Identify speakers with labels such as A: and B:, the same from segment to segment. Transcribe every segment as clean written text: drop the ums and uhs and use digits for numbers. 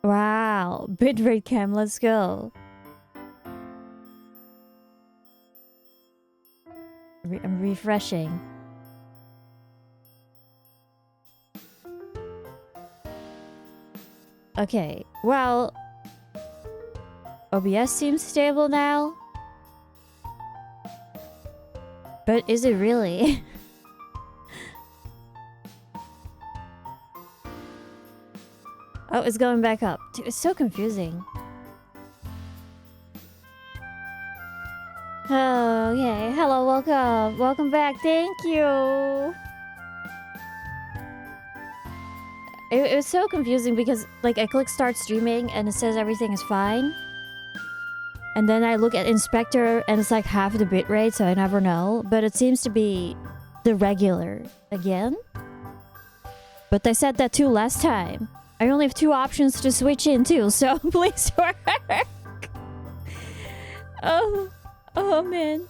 A: Wow. Bitrate cam, let's go. I'm refreshing. Okay, well... OBS seems stable now. But is it really? Oh, it's going back up. Dude, it's so confusing. Oh, okay. Hello, welcome. Welcome back. Thank you. It was so confusing because, like, I click start streaming and it says everything is fine. And then I look at inspector and it's like half the bitrate, so I never know. But it seems to be the regular again. But I said that too last time. I only have 2 options to switch into, so please work. Oh man.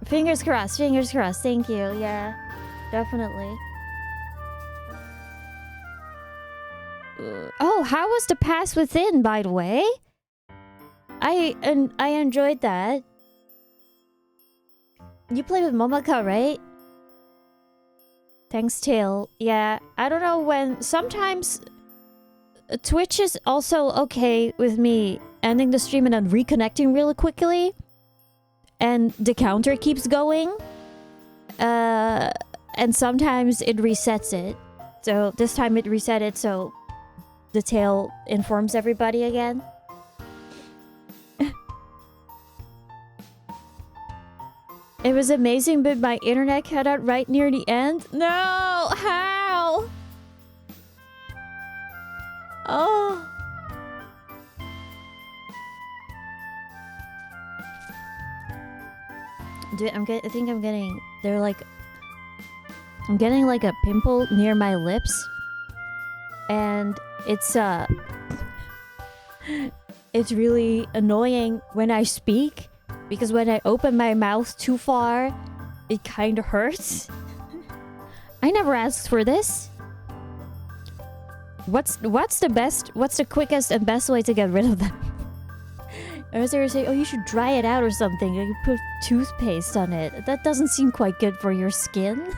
A: Fingers crossed, fingers crossed. Thank you. Yeah, definitely. Oh, how was the pass within, by the way? I enjoyed that. You play with Momoko, right? Thanks, Tail. Yeah, I don't know when... Sometimes... Twitch is also okay with me ending the stream and then reconnecting really quickly. And the counter keeps going. And sometimes it resets it. So this time it reset it, so... The Tail informs everybody again. It was amazing, but my internet cut out right near the end. No! How? Oh. Dude, I think I'm getting... They're like... I'm getting like a pimple near my lips. And it's it's really annoying when I speak. Because when I open my mouth too far, it kind of hurts. I never asked for this. What's the quickest and best way to get rid of them? I was there saying, oh, you should dry it out or something. You put toothpaste on it. That doesn't seem quite good for your skin.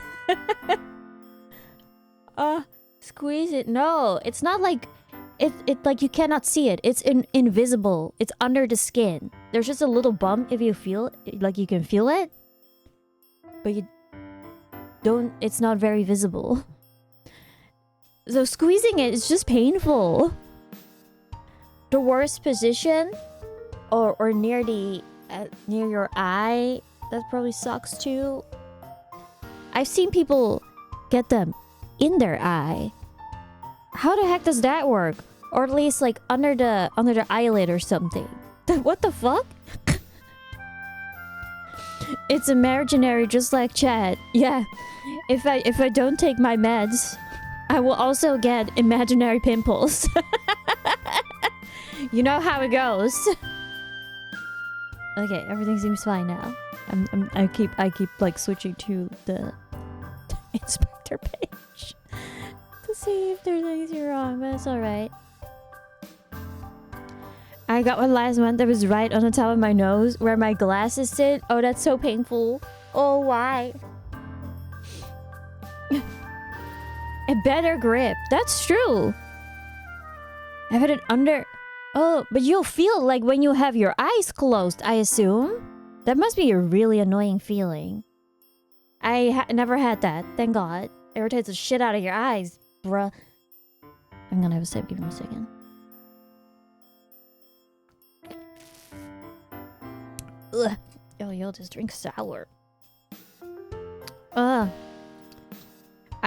A: Squeeze it. No, it's not like... It like you cannot see it. It's invisible. It's under the skin. There's just a little bump if you feel it, like you can feel it. But you don't, it's not very visible. So squeezing it is just painful. The worst position or near the near your eye, that probably sucks too. I've seen people get them in their eye. How the heck does that work? Or at least like under the eyelid or something. What the fuck? It's imaginary, just like chat. Yeah. If I don't take my meds, I will also get imaginary pimples. You know how it goes. Okay, everything seems fine now. I keep like switching to the inspector page to see if there's anything wrong, but it's alright. I got one last month that was right on the top of my nose where my glasses sit. Oh, that's so painful. Oh, why? A better grip. That's true. I've had it under... Oh, but you'll feel like when you have your eyes closed, I assume. That must be a really annoying feeling. I never had that. Thank God. It irritates the shit out of your eyes, bruh. I'm gonna have a sip. Give me a second. Ugh. Oh, you'll just drink sour. I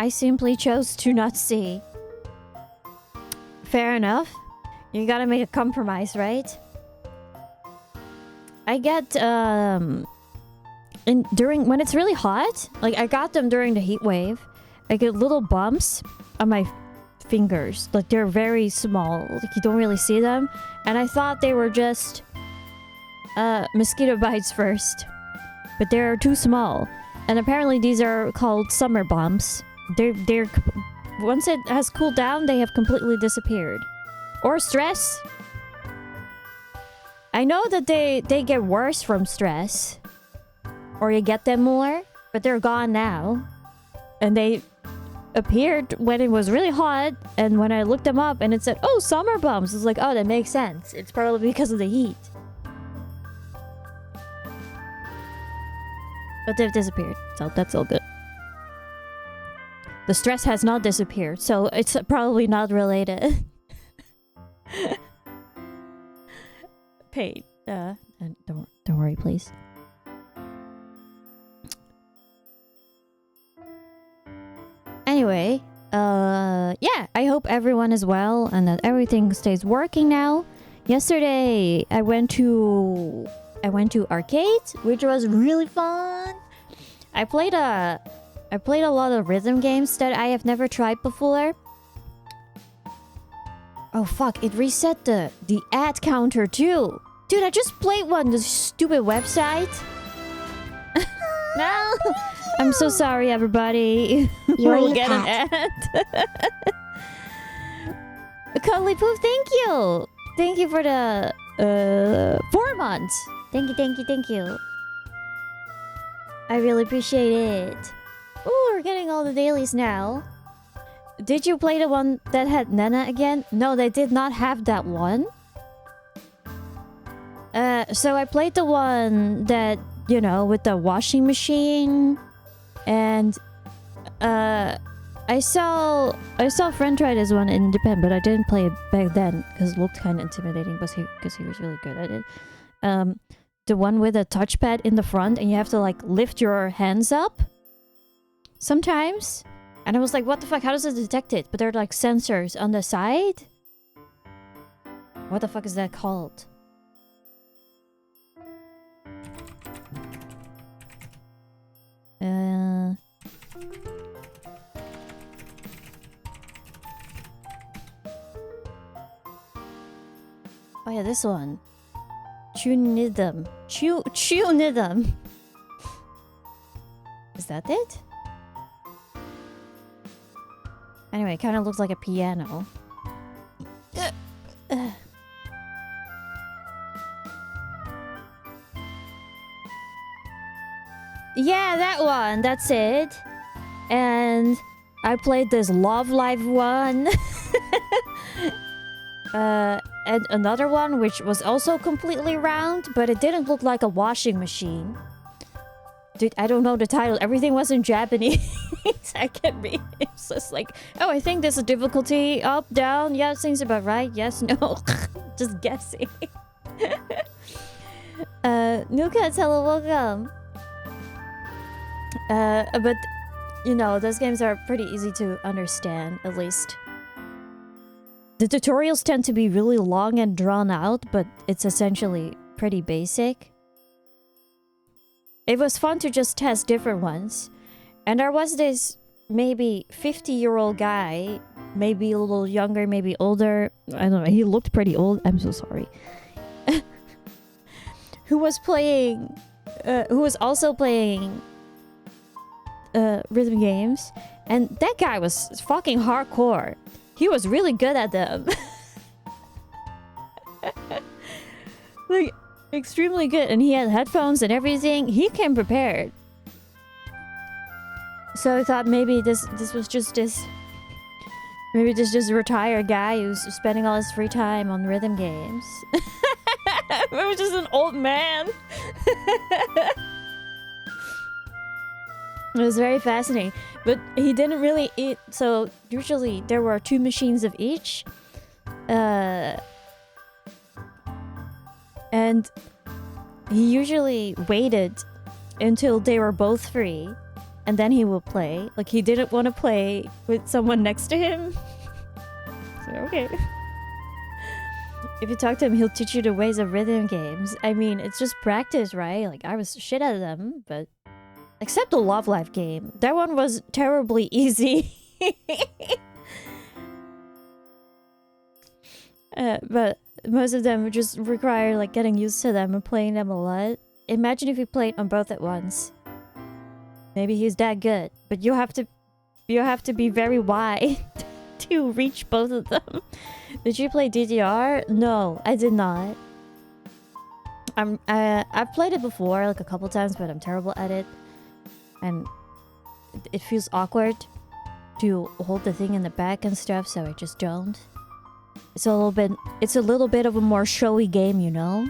A: simply chose to not see. Fair enough. You gotta make a compromise, right? I get, during, when it's really hot, like I got them during the heat wave, I get little bumps on my fingers. Like they're very small, like you don't really see them. And I thought they were just, mosquito bites first. But they're too small. And apparently these are called summer bumps. They're once it has cooled down, they have completely disappeared. Or stress. I know that they get worse from stress. Or you get them more, but they're gone now. And they appeared when it was really hot, and when I looked them up and it said, oh, summer bumps. It's like, oh, that makes sense. It's probably because of the heat. But they've disappeared, so that's all good. The stress has not disappeared, so it's probably not related. Pain. And don't worry, please. Anyway, yeah, I hope everyone is well and that everything stays working now. Yesterday, I went to arcade, which was really fun. I played a lot of rhythm games that I have never tried before. Oh fuck, it reset the ad counter too. Dude, I just played one, this stupid website. No. I'm so sorry, everybody. We'll get an ad. Cuddly Poof, thank you. Thank you for the 4 months. Thank you. I really appreciate it. Oh, we're getting all the dailies now. Did you play the one that had Nana again? No, they did not have that one. So I played the one that, you know, with the washing machine. And I saw a friend try this one in Japan, but I didn't play it back then because it looked kind of intimidating because he was really good at it. The one with a touchpad in the front and you have to like lift your hands up sometimes. And I was like, what the fuck? How does it detect it? But there are like sensors on the side. What the fuck is that called? Oh yeah, this one. Tunidum. Tunidum. Is that it? Anyway, it kind of looks like a piano. Yeah, that one. That's it. And I played this Love Live one. And another one which was also completely round, but it didn't look like a washing machine. Dude, I don't know the title. Everything was in Japanese. I can't read. It's just like, oh, I think there's a difficulty. Up, down. Yeah, seems about right. Yes, no. Just guessing. Nuka, hello, welcome. But, you know, those games are pretty easy to understand, at least. The tutorials tend to be really long and drawn out, but it's essentially pretty basic. It was fun to just test different ones. And there was this maybe 50-year-old guy, maybe a little younger, maybe older. I don't know, he looked pretty old. I'm so sorry. Who was also playing rhythm games. And that guy was fucking hardcore. He was really good at them. Like, extremely good. And he had headphones and everything. He came prepared. So I thought maybe this was just this... Maybe this just a retired guy who's spending all his free time on rhythm games. It was just an old man. It was very fascinating. But he didn't really eat... So usually there were 2 machines of each. And he usually waited until they were both free. And then he would play. Like, he didn't want to play with someone next to him. So, okay. If you talk to him, he'll teach you the ways of rhythm games. I mean, it's just practice, right? Like, I was shit at them, but... Except the Love Life game. That one was terribly easy. But most of them just require, like, getting used to them and playing them a lot. Imagine if you played on both at once. Maybe he's that good, but you have to be very wide to You reached both of them. Did you play DDR? No, I did not. I've played it before, like a couple times, but I'm terrible at it. And it feels awkward to hold the thing in the back and stuff, so I just don't. It's a little bit of a more showy game, you know?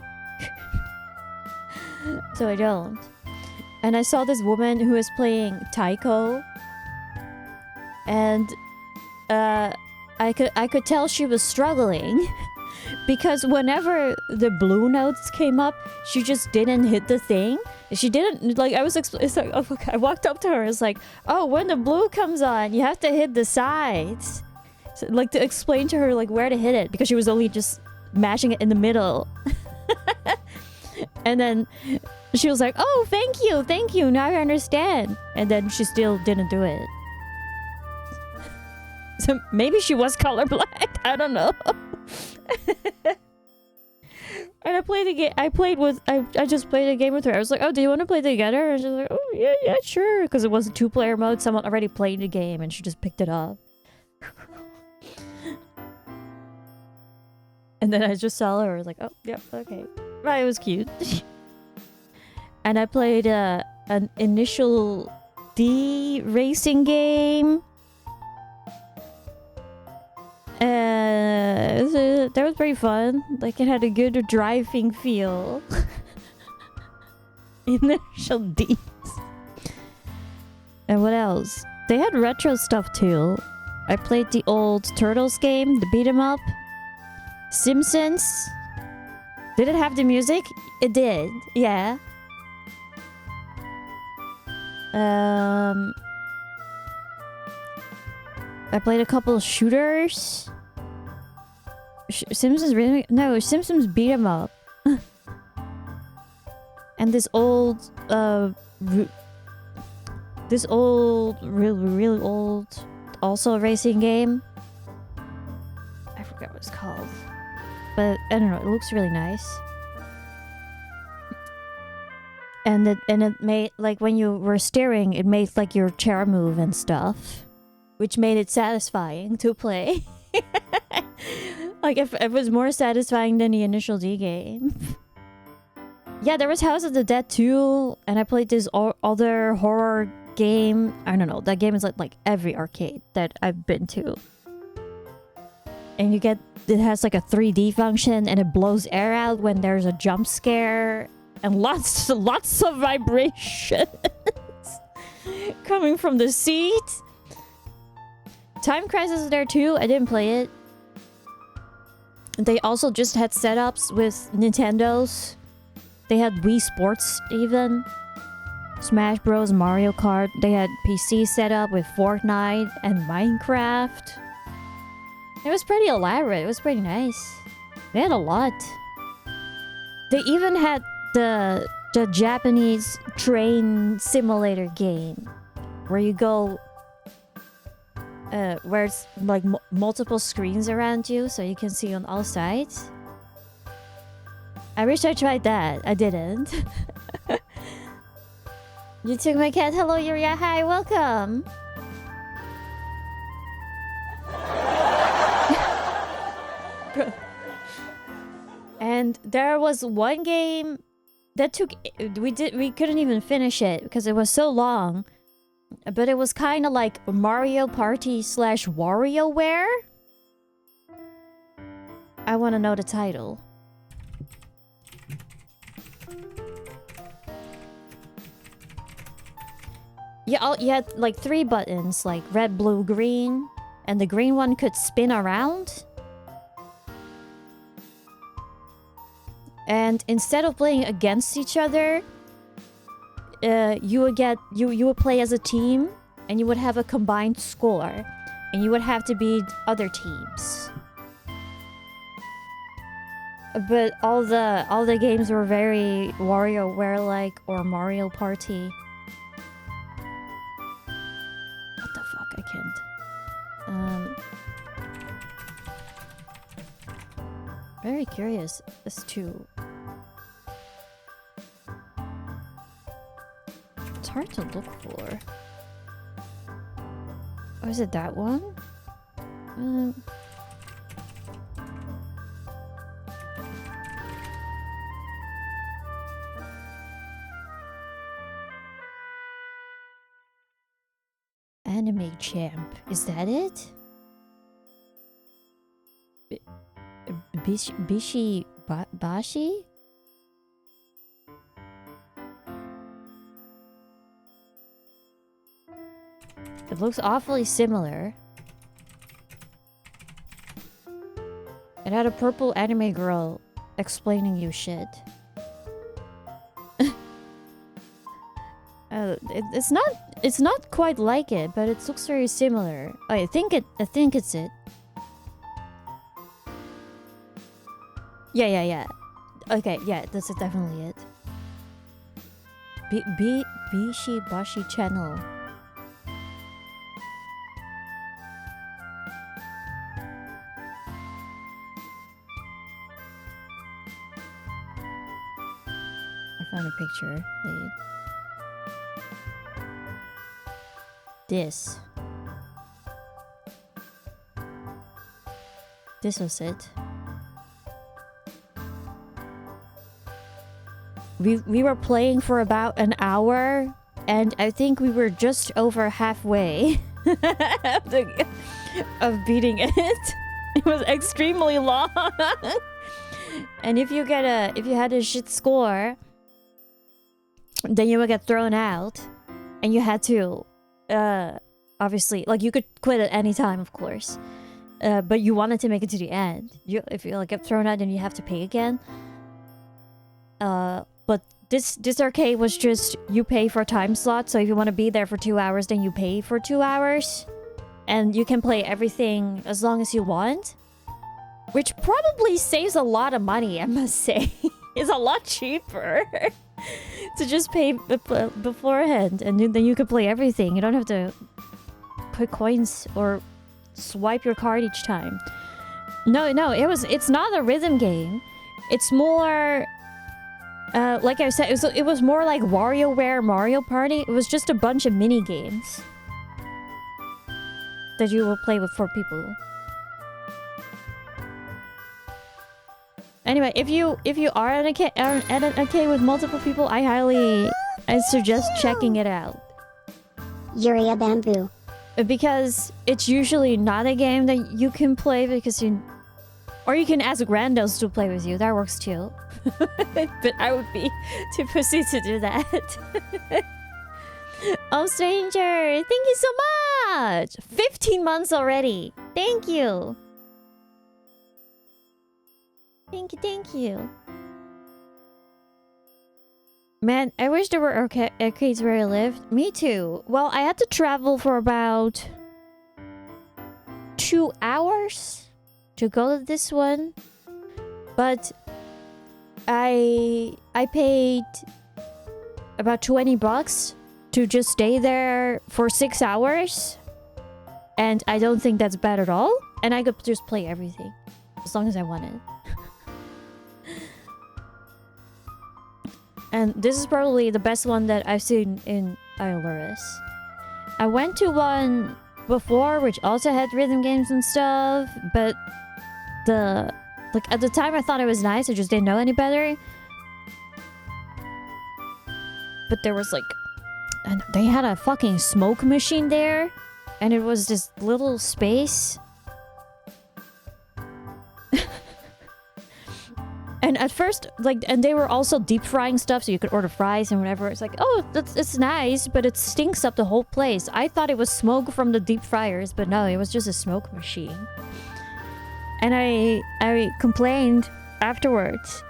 A: So I don't. And I saw this woman who was playing taiko, and I could tell she was struggling because whenever the blue notes came up, she just didn't hit the thing. She didn't, like, it's like, oh, I walked up to her, it's like, oh, when the blue comes on, you have to hit the sides. So, like, to explain to her, like, where to hit it, because she was only just mashing it in the middle. And then she was like, oh, thank you, now I understand. And then she still didn't do it. So maybe she was colorblind. I don't know. And I played the game. I just played a game with her. I was like, oh, do you want to play together? And she's like, oh, yeah, sure. Because it was a 2-player mode. Someone already played the game and she just picked it up. And then I just saw her. I was like, oh, yeah, okay. Right, it was cute. And I played an Initial D racing game. That was pretty fun. Like, it had a good driving feel. Initial D's. And what else? They had retro stuff too. I played the old Turtles game, the beat 'em up. Simpsons. Did it have the music? It did, yeah. I played a couple of shooters. Simpsons really? No, Simpsons beat 'em up. And this old, really old, also a racing game. I forgot what it's called, but I don't know. It looks really nice. And it made, like, when you were steering, it made like your chair move and stuff, which made it satisfying to play. Like, if it was more satisfying than the Initial D game. Yeah, there was House of the Dead 2, and I played this other horror game. I don't know, that game is like every arcade that I've been to. And it has like a 3D function, and it blows air out when there's a jump scare, and lots of vibrations coming from the seat. Time Crisis is there too. I didn't play it. They also just had setups with Nintendos. They had Wii Sports even. Smash Bros, Mario Kart. They had PC set up with Fortnite and Minecraft. It was pretty elaborate. It was pretty nice. They had a lot. They even had the Japanese train simulator game where you go where it's like multiple screens around you so you can see on all sides. I wish I tried that. I didn't. You took my cat. Hello, Yuria. Hi, welcome. And there was one game that we couldn't even finish it because it was so long. But it was kind of like Mario Party / WarioWare. I want to know the title. Yeah, you had like 3 buttons, like red, blue, green, and the green one could spin around. And instead of playing against each other, you would play as a team, and you would have a combined score, and you would have to beat other teams. But all the games were very WarioWare-like or Mario Party. What the fuck? I can't. Very curious as to. It's hard to look for. Or is it that one? Anime champ. Is that it? Bashi? It looks awfully similar. It had a purple anime girl explaining you shit. It's not quite like it, but it looks very similar. I think it's it. Yeah. Okay, yeah, this is definitely it. Bishi Bashi channel. I found a picture. Wait. This was it. We were playing for about an hour, and I think we were just over halfway of beating it. It was extremely long. And if you had a shit score, then you would get thrown out, and you had to obviously, like, you could quit at any time, of course, but you wanted to make it to the end. If you like get thrown out, then you have to pay again. But this arcade was just, you pay for a time slot, so if you want to be there for 2 hours, then you pay for 2 hours, and you can play everything as long as you want, which probably saves a lot of money, I must say. It's a lot cheaper to just pay beforehand, and then you can play everything. You don't have to put coins or swipe your card each time. No, it's not a rhythm game. It's more, like I said, it was more like WarioWare Mario Party. It was just a bunch of mini games that you will play with 4 people. Anyway, if you are at an arcade with multiple people, I suggest checking it out.
B: Yuria Bamboo.
A: Because it's usually not a game that you can play because or you can ask randos to play with you. That works too. But I would be too pussy to do that. Oh, stranger, thank you so much. 15 months already. Thank you. Thank you. Man, I wish there were arcades where I lived. Me too. Well, I had to travel for about 2 hours to go to this one. But I paid about $20 to just stay there for 6 hours. And I don't think that's bad at all. And I could just play everything as long as I wanted. And this is probably the best one that I've seen in Iolaris. I went to one before which also had rhythm games and stuff, but at the time I thought it was nice, I just didn't know any better. But there was and they had a fucking smoke machine there, and it was this little space. And at first, and they were also deep frying stuff, so you could order fries and whatever. It's like, oh, it's nice, but it stinks up the whole place. I thought it was smoke from the deep fryers, but no, it was just a smoke machine. And I complained afterwards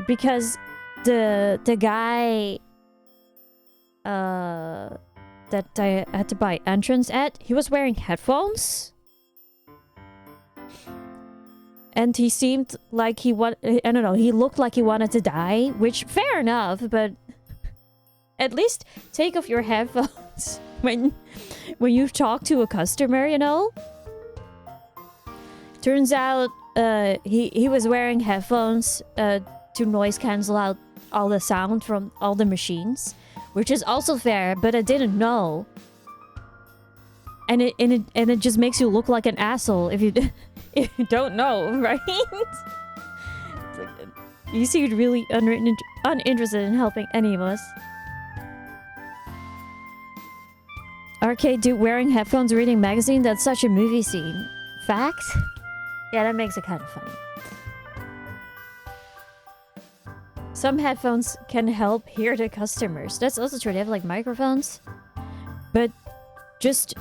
A: because the guy that I had to buy entrance at, he was wearing headphones. And he seemed like he looked like he wanted to die, which, fair enough, but at least take off your headphones when you talk to a customer, you know? Turns out, he was wearing headphones, to noise cancel out all the sound from all the machines, which is also fair, but I didn't know. and it just makes you look like an asshole if you if you don't know, right? It's like, you seem really uninterested in helping any of us. Arcade dude wearing headphones reading magazine. That's such a movie scene. Fact? Yeah, that makes it kind of funny. Some headphones can help hear the customers. That's also true. They have like microphones. But just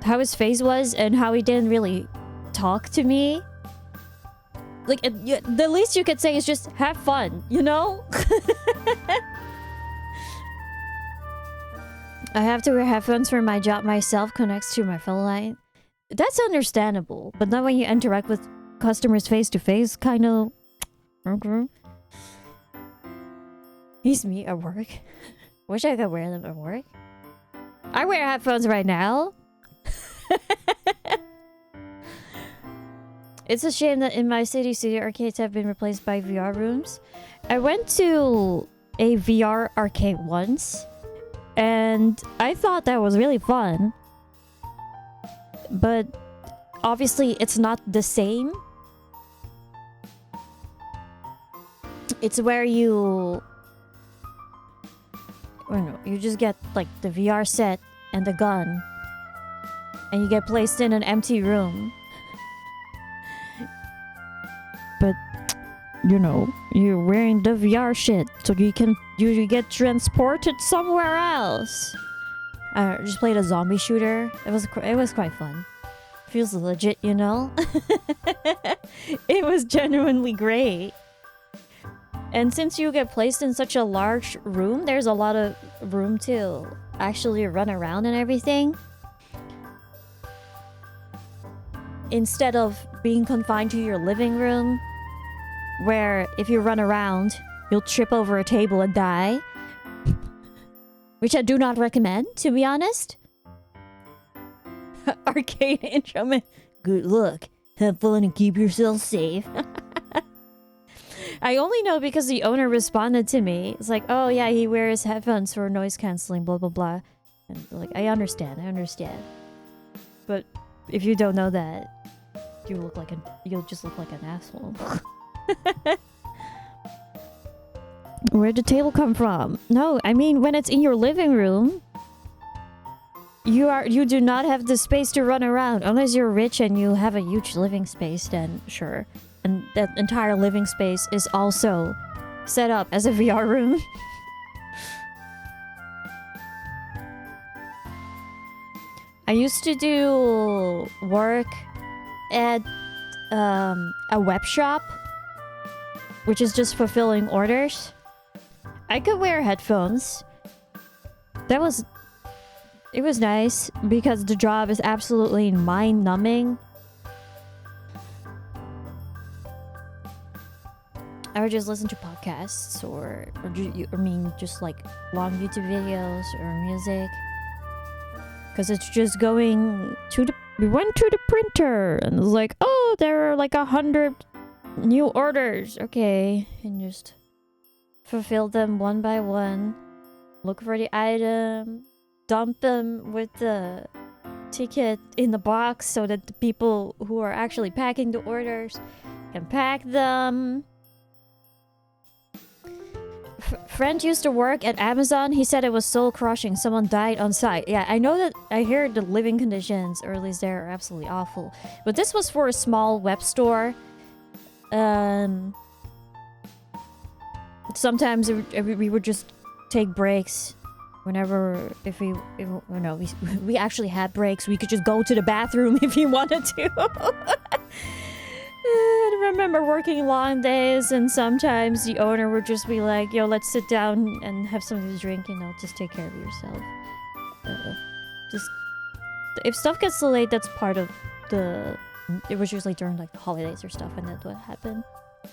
A: how his face was and how he didn't really talk to me. Like, the least you could say is just have fun, you know? I have to wear headphones for my job. My self connects to my phone line. That's understandable. But not when you interact with customers face to face, kind of. Okay. He's me at work. Wish I could wear them at work. I wear headphones right now. It's a shame that in my city, studio arcades have been replaced by VR rooms. I went to a VR arcade once, and I thought that was really fun. But obviously, it's not the same. It's where you... I don't know, you just get like the VR set and the gun, and you get placed in an empty room. But you know, you're wearing the VR shit, so you can usually get transported somewhere else. I just played a zombie shooter. It was quite fun. Feels legit, you know. It was genuinely great. And since you get placed in such a large room, there's a lot of room to actually run around and everything. Instead of being confined to your living room, where if you run around, you'll trip over a table and die. Which I do not recommend, to be honest. Arcade intro. Good luck. Have fun and keep yourself safe. I only know because the owner responded to me. It's like, oh yeah, he wears headphones for noise cancelling, blah blah blah. And like, I understand. But if you don't know that, you'll just look like an asshole. Where'd the table come from? No, I mean when it's in your living room, you do not have the space to run around. Unless you're rich and you have a huge living space, then sure. And that entire living space is also set up as a VR room. I used to do work at a web shop, which is just fulfilling orders. I could wear headphones. It was nice because the job is absolutely mind-numbing. I would just listen to podcasts or just like long YouTube videos or music. Because it's just going to we went to the printer and it was like, oh, there are like 100 new orders. Okay. And just fulfill them one by one. Look for the item. Dump them with the ticket in the box so that the people who are actually packing the orders can pack them. Friend used to work at Amazon. He said it was soul crushing. Someone died on site. Yeah, I know that. I hear the living conditions, or at least there, are absolutely awful. But this was for a small web store. Sometimes we would just take breaks whenever we actually had breaks. We could just go to the bathroom if you wanted to. I remember working long days, and sometimes the owner would just be like, yo, let's sit down and have something to drink, just take care of yourself. If stuff gets delayed, that's part of it was usually during like the holidays or stuff, and that's what happened.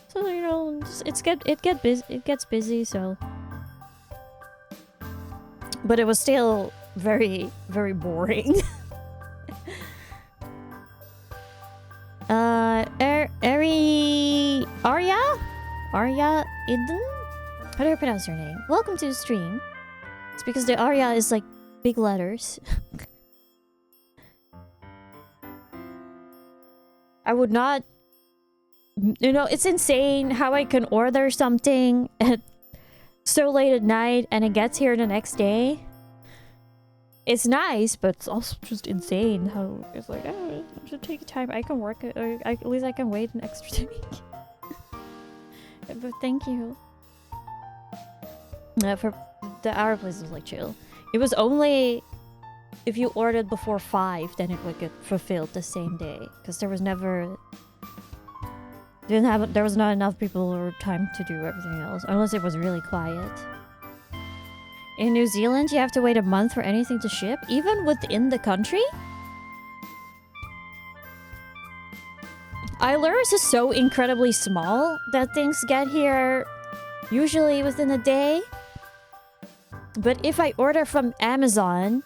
A: So, it gets busy, so. But it was still very, very boring. Arya Eden? How do I pronounce your name? Welcome to the stream. It's because the Arya is like big letters. I would not... You know, it's insane how I can order something at so late at night and it gets here the next day. It's nice, but it's also just insane how it's like, oh, it should take time. I can work it, or at least I can wait an extra week. But thank you. For our place was like chill. It was only if you ordered before 5, then it would get fulfilled the same day, because there was never there was not enough people or time to do everything else, unless it was really quiet. In New Zealand, you have to wait a month for anything to ship, even within the country? Islers is so incredibly small that things get here usually within a day. But if I order from Amazon,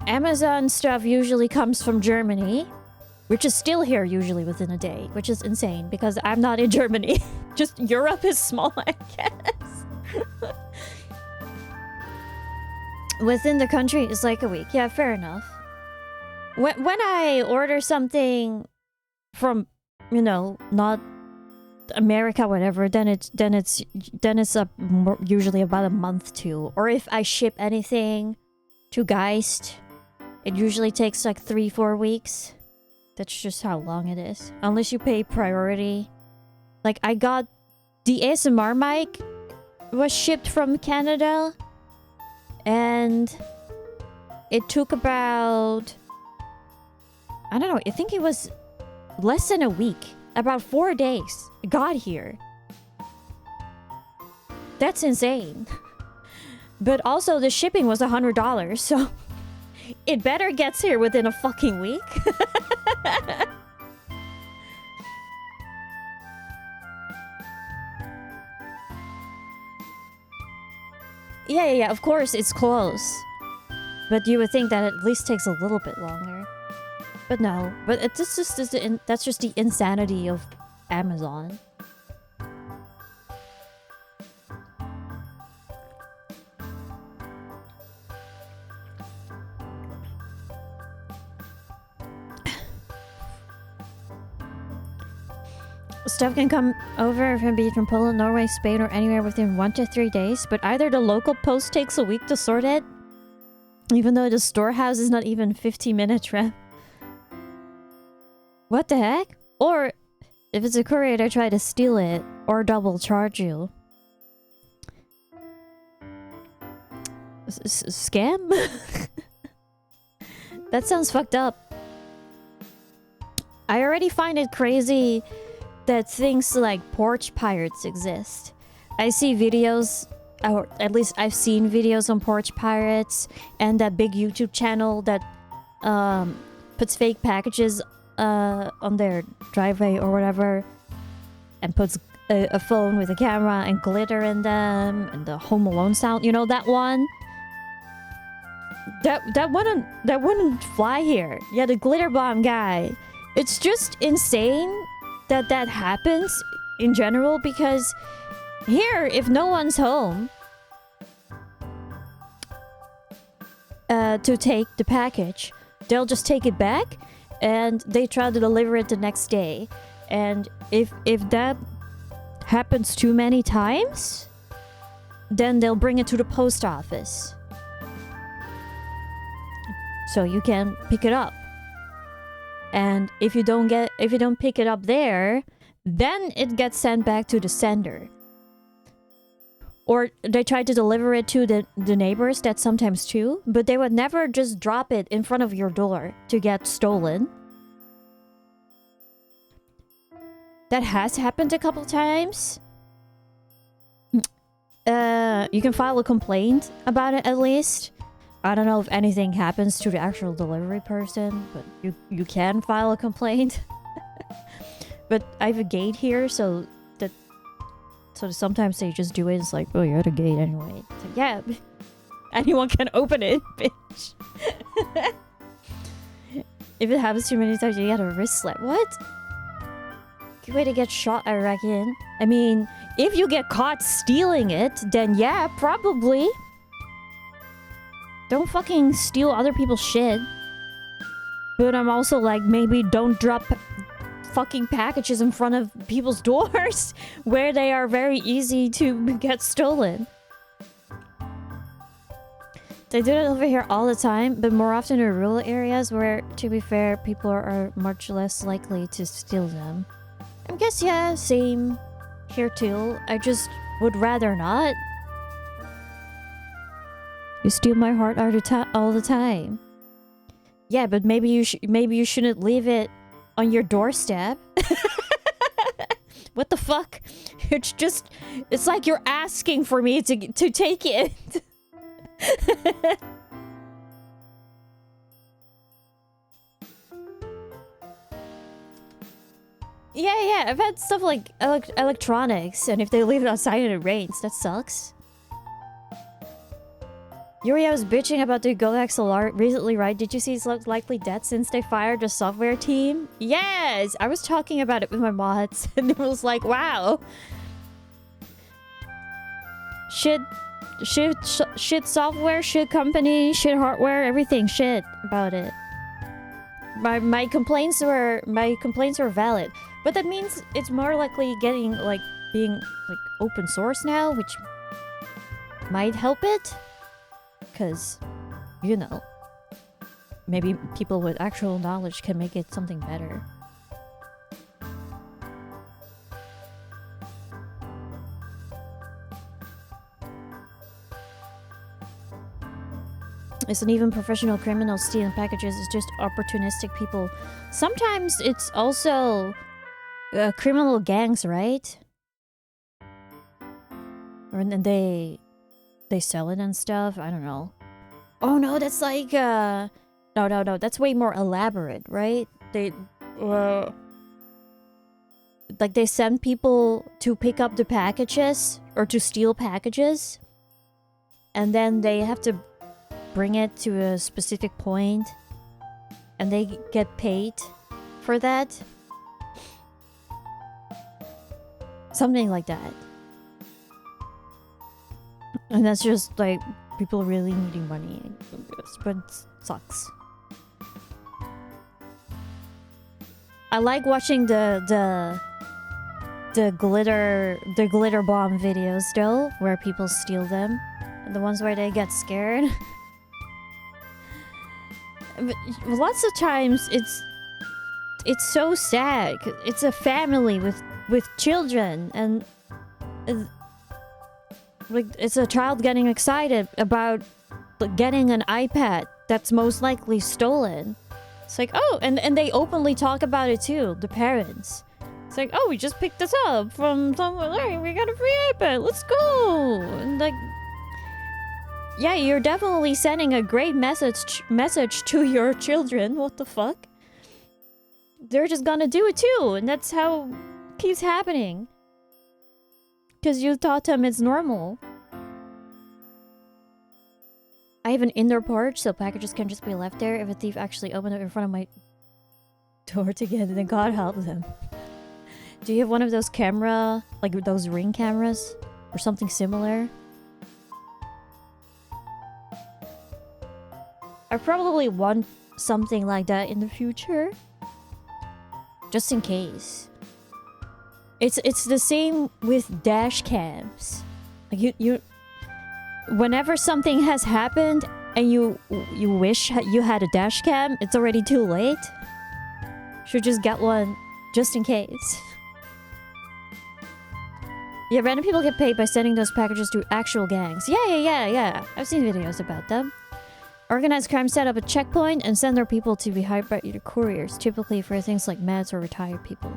A: Amazon stuff usually comes from Germany, which is still here usually within a day, which is insane because I'm not in Germany. Just Europe is small, I guess. Within the country is like a week. Yeah, fair enough. When I order something from, you know, not America, whatever, then it's usually about a month too. Or if I ship anything to Geist, it usually takes like 3-4 weeks. That's just how long it is. Unless you pay priority. Like I got the ASMR mic was shipped from Canada, and it took about, I don't know, I think it was less than a week. About 4 days. It got here. That's insane. But also the shipping was $100, so it better gets here within a fucking week. Yeah, of course it's close. But you would think that it at least takes a little bit longer. But no, but that's just the insanity of Amazon. Stuff can come over from Poland, Norway, Spain, or anywhere within 1 to 3 days, but either the local post takes a week to sort it, even though the storehouse is not even 15-minute trip. What the heck? Or if it's a courier, they try to steal it or double charge you. Scam? That sounds fucked up. I already find it crazy that things like porch pirates exist. I see videos, or at least I've seen videos on porch pirates, and that big YouTube channel that puts fake packages on their driveway or whatever, and puts a phone with a camera and glitter in them, and the Home Alone sound. You know that one? That wouldn't fly here. Yeah, the glitter bomb guy. It's just insane that happens in general, because here, if no one's home to take the package, they'll just take it back and they try to deliver it the next day. And if that happens too many times, then they'll bring it to the post office, so you can pick it up. And if you don't pick it up there, then it gets sent back to the sender. Or they try to deliver it to the neighbors, that sometimes too, but they would never just drop it in front of your door to get stolen. That has happened a couple times. You can file a complaint about it at least. I don't know if anything happens to the actual delivery person, but you can file a complaint. But I have a gate here, so sometimes they just do it. It's like, oh, you're at a gate anyway. It's like, yeah, anyone can open it, bitch. If it happens too many times, you get a wrist slap. What? Good way to get shot, I reckon. I mean, if you get caught stealing it, then yeah, probably. Don't fucking steal other people's shit. But I'm also like, maybe don't drop fucking packages in front of people's doors where they are very easy to get stolen. They do it over here all the time, but more often in rural areas where, to be fair, people are much less likely to steal them. I guess, yeah, same here too. I just would rather not. You steal my heart all the time. Yeah, but maybe you shouldn't leave it on your doorstep. What the fuck? It's like you're asking for me to take it. Yeah, I've had stuff like electronics, and if they leave it outside and it rains, that sucks. Yuria was bitching about the Go XLR recently, right? Did you see he's likely dead since they fired the software team? Yes! I was talking about it with my mods, and it was like, wow. Shit software, shit company, shit hardware, everything shit about it. My complaints were valid. But that means it's more likely being open source now, which might help it. Because, you know, maybe people with actual knowledge can make it something better. Isn't even professional criminals stealing packages, it's just opportunistic people. Sometimes it's also criminal gangs, right? And then they sell it and stuff. I don't know. Oh no, that's like no, that's way more elaborate, right? They send people to pick up the packages or to steal packages, and then they have to bring it to a specific point, and they get paid for that. Something like that. And that's just like people really needing money, but it sucks. I like watching the glitter bomb videos though, where people steal them, and the ones where they get scared. But lots of times it's so sad. It's a family with children, and like it's a child getting excited about getting an iPad that's most likely stolen. It's like, oh, and they openly talk about it too, the parents. It's like, oh, we just picked this up from somewhere. Hey, we got a free iPad. Let's go. And like, yeah, you're definitely sending a great message to your children. What the fuck? They're just gonna do it too, and that's how it keeps happening. Because you taught them it's normal. I have an indoor porch, so packages can just be left there. If a thief actually opened it in front of my door to get it, then God help them. Do you have one of those like those Ring cameras? Or something similar? I probably want something like that in the future. Just in case. It's the same with dash cams. Like you whenever something has happened and you wish you had a dash cam, it's already too late. Should just get one just in case. Yeah, random people get paid by sending those packages to actual gangs. Yeah. I've seen videos about them. Organized crime set up a checkpoint and send their people to be hired by either couriers, typically for things like meds or retired people.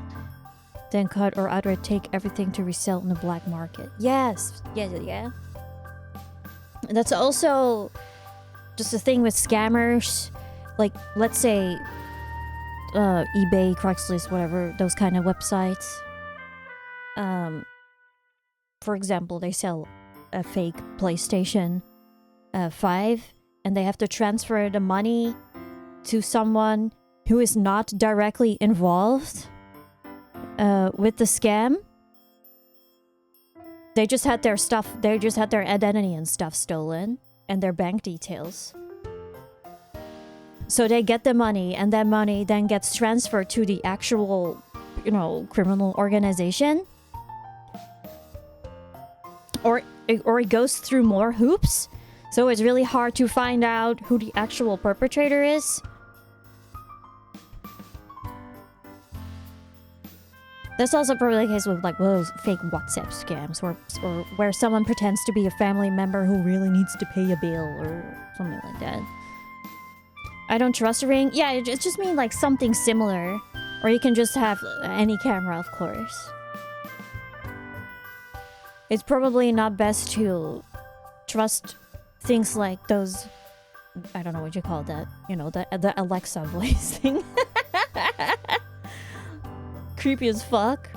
A: Then cut or outright take everything to resell in the black market. Yes. Yeah. That's also just a thing with scammers. Like, let's say eBay, Craigslist, whatever, those kind of websites. For example, they sell a fake PlayStation 5, and they have to transfer the money to someone who is not directly involved with the scam. They just had their stuff, they just had their identity and stuff stolen, and their bank details. So they get the money, and that money then gets transferred to the actual, you know, criminal organization. Or it goes through more hoops. So it's really hard to find out who the actual perpetrator is. That's also probably the case with like those fake WhatsApp scams or where someone pretends to be a family member who really needs to pay a bill or something like that. I don't trust a ring. Yeah, it just means like something similar. Or you can just have any camera, of course. It's probably not best to trust things like those... I don't know what you call that. You know, the Alexa voice thing. Creepy as fuck.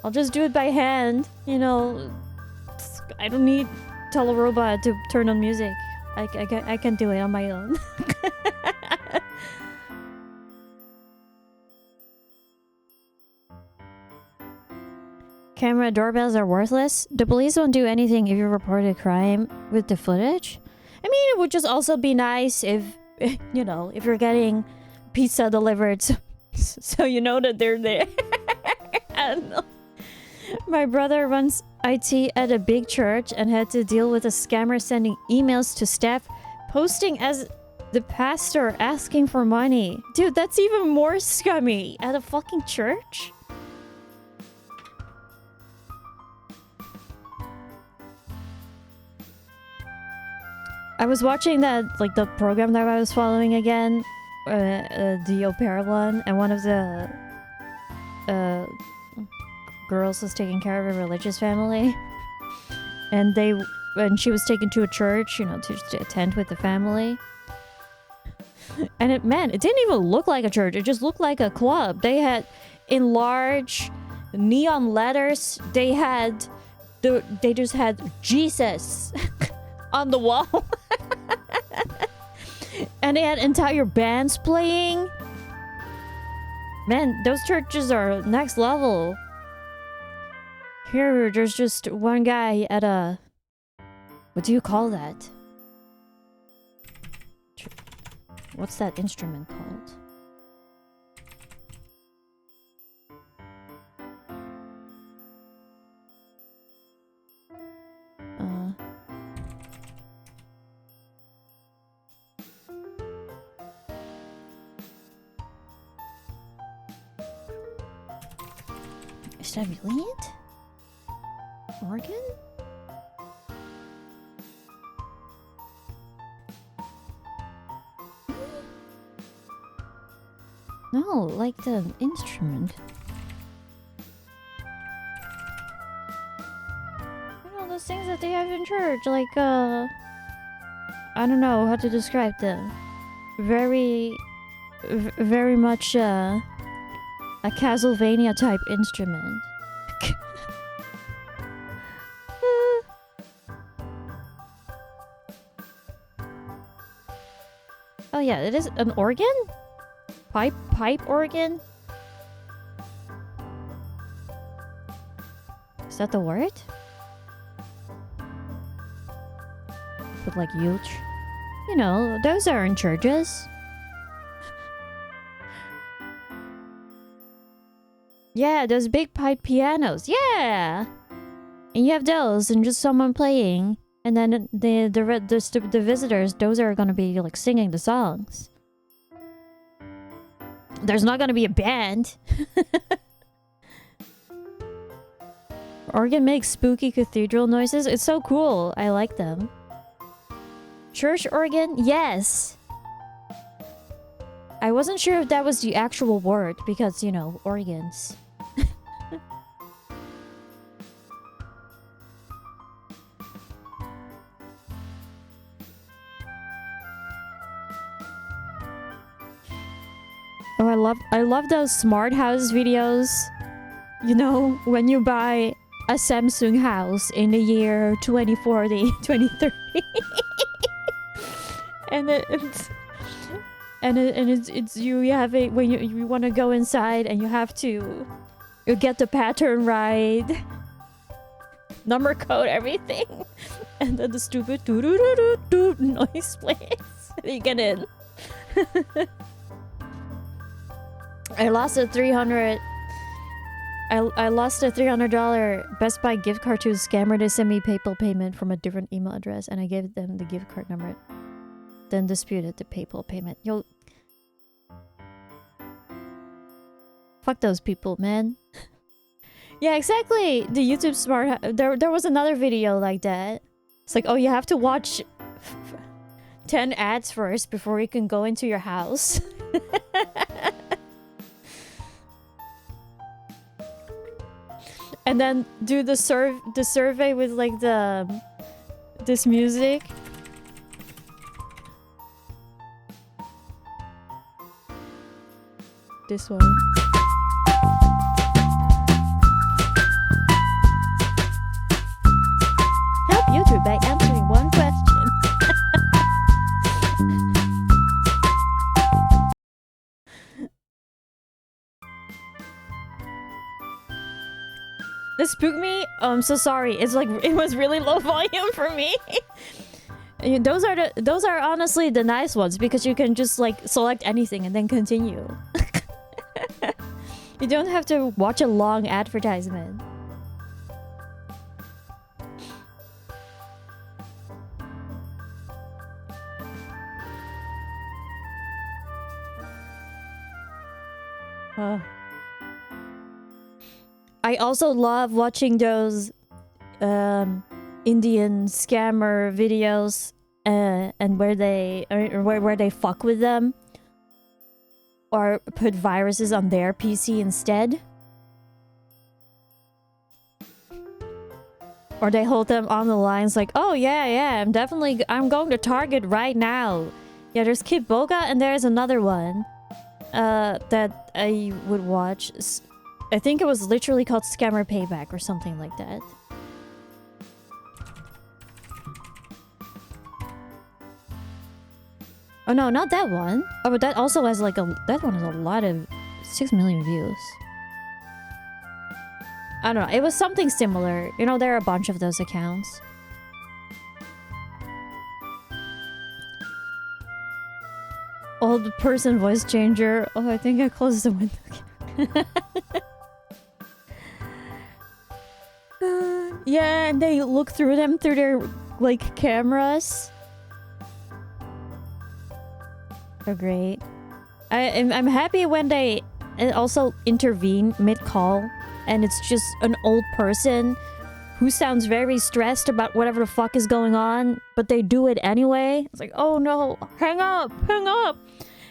A: I'll just do it by hand. You know, I don't need Telerobot to turn on music. I can do it on my own. Camera doorbells are worthless. The police won't do anything if you report a crime with the footage. I mean, it would just also be nice if, you know, if you're getting pizza delivered so you know that they're there. I don't know. My brother runs IT at a big church and had to deal with a scammer sending emails to staff posting as the pastor asking for money. Dude, that's even more scummy. At a fucking church? I was watching that, like, the program that I was following again, the au pair one, and one of the girls was taking care of a religious family, and she was taken to a church, you know, to attend with the family. And it didn't even look like a church. It just looked like a club. They had, in large neon letters, they just had Jesus on the wall. And they had entire bands playing. Man, those churches are next level. Here, there's just one guy at a... What do you call that? What's that instrument called? Is that really it? Organ? No, like the instrument. You know, those things that they have in church, like, I don't know how to describe them. Very much, a Castlevania type instrument. Oh yeah, it is an organ? Pipe organ? Is that the word? But like huge. You know, those are in churches. Yeah, those big pipe pianos. Yeah! And you have those and just someone playing. And then the visitors, those are gonna be like singing the songs. There's not gonna be a band. Organ makes spooky cathedral noises. It's so cool. I like them. Church organ? Yes! I wasn't sure if that was the actual word because, you know, organs. Oh, I love those smart house videos. You know, when you buy a Samsung house in the year 2040, 2030. It's you have it when you want to go inside and you get the pattern right. Number code everything. And then the stupid doo doo doo doo doo noise plays. You get in. I lost a $300. I lost a $300 Best Buy gift card to a scammer. They sent me PayPal payment from a different email address, and I gave them the gift card number. Then disputed the PayPal payment. Yo, fuck those people, man. Yeah, exactly. The YouTube smart. There was another video like that. It's like, oh, you have to watch 10 ads first before you can go into your house. And then do the survey with like this music. This one. Help YouTube by answering one question. This spooked me. Oh, I'm so sorry. It's like it was really low volume for me. Those are honestly the nice ones because you can just like select anything and then continue. You don't have to watch a long advertisement. I also love watching those Indian scammer videos and where they fuck with them or put viruses on their PC instead. Or they hold them on the lines like, oh yeah, I'm going to Target right now. Yeah, there's Kid Boga and there's another one that I would watch. I think it was literally called Scammer Payback or something like that. Oh no, not that one. Oh, but that also has like that one has a lot of 6 million views. I don't know. It was something similar. You know, there are a bunch of those accounts. Old person voice changer. Oh, I think I closed the window. Yeah, and they look through them through their like cameras. They're great. I'm happy when they also intervene mid-call and it's just an old person who sounds very stressed about whatever the fuck is going on, but they do it anyway. It's like, oh no, hang up.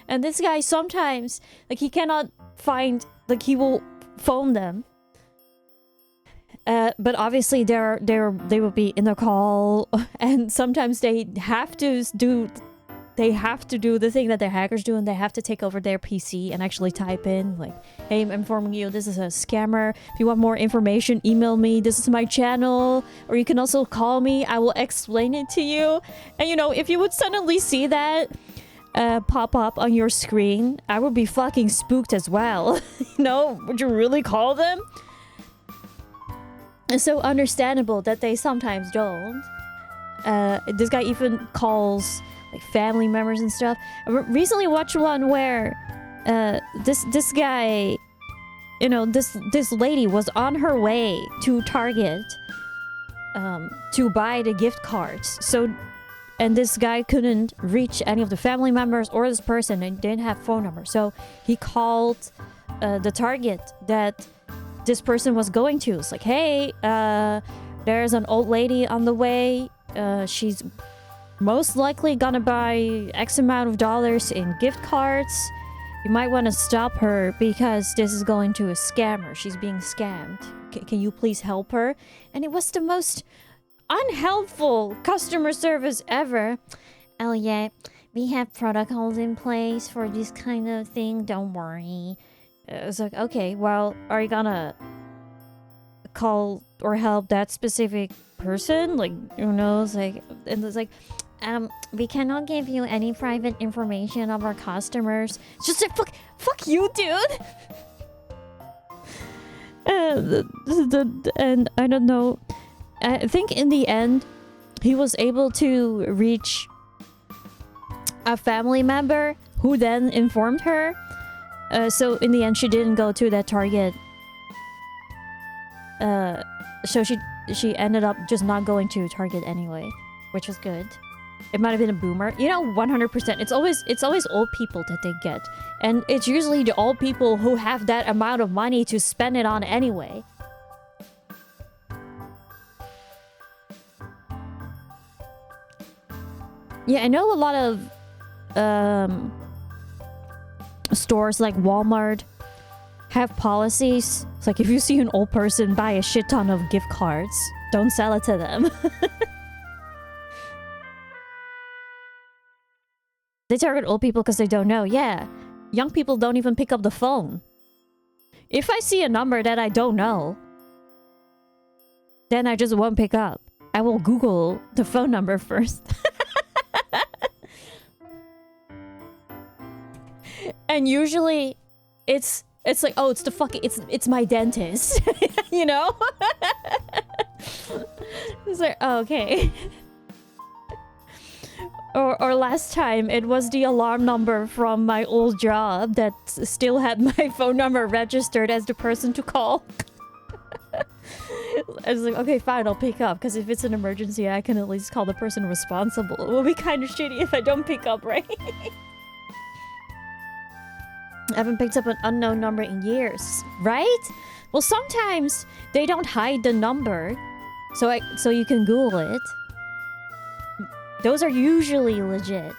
A: And this guy sometimes, like, he cannot find, like, he will phone them. But obviously they will be in the call, and sometimes they have to do the thing that their hackers do, and they have to take over their PC and actually type in like, hey, I'm informing you this is a scammer. If you want more information, email me. This is my channel. Or you can also call me. I will explain it to you. And you know, if you would suddenly see that pop up on your screen, I would be fucking spooked as well. You know, would you really call them? It's so understandable that they sometimes don't. This guy even calls like family members and stuff. I recently watched one where this guy, you know, this lady was on her way to Target to buy the gift cards. So, and this guy couldn't reach any of the family members or this person and didn't have phone number. So he called the Target that this person was going to. It's like, hey, there's an old lady on the way. She's most likely gonna buy X amount of dollars in gift cards. You might want to stop her because this is going to a scammer. She's being scammed. Can you please help her? And it was the most unhelpful customer service ever. Oh yeah, we have protocols in place for this kind of thing. Don't worry. It's like, okay, well, are you gonna call or help that specific person? Like, who knows? Like, and it's like, we cannot give you any private information of our customers. It's just like, fuck you, dude. And I don't know. I think in the end, he was able to reach a family member who then informed her. So in the end, she didn't go to that Target. So she ended up just not going to Target anyway, which was good. It might have been a boomer. You know, 100%. It's always old people that they get. And it's usually the old people who have that amount of money to spend it on anyway. Yeah, I know a lot of stores like Walmart have policies. It's like if you see an old person buy a shit ton of gift cards, don't sell it to them. They target old people because they don't know. Yeah, young people don't even pick up the phone. If I see a number that I don't know, then I just won't pick up. I will Google the phone number first. And usually it's like, oh, it's my dentist. You know? It's like, oh, okay. Or last time, it was the alarm number from my old job that still had my phone number registered as the person to call. I was like, okay, fine, I'll pick up. Because if it's an emergency, I can at least call the person responsible. It will be kind of shitty if I don't pick up, right? I haven't picked up an unknown number in years, right? Well, sometimes they don't hide the number, so you can Google it. Those are usually legit.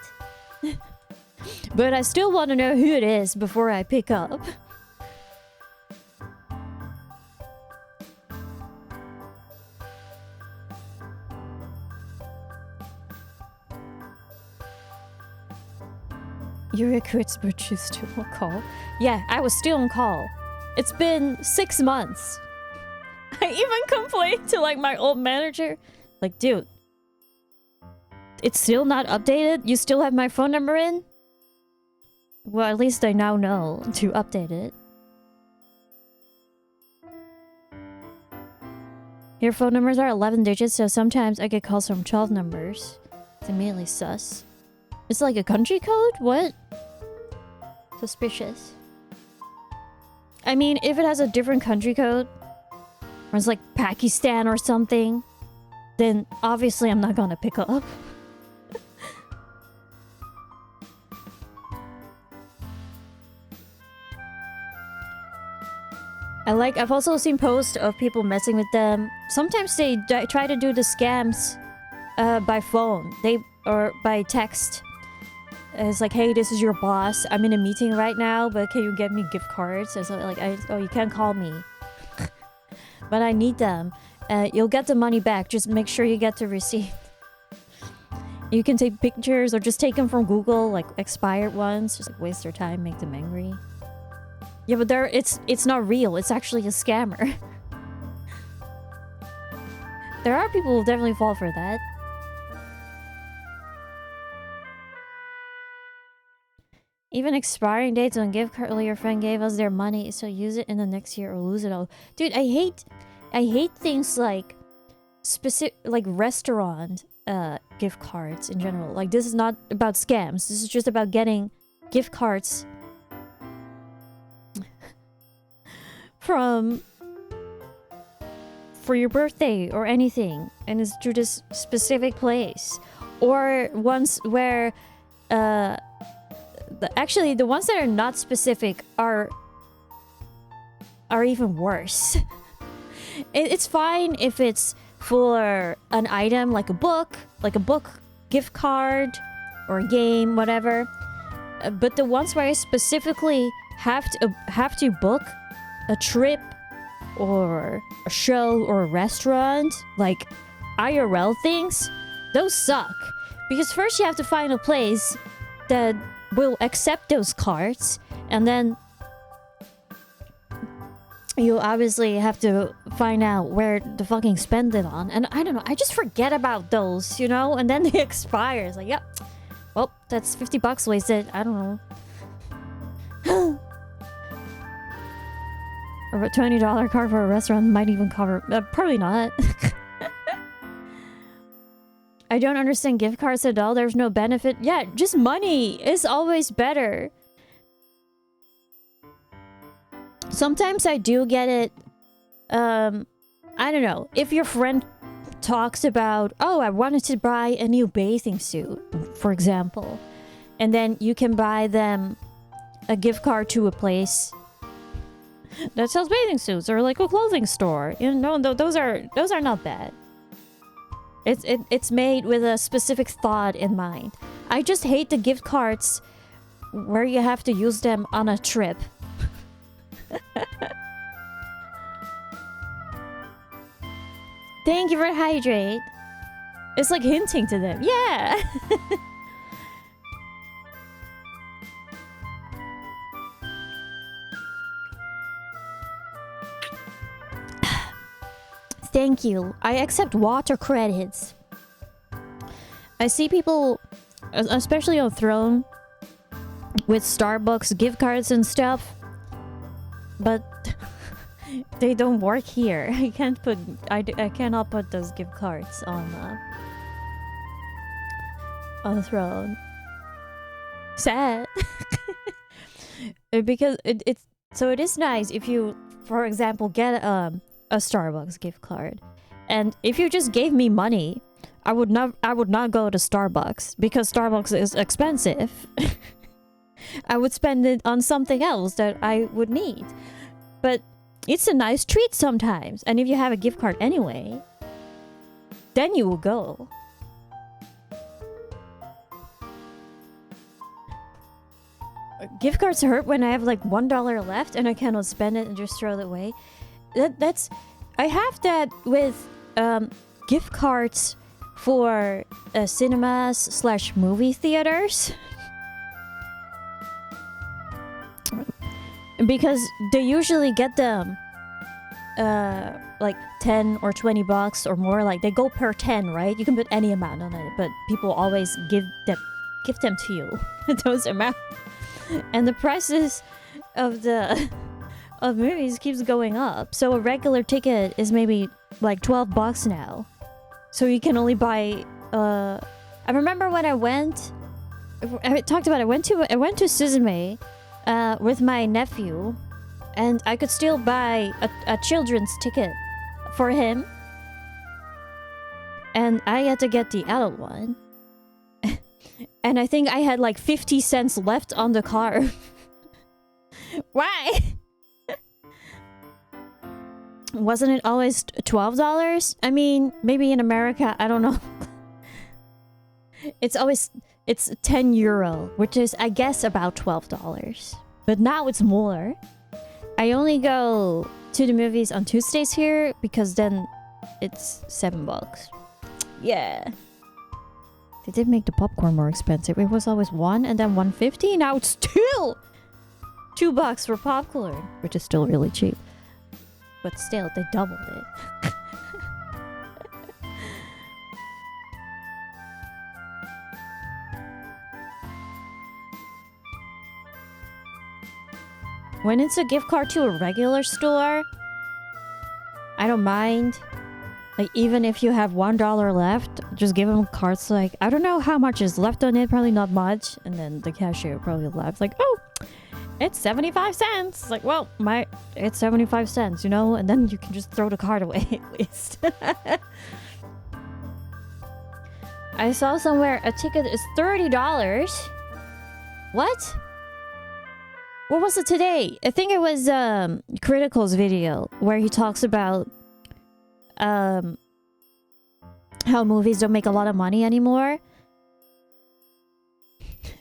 A: But I still want to know who it is before I pick up. Yuria quits but she's still on call. Yeah, I was still on call. It's been 6 months. I even complained to like my old manager. Like, dude, it's still not updated? You still have my phone number in? Well, at least I now know to update it. Your phone numbers are 11 digits, so sometimes I get calls from 12 numbers. It's immediately sus. It's like a country code? What? Suspicious. I mean, if it has a different country code, or it's like Pakistan or something, then obviously I'm not gonna pick up. I've also seen posts of people messing with them. Sometimes they try to do the scams by phone. Or by text. It's like, hey, this is your boss. I'm in a meeting right now, but can you get me gift cards? And so like, oh, you can't call me. But I need them. You'll get the money back. Just make sure you get the receipt. You can take pictures or just take them from Google, like expired ones. Just like waste their time, make them angry. Yeah, but it's not real. It's actually a scammer. There are people who definitely fall for that. Even expiring dates on gift card. Your friend gave us their money, so use it in the next year or lose it all. Dude, I hate things like like restaurant gift cards in general. Like, this is not about scams. This is just about getting gift cards for your birthday or anything, and it's to this specific place, or ones where actually the ones that are not specific are even worse. It's fine if it's for an item like a book gift card or a game, whatever, but the ones where I specifically have to book a trip or a show or a restaurant, like IRL things, those suck. Because first you have to find a place that will accept those cards, and then you obviously have to find out where to fucking spend it on. And I don't know, I just forget about those, you know? And then they expire. It's like, yep, well, that's $50 wasted. I don't know. Or a $20 card for a restaurant might even cover... probably not. I don't understand gift cards at all. There's no benefit. Yeah, just money is always better. Sometimes I do get it. I don't know. If your friend talks about, oh, I wanted to buy a new bathing suit, for example, and then you can buy them a gift card to a place that sells bathing suits, or like a clothing store. You know, those are not bad. It's made with a specific thought in mind. I just hate the gift cards where you have to use them on a trip. Thank you for hydrate. It's like hinting to them. Yeah. Thank you. I accept water credits. I see people, especially on Throne, with Starbucks gift cards and stuff, but they don't work here. I can't put. I cannot put those gift cards on Throne. Sad. Because it's so it is nice if you, for example, get a Starbucks gift card, and if you just gave me money, I would not go to Starbucks because Starbucks is expensive. I would spend it on something else that I would need. But it's a nice treat sometimes, and if you have a gift card anyway, then you will go. Gift cards hurt when I have like $1 left and I cannot spend it and just throw it away. That's I have that with gift cards for cinemas / movie theaters, because they usually get them like 10 or 20 bucks or more. Like they go per 10, right? You can put any amount on it, but people always give them to you those amounts, and the prices of movies keeps going up. So a regular ticket is maybe like 12 bucks now. So you can only buy I remember when I talked about it. I went to Suzume with my nephew, and I could still buy a children's ticket for him, and I had to get the adult one. And I think I had like 50 cents left on the card. Why? Wasn't it always $12? I mean, maybe in America, I don't know. It's 10 euro, which is, I guess, about $12. But now it's more. I only go to the movies on Tuesdays here because then it's $7. Yeah. They did make the popcorn more expensive. It was always $1 and then $1.50. Now it's still $2 for popcorn, which is still really cheap. But still, they doubled it. When it's a gift card to a regular store, I don't mind. Like, even if you have $1 left, just give them cards like, I don't know how much is left on it, probably not much. And then the cashier probably laughs like, oh, it's 75 cents. Like, well, it's 75 cents, you know? And then you can just throw the card away at least. I saw somewhere a ticket is $30. What? What was it today? I think it was Critical's video where he talks about how movies don't make a lot of money anymore.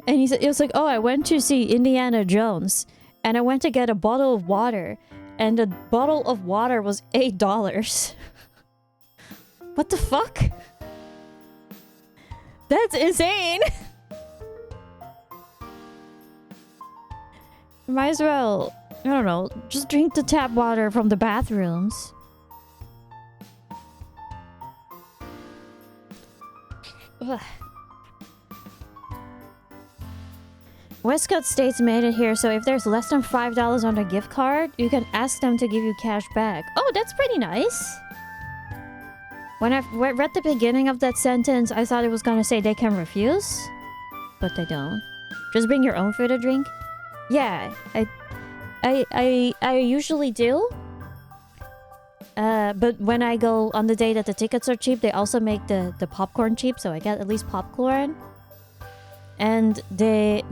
A: And he said, it was like, oh, I went to see Indiana Jones and I went to get a bottle of water, and the bottle of water was $8. What the fuck? That's insane. Might as well, I don't know, just drink the tap water from the bathrooms. Ugh. Westcott States made it here, so if there's less than $5 on a gift card, you can ask them to give you cash back. Oh, that's pretty nice. When I read the beginning of that sentence, I thought it was gonna say they can refuse, but they don't. Just bring your own food to drink. Yeah, I usually do. But when I go on the day that the tickets are cheap, they also make the popcorn cheap, so I get at least popcorn. And the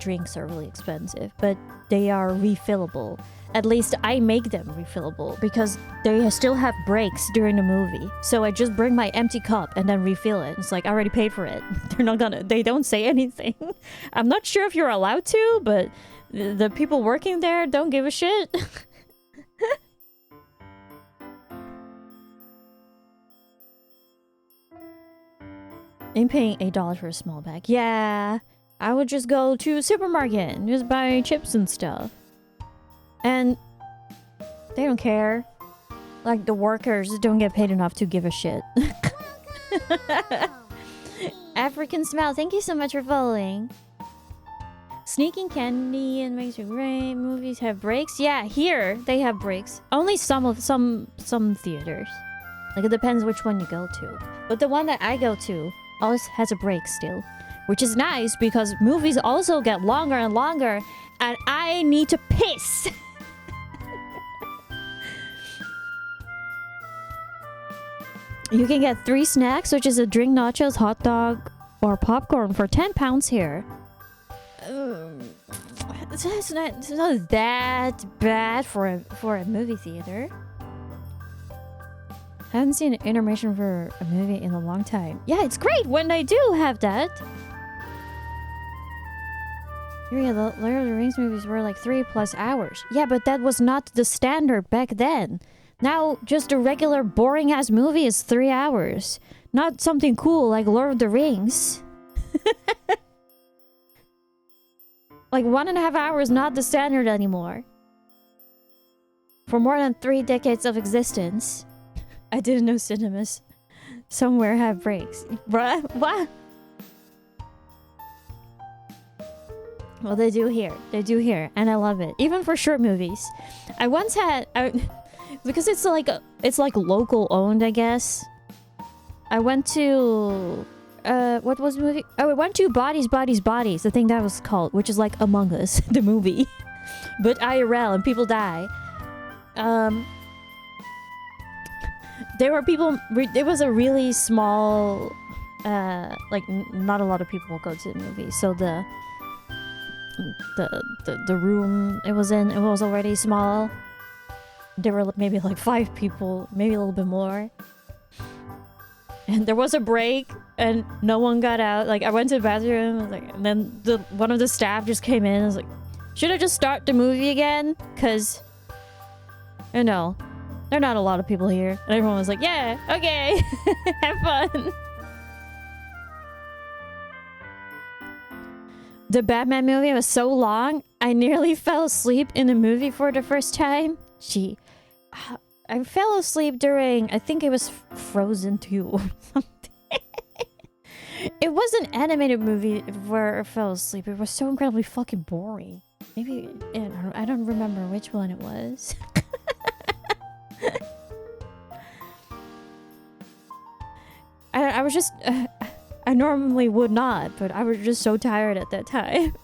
A: drinks are really expensive, but they are refillable. At least I make them refillable because they still have breaks during the movie. So I just bring my empty cup and then refill it. It's like I already paid for it. They don't say anything. I'm not sure if you're allowed to, but the people working there don't give a shit. I'm paying $8 for a small bag. Yeah, I would just go to a supermarket and just buy chips and stuff. And they don't care. Like, the workers don't get paid enough to give a shit. African Smile, thank you so much for following. Sneaking candy and makes you great. Movies have breaks. Yeah, here they have breaks. Only some theaters. Like, it depends which one you go to. But the one that I go to always has a break still. Which is nice because movies also get longer and longer. And I need to piss. You can get 3 snacks, which is a drink, nachos, hot dog, or popcorn for £10 here. It's not that bad for a movie theater. I haven't seen an intermission for a movie in a long time. Yeah, it's great when I do have that. Yeah, the Lord of the Rings movies were like 3+ hours. Yeah, but that was not the standard back then. Now, just a regular boring-ass movie is 3 hours. Not something cool like Lord of the Rings. Like 1.5 hours, not the standard anymore. For more than 3 decades of existence. I didn't know cinemas somewhere have breaks. Bruh, what? Well, they do here. They do here, and I love it. Even for short movies. I once had... because it's like local owned, I guess. I went to... what was the movie? Oh, I went to Bodies, Bodies, Bodies. I think that was called, which is like Among Us, the movie. But IRL, and people die. There were people... It was a really small... like, not a lot of people go to the movie. So the room it was in, it was already small. There were maybe like 5 people, maybe a little bit more. And there was a break, and no one got out. Like, I went to the bathroom, and then one of the staff just came in and was like, should I just start the movie again? Because, you know, there are not a lot of people here. And everyone was like, yeah, okay, have fun. The Batman movie was so long, I nearly fell asleep in the movie for the first time. I fell asleep during, I think it was Frozen 2 or something. It was an animated movie where I fell asleep. It was so incredibly fucking boring. Maybe, I don't remember which one it was. I was just... I normally would not, but I was just so tired at that time.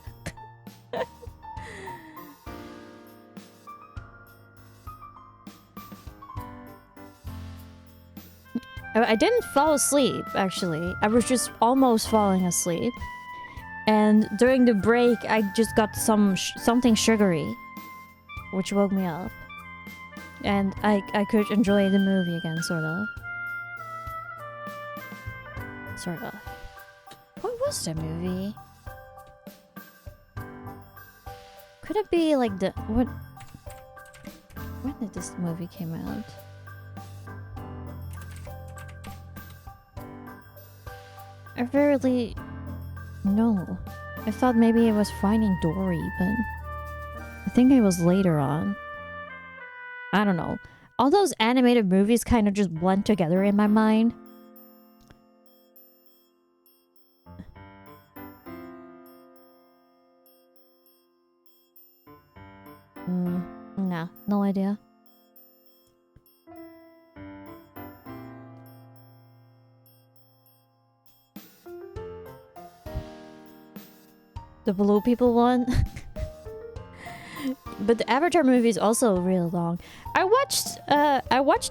A: I didn't fall asleep, actually. I was just almost falling asleep. And during the break, I just got something sugary, which woke me up. And I could enjoy the movie again, sort of. Sort of. What was the movie? Could it be like the... What? When did this movie came out? I rarely... No. I thought maybe it was Finding Dory, but... I think it was later on. I don't know. All those animated movies kind of just blend together in my mind. No idea. The blue people one. But the Avatar movie is also real long. I watched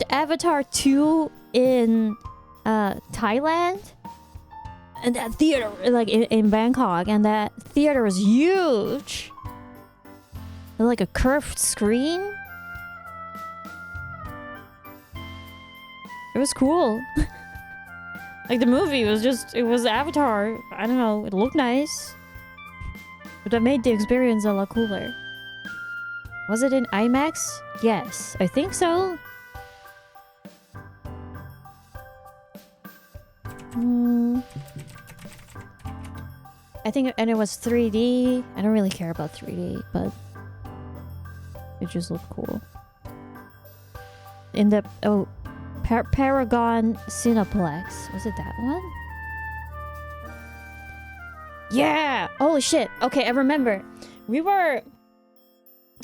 A: Avatar 2 in Thailand. And that theater, like in Bangkok, and that theater was huge. Like a curved screen. It was cool. Like the movie was just, it was Avatar. I don't know, it looked nice. But that made the experience a lot cooler. Was it in IMAX? Yes, I think so. I think, and it was 3D. I don't really care about 3D, but it just looked cool. In the Paragon Cineplex. Was it that one? Yeah! Holy shit. Okay, I remember. We were...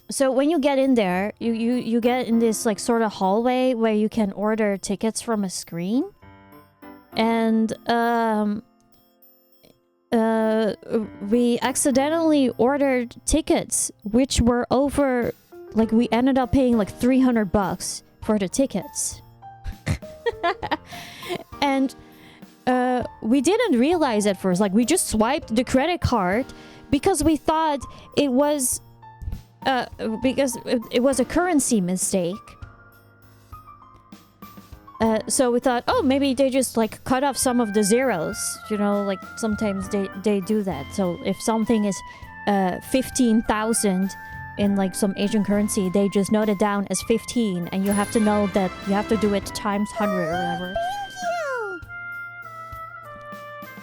A: So when you get in there, you get in this like sort of hallway where you can order tickets from a screen. And we accidentally ordered tickets which were over, like we ended up paying like $300 for the tickets. And we didn't realize at first, like we just swiped the credit card because we thought it was because it was a currency mistake. So we thought, oh, maybe they just like cut off some of the zeros. You know, like sometimes they do that. So if something is 15,000 in like some Asian currency, they just note it down as 15, and you have to know that you have to do it times 100 or whatever. Thank you.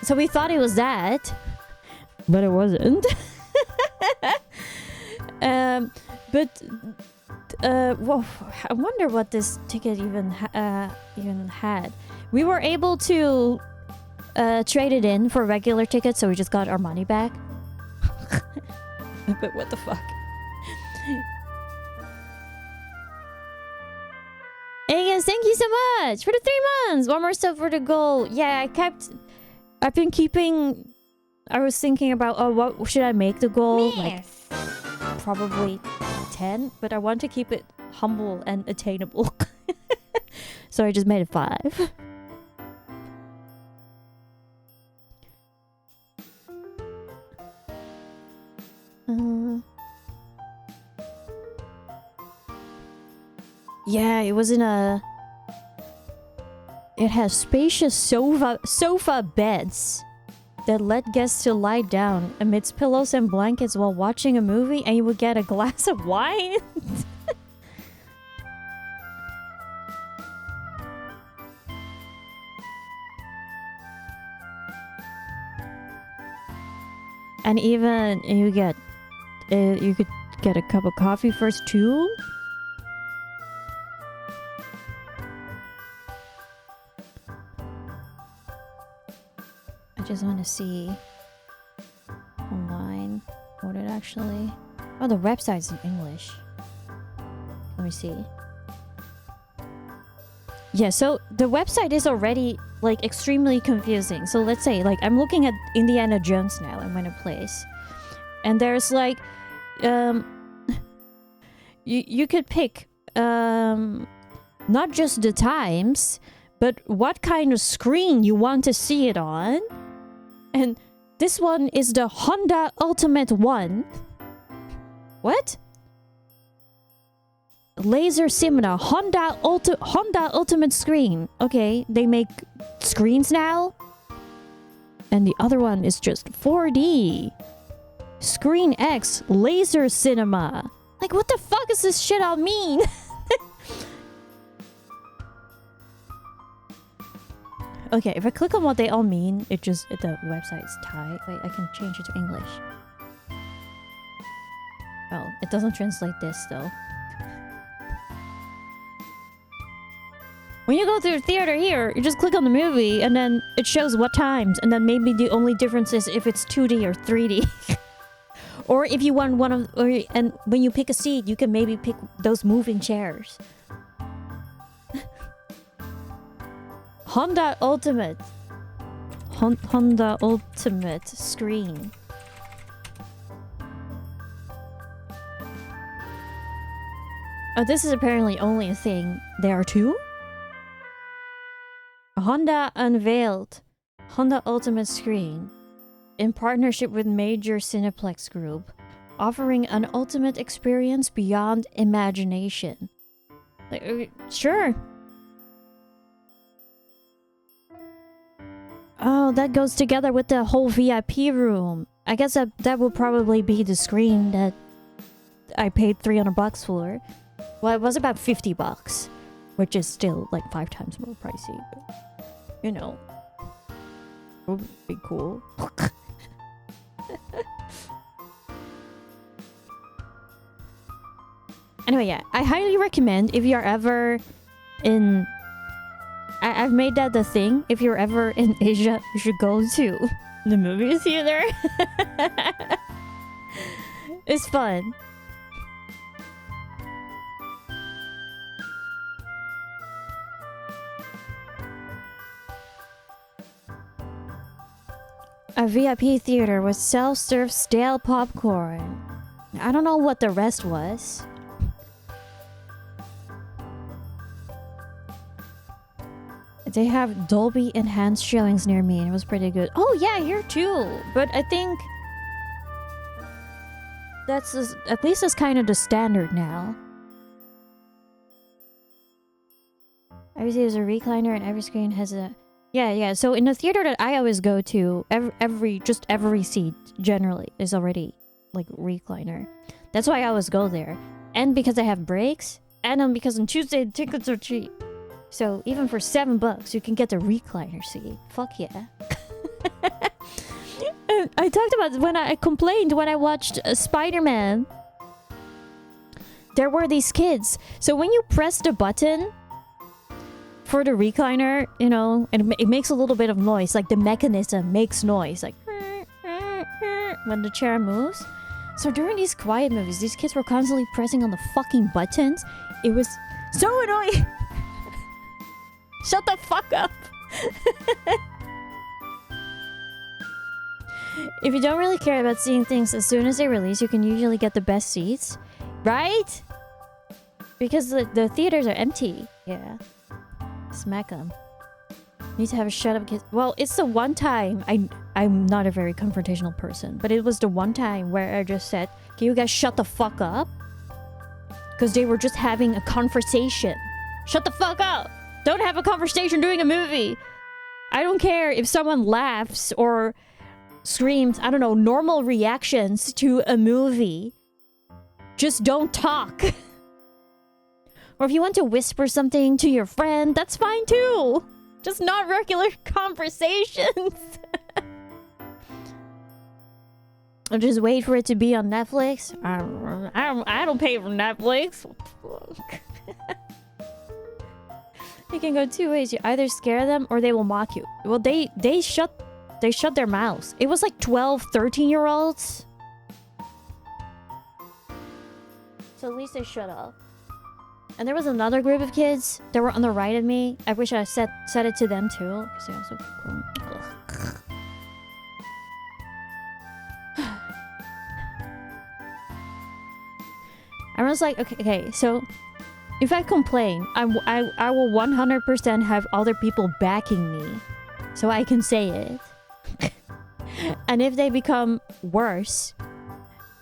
A: So we thought it was that, but it wasn't. But whoa, I wonder what this ticket even had. We were able to trade it in for regular tickets, so we just got our money back. But what the fuck? Hey guys, thank you so much for the 3 months. One more stuff for the goal. Yeah, I've been keeping. I was thinking about, oh, what should I make the goal? Like, probably 10, but I want to keep it humble and attainable. So I just made it 5. Yeah, it was in a... It has spacious sofa beds that let guests to lie down amidst pillows and blankets while watching a movie, and you would get a glass of wine. And even you could get a cup of coffee first too. I just want to see online what it actually... Oh, the website's in English. Let me see. Yeah, so the website is already like extremely confusing. So let's say like I'm looking at Indiana Jones now. I'm in a place, and there's like you could pick not just the times, but what kind of screen you want to see it on. And this one is the Honda Ultimate One. What? Laser Cinema Honda Ultimate Screen. Okay, they make screens now. And the other one is just 4D. Screen X Laser Cinema. Like, what the fuck is this shit all mean? Okay, if I click on what they all mean, the website's Thai. Wait, I can change it to English. Oh, it doesn't translate this though. When you go to the theater here, you just click on the movie and then it shows what times, and then maybe the only difference is if it's 2D or 3D. Or if you want one of, and when you pick a seat, you can maybe pick those moving chairs. Honda Ultimate. Honda Ultimate Screen. Oh, this is apparently only a thing. There are two? Honda unveiled Honda Ultimate Screen in partnership with major Cineplex Group, offering an ultimate experience beyond imagination. Like, sure. Oh, that goes together with the whole VIP room. I guess that will probably be the screen that I paid $300 for. Well, it was about $50, which is still like 5 times more pricey. But, you know, it would be cool. Anyway, yeah, I highly recommend if you're ever in... I've made that the thing. If you're ever in Asia, you should go to the movie theater. It's fun. A VIP theater with self-serve stale popcorn. I don't know what the rest was. They have Dolby enhanced showings near me and it was pretty good. Oh yeah, here too. But I think that's at least that's kind of the standard now. Obviously there's a recliner and every screen has a... Yeah. So in the theater that I always go to, every seat generally is already like recliner. That's why I always go there. And because I have breaks, and because on Tuesday the tickets are cheap. So even for $7, you can get the recliner seat. Fuck yeah. I talked about when I complained when I watched Spider-Man. There were these kids. So when you press the button for the recliner, you know, and it makes a little bit of noise. Like the mechanism makes noise. Like when the chair moves. So during these quiet movies, these kids were constantly pressing on the fucking buttons. It was so annoying. Shut the fuck up. If you don't really care about seeing things as soon as they release, you can usually get the best seats. Right? Because the theaters are empty. Yeah. Smack them. Need to have a shut up kid. Well, it's the one time I'm not a very confrontational person, but it was the one time where I just said, can you guys shut the fuck up? Because they were just having a conversation. Shut the fuck up. Don't have a conversation during a movie. I don't care if someone laughs or screams, I don't know, normal reactions to a movie. Just don't talk. Or if you want to whisper something to your friend, that's fine too. Just not regular conversations. Or just wait for it to be on Netflix. I don't pay for Netflix. You can go two ways. You either scare them or they will mock you. Well, they shut their mouths. It was like 12, 13-year-olds. So at least they shut up. And there was another group of kids that were on the right of me. I wish I said it to them too, because they're also cool. I was like, okay, so if I complain, I will 100% have other people backing me, so I can say it. And if they become worse,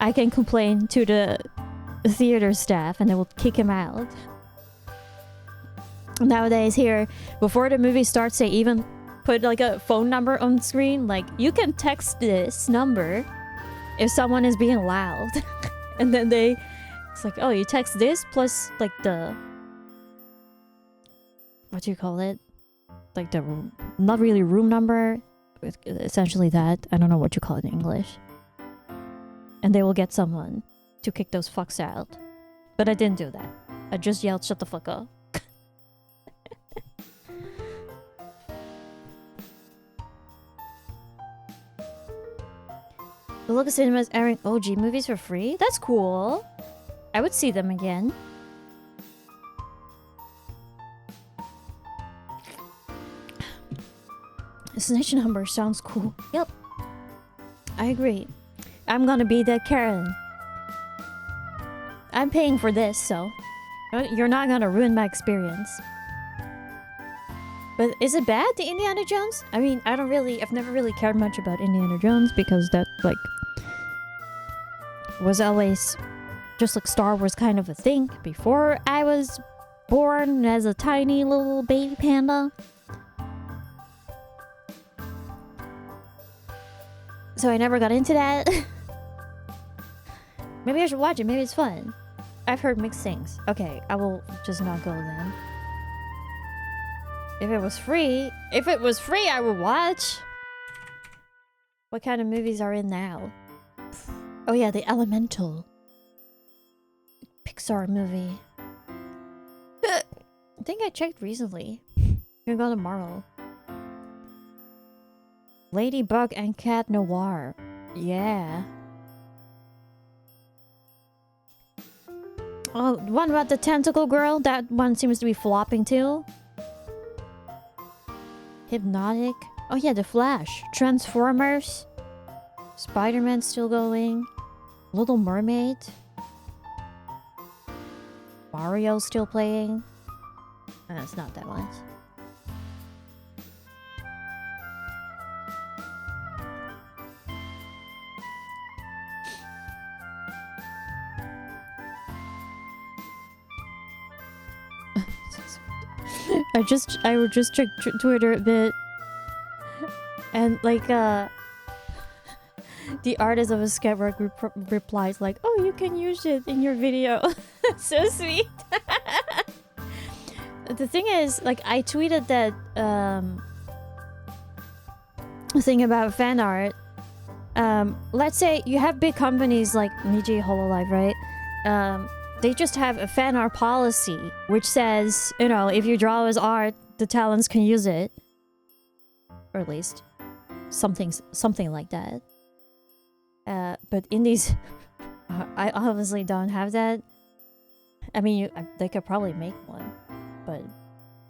A: I can complain to the theater staff and they will kick him out. Nowadays here, before the movie starts, they even put like a phone number on screen. Like, you can text this number if someone is being loud. And then it's like, oh, you text this plus like the... what do you call it? Like the... not really room number. Essentially that. I don't know what you call it in English. And they will get someone to kick those fucks out. But I didn't do that. I just yelled, shut the fuck up. The local cinema is airing OG movies for free? That's cool. I would see them again. Snitch number sounds cool. Yep. I agree. I'm gonna be the Karen. I'm paying for this, so You're not gonna ruin my experience. But is it bad, the Indiana Jones? I mean, I've never really cared much about Indiana Jones because that, like, was always just like Star Wars kind of a thing before I was born as a tiny little baby panda. So I never got into that. Maybe I should watch it, maybe it's fun. I've heard mixed things. Okay, I will just not go then. If it was free, I would watch. What kind of movies are in now? Oh yeah, The Elemental. Pixar movie. I think I checked recently. Can go tomorrow. Ladybug and Cat Noir. Yeah. Oh, one about the tentacle girl. That one seems to be flopping too. Hypnotic. Oh yeah, The Flash. Transformers. Spider-Man still going. Little Mermaid. Mario still playing. It's not that one. I would just check Twitter a bit, and like the artist of a sketchwork replies like, "Oh, you can use it in your video." So sweet. The thing is, like, I tweeted that thing about fan art. Let's say you have big companies like Niji Hololive, right? They just have a fan art policy which says, you know, if you draw as art, the talents can use it, or at least something like that. But indies, I obviously don't have that. I mean, they could probably make one, but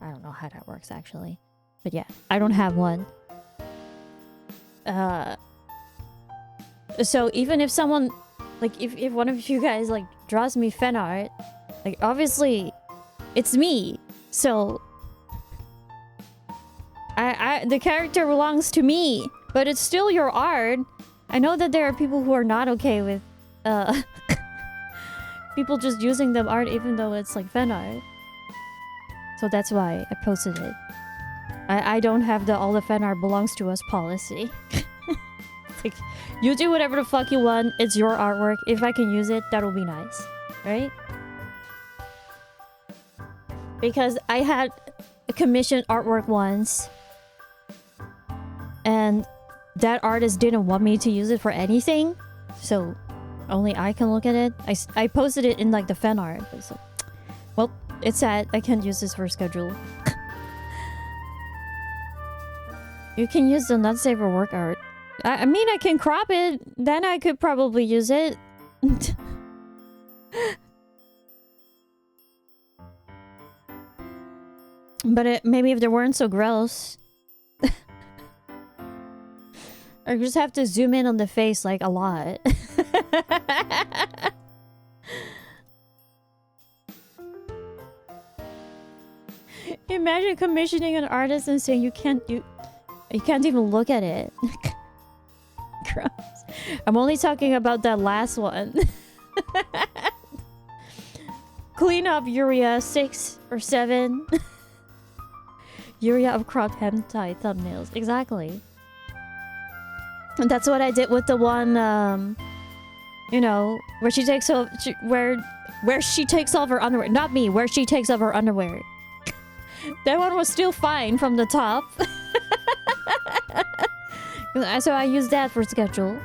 A: I don't know how that works actually. But yeah, I don't have one. So even if someone, like, if one of you guys like draws me fan art, like, obviously it's me, so the character belongs to me, but it's still your art. I know that there are people who are not okay with people just using the art even though it's like fan art. So that's why I posted it. I don't have the all the fan art belongs to us policy. Like, you do whatever the fuck you want, it's your artwork. If I can use it, that'll be nice, right? Because I had a commissioned artwork once, and that artist didn't want me to use it for anything, so only I can look at it. I posted it in like the fan art. So, well, it's sad. I can't use this for schedule. You can use the Not Safe for Work art. I mean, I can crop it. Then I could probably use it. But maybe if they weren't so gross. I just have to zoom in on the face like a lot. Imagine commissioning an artist and saying you can't even look at it. Gross. I'm only talking about that last one. Clean up Yuria 6 or 7. Yuria of cropped hentai thumbnails. Exactly. And that's what I did with the one, you know, where she takes off, where she takes off her underwear. Not me, where she takes off her underwear. That one was still fine from the top. So I used that for schedule.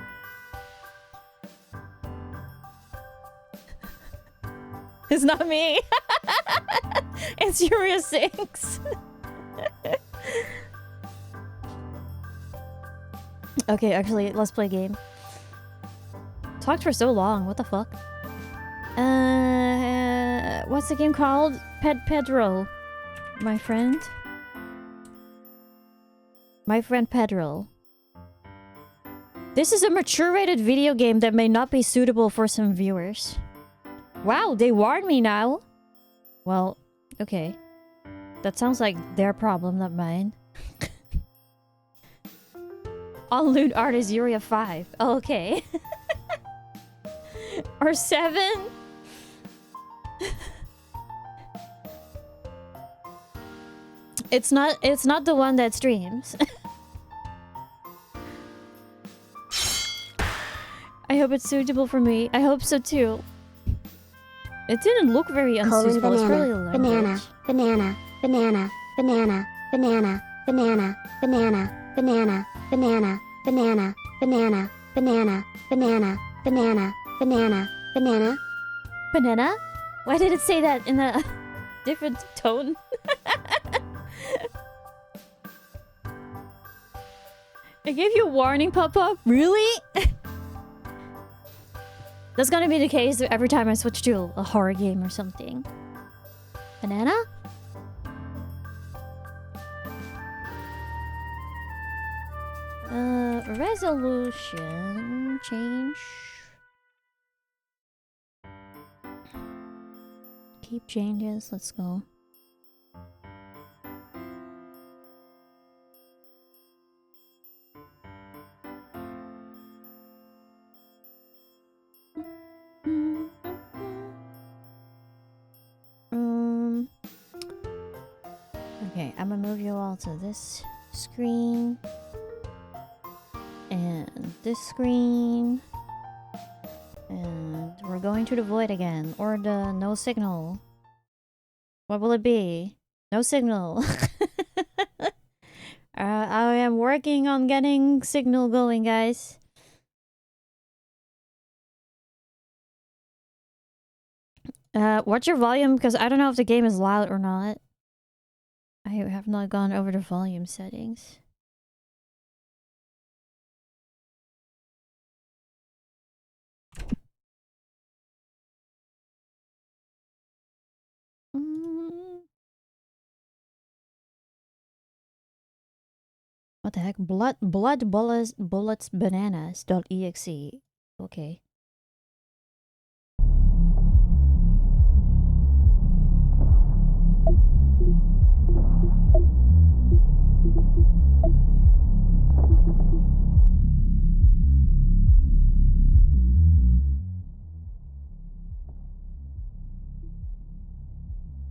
A: It's not me. It's Yuria 6. Okay, actually, let's play a game. Talked for so long. What the fuck? What's the game called? Pedro. My friend? My Friend Pedro. This is a mature-rated video game that may not be suitable for some viewers. Wow, they warned me now. Well, okay. That sounds like their problem, not mine. On loot art is Yuria 5. Oh, okay. Or 7? It's not the one that streams. I hope it's suitable for me. I hope so too. It didn't look very unsuitable. It's probably a language.
B: Banana, banana, banana, banana, banana, banana, banana, banana, banana, banana, banana, banana, banana, banana, banana.
A: Banana? Why did it say that in a different tone? I gave you a warning, Papa. Really? That's gonna be the case every time I switch to a horror game or something. Banana? Resolution change. Keep changes. Let's go. Okay, I'm gonna move you all to this screen. And this screen. And we're going to the void again. Or the no signal. What will it be? No signal. I am working on getting signal going, guys. What's your volume? Because I don't know if the game is loud or not. I have not gone over the volume settings. What the heck? Blood bullets bananas.exe. Okay.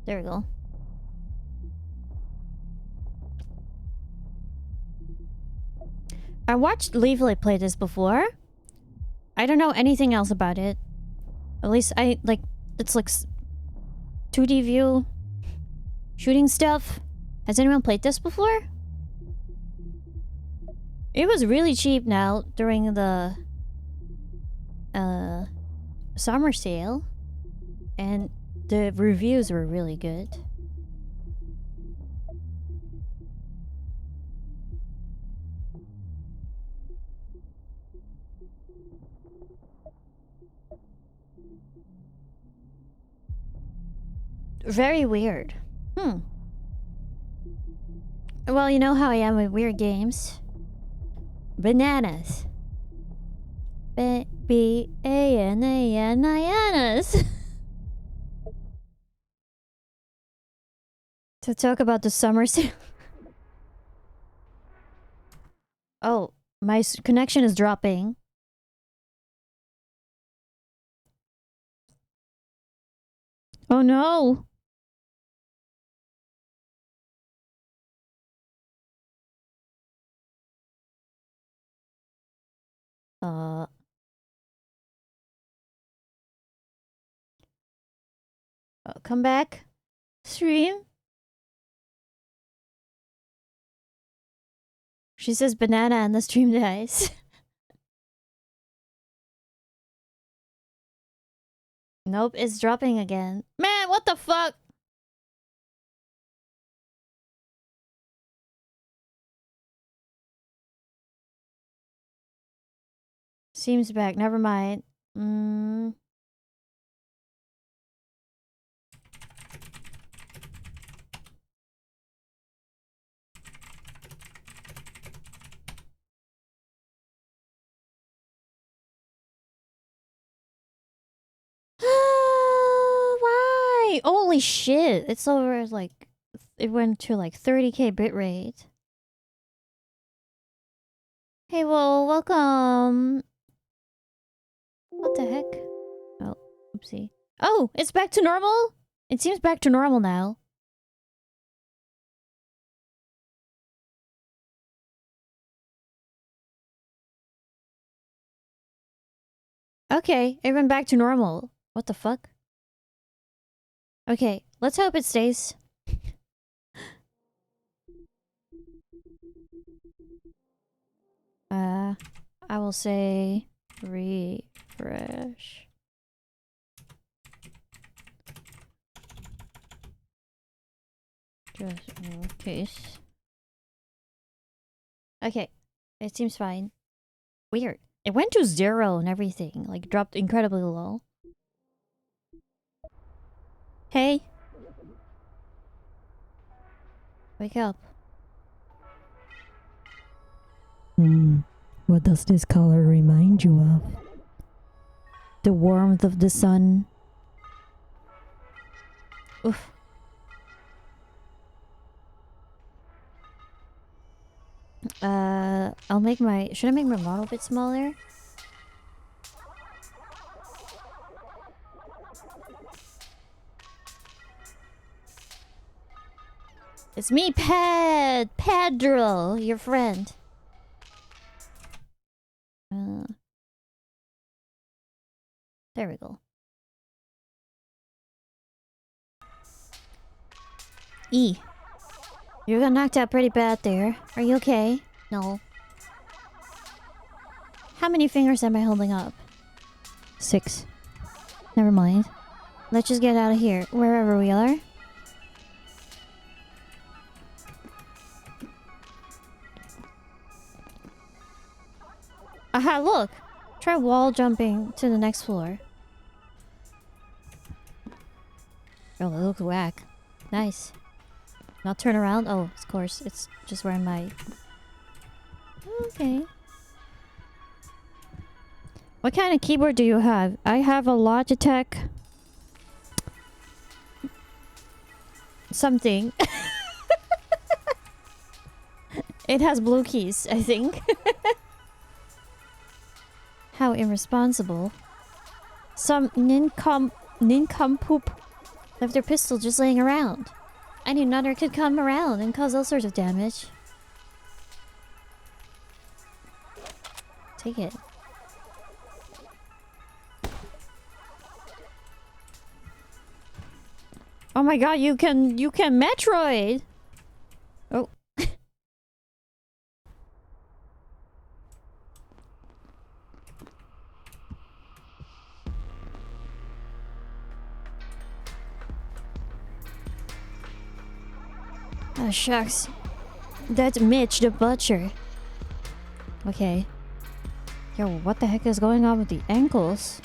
A: There we go. I watched Leafly play this before. I don't know anything else about it. At least it's like 2D view shooting stuff. Has anyone played this before? It was really cheap now during the summer sale, and the reviews were really good. Very weird. Well, you know how I am with weird games. Bananas. B-A-N-A-N-I-N-S. To talk about the summer sale. Oh, my connection is dropping. Oh no. Come back. Stream. She says banana and the stream dies. Nope, it's dropping again. Man, what the fuck? Seems back. Never mind. Holy shit! It's over like it went to like 30k bitrate. Hey, well, welcome. What the heck? Oh, oopsie. Oh, it's back to normal? It seems back to normal now. Okay, it went back to normal. What the fuck? Okay, let's hope it stays. I will say refresh. Just in case. Okay, it seems fine. Weird. It went to 0 and everything. Like, dropped incredibly low. Hey. Wake up.
C: What does this color remind you of?
A: The warmth of the sun. Oof. I'll make my... Should I make my model a bit smaller? It's me, Pedro, your friend. There we go. E. You got knocked out pretty bad there. Are you okay? No. How many fingers am I holding up? 6. Never mind. Let's just get out of here, wherever we are. Aha, look! Try wall jumping to the next floor. Oh, that looks whack. Nice. Not turn around? Oh, of course. It's just where my... Okay. What kind of keyboard do you have? I have a Logitech... something. It has blue keys, I think. How irresponsible. Some nincompoop left their pistol just laying around. I knew another could come around and cause all sorts of damage. Take it. Oh my god, you can Metroid! Oh. Oh, shucks. That's Mitch the Butcher. Okay. Yo, what the heck is going on with the ankles?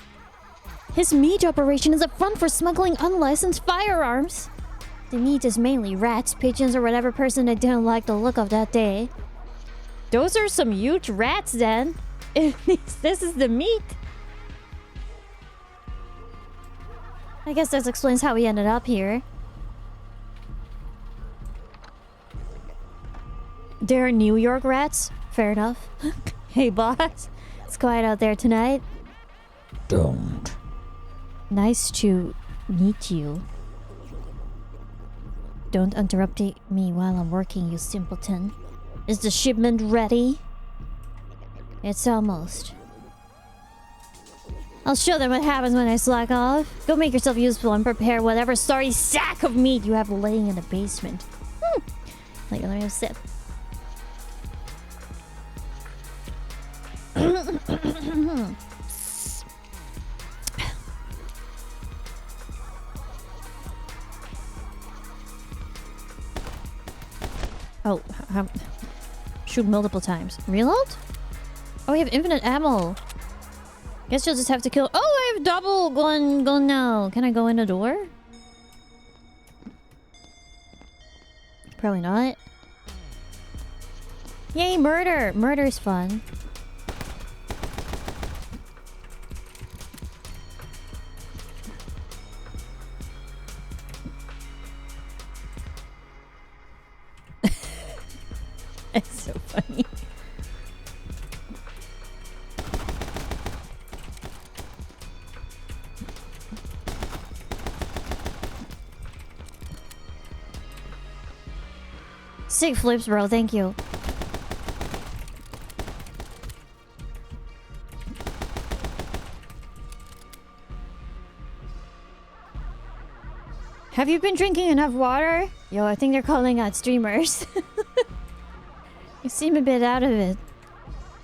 A: His meat operation is a front for smuggling unlicensed firearms. The meat is mainly rats, pigeons, or whatever person I didn't like the look of that day. Those are some huge rats, then. If this is the meat. I guess that explains how we ended up here. They're New York rats? Fair enough. Hey, boss. It's quiet out there tonight.
C: Don't.
A: Nice to meet you. Don't interrupt me while I'm working, you simpleton. Is the shipment ready? It's almost. I'll show them what happens when I slack off. Go make yourself useful and prepare whatever sorry sack of meat you have laying in the basement. Let me have a sip. Oh, shoot multiple times. Reload? Oh, we have infinite ammo. Guess you'll just have to kill. Oh, I have double gun now. Can I go in the door? Probably not. Yay, murder! Murder's fun. It's so funny. Sick flips, bro. Thank you. Have you been drinking enough water? Yo, I think they're calling out streamers. You seem a bit out of it.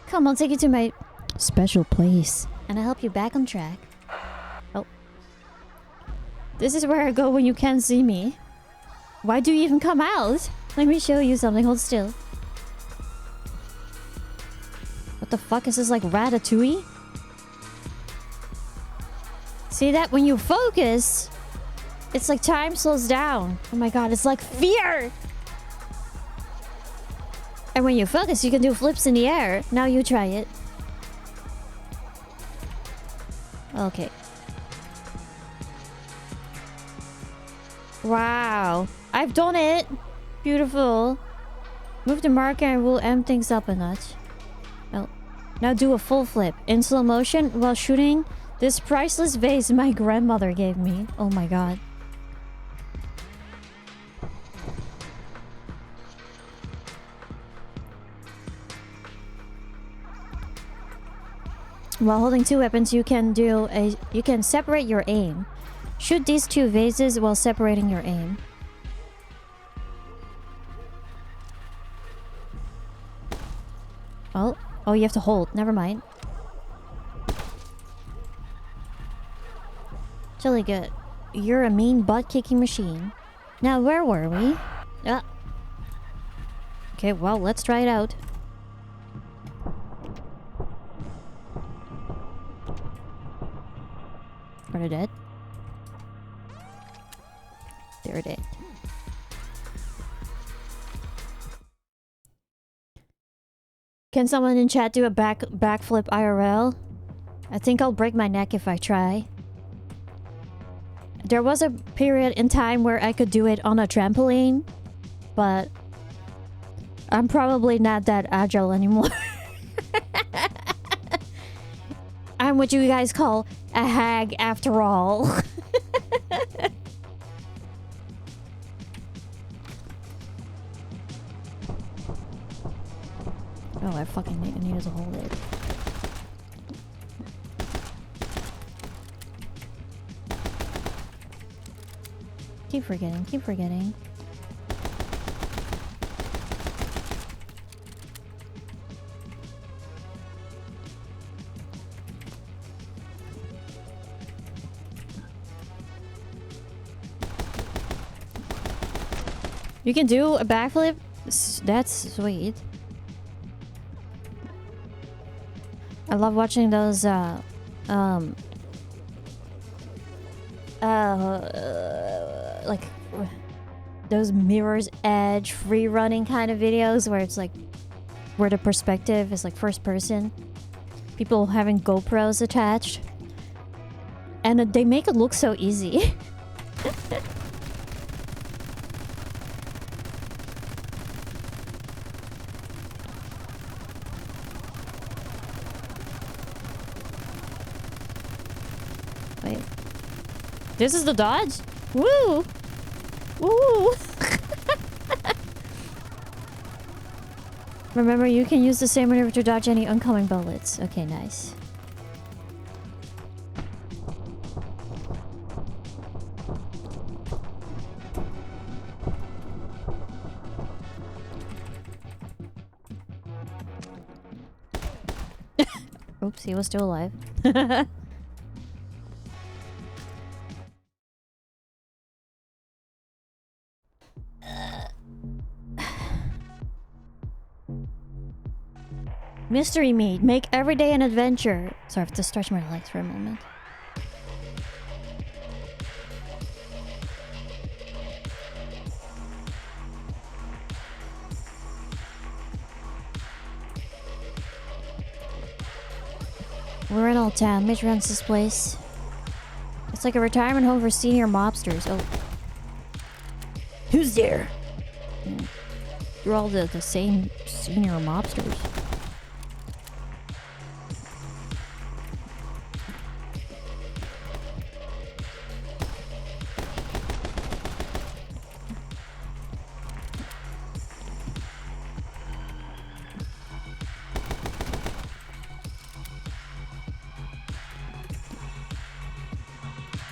A: Come, I'll take you to my special place. And I'll help you back on track. Oh. This is where I go when you can't see me. Why do you even come out? Let me show you something. Hold still. What the fuck? Is this like Ratatouille? See that? When you focus, it's like time slows down. Oh my god, it's like fear! And when you focus, you can do flips in the air. Now you try it. Okay. Wow. I've done it! Beautiful. Move the marker and we'll amp things up a notch. Oh. Now do a full flip. In slow motion while shooting this priceless vase my grandmother gave me. Oh my god. While holding two weapons, you can separate your aim. Shoot these two vases while separating your aim. Oh, you have to hold. Never mind. It's really good. You're a mean butt-kicking machine. Now, where were we? Okay, well, let's try it out. Are they dead? They're dead. Can someone in chat do a backflip IRL? I think I'll break my neck if I try. There was a period in time where I could do it on a trampoline, but I'm probably not that agile anymore. I'm what you guys call a hag after all. Oh, I fucking needed to hold it. Keep forgetting, keep forgetting. You can do a backflip? That's sweet. I love watching those, like, those Mirror's Edge free running kind of videos where it's like, where the perspective is like first person. People having GoPros attached. And they make it look so easy. Wait. This is the dodge? Woo! Woo! Remember, you can use the same maneuver to dodge any oncoming bullets. Okay, nice. Oops, he was still alive. Mystery meat. Make every day an adventure. Sorry, I have to stretch my legs for a moment. We're in Old Town. Mitch runs this place. It's like a retirement home for senior mobsters. Oh. Who's there? They're all the same senior mobsters.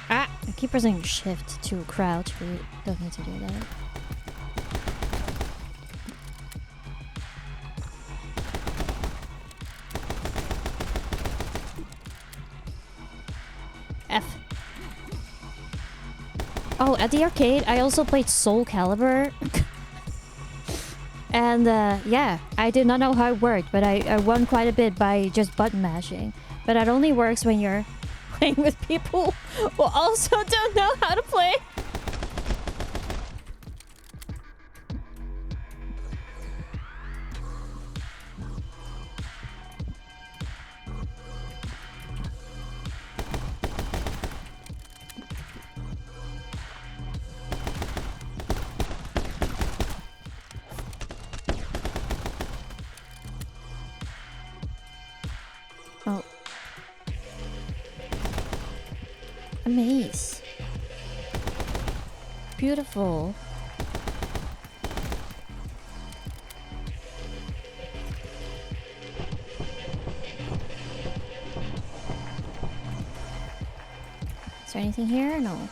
A: Ah! I keep pressing shift to crouch, but you don't need to do that. F. Oh, at the arcade, I also played Soul Calibur. And yeah, I did not know how it worked, but I won quite a bit by just button mashing. But that only works when you're playing with people who also don't know how to play. Oh. A maze. Beautiful. Is there anything here? No.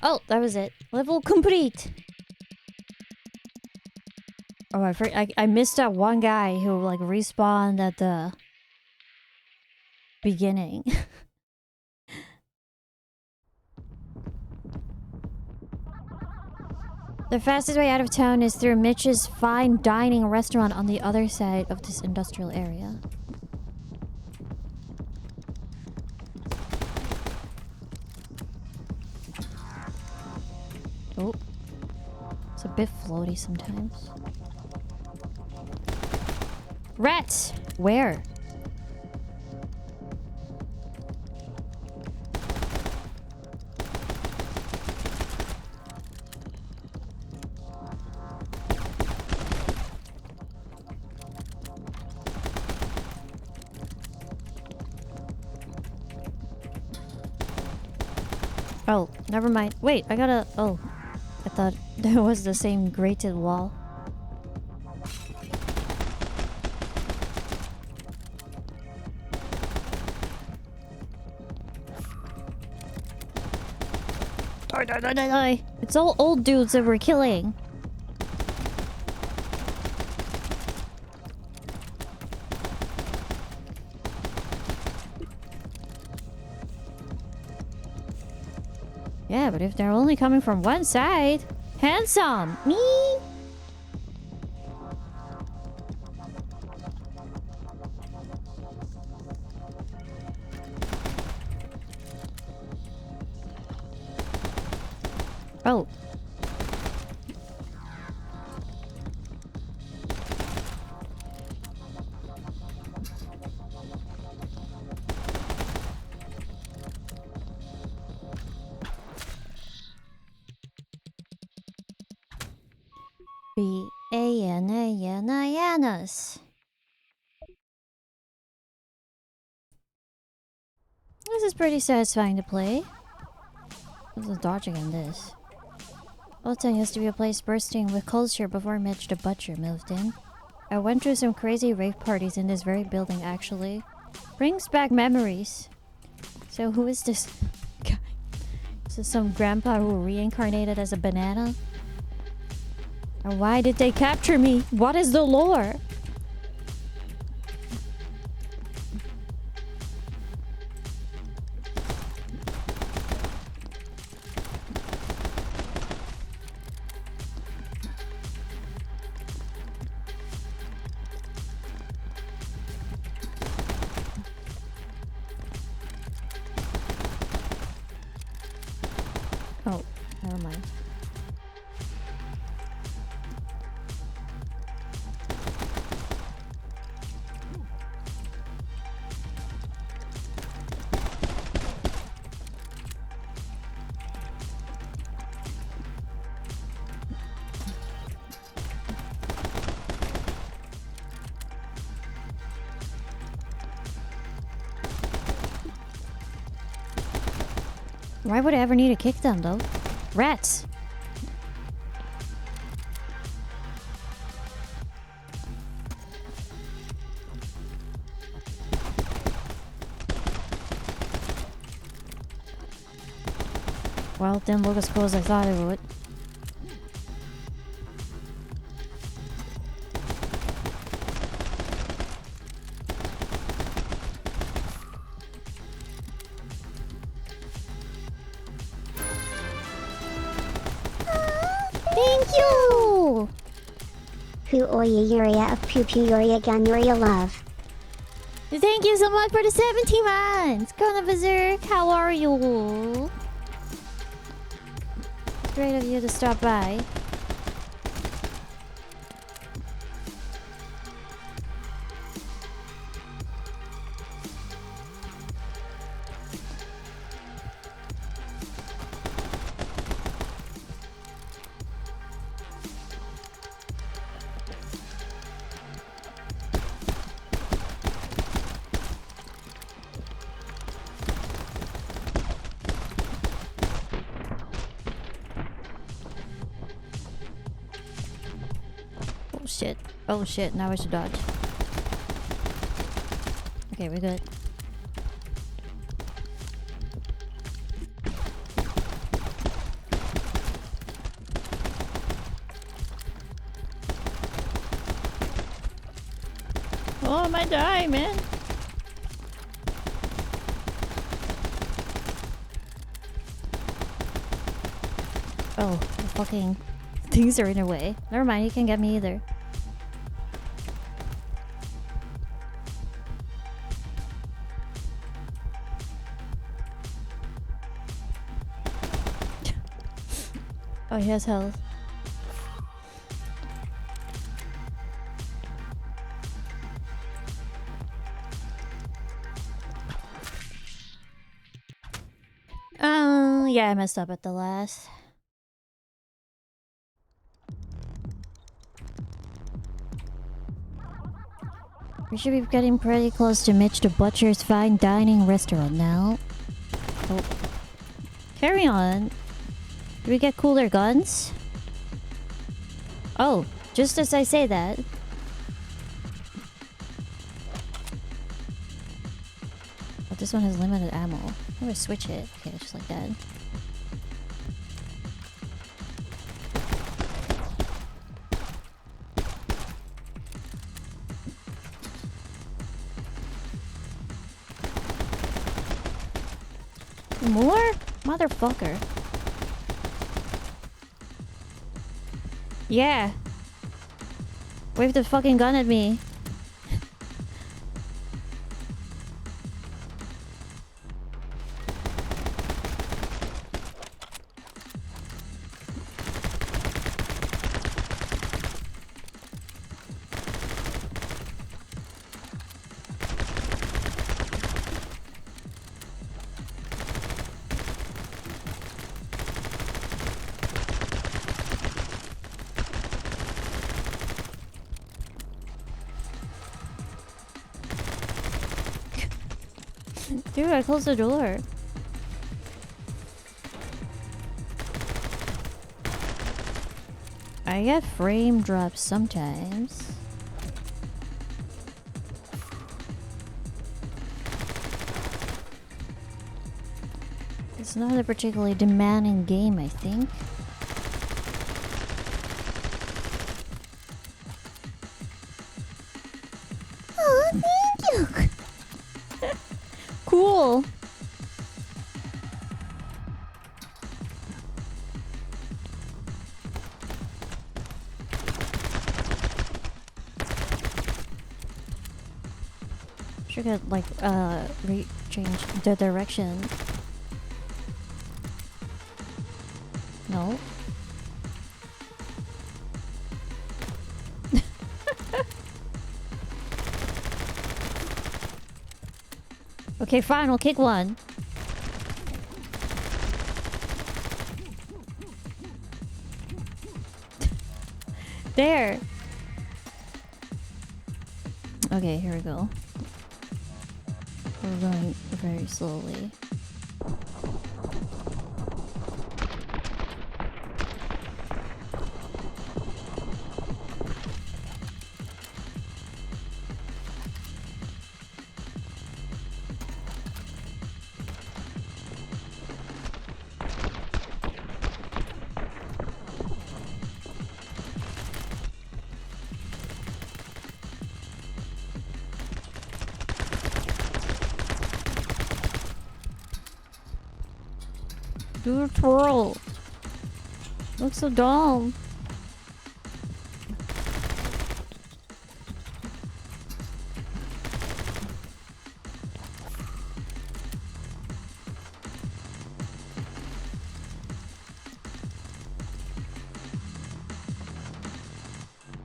A: Oh, that was it. Level complete. Oh, I missed that one guy who like respawned at the beginning. The fastest way out of town is through Mitch's fine dining restaurant on the other side of this industrial area. Oh. It's a bit floaty sometimes. Rats! Where? Oh, never mind. Wait, I gotta... Oh. I thought that was the same grated wall. Die, die, die, die, die. It's all old dudes that we're killing. Yeah, but if they're only coming from one side... Handsome! Me! Oh. Yanas. This is pretty satisfying to play. There's a dodging in this. Old Town used to be a place bursting with culture before Mitch the Butcher moved in. I went through some crazy rave parties in this very building, actually. Brings back memories. So who is this guy? Is this some grandpa who reincarnated as a banana? And why did they capture me? What is the lore? Oh, never mind. Why would I ever need to kick them though? Rats! Well, it didn't look as cool as I thought it would. Thank you!
B: Hu Oya Yuria of Pew Pew Yuria Gun Yuria Love.
A: Thank you so much for the 17 months! Gonna Berserk, how are you? Great of you to stop by. Oh shit. Oh shit, now I should dodge. Okay, we're good. Oh, am I dying, man? Oh, the fucking things are in her way. Never mind, you can't get me either. Oh, he has health. Yeah, I messed up at the last. We should be getting pretty close to Mitch the Butcher's fine dining restaurant now. Oh. Carry on. Do we get cooler guns? Oh, just as I say that. Oh, this one has limited ammo. I'm gonna switch it. Okay, just like that. More? Motherfucker. Yeah. Wave the fucking gun at me. Dude, I closed the door. I get frame drops sometimes. It's not a particularly demanding game, I think. Oh, thank you! Cool. Should get like change the direction. No. Okay, fine, we'll kick one. There. Okay, here we go. We're going very slowly. Do a twirl. Looks so dumb.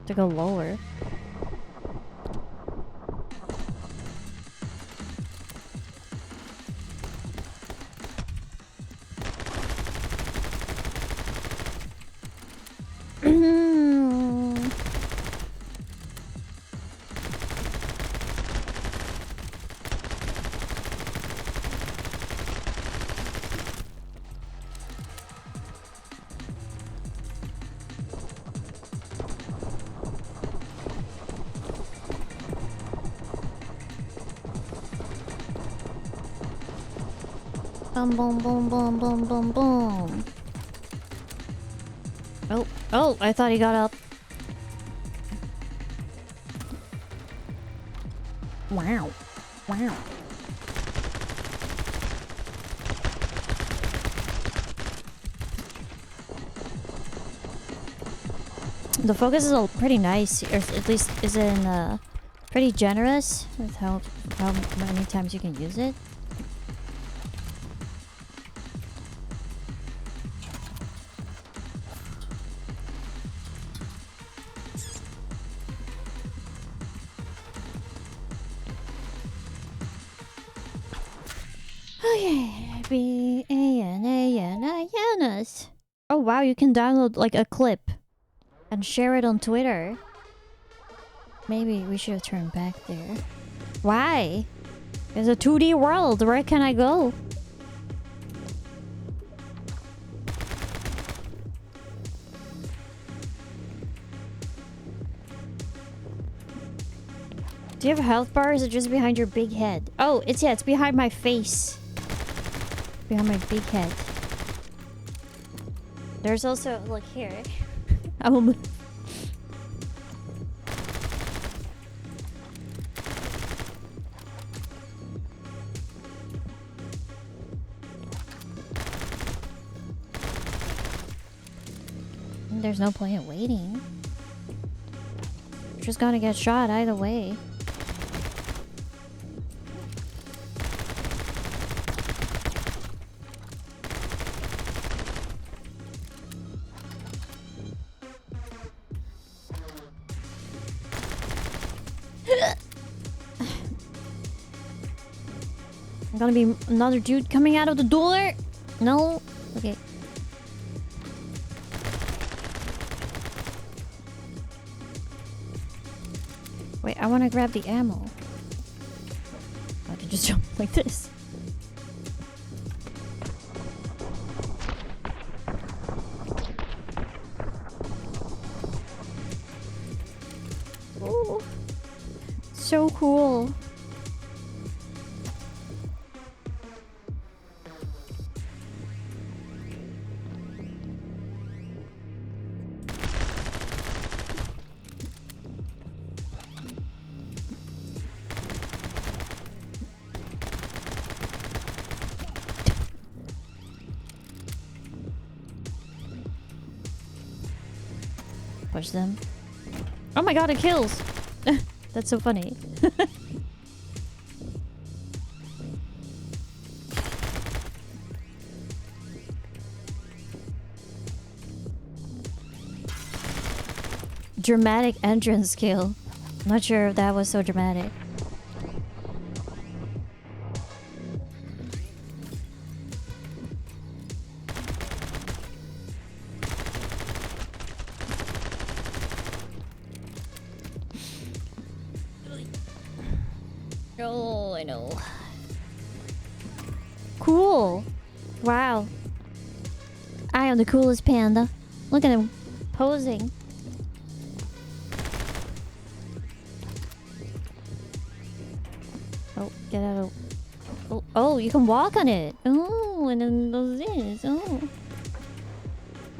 A: To go lower. Boom, boom, boom, boom, boom, boom, boom. Oh, oh, I thought he got up. Wow. Wow. The focus is all pretty nice, or at least is in pretty generous with how many times you can use it. Okay, B-A-N-A-N-I-N-S. Oh wow, you can download like a clip and share it on Twitter. Maybe we should have turned back there. Why? It's a 2D world. Where can I go? Do you have a health bar or is it just behind your big head? Oh, it's behind my face. Behind my big head. There's also, look here. I will move. There's no point in waiting. Just gonna get shot either way. Gonna be another dude coming out of the door? No? Okay. Wait, I wanna grab the ammo. I can just jump like this. Ooh. So cool. Push them. Oh my god, it kills! That's so funny. Dramatic entrance kill. Not sure if that was so dramatic. Oh, I know. Cool. Wow. I am the coolest panda. Look at him posing. Oh, get out of... Oh, oh, you can walk on it. Oh, and then does this. Oh.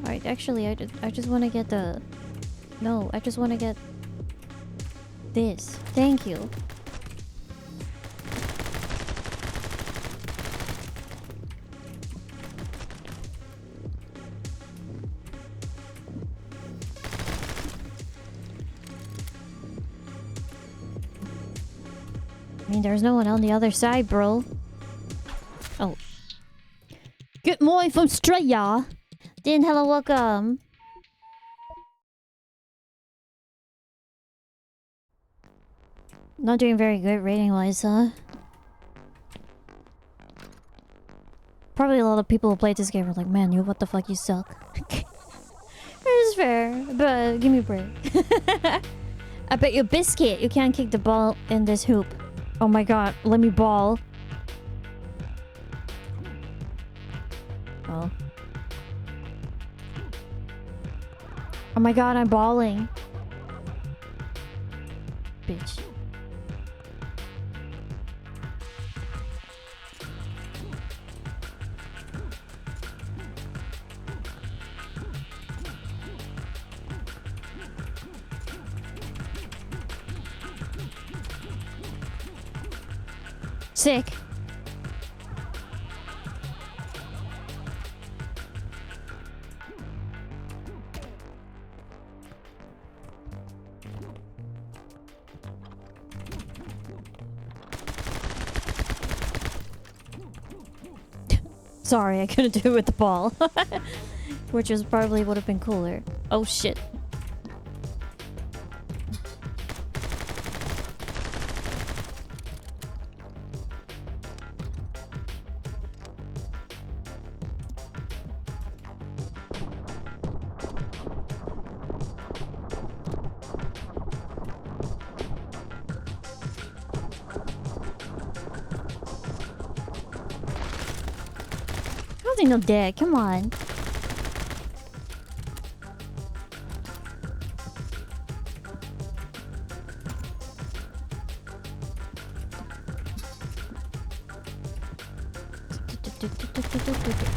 A: Alright, actually, I just want to get the... No, I just want to get... this. Thank you. I mean, there's no one on the other side, bro. Oh. Good morning from Australia. Dan, hello, welcome. Not doing very good rating-wise, huh? Probably a lot of people who played this game are like, man, you what the fuck, you suck. It's fair, but give me a break. I bet you biscuit, you can't kick the ball in this hoop. Oh my god, let me ball. Oh. Oh my god, I'm balling. Bitch. Sick. Sorry, I couldn't do it with the ball. Which is probably would have been cooler. Oh shit. No dick, come on.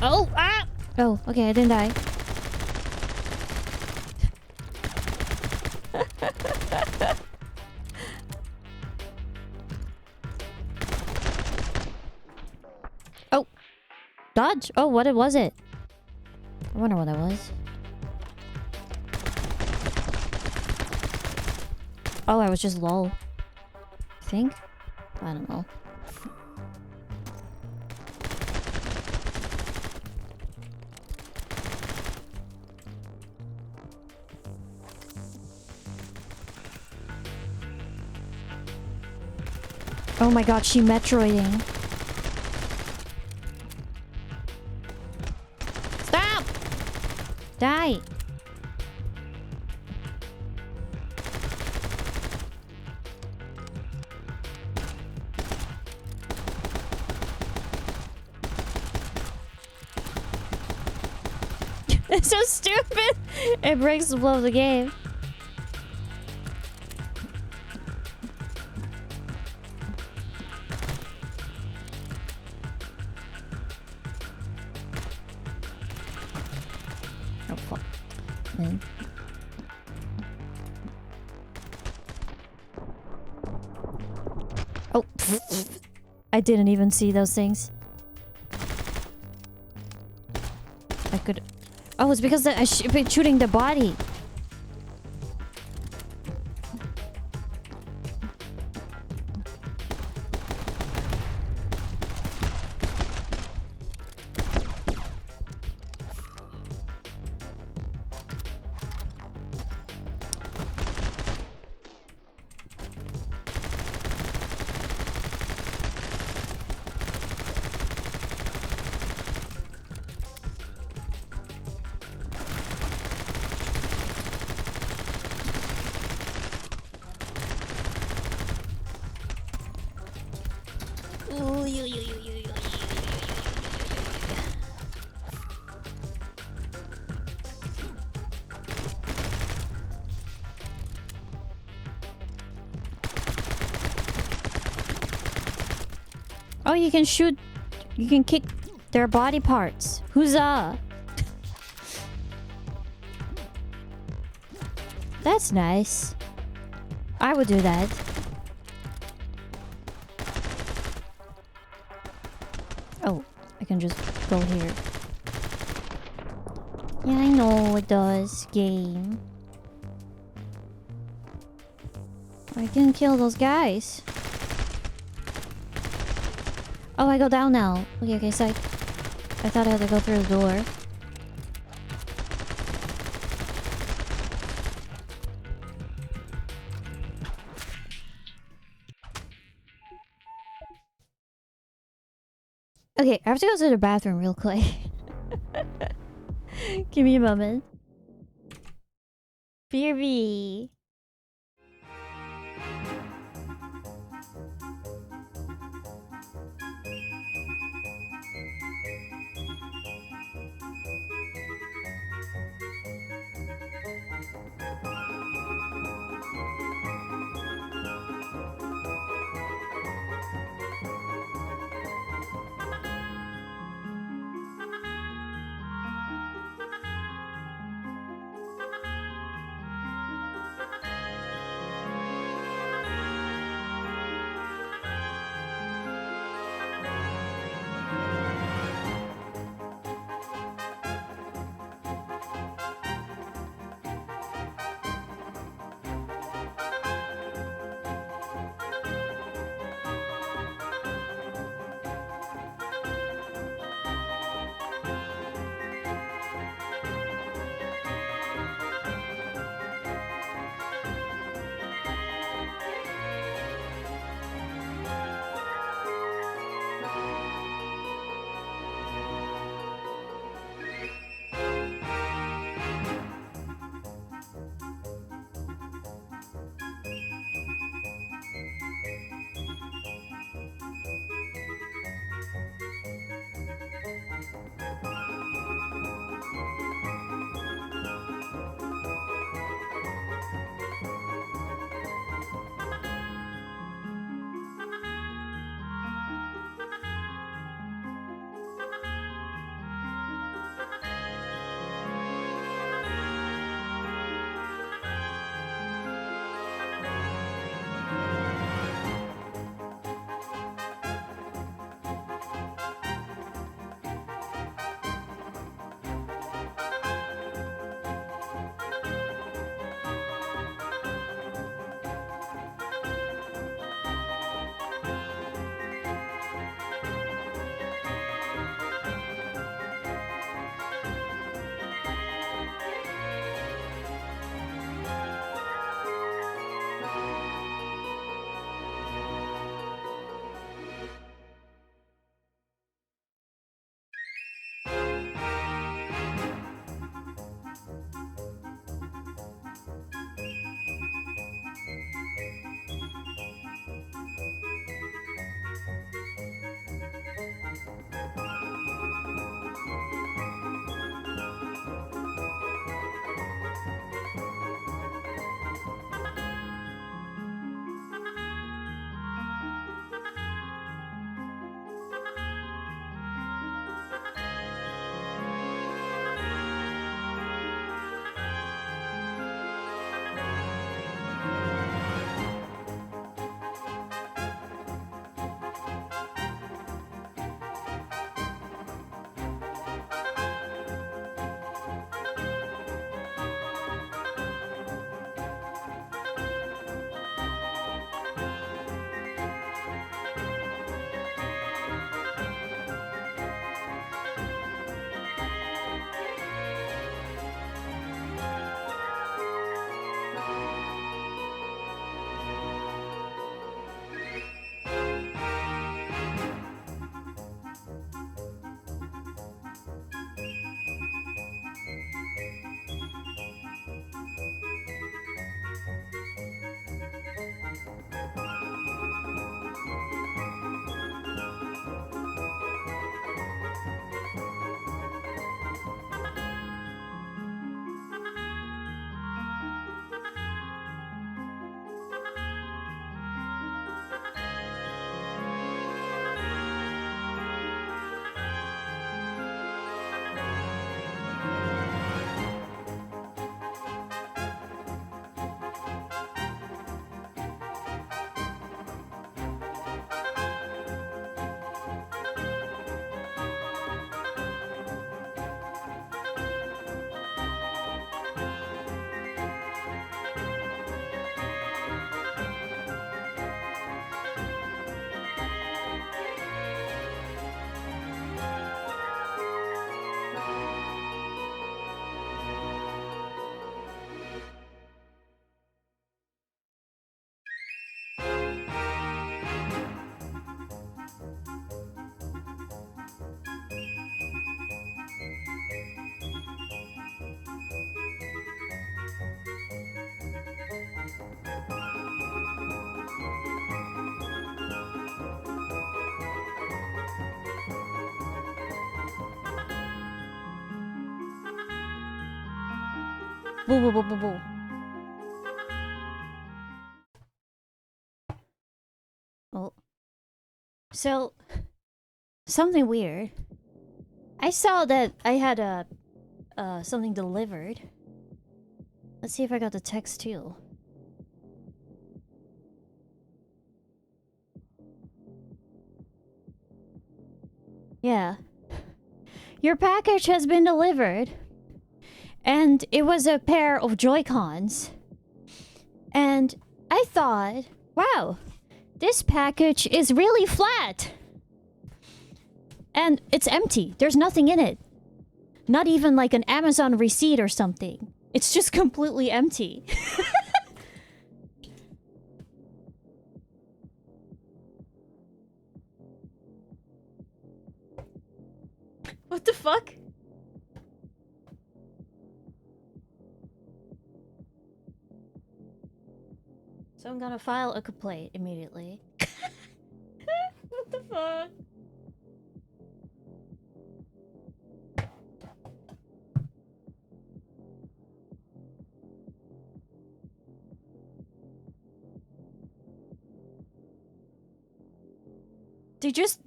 A: Oh, ah! Oh, okay, I didn't die. Oh. Dodge? Oh, what was it? I wonder what that was. Oh, I was just lol. I think? I don't know. Oh my god, she Metroiding. Stop! Die! It's so stupid! It breaks the flow of the game. Oh fuck. Man. Oh. I didn't even see those things. I could... Oh, it's because I've been shooting the body. Oh, you can shoot... You can kick their body parts. Huzzah! That's nice. I would do that. Oh, I can just go here. Yeah, I know it does, game. I can kill those guys. Oh, I go down now. Okay, okay, so I thought I had to go through the door. Okay, I have to go to the bathroom real quick. Give me a moment. BRB. Boo boo boo boo boo. Oh. So, something weird. I saw that I had something delivered. Let's see if I got the text too. Yeah. Your package has been delivered. And it was a pair of Joy-Cons. And I thought, wow, this package is really flat. And it's empty. There's nothing in it. Not even like an Amazon receipt or something. It's just completely empty. What the fuck? So I'm gonna file a complaint immediately. What the fuck?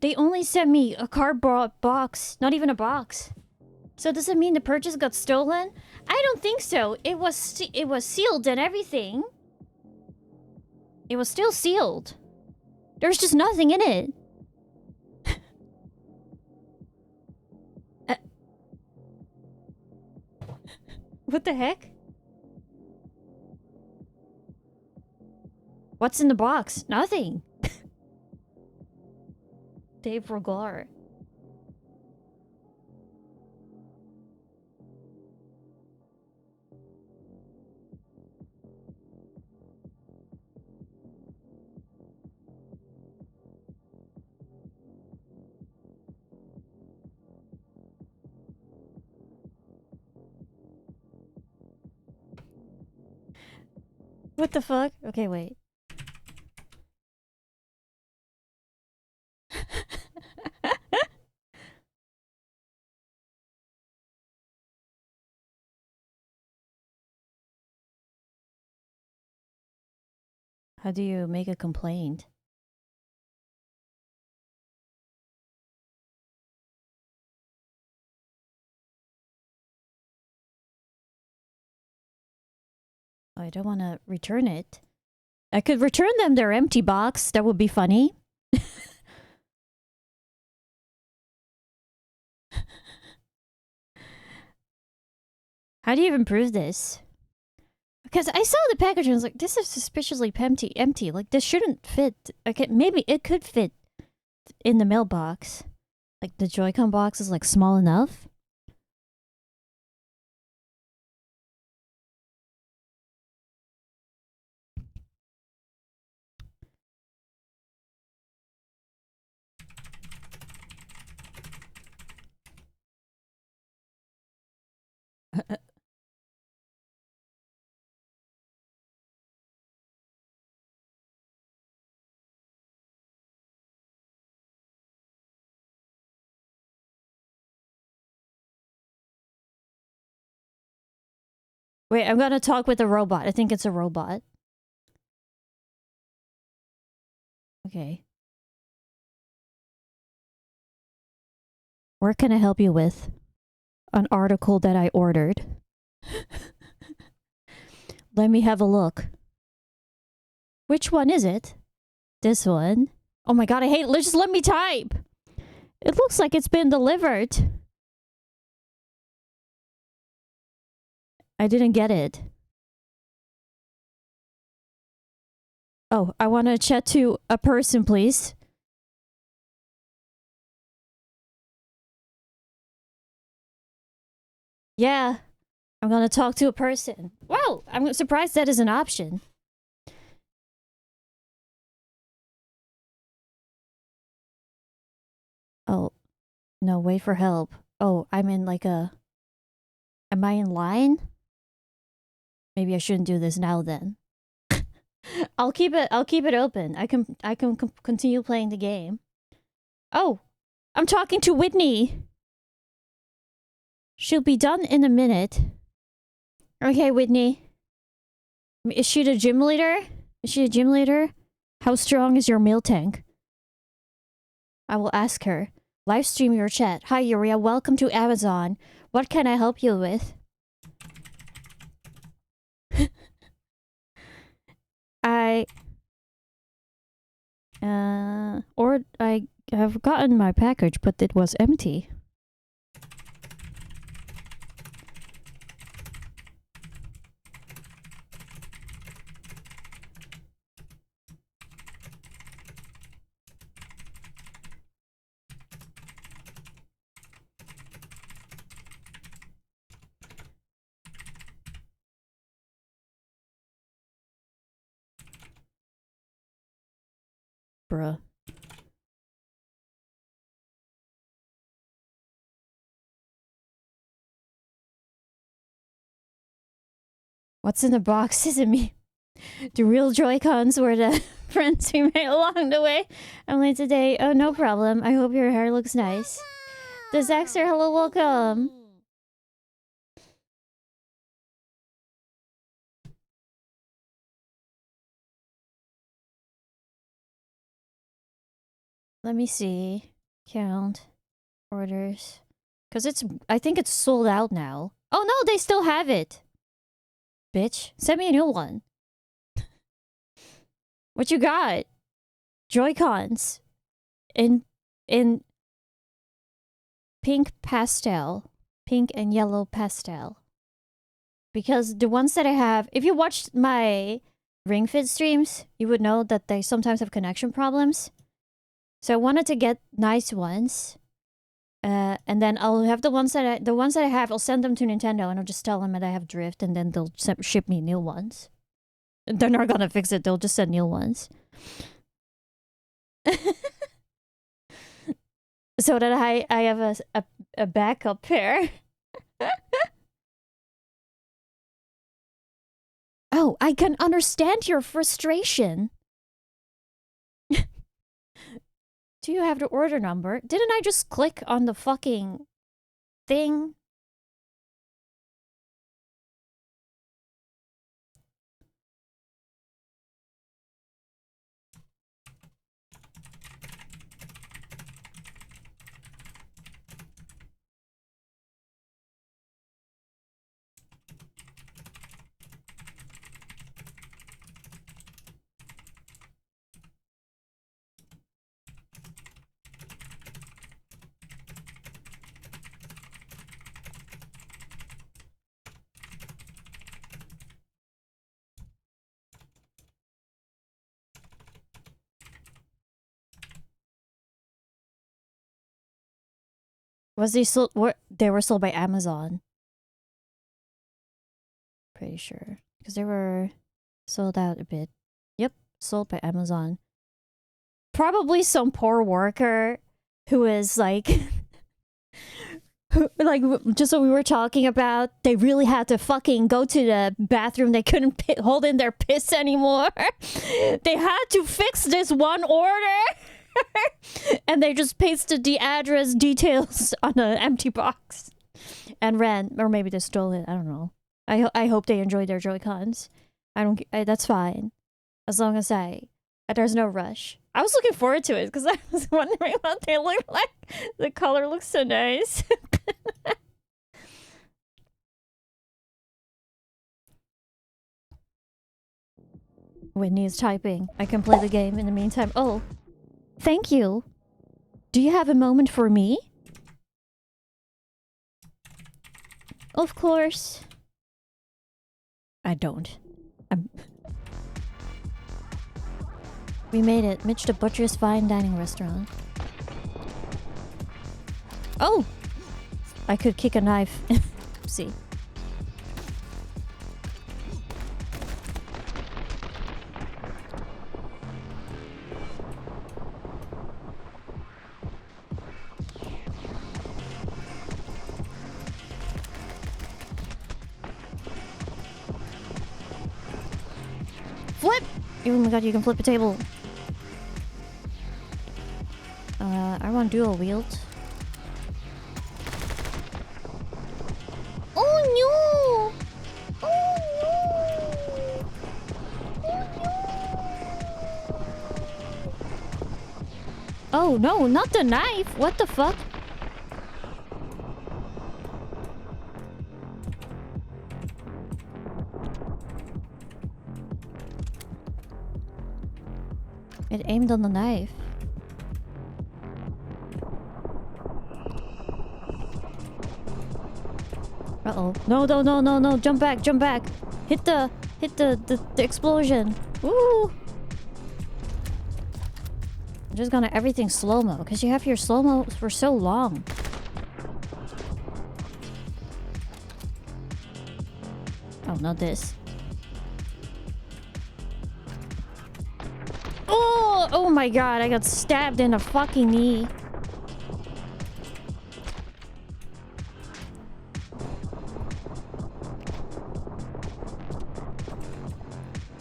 A: They only sent me a cardboard box, not even a box. So does it mean the purchase got stolen? I don't think so. It was sealed and everything. It was still sealed. There's just nothing in it. What the heck? What's in the box? Nothing. Dave Rogar. What the fuck? Okay, wait. How do you make a complaint? I don't want to return it. I could return them their empty box. That would be funny. How do you even prove this? Because I saw the package and I was like, this is suspiciously empty. Like, this shouldn't fit. Okay, maybe it could fit in the mailbox. Like, the Joy-Con box is, like, small enough. Wait, I'm gonna talk with a robot. I think it's a robot. Okay. Where can I help you with? An article that I ordered. Let me have a look. Which one is it? This one. Oh my god, I hate it. Just let me type. It looks like it's been delivered. I didn't get it. Oh, I want to chat to a person, please. Yeah, I'm gonna talk to a person. Wow, I'm surprised that is an option. Oh, no, wait for help. Oh, I'm in like a... Am I in line? Maybe I shouldn't do this now then. I'll keep it open. I can continue playing the game. Oh, I'm talking to Whitney. She'll be done in a minute. Okay, Whitney. Is she the gym leader? Is she a gym leader? How strong is your meal tank? I will ask her. Live stream your chat. Hi, Yuria. Welcome to Amazon. What can I help you with? I have gotten my package, but it was empty. Bruh. What's in the box? Is it me? The real Joy-Cons were the friends we made along the way. I'm late today. Oh, no problem. I hope your hair looks nice. The Zaxter, hello, welcome. Let me see. Count. Orders. Because I think it's sold out now. Oh no, they still have it. Bitch, send me a new one. What you got? Joy-Cons. In pink pastel. Pink and yellow pastel. Because the ones that I have, if you watched my Ring Fit streams, you would know that they sometimes have connection problems. So I wanted to get nice ones. And then I'll have the ones that I have, I'll send them to Nintendo and I'll just tell them that I have drift and then they'll ship me new ones. They're not gonna fix it, they'll just send new ones. So that I have a backup pair. Oh, I can understand your frustration. Do you have the order number? Didn't I just click on the fucking thing? Was they sold? They were sold by Amazon. Pretty sure, because they were sold out a bit. Yep, sold by Amazon. Probably some poor worker who is like, like just what we were talking about. They really had to fucking go to the bathroom. They couldn't hold in their piss anymore. They had to fix this one order. And they just pasted the address details on an empty box and ran, or maybe they stole it. I don't know. I hope they enjoyed their Joy-Cons. That's fine, as long as there's no rush. I was looking forward to it because I was wondering what they look like. The color looks so nice. Whitney is typing. I can play the game in the meantime. Oh. Thank you. Do you have a moment for me? Of course. I don't. We made it. Mitch the Butcher's fine dining restaurant. Oh! I could kick a knife. See. Flip! Oh my god, you can flip a table. I want dual wield. Oh no! Oh Oh no, not the knife! What the fuck? It aimed on the knife. Uh-oh. No, no, no, no, no. Jump back, jump back. Hit the explosion. Woo! I'm just gonna everything slow-mo, because you have your slow-mo for so long. Oh, not this. Oh! Oh my god, I got stabbed in the fucking knee.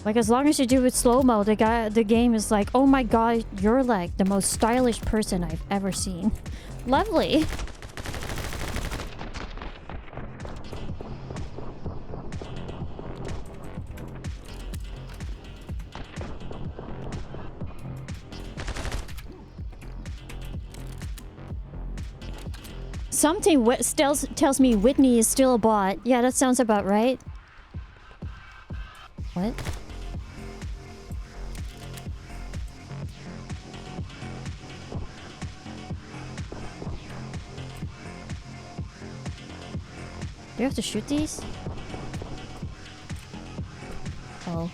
A: Like, as long as you do it slow-mo, the game is like, oh my god, you're like the most stylish person I've ever seen. Lovely. Something tells me Whitney is still a bot. Yeah, that sounds about right. What? Do you have to shoot these? Oh.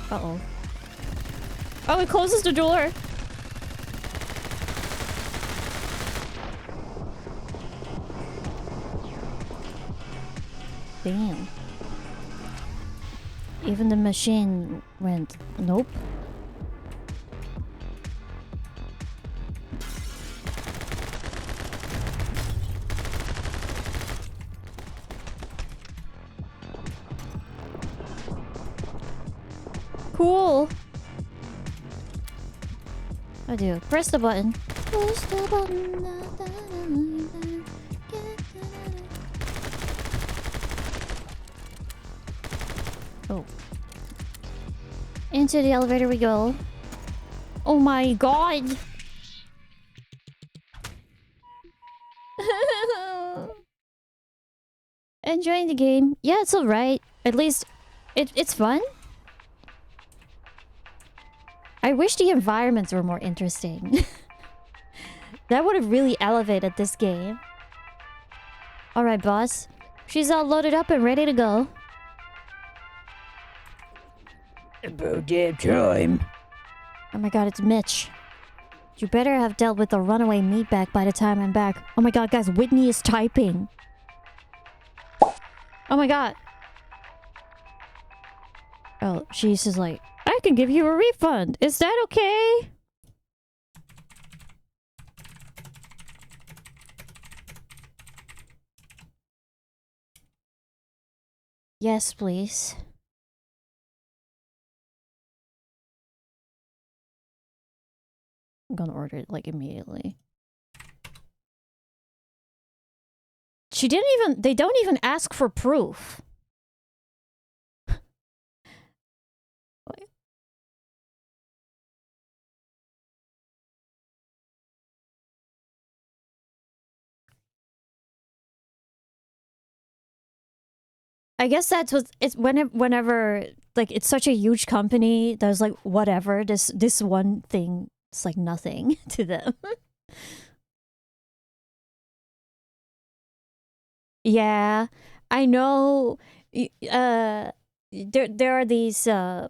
A: Uh-oh. Oh, it closes the door! Damn. Even the machine went... Nope. Cool. I do. Press the button. Push the button. Oh. Into the elevator we go. Oh my god. Enjoying the game. Yeah, it's alright. At least it's fun. I wish the environments were more interesting. That would have really elevated this game. Alright, boss. She's all loaded up and ready to go.
C: About damn time.
A: Oh my god, it's Mitch. You better have dealt with the runaway meatbag by the time I'm back. Oh my god, guys, Whitney is typing. Oh my god. Oh, she's just like, I can give you a refund. Is that okay? Yes, please. I'm gonna order it, like, immediately. She didn't even... They don't even ask for proof. I guess that's what it's whenever like it's such a huge company. There's like whatever this one thing. It's like nothing to them. Yeah, I know. There are these. You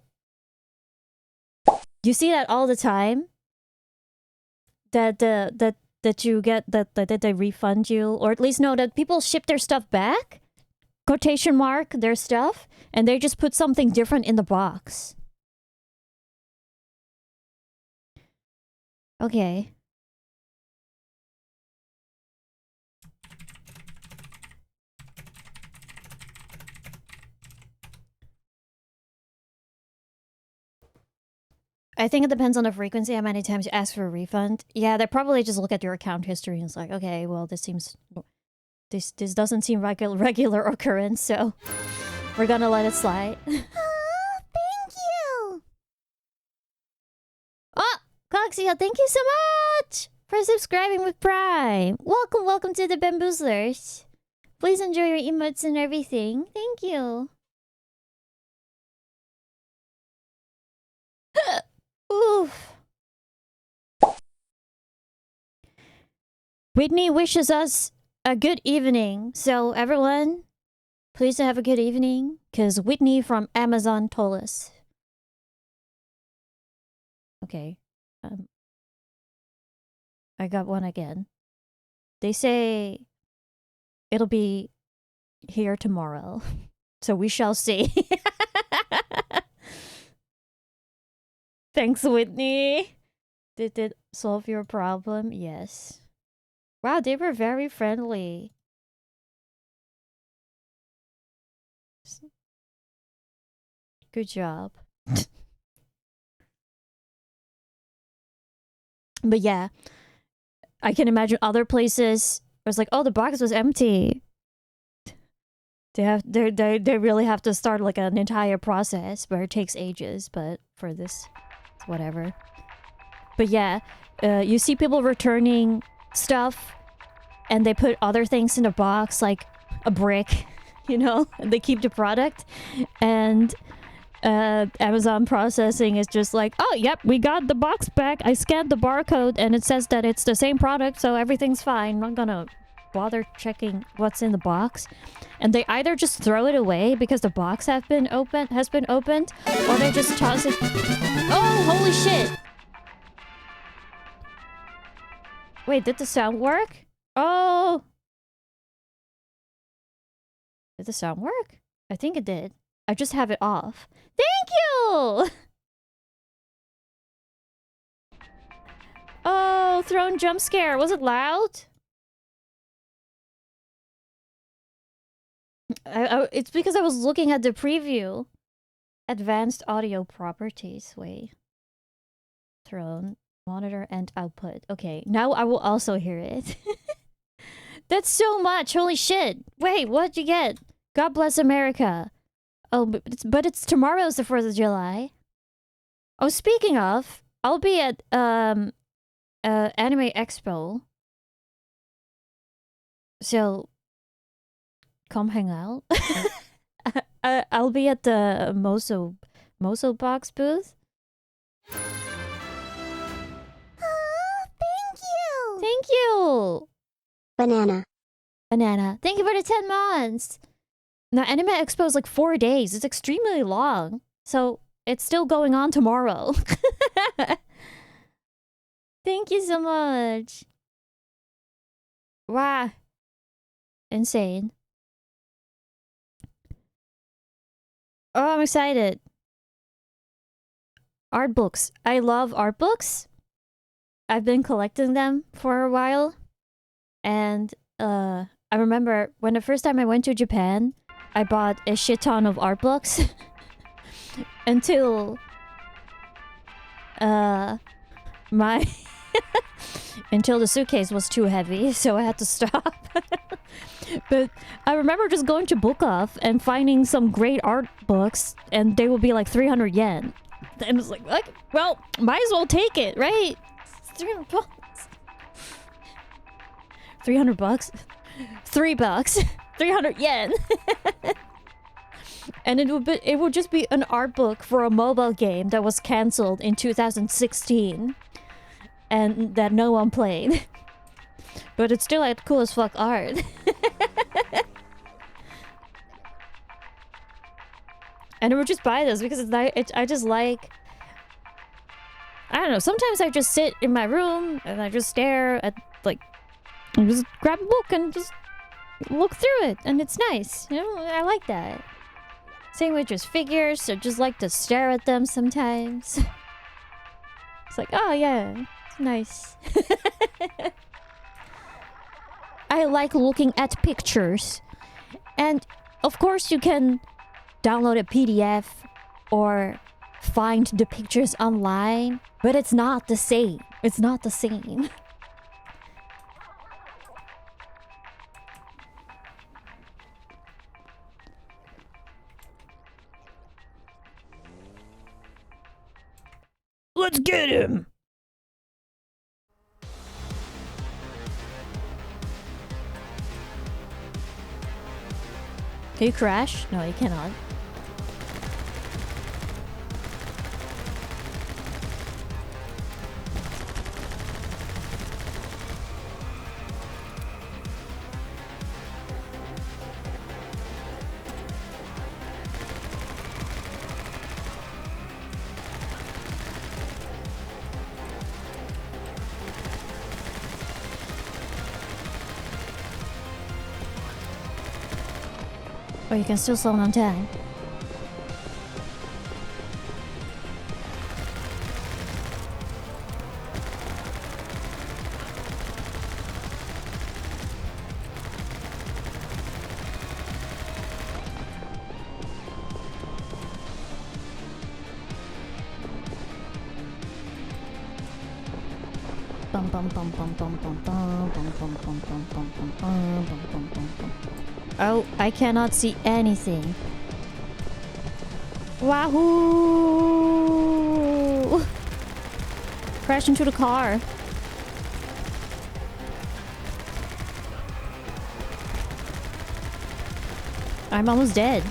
A: see that all the time. That you get that they refund you, or at least know that people ship their stuff back. Quotation mark their stuff, and they just put something different in the box. Okay. I think it depends on the frequency, how many times you ask for a refund. Yeah, they probably just look at your account history and it's like, okay, well, this seems... This doesn't seem like a regular occurrence, so... We're gonna let it slide.
B: Oh, thank you.
A: Ah! Alexia, thank you so much for subscribing with Prime. Welcome to the Bamboozlers. Please enjoy your emotes and everything. Thank you. Oof. Whitney wishes us a good evening. So everyone, please have a good evening. Because Whitney from Amazon told us. Okay. I got one again. They say it'll be here tomorrow. So we shall see. Thanks, Whitney. Did it solve your problem? Yes. Wow, they were very friendly. Good job. But yeah, I can imagine other places where it's like, oh, the box was empty. They really have to start like an entire process where it takes ages, but for this, it's whatever. But yeah, you see people returning stuff and they put other things in a box, like a brick, you know, and they keep the product. And Amazon processing is just like, oh, yep, we got the box back. I scanned the barcode and it says that it's the same product, so everything's fine. I'm not gonna bother checking what's in the box. And they either just throw it away because the box has been opened, or they just toss it. Oh, holy shit! Wait, did the sound work? Oh! Did the sound work? I think it did. I just have it off. Thank you! Oh, throne jump scare. Was it loud? It's because I was looking at the preview. Advanced audio properties. Wait. Throne, monitor, and output. Okay, now I will also hear it. That's so much. Holy shit. Wait, what'd you get? God bless America. Oh, but it's tomorrow's the 4th of July. Oh, speaking of, I'll be at Anime Expo. So come hang out. I'll be at the Moso Box booth.
B: Oh, thank you.
A: Thank you.
B: Banana.
A: Thank you for the 10 months. Now, Anime Expo is like 4 days. It's extremely long. So it's still going on tomorrow. Thank you so much. Wow. Insane. Oh, I'm excited. Art books. I love art books. I've been collecting them for a while. And I remember when the first time I went to Japan, I bought a shit ton of art books. Until my until the suitcase was too heavy, so I had to stop. But I remember just going to Book Off and finding some great art books, and they would be like 300 yen. And it's like, well, might as well take it, right? It's 300 bucks. 300 bucks? $3. 300 yen. And it would just be an art book for a mobile game that was cancelled in 2016 and that no one played. But it's still like cool as fuck art. And I would just buy this because I just like, I don't know, sometimes I just sit in my room and I just stare at, like, just grab a book and just look through it, and it's nice, you know. I like that. Same with just figures. I just like to stare at them sometimes. It's like, oh yeah, it's nice. I like looking at pictures. And of course you can download a PDF or find the pictures online, but it's not the same. It's not the same.
C: Let's get him!
A: Can you crash? No, you cannot. Oh, you can still slow down time. Bum bum bum bum bum bum bum bum bum bum bum bum bum bum bum bum bum. Oh, I cannot see anything. Wahoo! Crash into the car. I'm almost dead.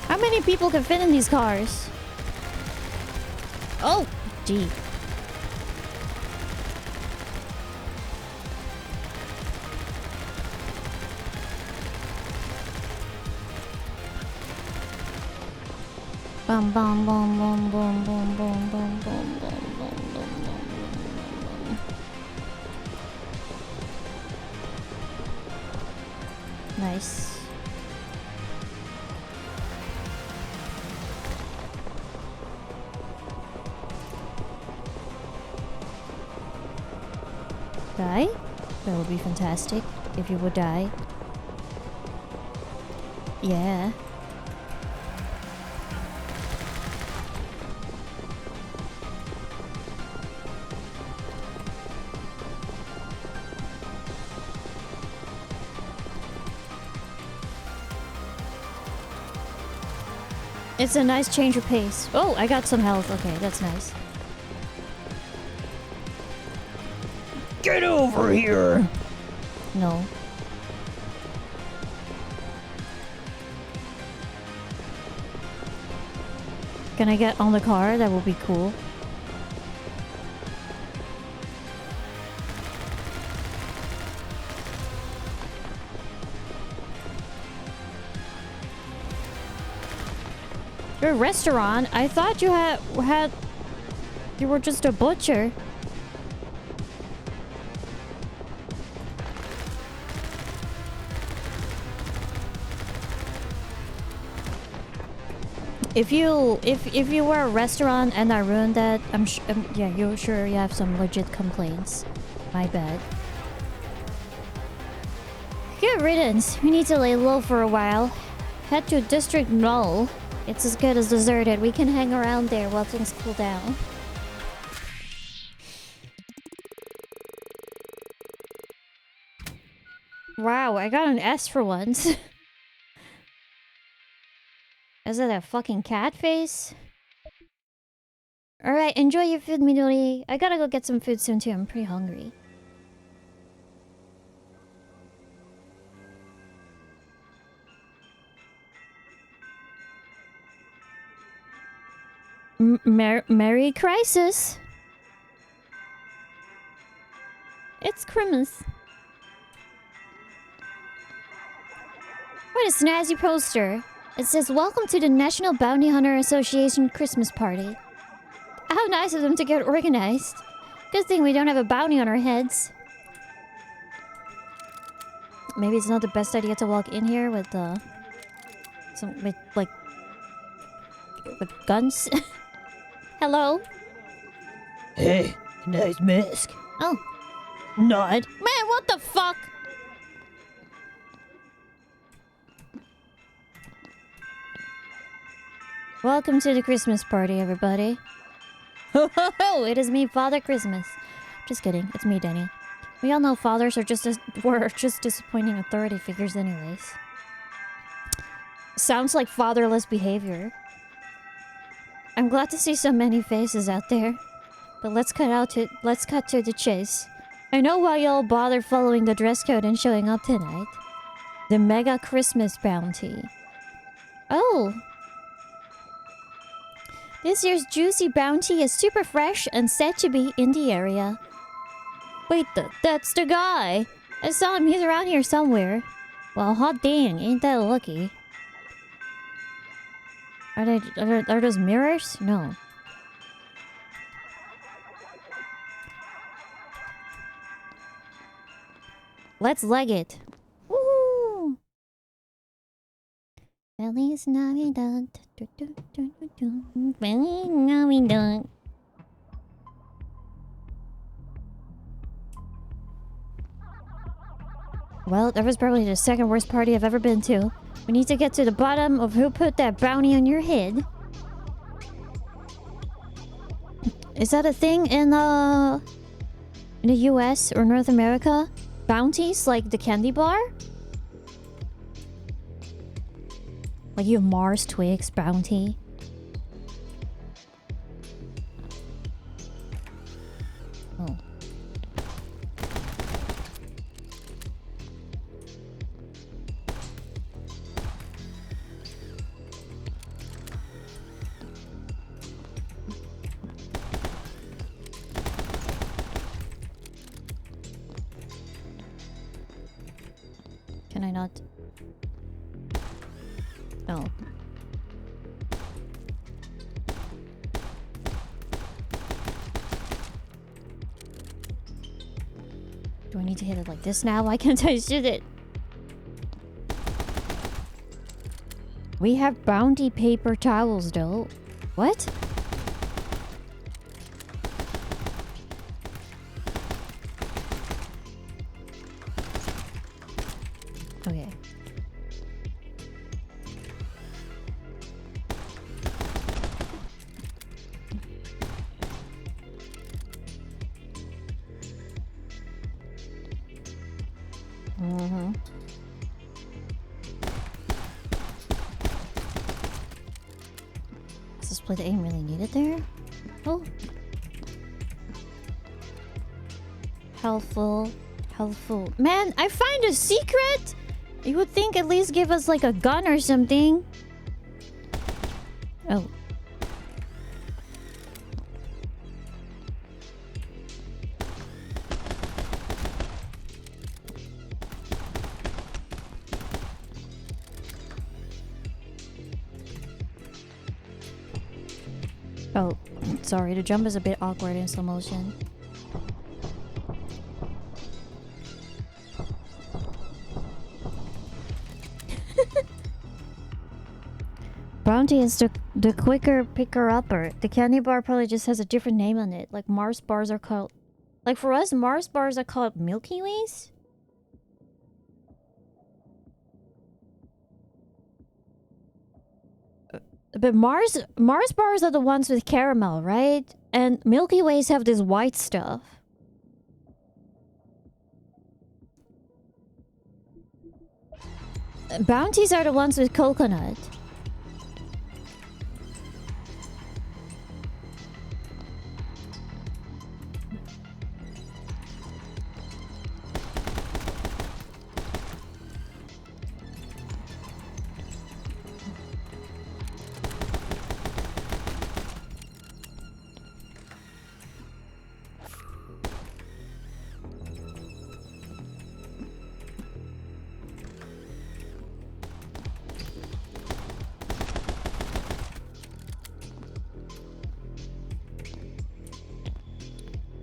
A: How many people can fit in these cars? Oh, gee. Bum bum bum bum bum bum bum bum bum bum bum bum. Nice. Die? That would be fantastic if you would die. Yeah. It's a nice change of pace. Oh, I got some health. Okay, that's nice.
C: Get over here!
A: No. Can I get on the car? That would be cool. You're a restaurant? I thought you had you were just a butcher. If you were a restaurant and I ruined that, yeah, you're sure you have some legit complaints. My bad. Good riddance. We need to lay low for a while. Head to District Null. It's as good as deserted. We can hang around there while things cool down. Wow, I got an S for once. Is it a fucking cat face? Alright, enjoy your food, Midori. I gotta go get some food soon too. I'm pretty hungry. Merry Crisis. It's Christmas. What a snazzy poster. It says, "Welcome to the National Bounty Hunter Association Christmas Party." How nice of them to get organized. Good thing we don't have a bounty on our heads. Maybe it's not the best idea to walk in here with with guns. Hello?
C: Hey, nice mask.
A: Oh.
C: Not.
A: Man, what the fuck? Welcome to the Christmas party, everybody. Ho ho ho! It is me, Father Christmas. Just kidding, it's me, Denny. We all know fathers are were just disappointing authority figures anyways. Sounds like fatherless behavior. I'm glad to see so many faces out there. But let's cut to the chase. I know why y'all bother following the dress code and showing up tonight. The Mega Christmas Bounty. Oh. This year's juicy bounty is super fresh and said to be in the area. Wait, that's the guy. I saw him. He's around here somewhere. Well, hot dang, ain't that lucky? Are those mirrors? No. Let's leg it. Woo! Feliz Navidad. Feliz Navidad. Well, that was probably the second worst party I've ever been to. We need to get to the bottom of who put that bounty on your head. Is that a thing in the US or North America? Bounties like the candy bar? Like you have Mars Twix bounty? Oh. Can I not? Oh. Do I need to hit it like this now? Why can't I shoot it? We have bounty paper towels though. What? Okay. Mm-hmm. Is this split aim really needed there? Oh. Helpful. Helpful. Man, I find a secret? You would think at least give us like a gun or something. Oh. Oh, sorry, the jump is a bit awkward in slow motion. Bounty is the quicker picker-upper. The candy bar probably just has a different name on it. Like Mars bars are called... Like for us, Mars bars are called Milky Ways? But Mars bars are the ones with caramel, right? And Milky Ways have this white stuff. Bounties are the ones with coconut.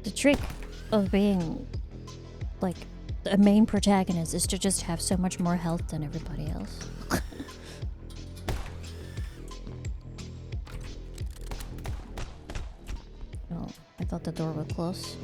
A: The trick of being like a main protagonist is to just have so much more health than everybody else. Oh, I thought the door would close.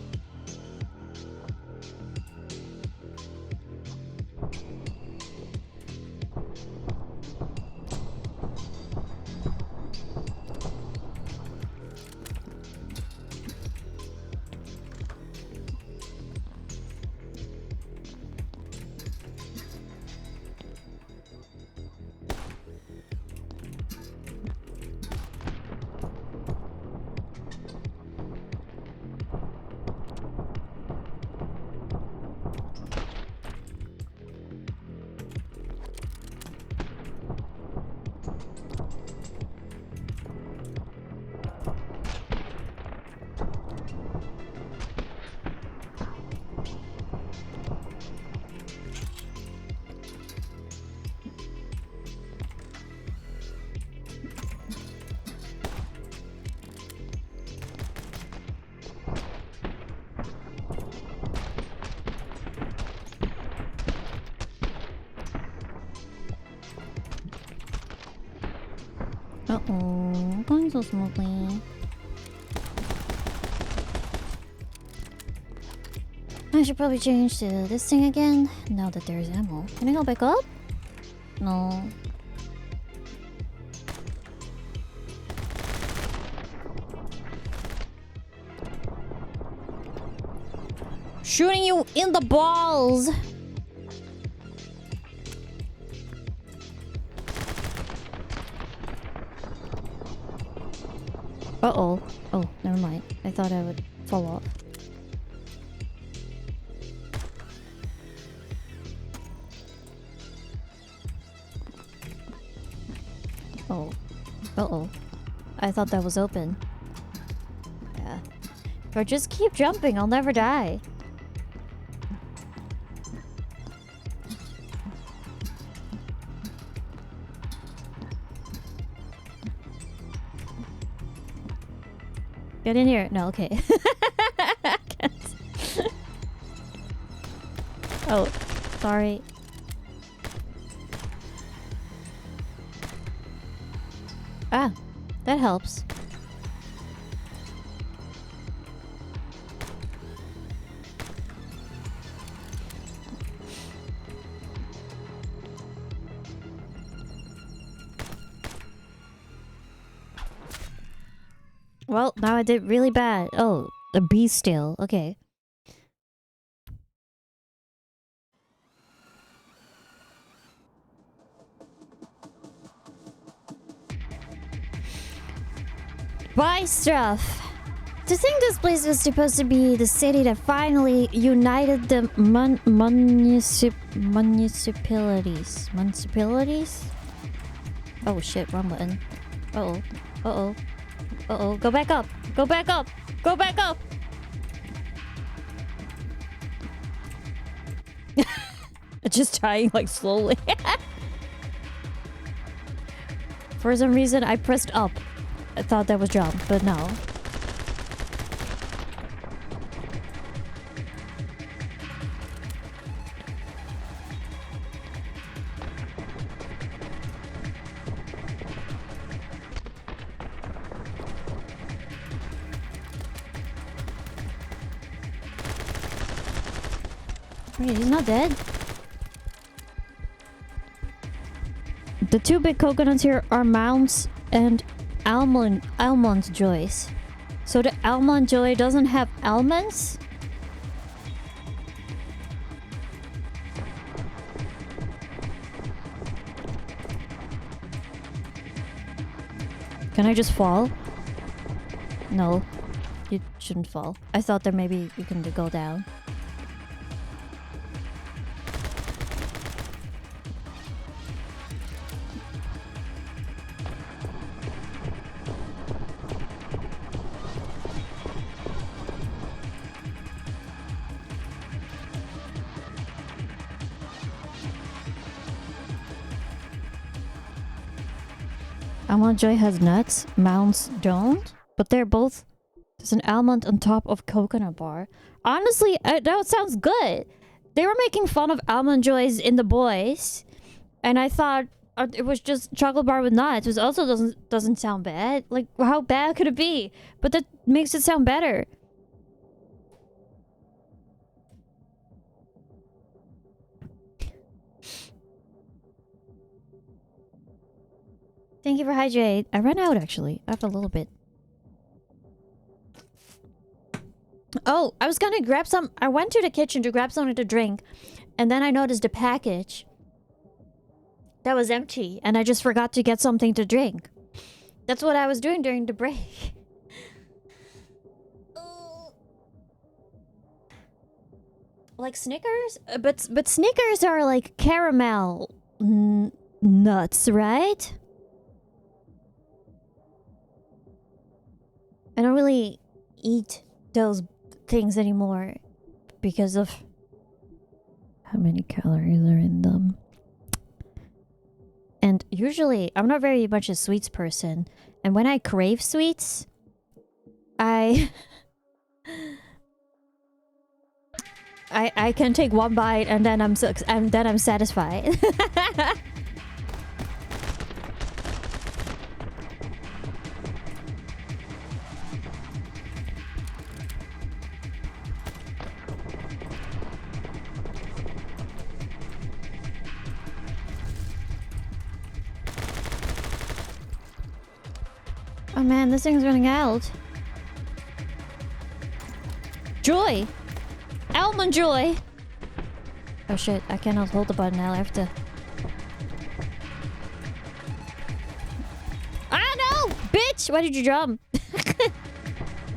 A: Uh-oh. Going so smoothly. I should probably change to this thing again, now that there's ammo. Can I go back up? No. Shooting you in the balls! Uh-oh. Oh, never mind. I thought I would fall off. Oh. Uh-oh. I thought that was open. Yeah. If I just keep jumping, I'll never die. Get in here. No, okay. Oh, sorry. Ah, that helps. Well, now I did really bad. Oh, a bee still. Okay. Buy stuff. To think this place was supposed to be the city that finally united the municipalities. Municipalities? Oh shit, wrong button. Uh-oh. Uh-oh. Uh-oh. Go back up. Go back up. Go back up. Just dying like slowly. For some reason, I pressed up. I thought that was jump, but no. Wait, he's not dead? The two big coconuts here are mounts and almond joys. So the almond joy doesn't have almonds? Can I just fall? No, you shouldn't fall. I thought that maybe you can go down. Almond Joy has nuts, mounts don't, but they're both... There's an almond on top of coconut bar. Honestly, that sounds good. They were making fun of Almond Joys in The Boys, and I thought it was just chocolate bar with nuts, which also doesn't sound bad. Like, how bad could it be? But that makes it sound better. Thank you for hydrate. I ran out actually. I have a little bit. Oh, I was gonna grab some. I went to the kitchen to grab something to drink, and then I noticed the package that was empty, and I just forgot to get something to drink. That's what I was doing during the break. Like Snickers? But Snickers are like caramel nuts, right? I don't really eat those things anymore because of how many calories are in them. And usually, I'm not very much a sweets person. And when I crave sweets, I can take one bite and then I'm satisfied. Oh man, this thing's running out. Joy! Almond joy! Oh shit, I cannot hold the button now. I have to... Ah no! Bitch! Why did you jump?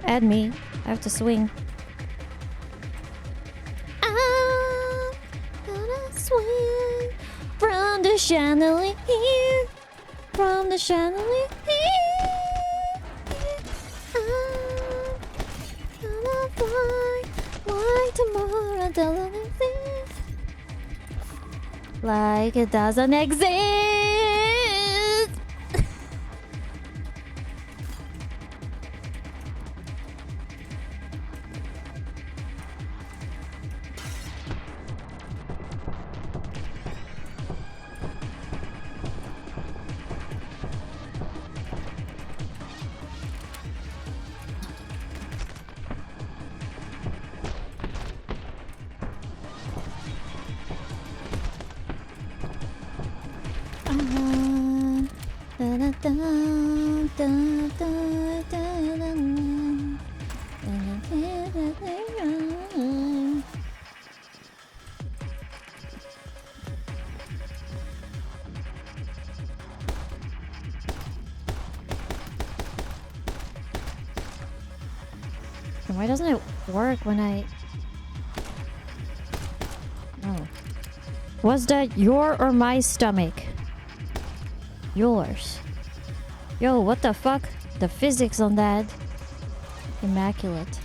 A: Add me. I have to swing. I'm gonna swing from the chandelier. From the chandelier. I'm gonna fly. Why tomorrow doesn't exist? Like it doesn't exist. Why doesn't it work when I... Oh. Was that your or my stomach? Yours. Yo, what the fuck? The physics on that. Immaculate.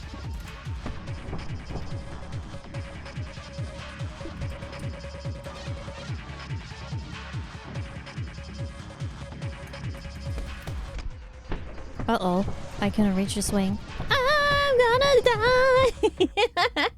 A: Uh-oh. I couldn't reach the swing. I'm gonna die!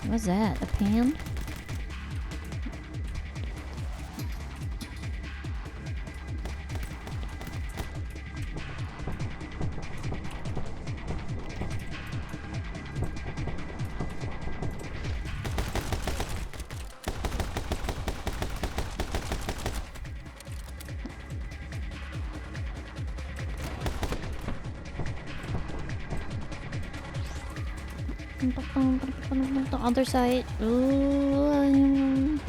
A: What's that? A pan? The other side. Ooh.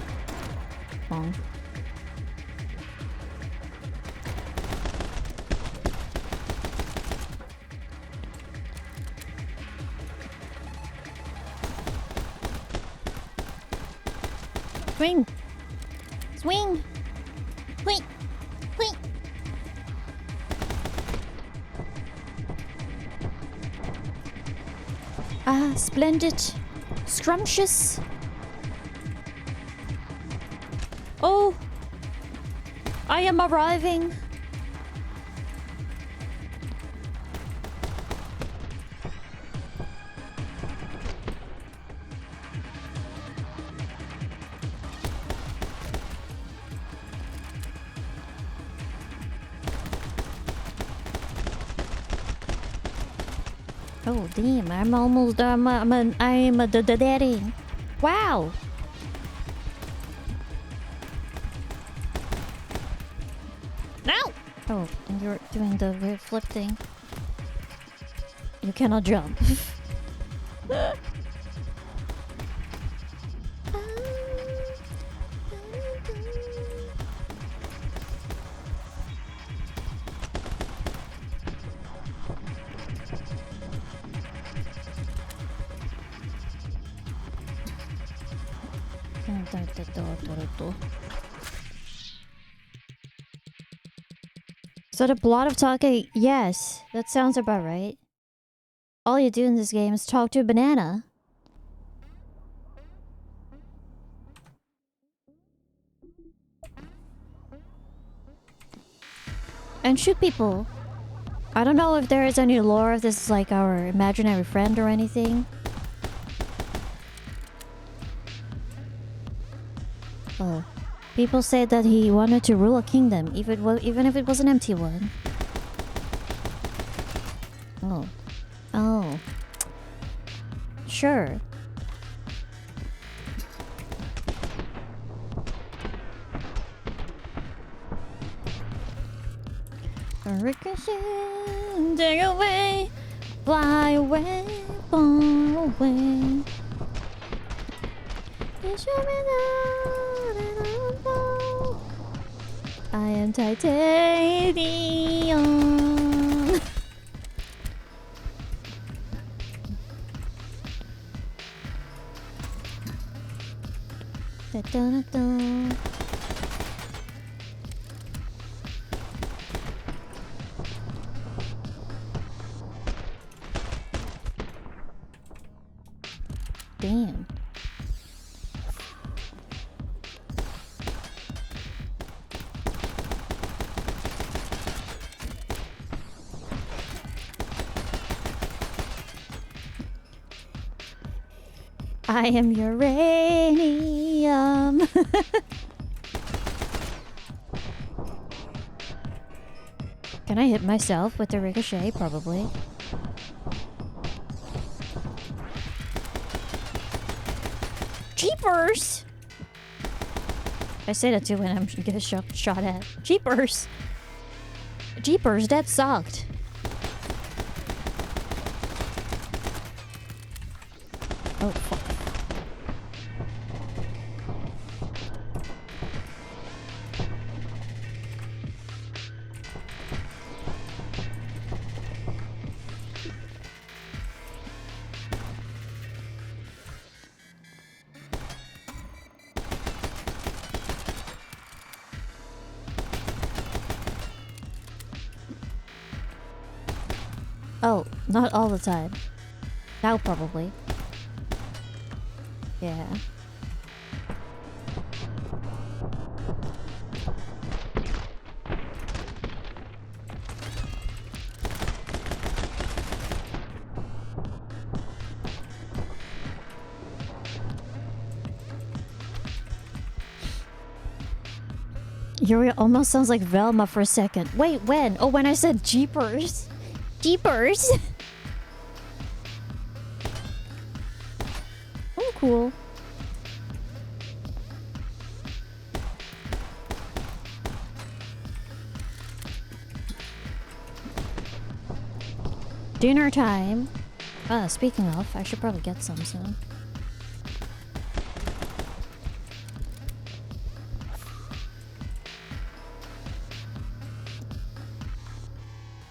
A: Wrong. Swing! Swing! Wait! Wait! Ah, splendid. Scrumptious. Oh! I am arriving. Oh damn! I'm almost I'm the daddy. Wow. No. Oh, and you're doing the weird flip thing. You cannot jump. Is that a lot of talking? Yes, that sounds about right. All you do in this game is talk to a banana. And shoot people. I don't know if there is any lore, if this is like our imaginary friend or anything. Oh. People say that he wanted to rule a kingdom, even if it was an empty one. Oh. Oh. Sure. Ricochet, take away, fly away, far away. You show me that I don't know. I am titanium. Da da da da. Damn. I am uranium. Can I hit myself with the ricochet? Probably. Jeepers! I say that too when I'm get shot at. Jeepers! Jeepers, that sucked. Oh, fuck. Oh, not all the time. Now probably. Yeah. Yuria almost sounds like Velma for a second. Wait, when? Oh, when I said Jeepers. Jeepers! Oh, cool. Dinner time. Speaking of, I should probably get some soon.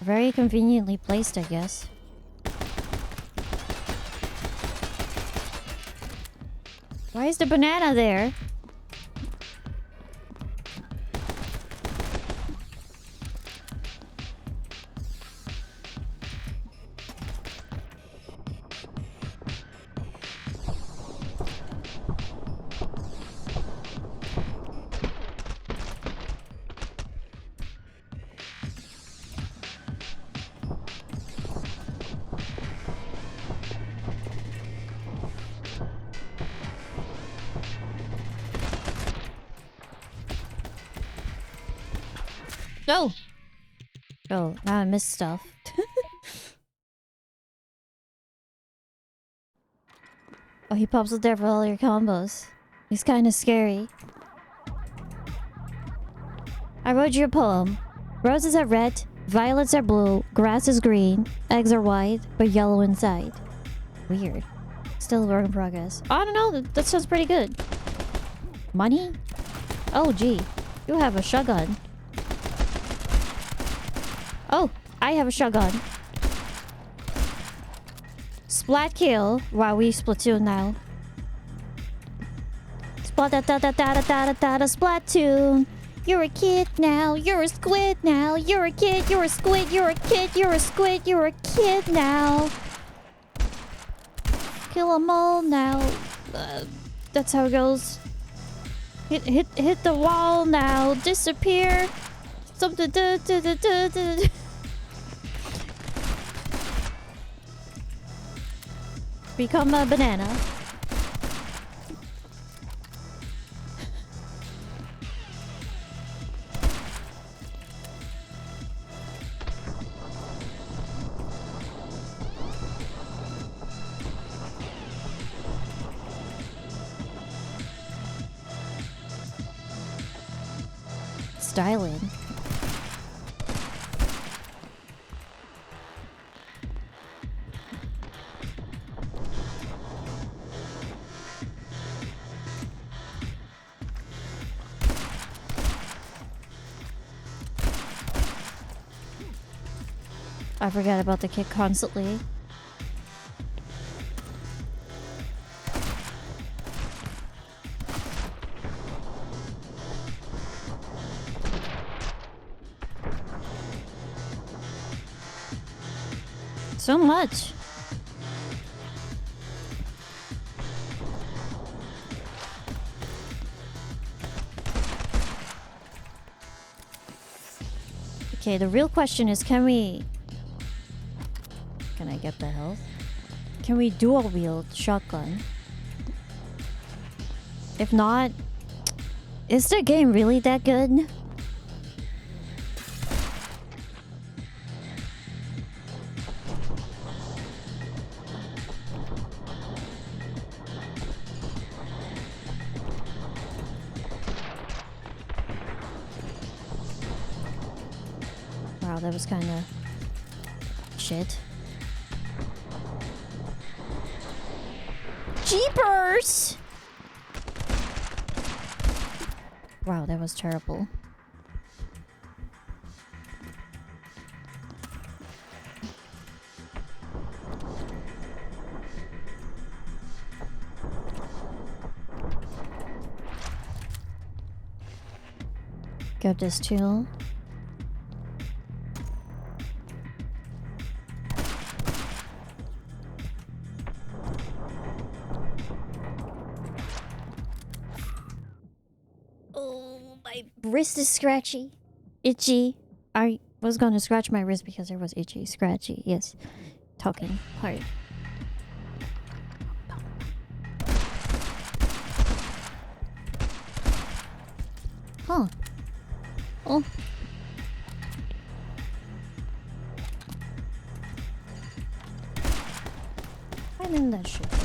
A: Very conveniently placed, I guess. Why is the banana there? No! Oh, now I missed stuff. Oh, he pops up there for all your combos. He's kind of scary. I wrote you a poem. Roses are red, violets are blue, grass is green, eggs are white, but yellow inside. Weird. Still a work in progress. Oh, I don't know, that sounds pretty good. Money? Oh, gee. You have a shotgun. Oh, I have a shotgun. Splat kill. Wow, we splatoon now. Splat da da da da da da da da splatoon. You're a kid now. You're a squid now. You're a kid. You're a squid. You're a kid. You're a squid. You're a kid now. Kill 'em all now. That's how it goes. Hit the wall now. Disappear. Something. Become a banana. styling. I forget about the kick constantly. So much. Okay, the real question is, can I get the health? Can we dual wield shotgun? If not, is the game really that good? Wow, that was kind of shit. Jeepers! Wow, that was terrible. Got this too. My wrist is scratchy. Itchy. I was gonna scratch my wrist because it was itchy. Scratchy. Yes. Talking hard. Huh. Oh. I think that should do.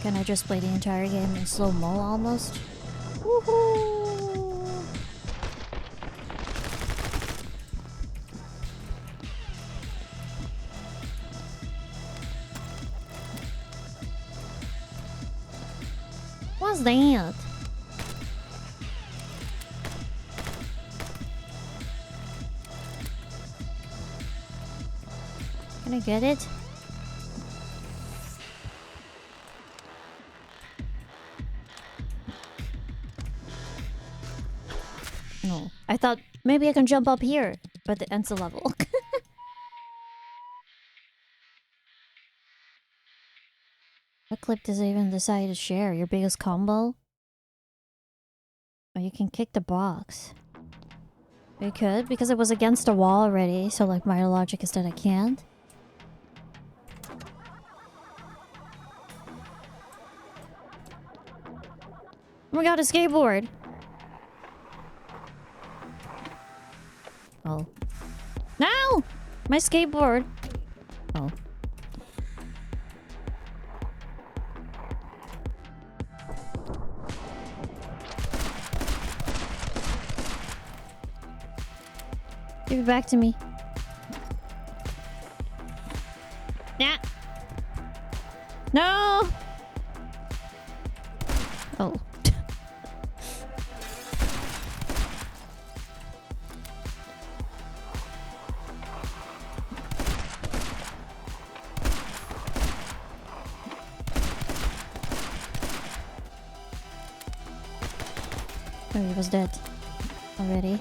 A: Can I just play the entire game in slow-mo almost? Woohoo! What's that? Can I get it? No. I thought maybe I can jump up here, but it ends the level. What clip does it even decide to share? Your biggest combo? Oh, you can kick the box. You could, because it was against the wall already, so like my logic is that I can't. Oh my god, a skateboard! Oh. No! My skateboard! Oh. Give it back to me. Nah. No! Oh. Oh, he was dead already.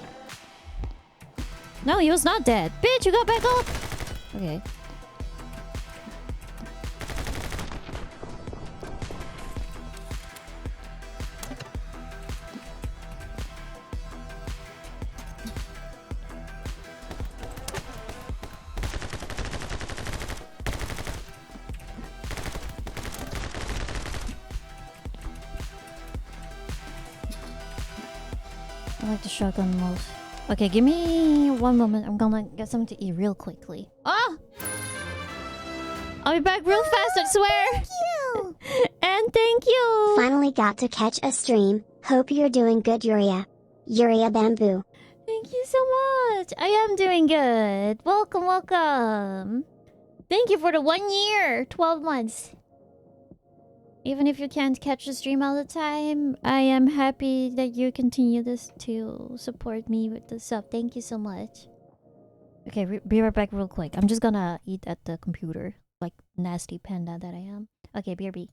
A: No, he was not dead. Bitch, you got back up! Okay. I like the shotgun most. Okay, give me one moment. I'm gonna get something to eat real quickly. Oh! I'll be back real fast, I swear!
B: Thank you!
A: And thank you!
B: Finally got to catch a stream. Hope you're doing good, Yuria. Yuria Bamboo.
A: Thank you so much! I am doing good. Welcome, welcome. Thank you for the 1 year, 12 months. Even if you can't catch the stream all the time, I am happy that you continue this to support me with the sub. Thank you so much. Okay, be right back real quick. I'm just gonna eat at the computer. Like nasty panda that I am. Okay, BRB.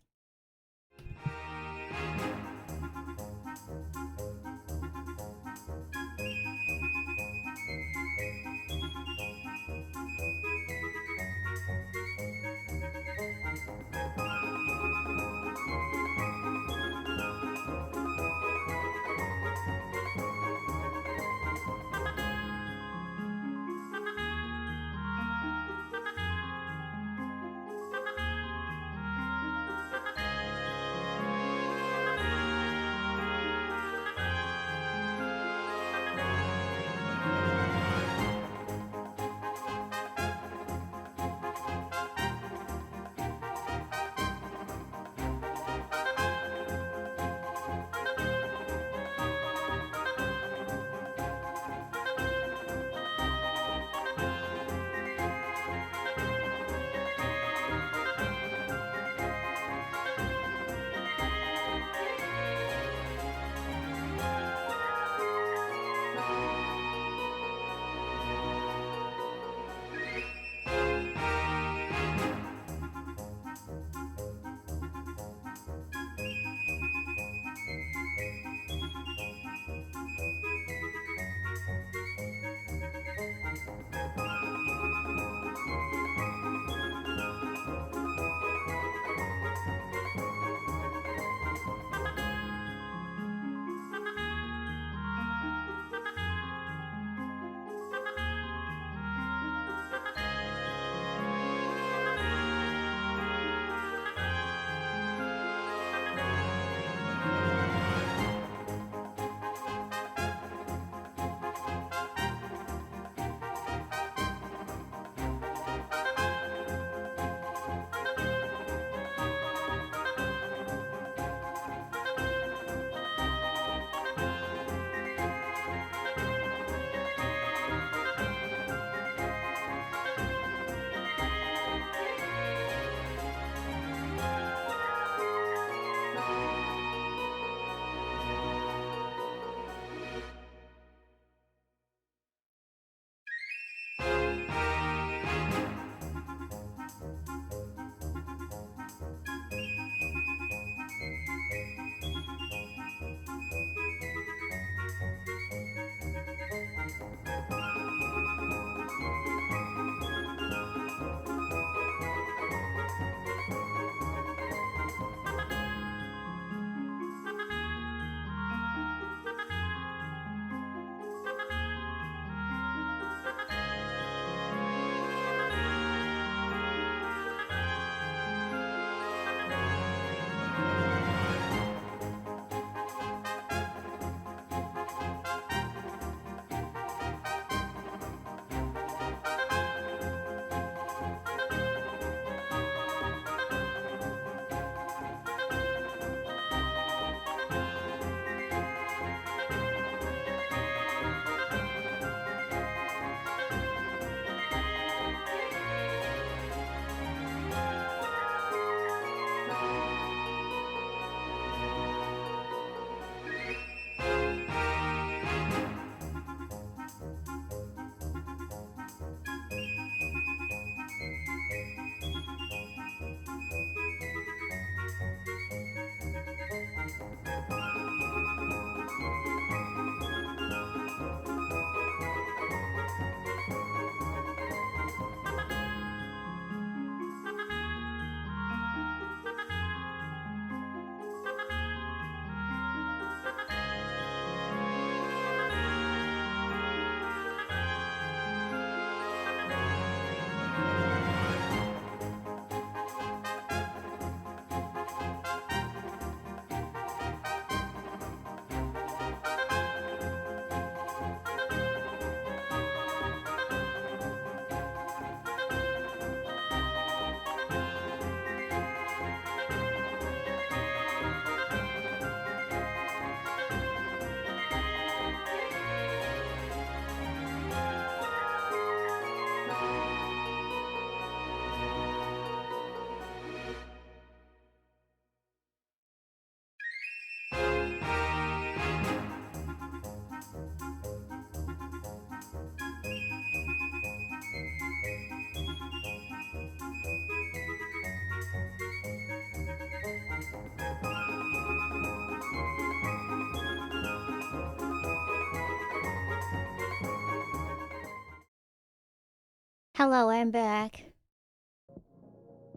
A: Hello, I'm back.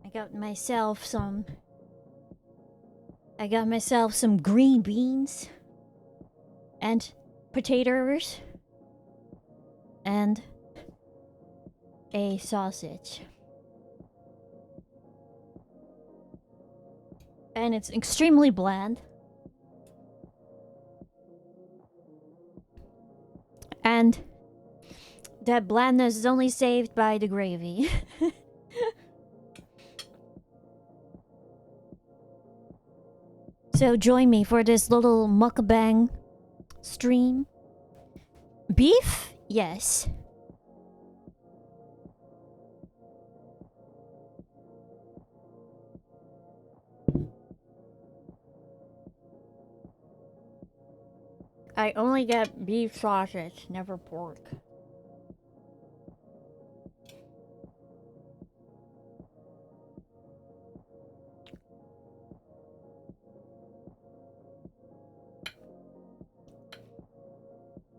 A: I got myself some green beans and potatoes and a sausage. And it's extremely bland. And that blandness is only saved by the gravy. So join me for this little mukbang stream. Beef? Yes. I only get beef sausage, never pork.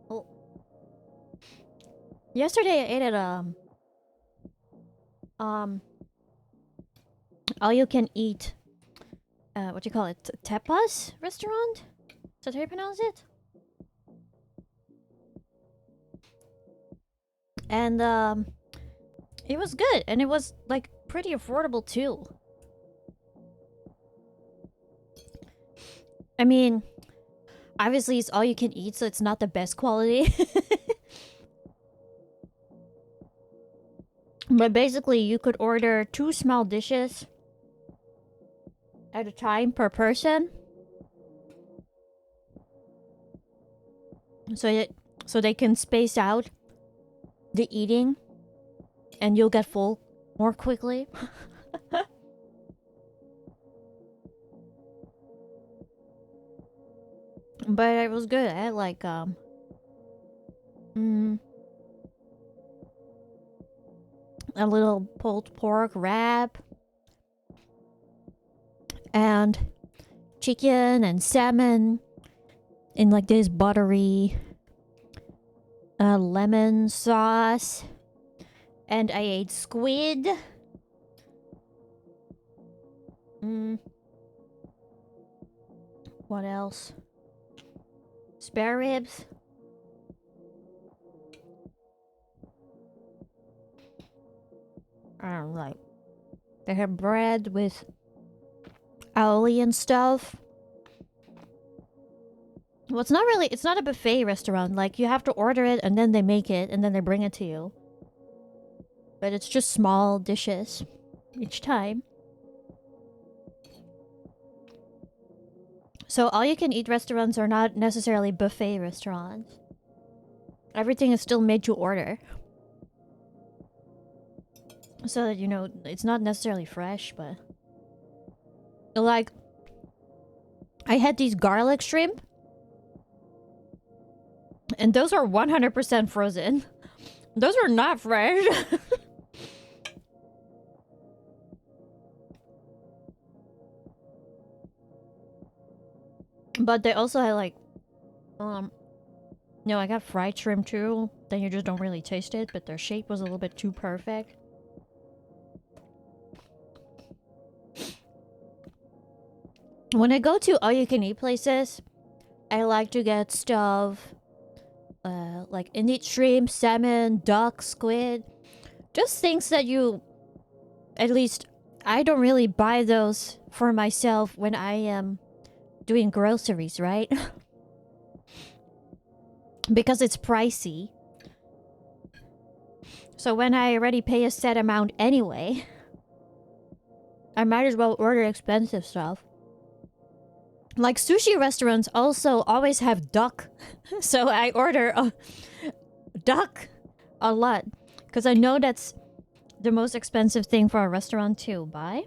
A: Oh. Yesterday I ate at all you can eat what do you call it? Tapas restaurant? Is that how you pronounce it? And it was good, and it was like pretty affordable too. I mean, obviously it's all you can eat, so it's not the best quality. But basically you could order 2 small dishes at a time per person. So they can space out the eating and you'll get full more quickly. But it was good. I had like a little pulled pork wrap and chicken and salmon in like this buttery lemon sauce, and I ate squid. What else? Spare ribs. I don't know, like they have bread with aioli and stuff. Well, it's not a buffet restaurant. Like, you have to order it and then they make it and then they bring it to you. But it's just small dishes each time. So all you can eat restaurants are not necessarily buffet restaurants. Everything is still made to order. So that, you know, it's not necessarily fresh, but... Like, I had these garlic shrimp. And those are 100% frozen. Those are not fresh. But they also had like... No, I got fried shrimp too. Then you just don't really taste it, but their shape was a little bit too perfect. When I go to all-you-can-eat places, I like to get stuff like indeed shrimp, salmon, duck, squid. Just things that you... At least, I don't really buy those for myself when I am doing groceries, right? Because it's pricey. So when I already pay a set amount anyway, I might as well order expensive stuff. Like sushi restaurants also always have duck. So I order a duck a lot. Because I know that's the most expensive thing for a restaurant to buy.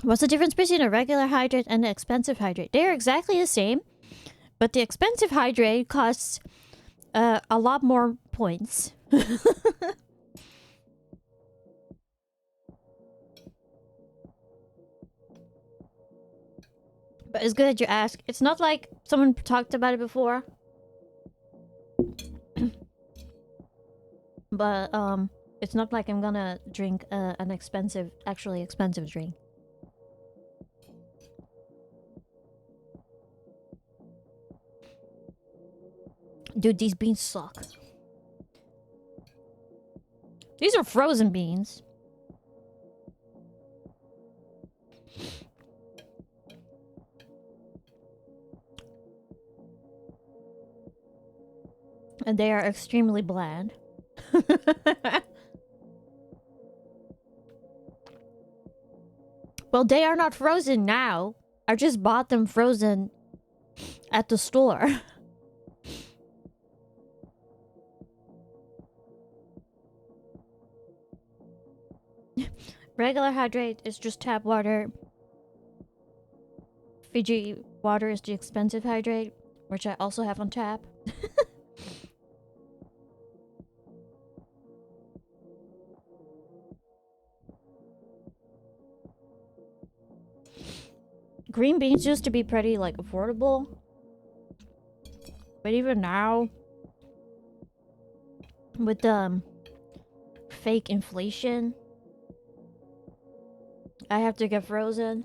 A: What's the difference between a regular hydrate and an expensive hydrate? They're exactly the same, but the expensive hydrate costs a lot more points. But it's good that you ask. It's not like someone talked about it before. But it's not like I'm gonna drink an expensive, actually expensive drink. Dude, these beans suck. These are frozen beans. And they are extremely bland. Well, they are not frozen now. I just bought them frozen at the store. Regular hydrate is just tap water. Fiji water is the expensive hydrate, which I also have on tap. Green beans used to be pretty, like, affordable. But even now, with the fake inflation, I have to get frozen.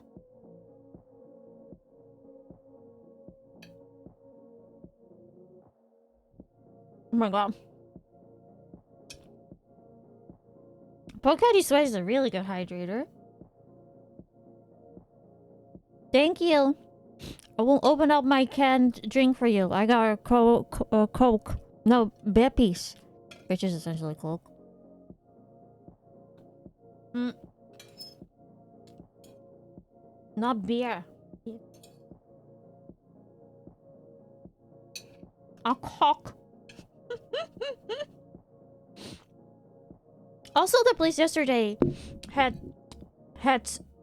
A: Oh my god. Pocari Sweat is a really good hydrator. Thank you. I will open up my canned drink for you. I got a Coke. No, Beppis. Which is essentially Coke. Not beer. A Coke. Also, the place yesterday had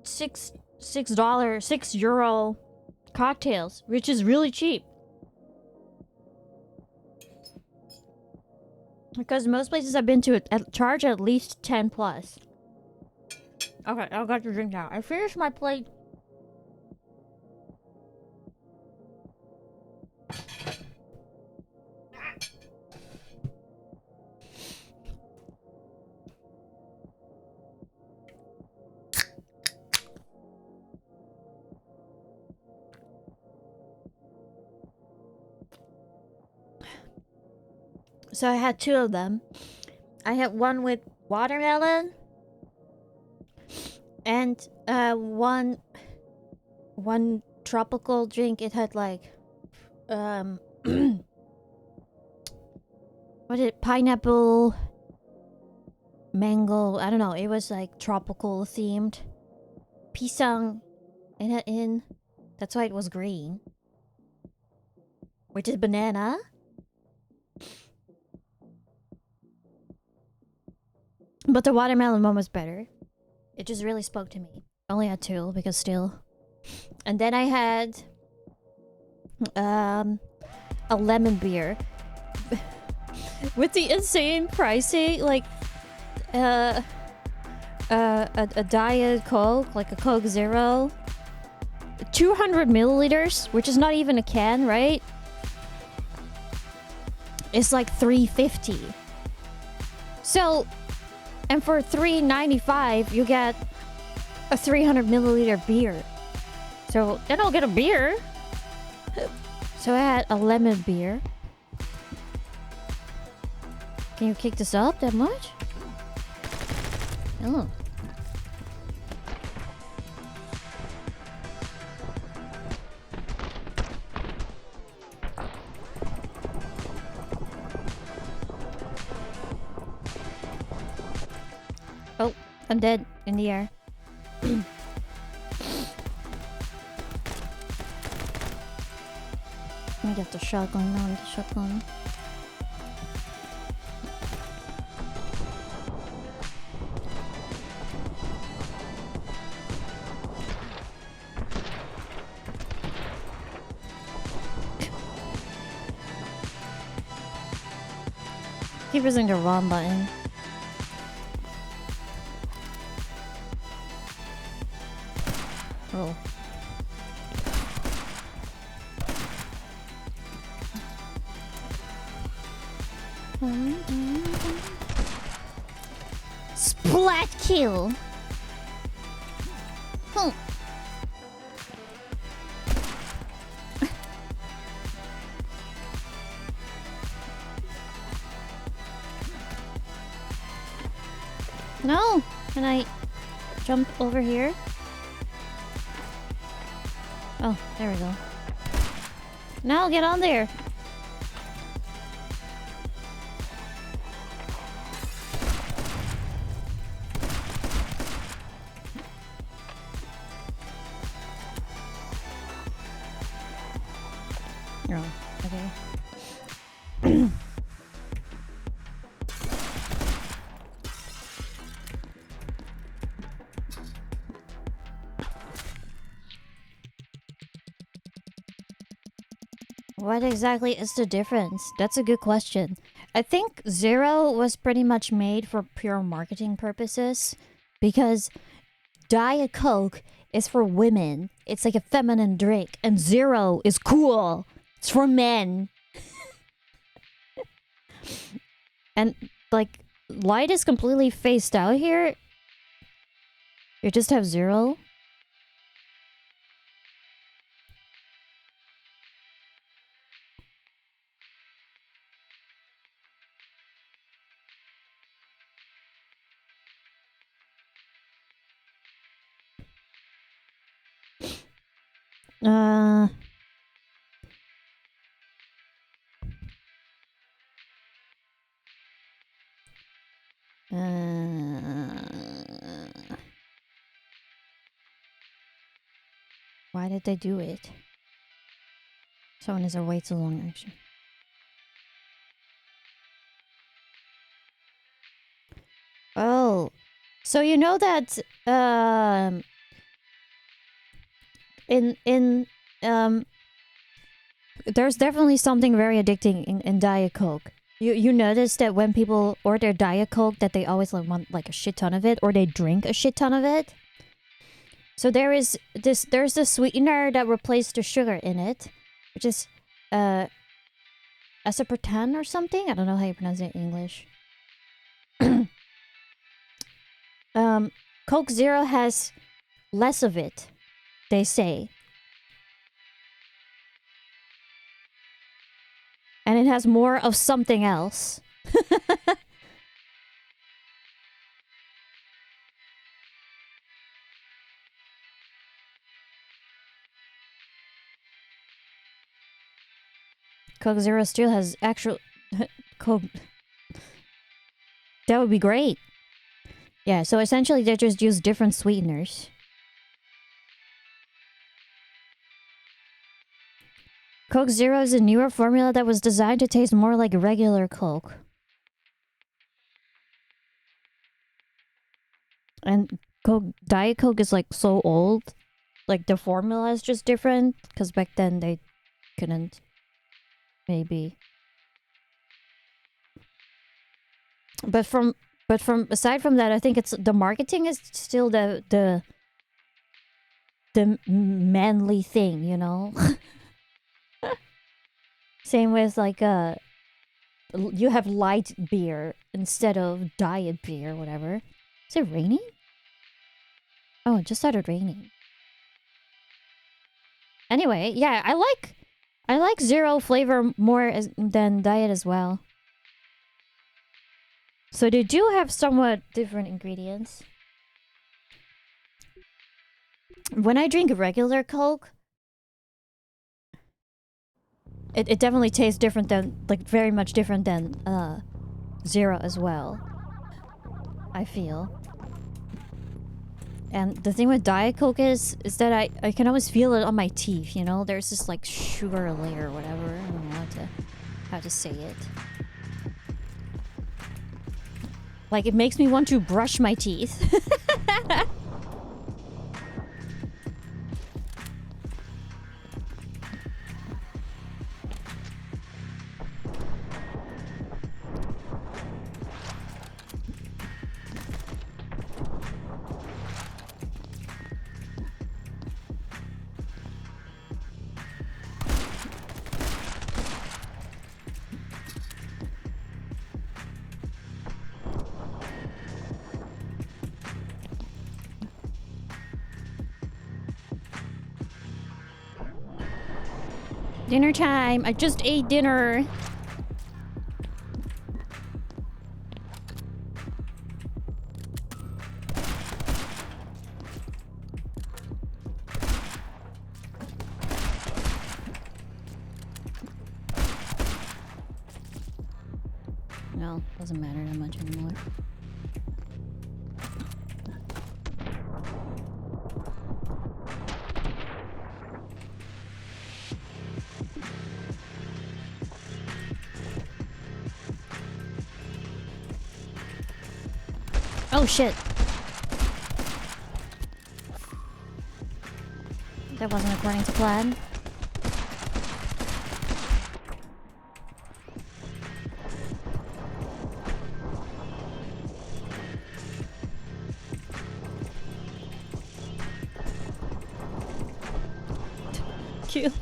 A: €6 cocktails, which is really cheap. Because most places I've been to charge at least 10 plus. Okay, I got to drink now. I finished my plate. So I had two of them. I had one with watermelon and one tropical drink. It had like what is it? Pineapple, mango. I don't know. It was like tropical themed. Pisang in. That's why it was green. Which is banana. But the watermelon one was better. It just really spoke to me. Only had two because still. And then I had a lemon beer with the insane pricing, like a diet Coke, like a Coke Zero, 200 milliliters, which is not even a can, right? It's like $3.50. So. And for $3.95, you get a 300 milliliter beer. So then I'll get a beer. So I had a lemon beer. Can you kick this up that much? Oh. Oh, I'm dead in the air. Let me get the shotgun on the shotgun. Keep pressing the wrong button. Oh. Splat kill. Huh. No! Can I jump over here? Oh, there we go. Now get on there! Oh, okay. What exactly is the difference? That's a good question. I think Zero was pretty much made for pure marketing purposes because Diet Coke is for women. It's like a feminine drink, and Zero is cool. It's for men. And like light is completely phased out here. You just have Zero. Uh Why did they do it? Someone is way too long, actually. Oh, so you know that in there's definitely something very addicting in Diet Coke. You notice that when people order Diet Coke that they always like want like a shit ton of it, or they drink a shit ton of it. So there's this sweetener that replaced the sugar in it, which is aspartame or something. I don't know how you pronounce it in English. Coke Zero has less of it, they say. And it has more of something else. Coke Zero still has actual Coke. That would be great. Yeah, so essentially they just use different sweeteners. Coke Zero is a newer formula that was designed to taste more like regular Coke. And Diet Coke is like so old. Like the formula is just different. Because back then they couldn't. Maybe. But from aside from that, I think it's the marketing is still the manly thing, you know? Same with like you have light beer instead of diet beer, whatever. Is it raining? Oh, it just started raining. Anyway, yeah, I like Zero flavor more than diet as well. So they do have somewhat different ingredients. When I drink regular Coke, it definitely tastes different than, like, very much different than Zero as well, I feel. And the thing with Diet Coke is that I can always feel it on my teeth, you know? There's this like sugar layer or whatever. I don't know how to say it. Like it makes me want to brush my teeth. Dinner time. I just ate dinner. No, doesn't matter that much anymore. Oh shit. That wasn't according to plan. Cute.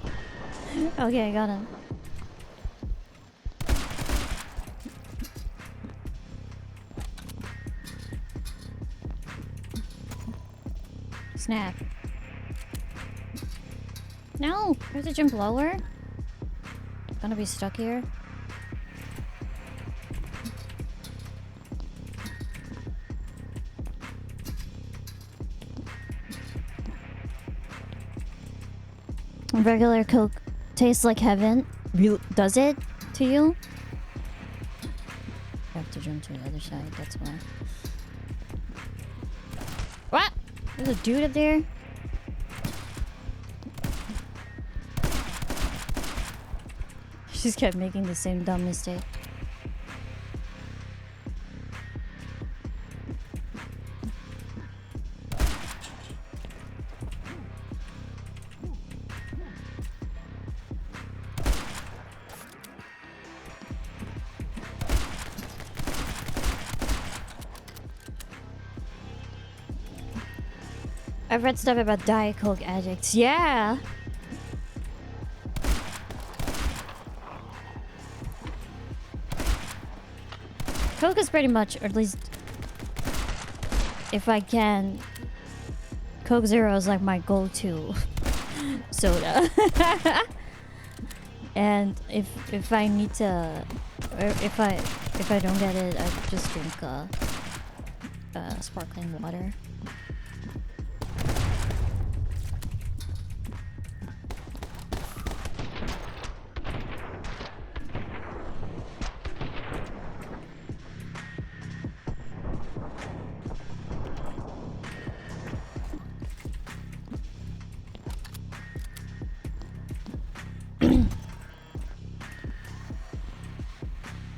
A: Okay, I got him. Snap. No! I have to jump lower? Gonna be stuck here? Regular Coke tastes like heaven. Does it to you? I have to jump to the other side, that's why. What? There's a dude up there? She just kept making the same dumb mistake. I've read stuff about Diet Coke addicts. Yeah! Coke is pretty much, or at least if I can, Coke Zero is like my go-to soda. And if I need to, or if I don't get it, I just drink sparkling water.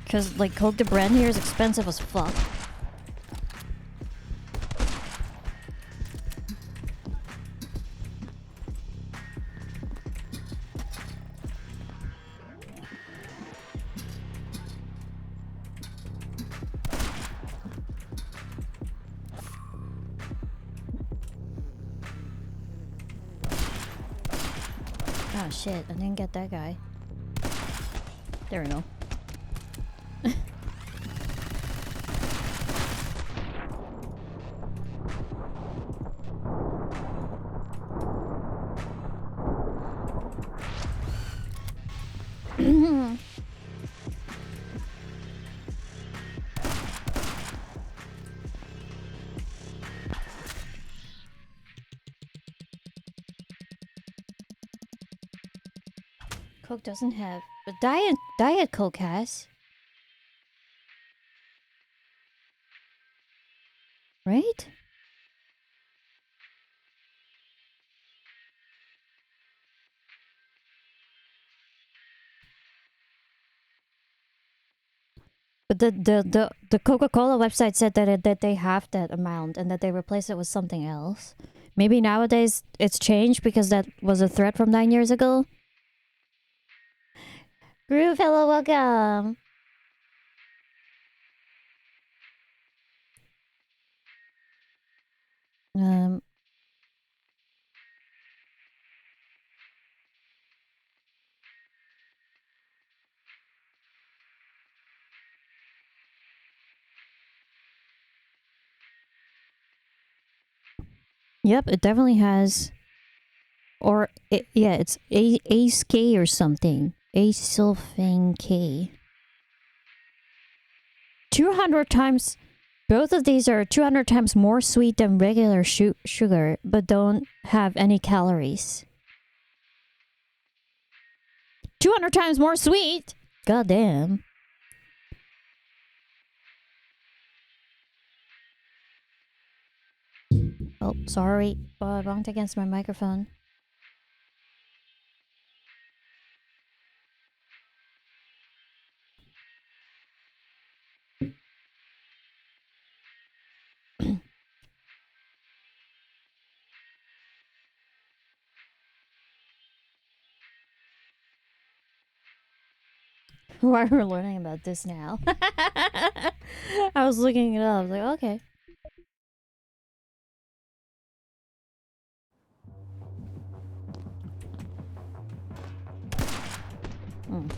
A: Because, like, Coke the brand here is expensive as fuck. Oh shit, I didn't get that guy. There we go. Coke doesn't have, but Diet Coke has. Right? But the Coca-Cola website said that they have that amount and that they replaced it with something else. Maybe nowadays it's changed because that was a threat from 9 years ago. Groove, hello, welcome. Um. Yep, it definitely has. Or, yeah, it's Ace K or something. Acesulfame K. 200 times... Both of these are 200 times more sweet than regular sugar, but don't have any calories. 200 times more sweet? God damn. Oh, sorry. I bumped against my microphone. Why we're learning about this now? I was looking it up. I was like, okay. Mm.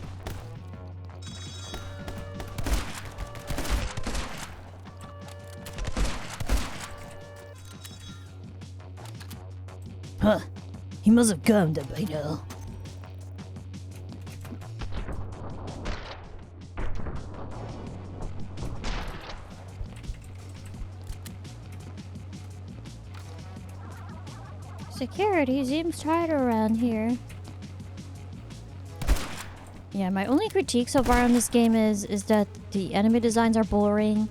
C: Huh. He must have come to by now.
A: Security seems tight around here. Yeah, my only critique so far on this game is that the enemy designs are boring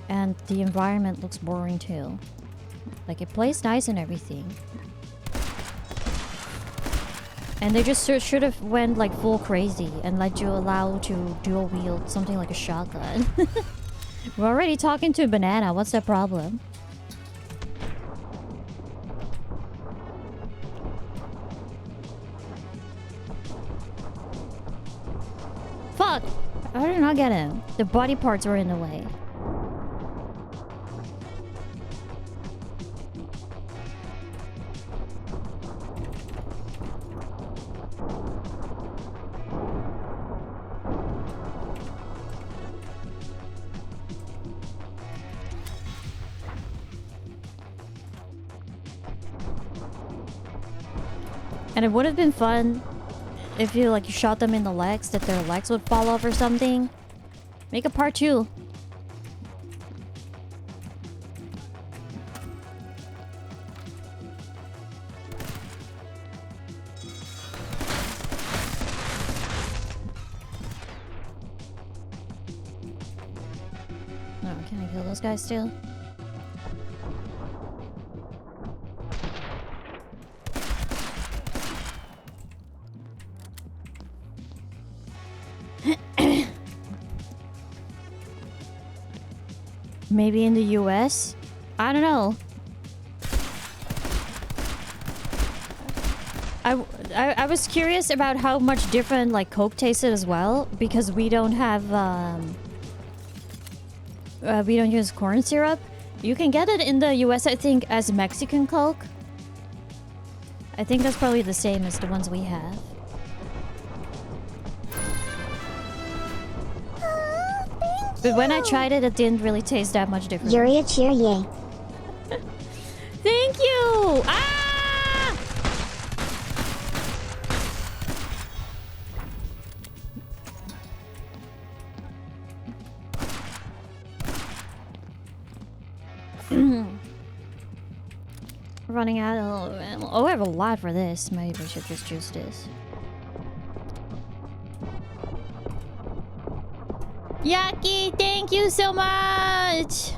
A: and the environment looks boring too. Like, it plays nice and everything. And they just should have went like full crazy and let you allow to dual wield something like a shotgun. We're already talking to a banana, what's the problem? Fuck! How did I not get him? The body parts were in the way. And it would have been fun if you like you shot them in the legs, that their legs would fall off or something. Make a part 2. Oh, can I kill those guys still? Maybe in the US? I don't know. I was curious about how much different like Coke tasted as well, because we don't have we don't use corn syrup. You can get it in the US, I think, as Mexican Coke. I think that's probably the same as the ones we have. But when I tried it, it didn't really taste that much different.
B: Yuria cheer yay.
A: Thank you! Ah! Running out of ammo. Oh, I have a lot for this. Maybe I should just choose this. Yaki, thank you so much!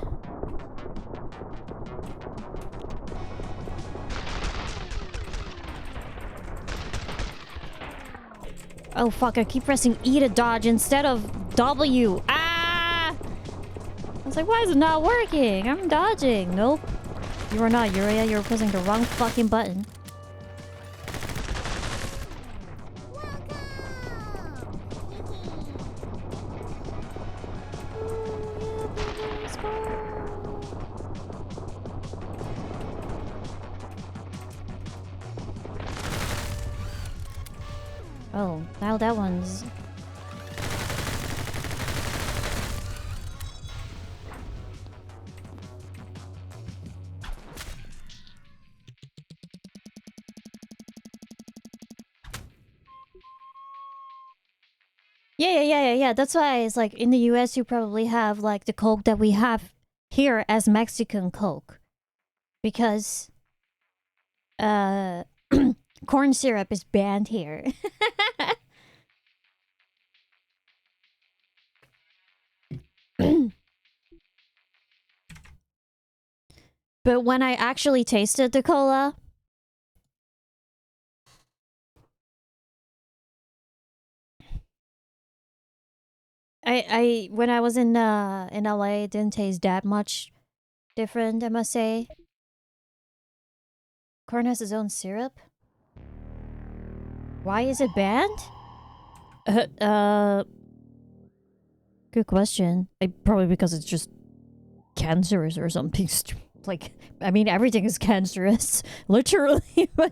A: Oh fuck, I keep pressing E to dodge instead of W. Ah! I was like, why is it not working? I'm dodging. Nope. You are not, Yuria. You're pressing the wrong fucking button. Oh, now that one's... Yeah. That's why it's like in the US you probably have like the Coke that we have here as Mexican Coke. Because corn syrup is banned here. But when I actually tasted the cola, I when I was in LA, it didn't taste that much different, I must say. Corn has its own syrup. Why is it banned? Good question. Probably because it's just cancerous or something. Like, I mean, everything is cancerous, literally. But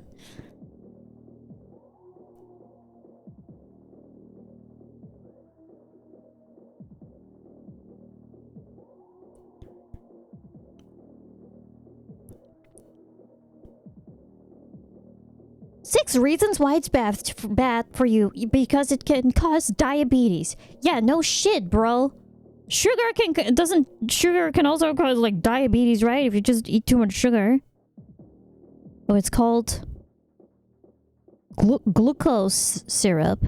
A: six reasons why it's bad for you. Because it can cause diabetes. Yeah, no shit, bro. Sugar can also cause like diabetes, right? If you just eat too much sugar. Oh, it's called glucose syrup.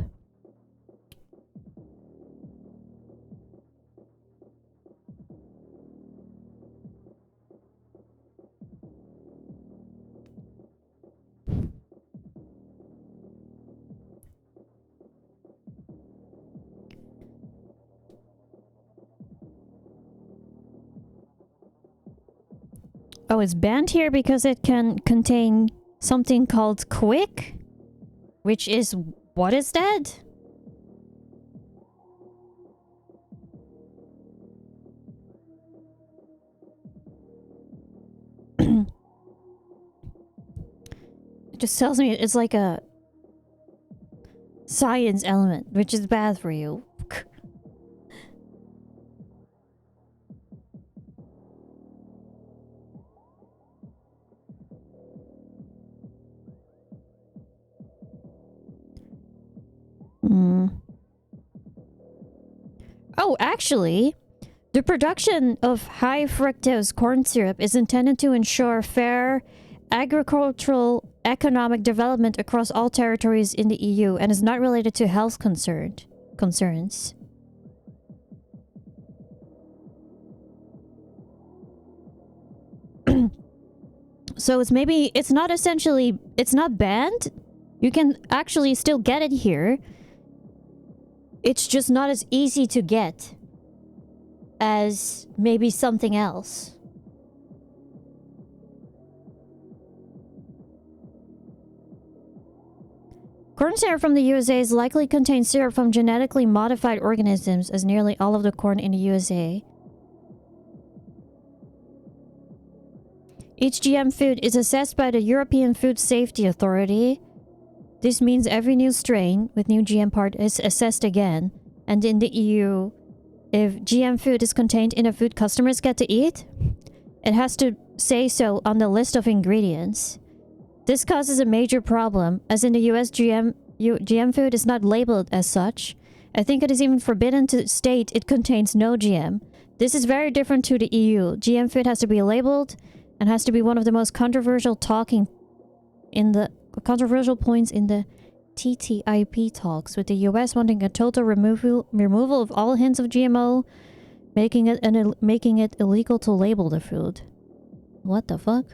A: Oh, it's banned here because it can contain something called quick, which is, what is that? It just tells me it's like a science element, which is bad for you. Oh, actually, the production of high fructose corn syrup is intended to ensure fair agricultural economic development across all territories in the EU and is not related to health concerns. So it's not banned. You can actually still get it here. It's just not as easy to get as maybe something else. Corn syrup from the USA is likely contains syrup from genetically modified organisms, as nearly all of the corn in the USA. Each GM food is assessed by the European Food Safety Authority. This means every new strain with new GM part is assessed again. And in the EU, if GM food is contained in a food customers get to eat, it has to say so on the list of ingredients. This causes a major problem, as in the US GM food is not labeled as such. I think it is even forbidden to state it contains no GM. This is very different to the EU. GM food has to be labeled and has to be one of the most controversial points in the TTIP talks, with the US wanting a total removal of all hints of GMO, making it illegal to label the food. What the fuck?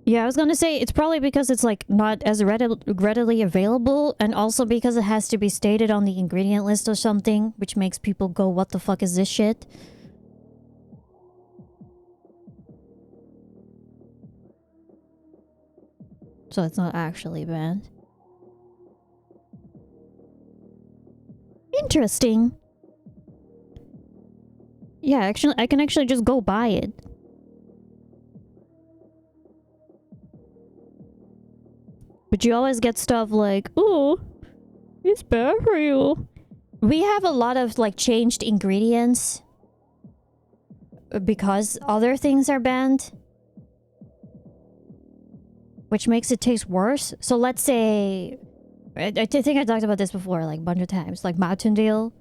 A: Yeah, I was gonna say it's probably because it's like not as readily available, and also because it has to be stated on the ingredient list or something, which makes people go, what the fuck is this shit? So it's not actually banned. Interesting. Yeah, actually, I can actually just go buy it. But you always get stuff like, oh, it's bad for you. We have a lot of like changed ingredients because other things are banned, which makes it taste worse. So let's say, I think I talked about this before like a bunch of times, like Mountain Dew.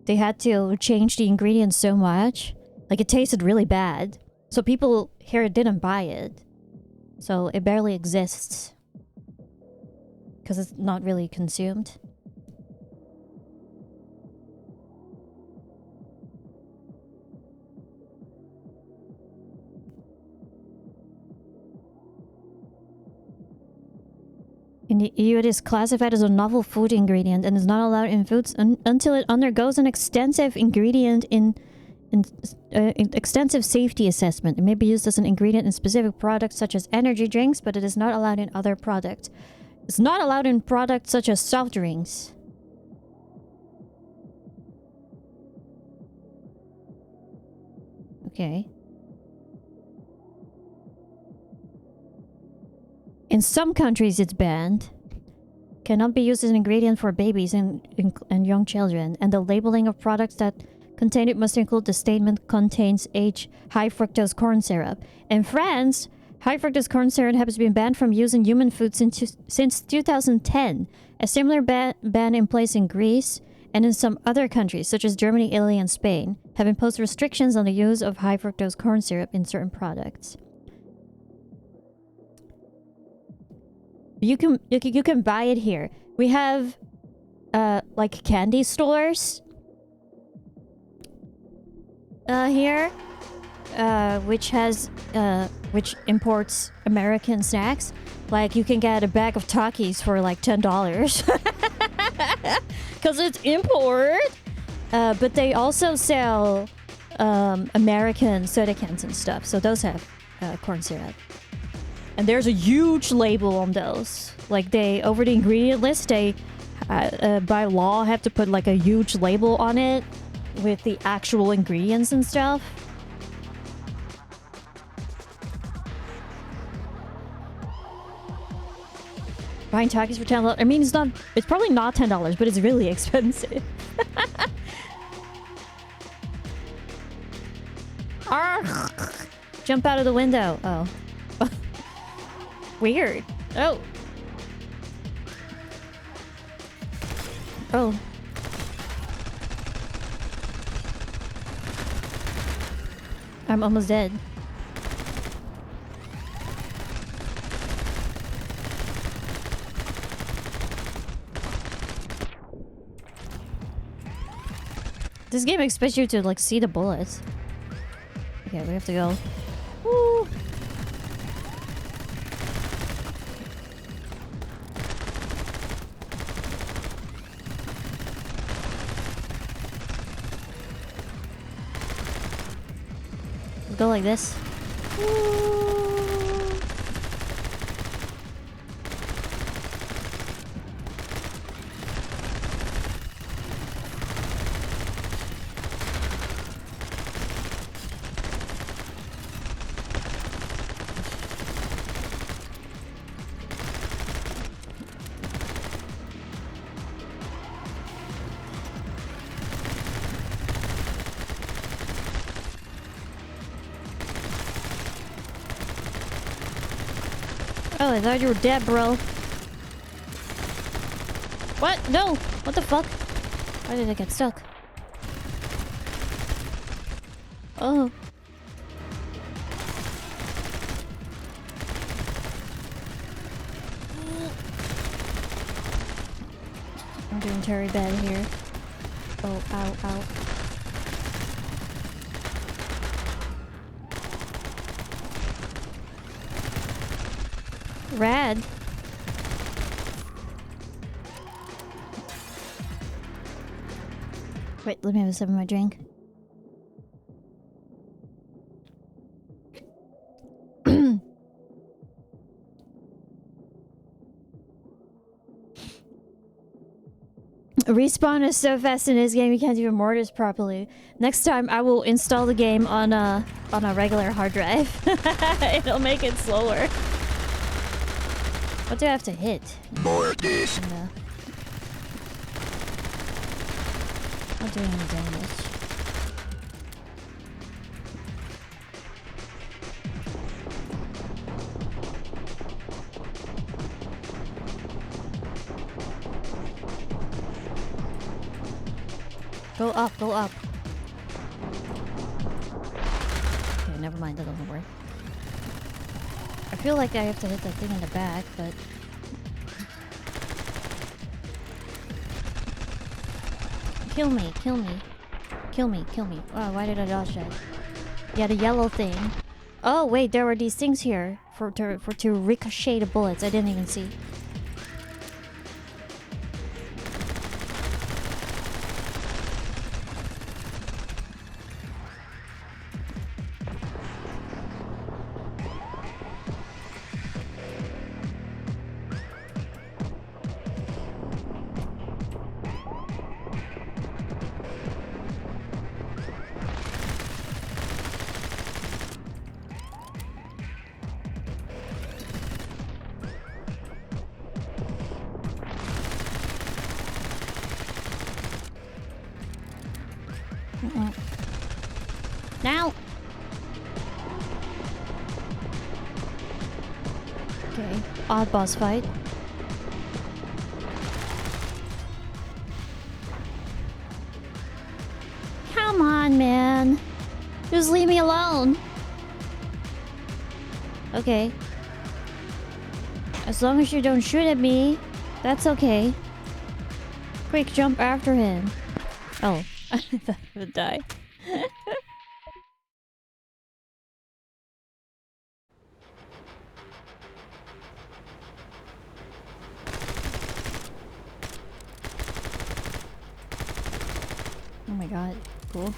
A: They had to change the ingredients so much. Like it tasted really bad. So people here didn't buy it. So it barely exists. Because it's not really consumed. In the EU, it is classified as a novel food ingredient and is not allowed in foods until it undergoes an extensive extensive safety assessment. It may be used as an ingredient in specific products such as energy drinks, but it is not allowed in other products. It's not allowed in products such as soft drinks. Okay. In some countries, it's banned. Cannot be used as an ingredient for babies and young children. And the labeling of products that contain it must include the statement contains high fructose corn syrup. In France, high fructose corn syrup has been banned from use in human food since 2010. A similar ban in place in Greece and in some other countries, such as Germany, Italy, and Spain, have imposed restrictions on the use of high fructose corn syrup in certain products. You can buy it here. We have like candy stores here, which imports American snacks. Like you can get a bag of Takis for like $10 because it's import. But they also sell American soda cans and stuff. So those have corn syrup. And there's a huge label on those. Like they, over the ingredient list, they, by law, have to put like a huge label on it with the actual ingredients and stuff. Buying Takis for $10. I mean, it's probably not $10, but it's really expensive. Arrgh! Jump out of the window. Oh. Weird. Oh. Oh. I'm almost dead. This game expects you to like see the bullets. Okay, we have to go. Woo. Go like this. Oh, I thought you were dead, bro. What? No! What the fuck? Why did I get stuck? Oh. I'm doing very bad here. Oh, ow, ow. Rad. Wait, let me have a sip of my drink. Respawn is so fast in this game you can't even mortise properly. Next time I will install the game on a regular hard drive. It'll make it slower. What do I have to hit?
D: Mortis.
A: No. Not doing any damage. Go up, go up. Okay, never mind, that doesn't work. I feel like I have to hit that thing in the back, but... Kill me, kill me. Kill me, kill me. Oh, why did I dodge that? Yeah, the yellow thing. Oh, wait, there were these things here for to ricochet the bullets. I didn't even see. Now! Okay, odd boss fight. Come on, man! Just leave me alone! Okay. As long as you don't shoot at me, that's okay. Quick jump after him. Oh, I thought I would die. Oh my god, cool.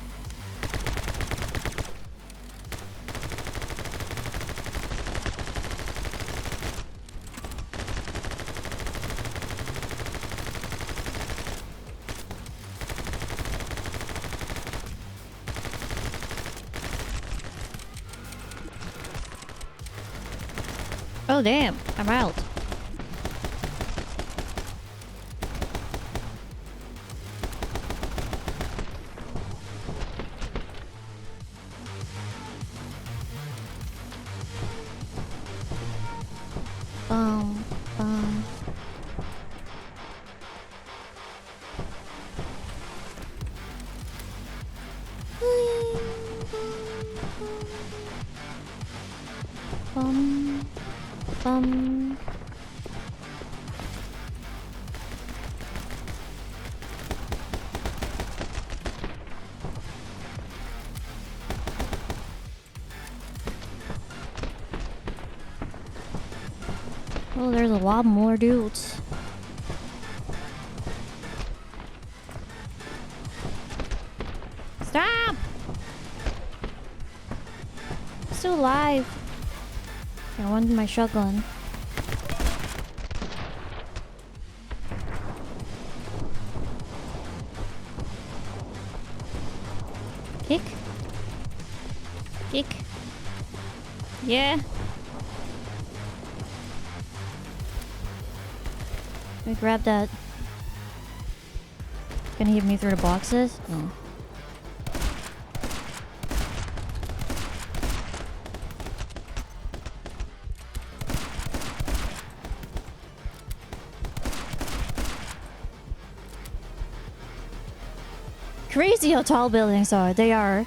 A: Oh damn, I'm out. Um. Bum. Oh, there's a lot more dudes. Stop! Still alive. I wanted my shotgun. Kick? Kick? Yeah. Let me grab that. Gonna hit me through the boxes? Oh. Crazy how tall buildings are. They are.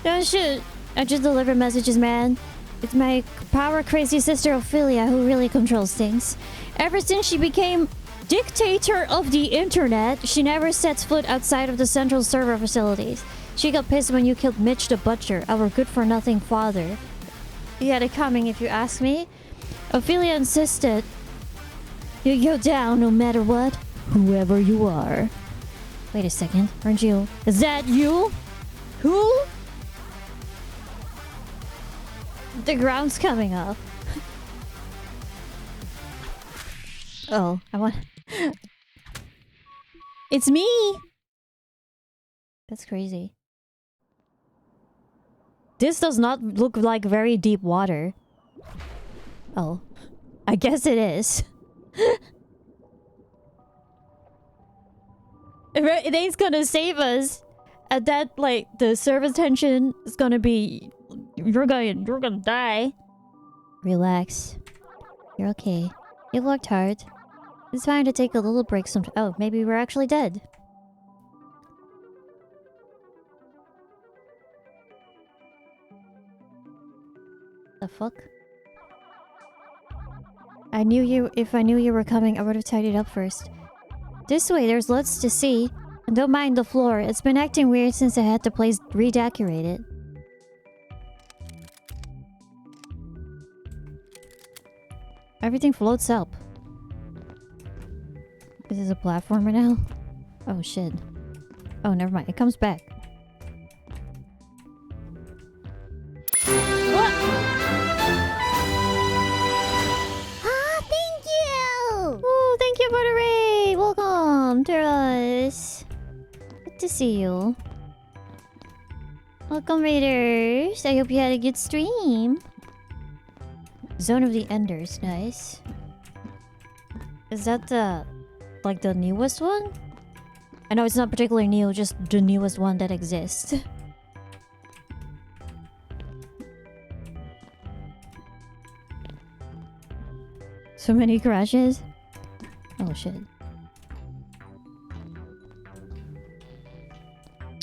A: Don't shoot. I just deliver messages, man. It's my power crazy sister Ophelia who really controls things. Ever since she became dictator of the internet, she never sets foot outside of the central server facilities. She got pissed when you killed Mitch the Butcher, our good-for-nothing father. You had it coming if you ask me. Ophelia insisted you go down no matter what, whoever you are. Wait a second, aren't you? Is that you? Who? The ground's coming up. Oh, I want... It's me! That's crazy. This does not look like very deep water. Oh. I guess it is. It ain't gonna save us. At that, like, the service tension is gonna be... You're gonna die. Relax. You're okay. You worked hard. It's fine to take a little break some... Oh, maybe we're actually dead. The fuck? If I knew you were coming, I would have tidied up first. This way, there's lots to see. And don't mind the floor. It's been acting weird since I had to redecorate it. Everything floats up. This is a platformer now? Oh shit. Oh, never mind. It comes back. What?
B: Ah, thank you!
A: Oh, thank you for the raid! Welcome to us. Good to see you. Welcome, Raiders. I hope you had a good stream. Zone of the Enders, nice. Is that the... like the newest one? I know it's not particularly new, just the newest one that exists. So many crashes? Oh shit.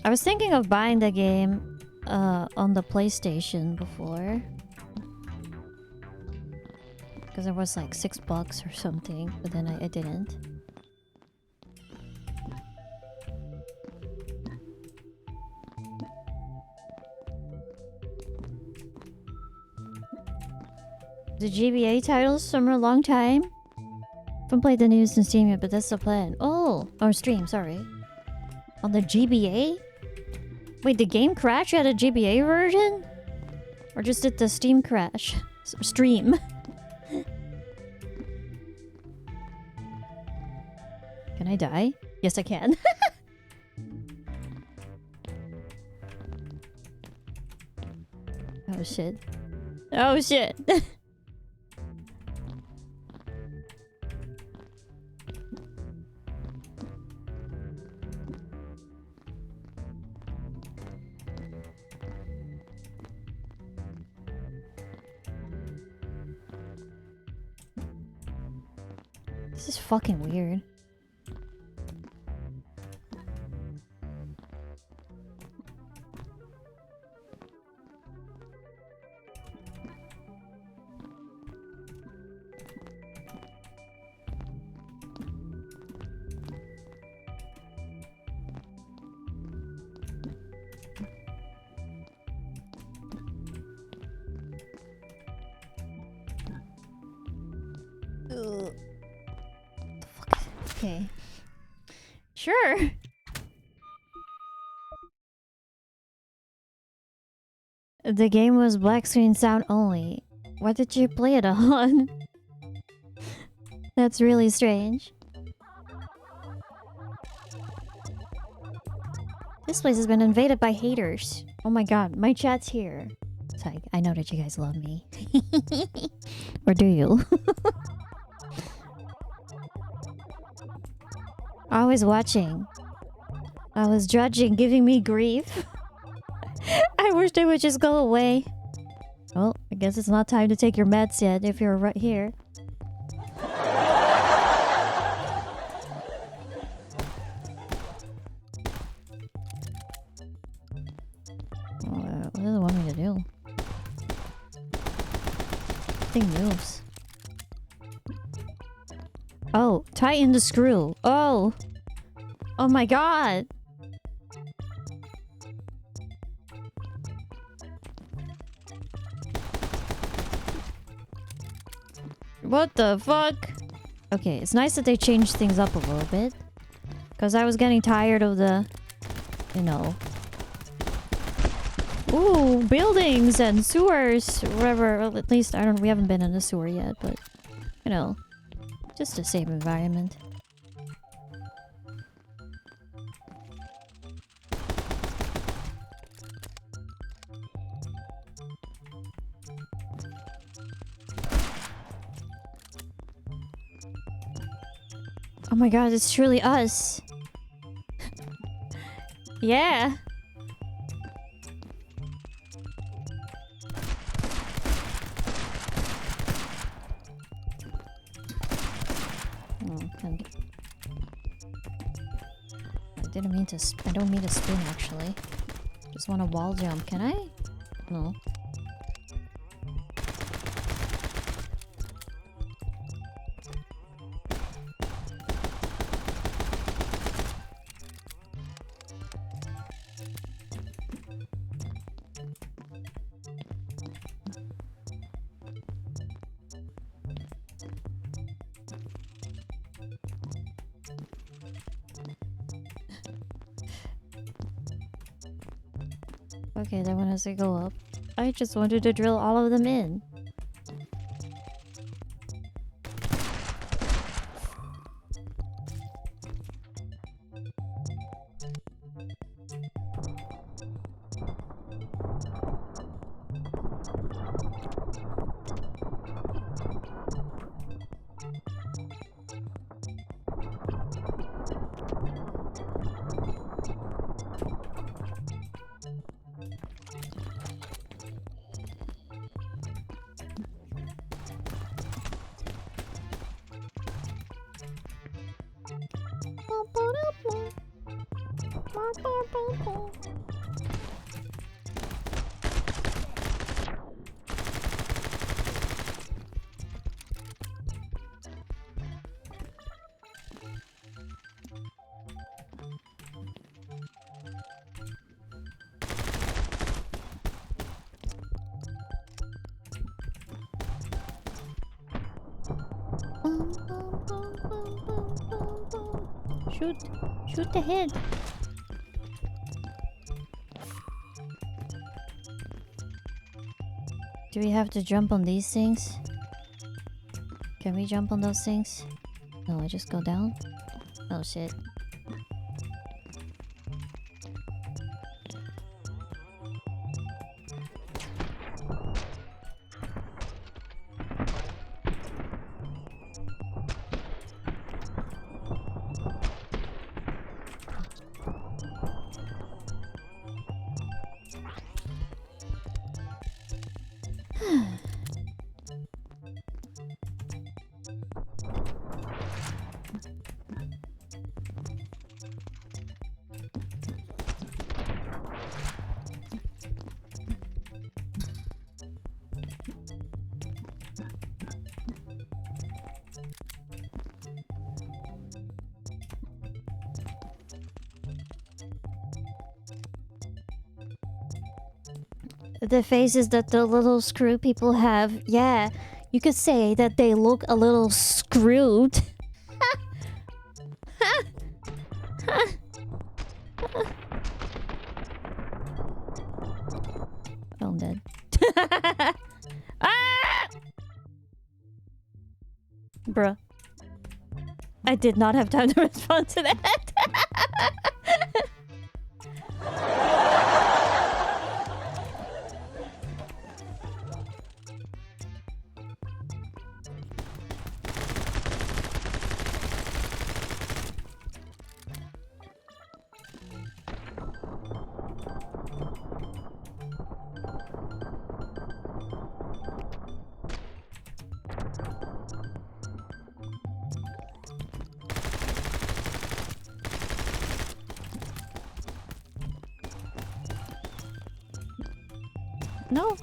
A: I was thinking of buying the game on the PlayStation before. Because it was like $6 or something, but then I didn't. The GBA titles from a long time? Haven't played the news on Steam yet, but that's the plan. Oh! Or stream, sorry. On the GBA? Wait, the game crash at a GBA version? Or just did the Steam crash? Stream. Can I die? Yes, I can. Oh shit. Oh shit. This is fucking weird. Ugh. The fuck? Okay. Sure. The game was black screen sound only. Why did you play it on? That's really strange. This place has been invaded by haters. Oh my god, my chat's here. It's like, I know that you guys love me. Or do you? I was watching. I was judging, giving me grief. I wish they would just go away. Well, I guess it's not time to take your meds yet if you're right here. What does it want me to do? Thing moves. Oh, tighten the screw. Oh. Oh my god. What the fuck? Okay, it's nice that they changed things up a little bit. Because I was getting tired of the... you know... Ooh, buildings and sewers, whatever. Well, at least we haven't been in a sewer yet, but you know, just a safe environment. Oh my god, it's truly us. Yeah. Oh, I didn't mean to. I don't mean to spin actually. Just want a wall jump. Can I? No. Okay, that one has to go up. I just wanted to drill all of them in. Shoot! Shoot the head! Do we have to jump on these things? Can we jump on those things? No, I just go down? Oh shit. The faces that the little screw people have, yeah, you could say that they look a little screwed. Oh, I'm dead. Ah! Bruh. I did not have time to respond to that. No.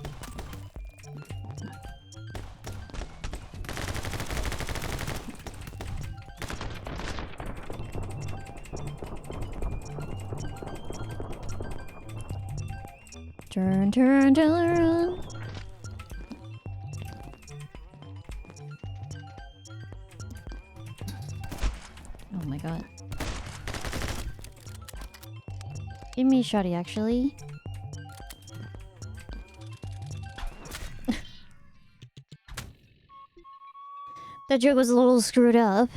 A: Turn, turn, turn. Oh my god. Give me a shotty, actually. That joke was a little screwed up.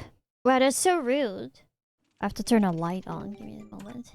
A: Wow, that's so rude. I have to turn a light on. Give me a moment.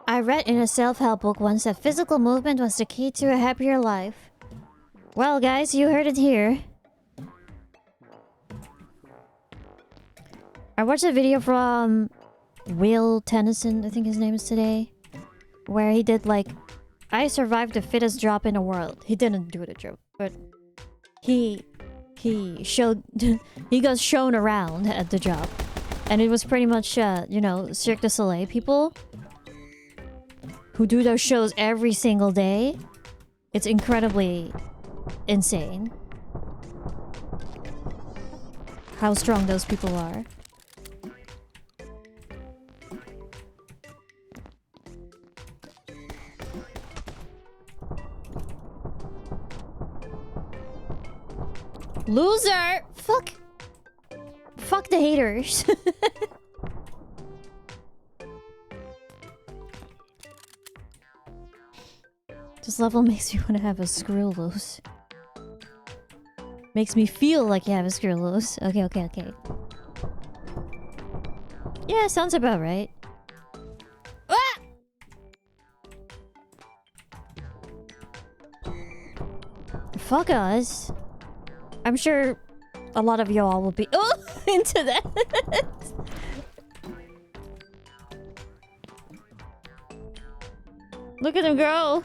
A: I read in a self-help book once that physical movement was the key to a happier life. Well, guys, you heard it here. I watched a video from Will Tennyson, I think his name is today, where he did like, I survived the fittest job in the world. He didn't do the job, but he showed he got shown around at the job, and it was pretty much you know, Cirque du Soleil people who do those shows every single day. It's incredibly insane how strong those people are. Loser! Fuck! Fuck the haters. This level makes me want to have a screw loose. Makes me feel like you have a screw loose. Okay. Yeah, sounds about right. Ah! Fuck us. I'm sure a lot of y'all will be into that. Look at him go.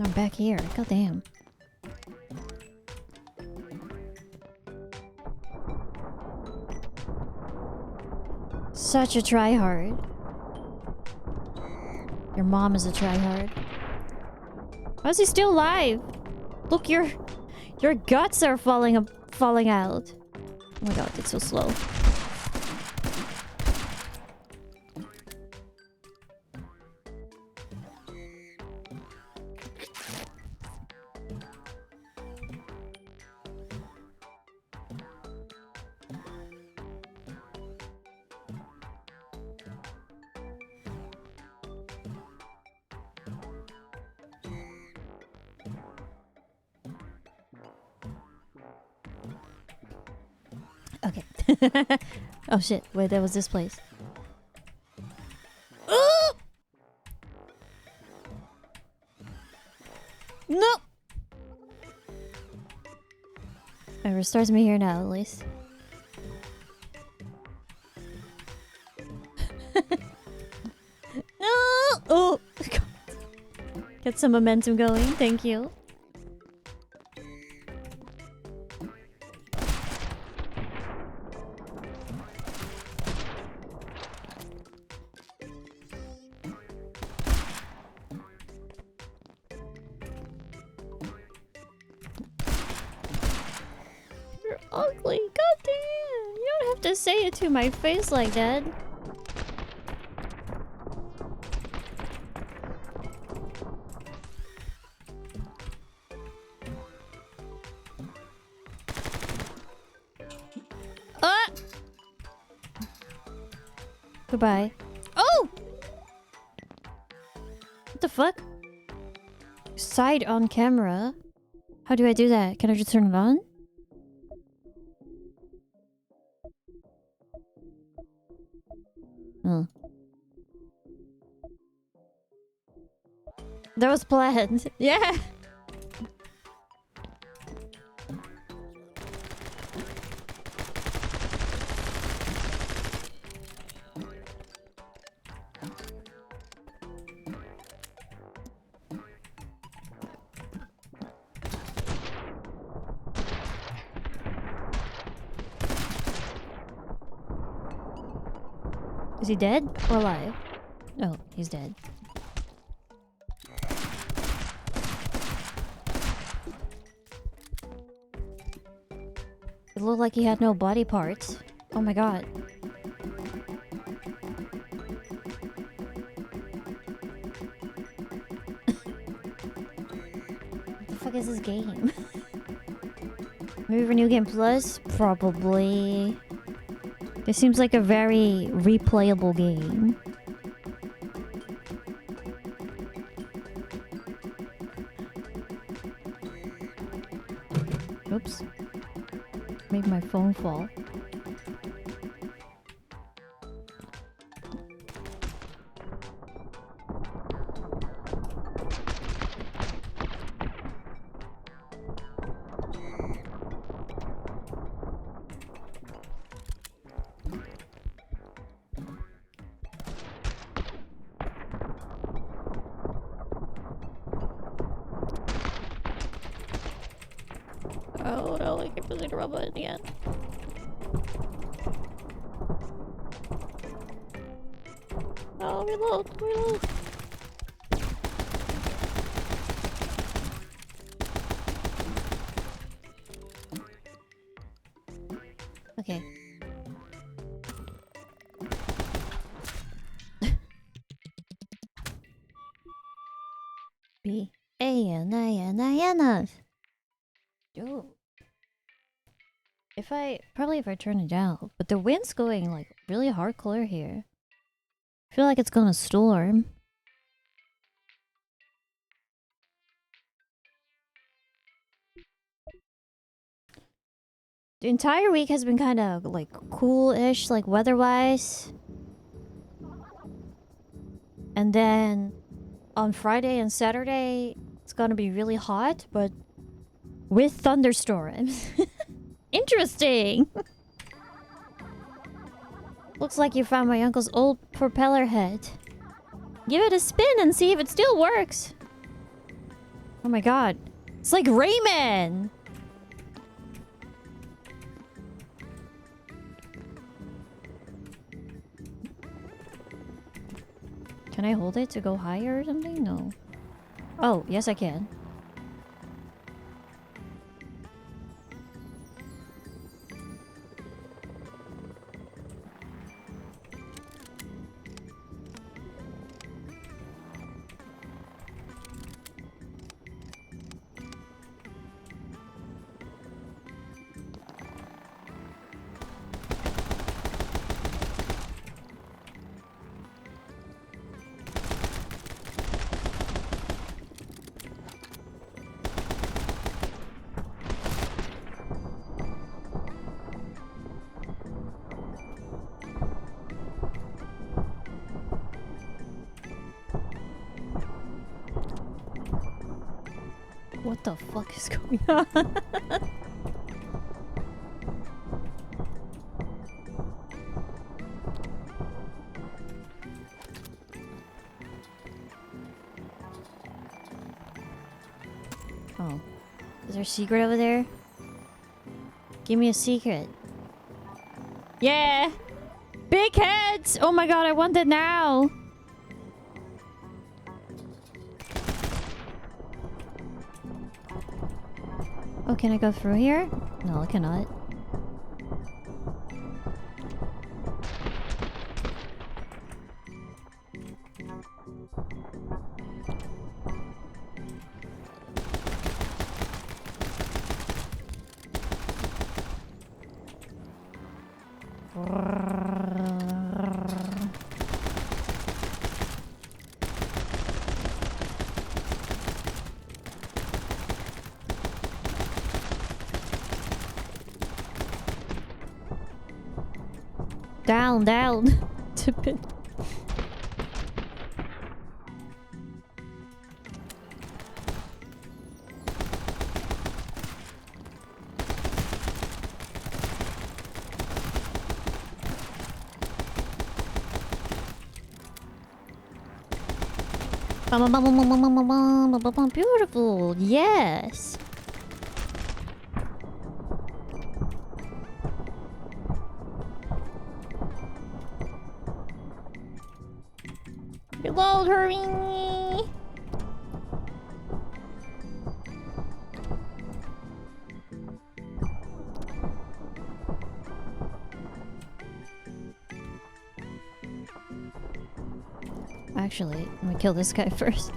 A: I'm back here. God damn. Such a tryhard. Your mom is a tryhard. How is he still alive? Look, your guts are falling out. Oh my god, it's so slow. Okay. Oh shit, wait, that was this place. No! It restarts me here now, at least. No! Oh! God. Get some momentum going, thank you. Ugly, goddamn! You don't have to say it to my face like that. Ah! Goodbye. Oh! What the fuck? Side on camera? How do I do that? Can I just turn it on? Oh. That was planned. Yeah. he dead or alive? Oh, he's dead. It looked like he had no body parts. Oh my god. What the fuck is this game? Maybe for New Game Plus? Probably. This seems like a very replayable game. Oops. Made my phone fall. Oh no, I keep pressing the wrong button again. Oh, reload, reload. Okay. B. Ayana. Yo. If I turn it down, but the wind's going like really hardcore here. I feel like it's gonna storm. The entire week has been kind of like cool-ish, like weather-wise. And then on Friday and Saturday, it's gonna be really hot, but with thunderstorms. Interesting! Looks like you found my uncle's old propeller head. Give it a spin and see if it still works. Oh my god. It's like Rayman! Can I hold it to go higher or something? No. Oh, yes I can. What the fuck is going on? Oh. Is there a secret over there? Give me a secret. Yeah! Big heads! Oh my god, I want it now! Oh, can I go through here? No, I cannot. Down, down. Tip it. Beautiful. Yes. Reload, hurry! Actually, let me kill this guy first.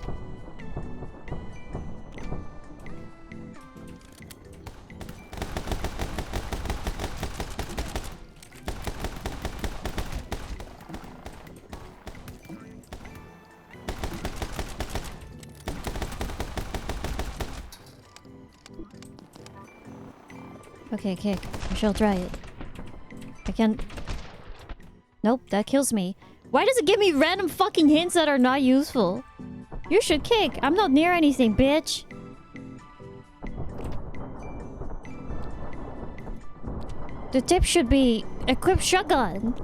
A: Okay, kick. I shall try it. I can't... Nope, that kills me. Why does it give me random fucking hints that are not useful? You should kick. I'm not near anything, bitch. The tip should be equip shotgun.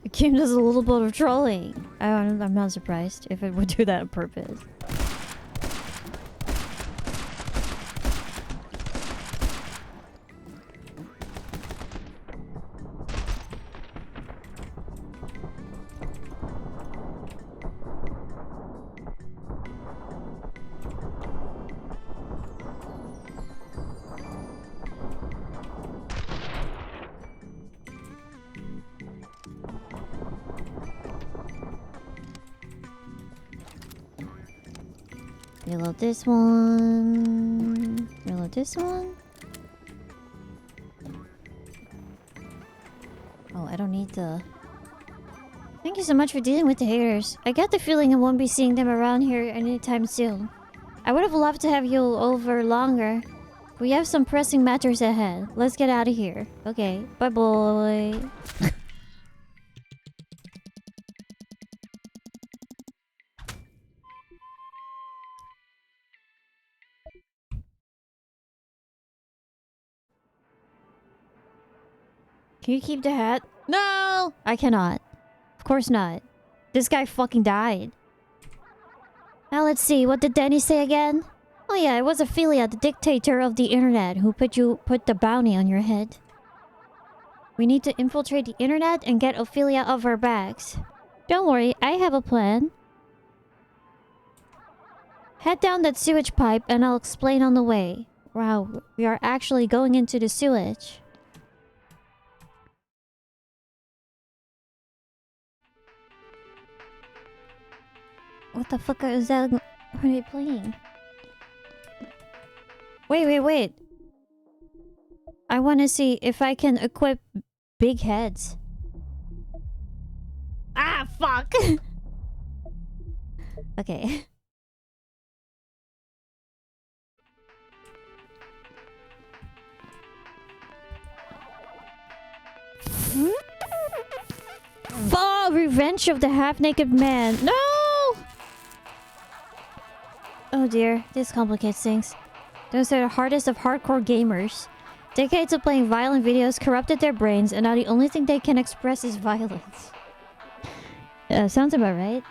A: The game does a little bit of trolling. I'm not surprised if it would do that on purpose. Reload this one. Reload this one. Oh, I don't need the... Thank you so much for dealing with the haters. I get the feeling I won't be seeing them around here anytime soon. I would have loved to have you over longer. We have some pressing matters ahead. Let's get out of here. Okay, bye boy. Can you keep the hat? No! I cannot. Of course not. This guy fucking died. Now let's see, what did Danny say again? Oh yeah, it was Ophelia, the dictator of the internet, who put the bounty on your head. We need to infiltrate the internet and get Ophelia off our backs. Don't worry, I have a plan. Head down that sewage pipe and I'll explain on the way. Wow, we are actually going into the sewage. What the fuck is that? What are they playing? Wait. I want to see if I can equip big heads. Ah, fuck! Okay. Oh, Revenge of the Half-Naked Man. No! Oh dear, this complicates things. Those are the hardest of hardcore gamers. Decades of playing violent videos corrupted their brains, and now the only thing they can express is violence. Sounds about right.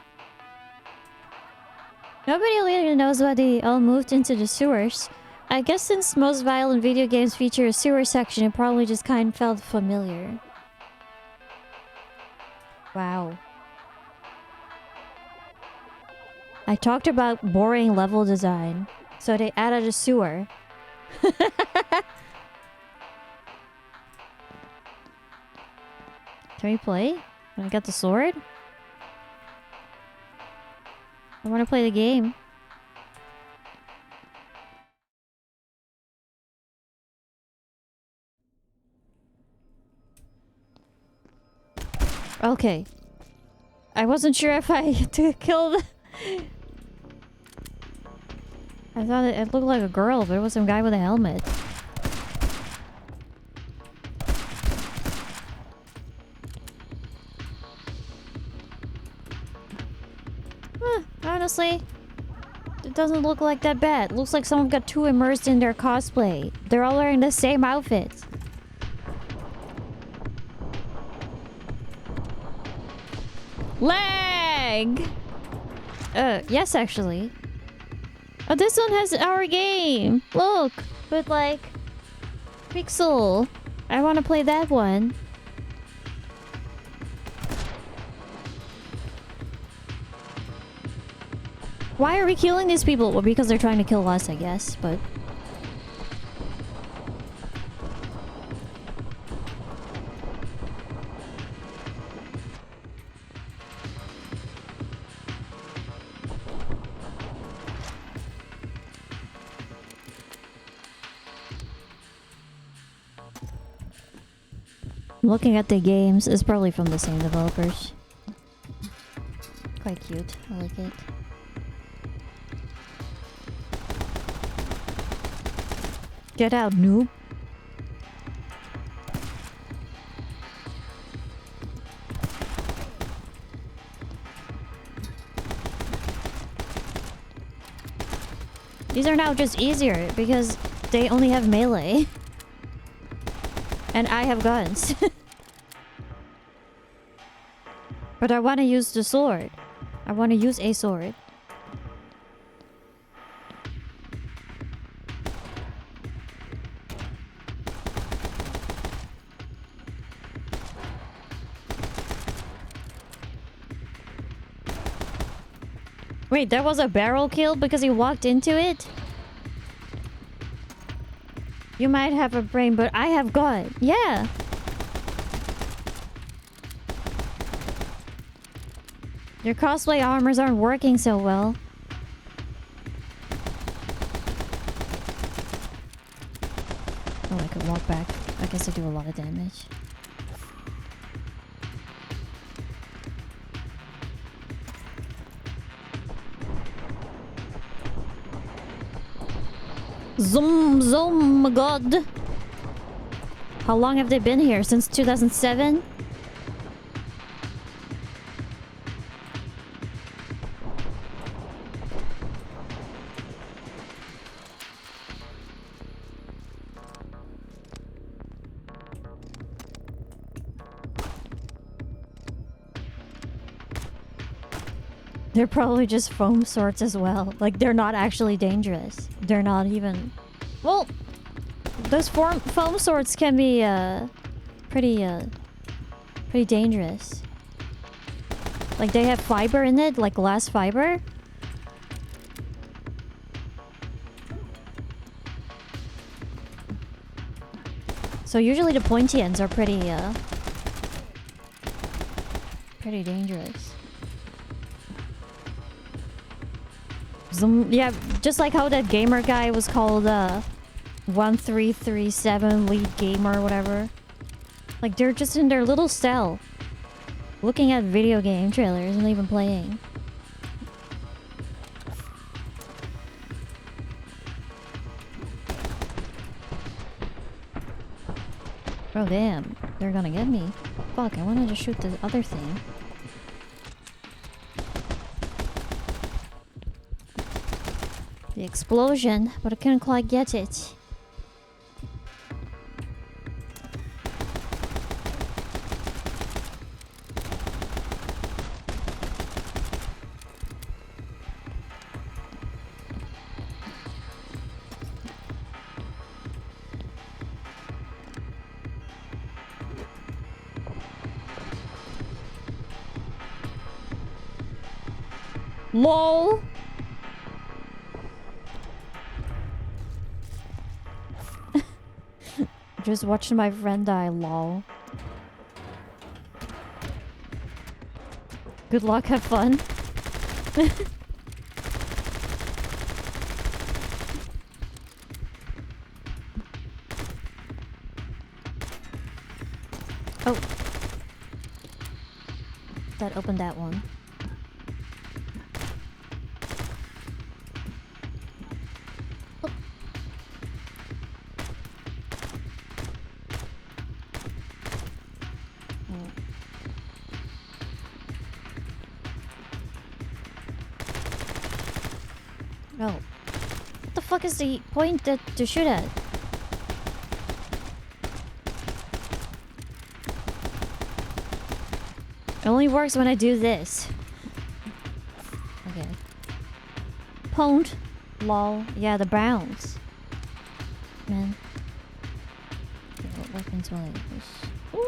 A: Nobody really knows why they all moved into the sewers. I guess since most violent video games feature a sewer section, it probably just kind of felt familiar. Wow. I talked about boring level design, so they added a sewer. Can we play? I got the sword? I want to play the game. Okay. I wasn't sure if I had to kill the... I thought it looked like a girl, but it was some guy with a helmet. Honestly, it doesn't look like that bad. It looks like someone got too immersed in their cosplay. They're all wearing the same outfits. Leg! Yes, actually. Oh, this one has our game. Look, with like Pixel. I want to play that one. Why are we killing these people? Well, because they're trying to kill us, I guess, but... Looking at the games, it's probably from the same developers. Quite cute. I like it. Get out, noob. These are now just easier because they only have melee. And I have guns. But I want to use the sword. I want to use a sword. Wait, there was a barrel kill because he walked into it? You might have a brain, but I have gun. Yeah. Your cosplay armors aren't working so well. Oh, I could walk back. I guess I do a lot of damage. Zoom, my god. How long have they been here? Since 2007? They're probably just foam swords as well. Like, they're not actually dangerous. They're not even... Well, those foam swords can be, pretty dangerous. Like, they have fiber in it, like glass fiber. So usually the pointy ends are pretty dangerous. Yeah, just like how that gamer guy was called 1337 lead gamer or whatever. Like, they're just in their little cell looking at video game trailers and even playing. Oh damn, they're gonna get me. Fuck, I wanted to shoot the other thing. The explosion, but I couldn't quite get it. LOL! Just watching my friend die, lol. Good luck, have fun. Oh. That opened that one. Oh. What the fuck is the point to shoot at? It only works when I do this. Okay. Pwned. Lol. Yeah, the Browns. Man. Okay, what weapons will I use? Ooh.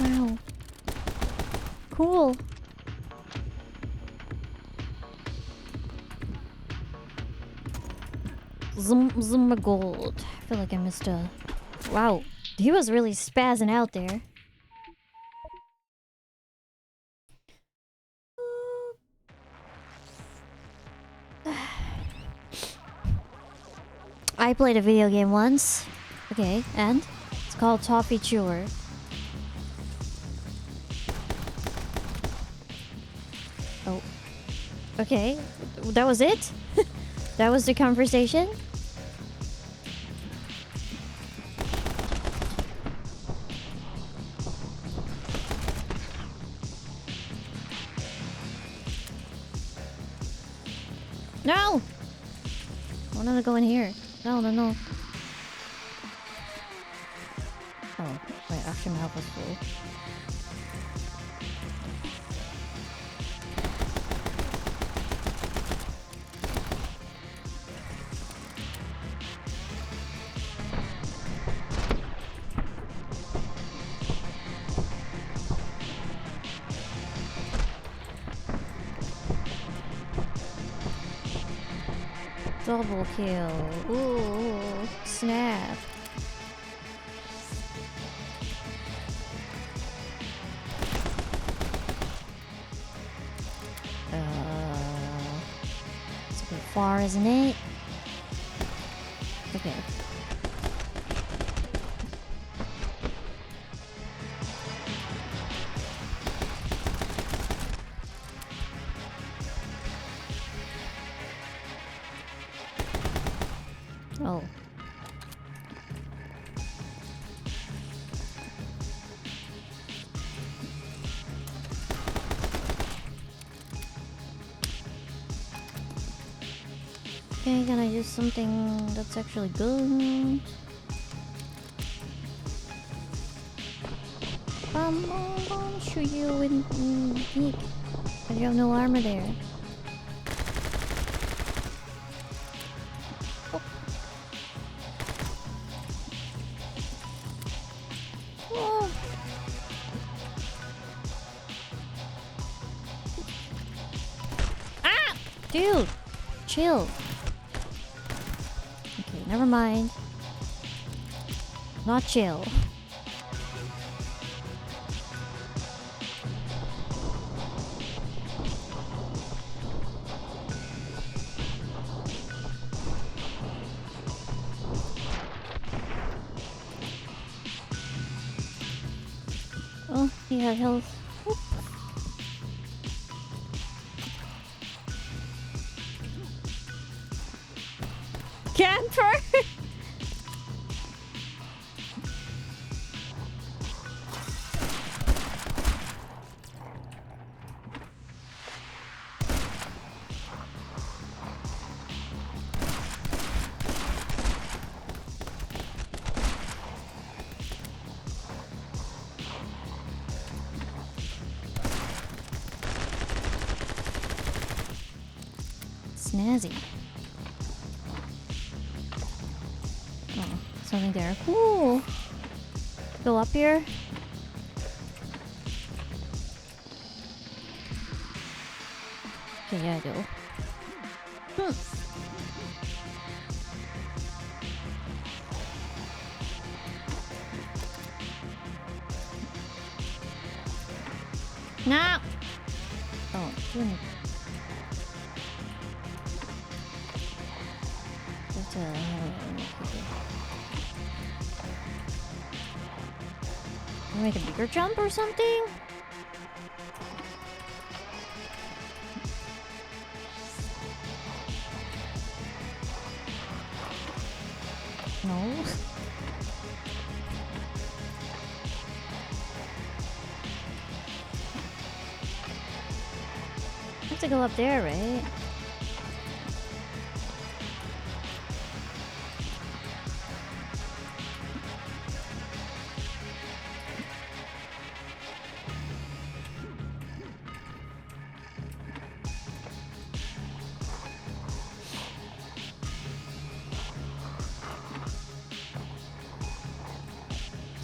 A: Wow. Cool. Zoom gold. I feel like I missed a... Wow. He was really spazzing out there. I played a video game once. Okay, and? It's called Toffee Chewer. Oh. Okay. That was it? That was the conversation? No! I wanted to go in here. No, no, no. Oh, wait, actually my health was full. Double kill. Ooh, snap. It's a bit far, isn't it? Okay. Oh. Okay, can I use something that's actually good? I'll shoot you in the peak. But you have no armor there. Oh. Oh. Ah! Dude! Chill. Okay, never mind. Not chill. Oh, he had health. Whoop. Camper! Snazzy. Oh, something there. Ooh. Go up here. Okay, yeah, I do. No! Oh, doing it. Make a bigger jump or something? No. I have to go up there, right? I...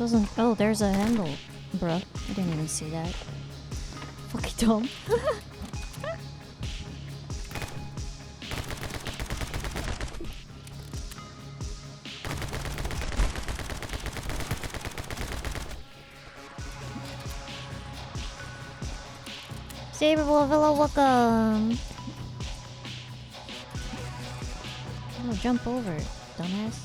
A: Doesn't... Oh, there's a handle. Bruh, I didn't even see that. Fucking dumb. Saber Wolf, hello, welcome. Oh, jump over, dumbass.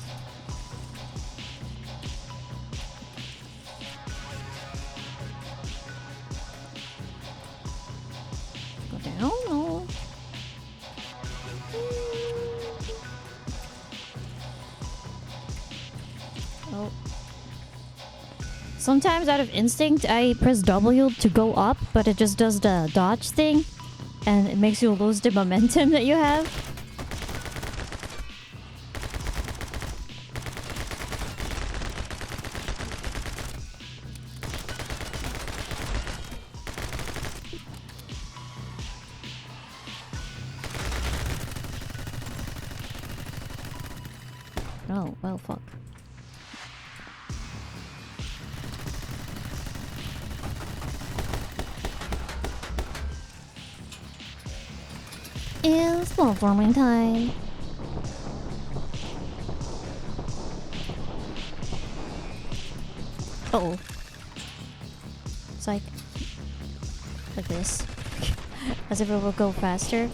A: Go down? No. Oh. Sometimes out of instinct, I press W to go up, but it just does the dodge thing. And it makes you lose the momentum that you have. Oh, well, fuck. It's platforming time. Uh-oh. It's like this. As if it will go faster.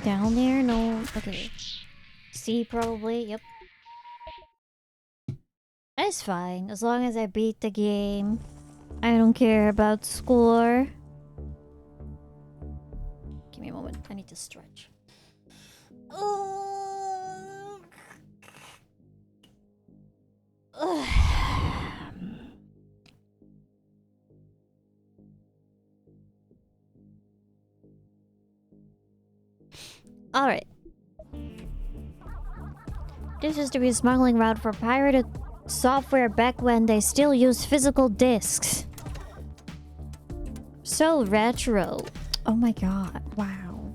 A: Down there? No. Okay. C probably. Yep. It's fine. As long as I beat the game. I don't care about score. Give me a moment. I need to stretch. Alright. This used to be a smuggling route for pirated software back when they still used physical discs. So retro. Oh my god. Wow.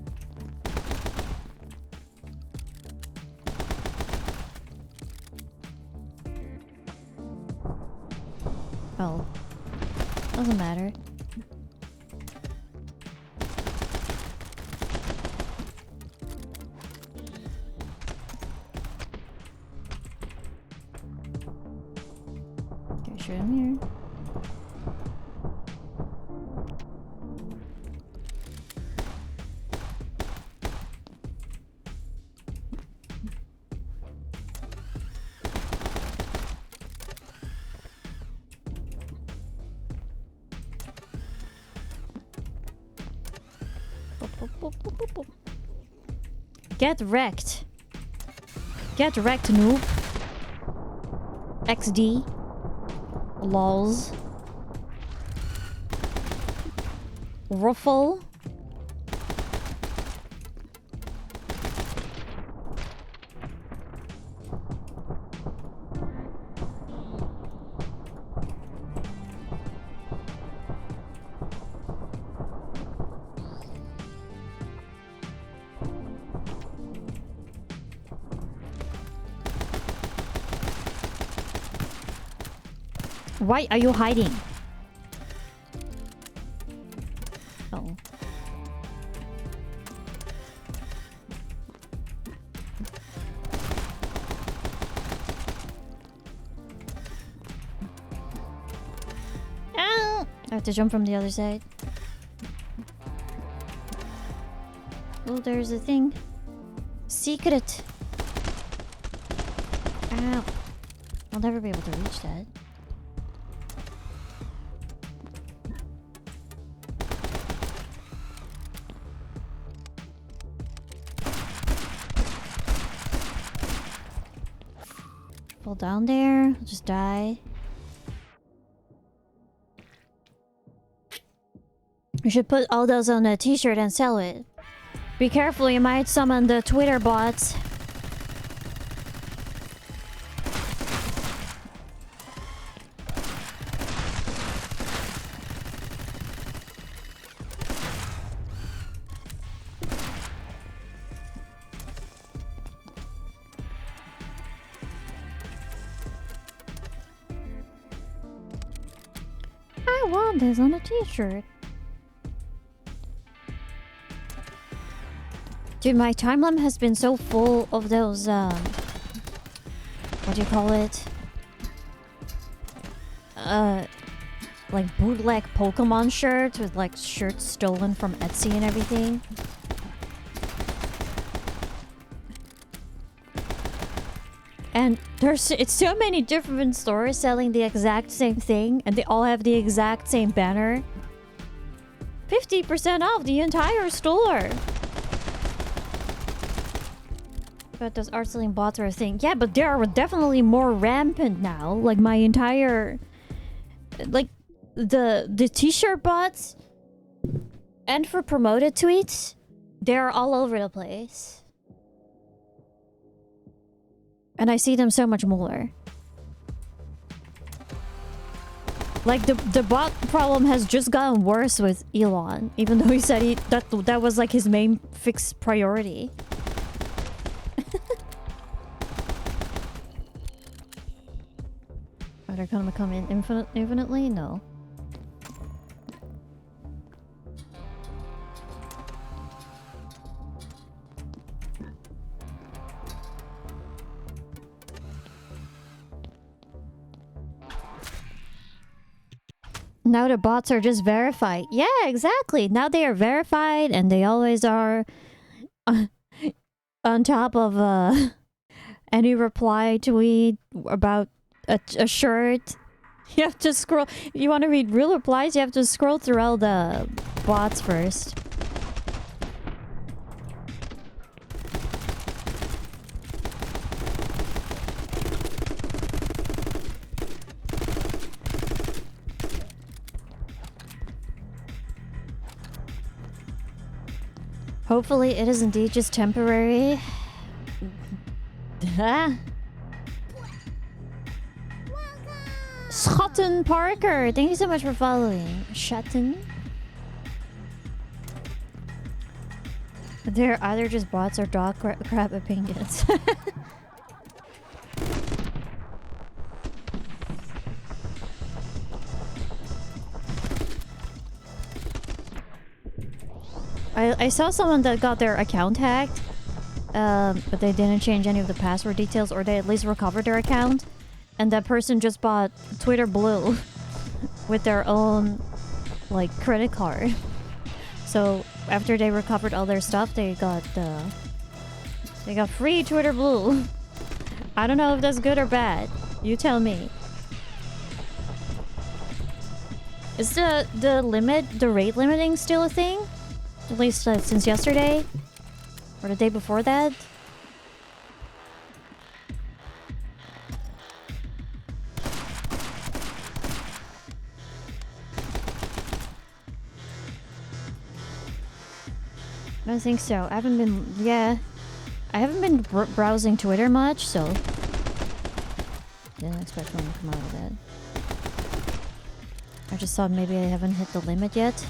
A: Oh. Doesn't matter. In here. Get wrecked. Get wrecked, noob. XD. Lols. Ruffle. Why are you hiding? Oh. Ah! I have to jump from the other side. Oh, there's a thing. Secret. Ow. I'll never be able to reach that. Fall down there, I'll just die. You should put all those on a t-shirt and sell it. Be careful, you might summon the Twitter bots. I want this on a t-shirt. Dude, my timeline has been so full of those, what do you call it? Like bootleg Pokemon shirts with like shirts stolen from Etsy and everything. And it's so many different stores selling the exact same thing, and they all have the exact same banner. 50% off the entire store. But those art selling bots are a thing. Yeah, but they are definitely more rampant now. Like my entire, like the t-shirt bots and for promoted tweets, they're all over the place. And I see them so much more. Like the bot problem has just gotten worse with Elon, even though he said that was like his main fixed priority. Are they gonna come in infinitely? No. Now the bots are just verified. Yeah, exactly. Now they are verified and they always are on top of any reply tweet about a shirt. You have to scroll. If you want to read real replies, you have to scroll through all the bots first. Hopefully it is indeed just temporary. Schotten Parker, thank you so much for following. Schotten. They're either just bots or dog crap opinions. I saw someone that got their account hacked, but they didn't change any of the password details, or they at least recovered their account. And that person just bought Twitter Blue with their own, like, credit card. So after they recovered all their stuff, they got free Twitter Blue. I don't know if that's good or bad. You tell me. Is the rate limiting still a thing? At least since yesterday? Or the day before that? I don't think so. I haven't been... Yeah. I haven't been browsing Twitter much, so... Didn't expect one to come out of that. I just thought maybe I haven't hit the limit yet.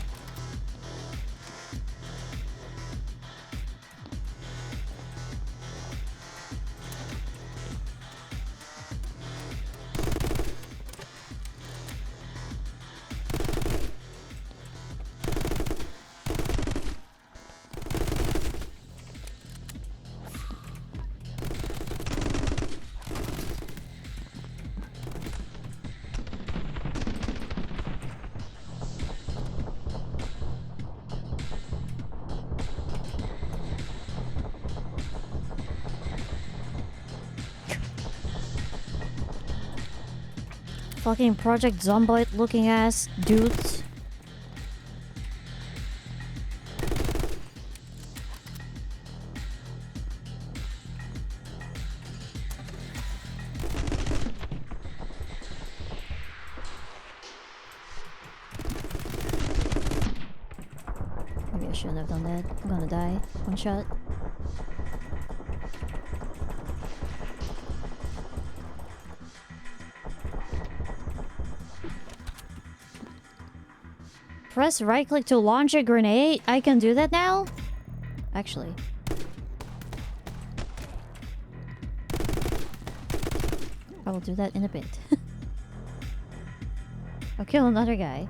A: Fucking Project Zomboid looking ass dudes. Maybe I shouldn't have done that. I'm gonna die. One shot. Press right click to launch a grenade. I can do that now? Actually. I will do that in a bit. I'll kill another guy.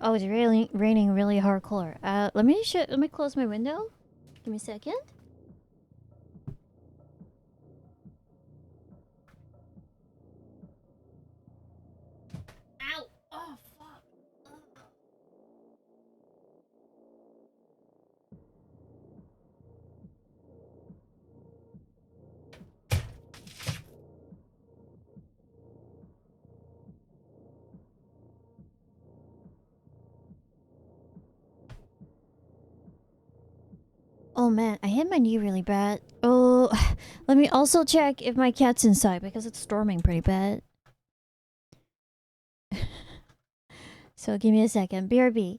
A: Oh, it's really raining really hardcore. Let me close my window. Give me a second. Ow! Oh fuck! Ugh. Oh man, I hit my knee really bad. Oh, let me also check if my cat's inside because it's storming pretty bad. So give me a second. BRB.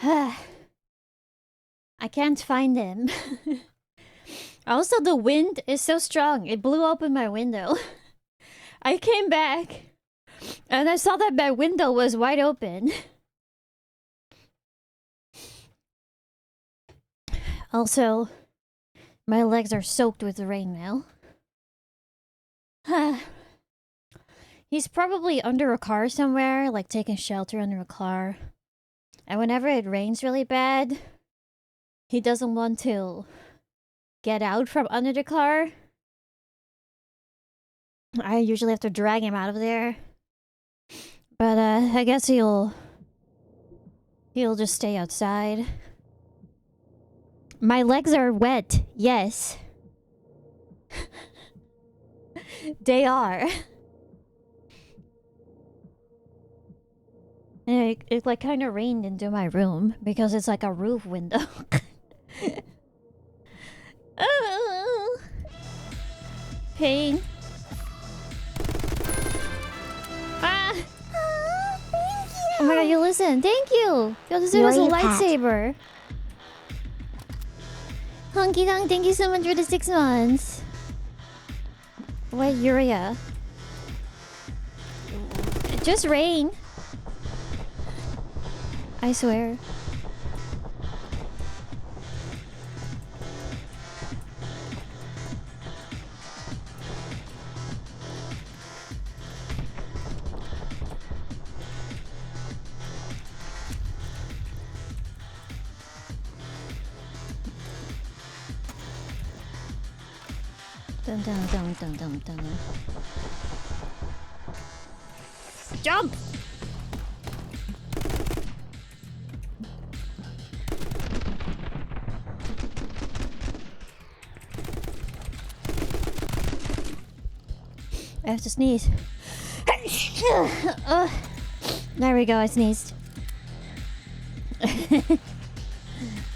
A: I can't find him. Also, the wind is so strong. It blew open my window. I came back and I saw that my window was wide open. Also, my legs are soaked with rain now. He's probably under a car somewhere, like taking shelter under a car. And whenever it rains really bad, he doesn't want to get out from under the car. I usually have to drag him out of there. But I guess he'll just stay outside. My legs are wet. Yes. They are. And it like kind of rained into my room because it's like a roof window. Pain. Ah! Oh my god, you listen. Thank you. Yo, this was a
B: Yuria cat.
A: lightsaber. Honky Dong, thank you so much for the 6 months. What, Yuria? Just rain. I swear. Dun dun dun dun dun dun. Jump! I have to sneeze. There we go, I sneezed.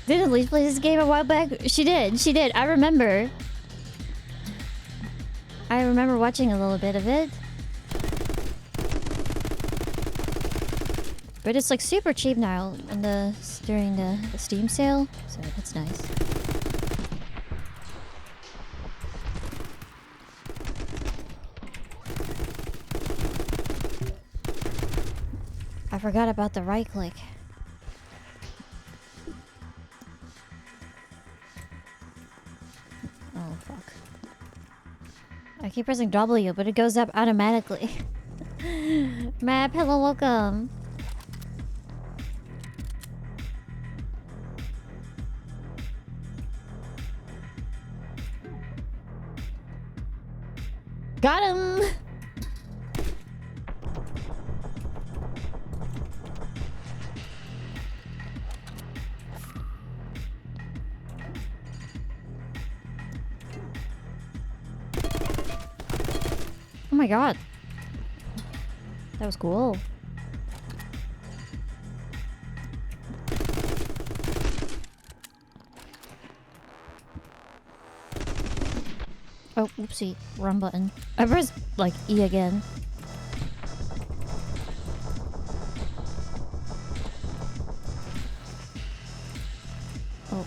A: Didn't Elise play this game a while back? She did. I remember. I remember watching a little bit of it. But it's like super cheap now during the Steam sale, so that's nice. I forgot about the right click. Oh fuck. I keep pressing W, but it goes up automatically. Map, hello, welcome. Got him! Oh my god. That was cool. Oh, oopsie. Wrong button. I pressed, like, E again. Oh.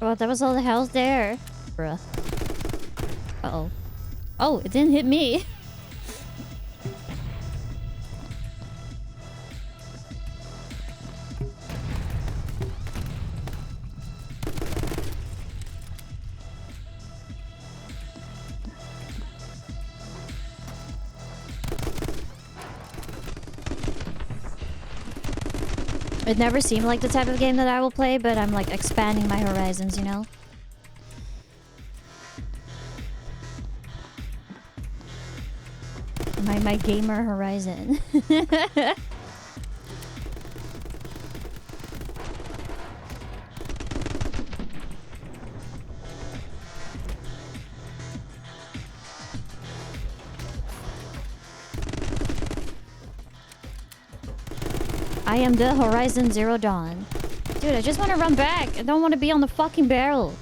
A: Oh, that was all the hell's there. Bruh. Uh-oh. Oh, it didn't hit me. It never seemed like the type of game that I will play, but I'm like expanding my horizons, you know? My gamer horizon. I am the Horizon Zero Dawn. Dude, I just want to run back. I don't want to be on the fucking barrel.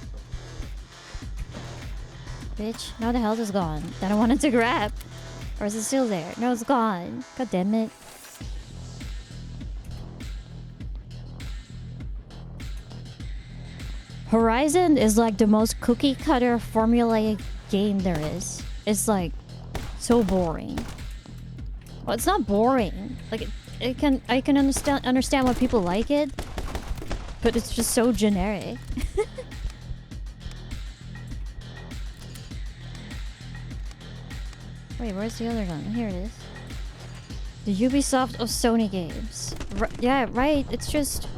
A: Bitch, now the health is gone. Then I wanted to grab. Or is it still there? No, it's gone. God damn it. Horizon is like the most cookie cutter formulaic game there is. It's like so boring. Well, it's not boring. Like I can understand why people like it, but it's just so generic. Wait, where's the other gun? Here it is. The Ubisoft of Sony games. Yeah, right. It's just.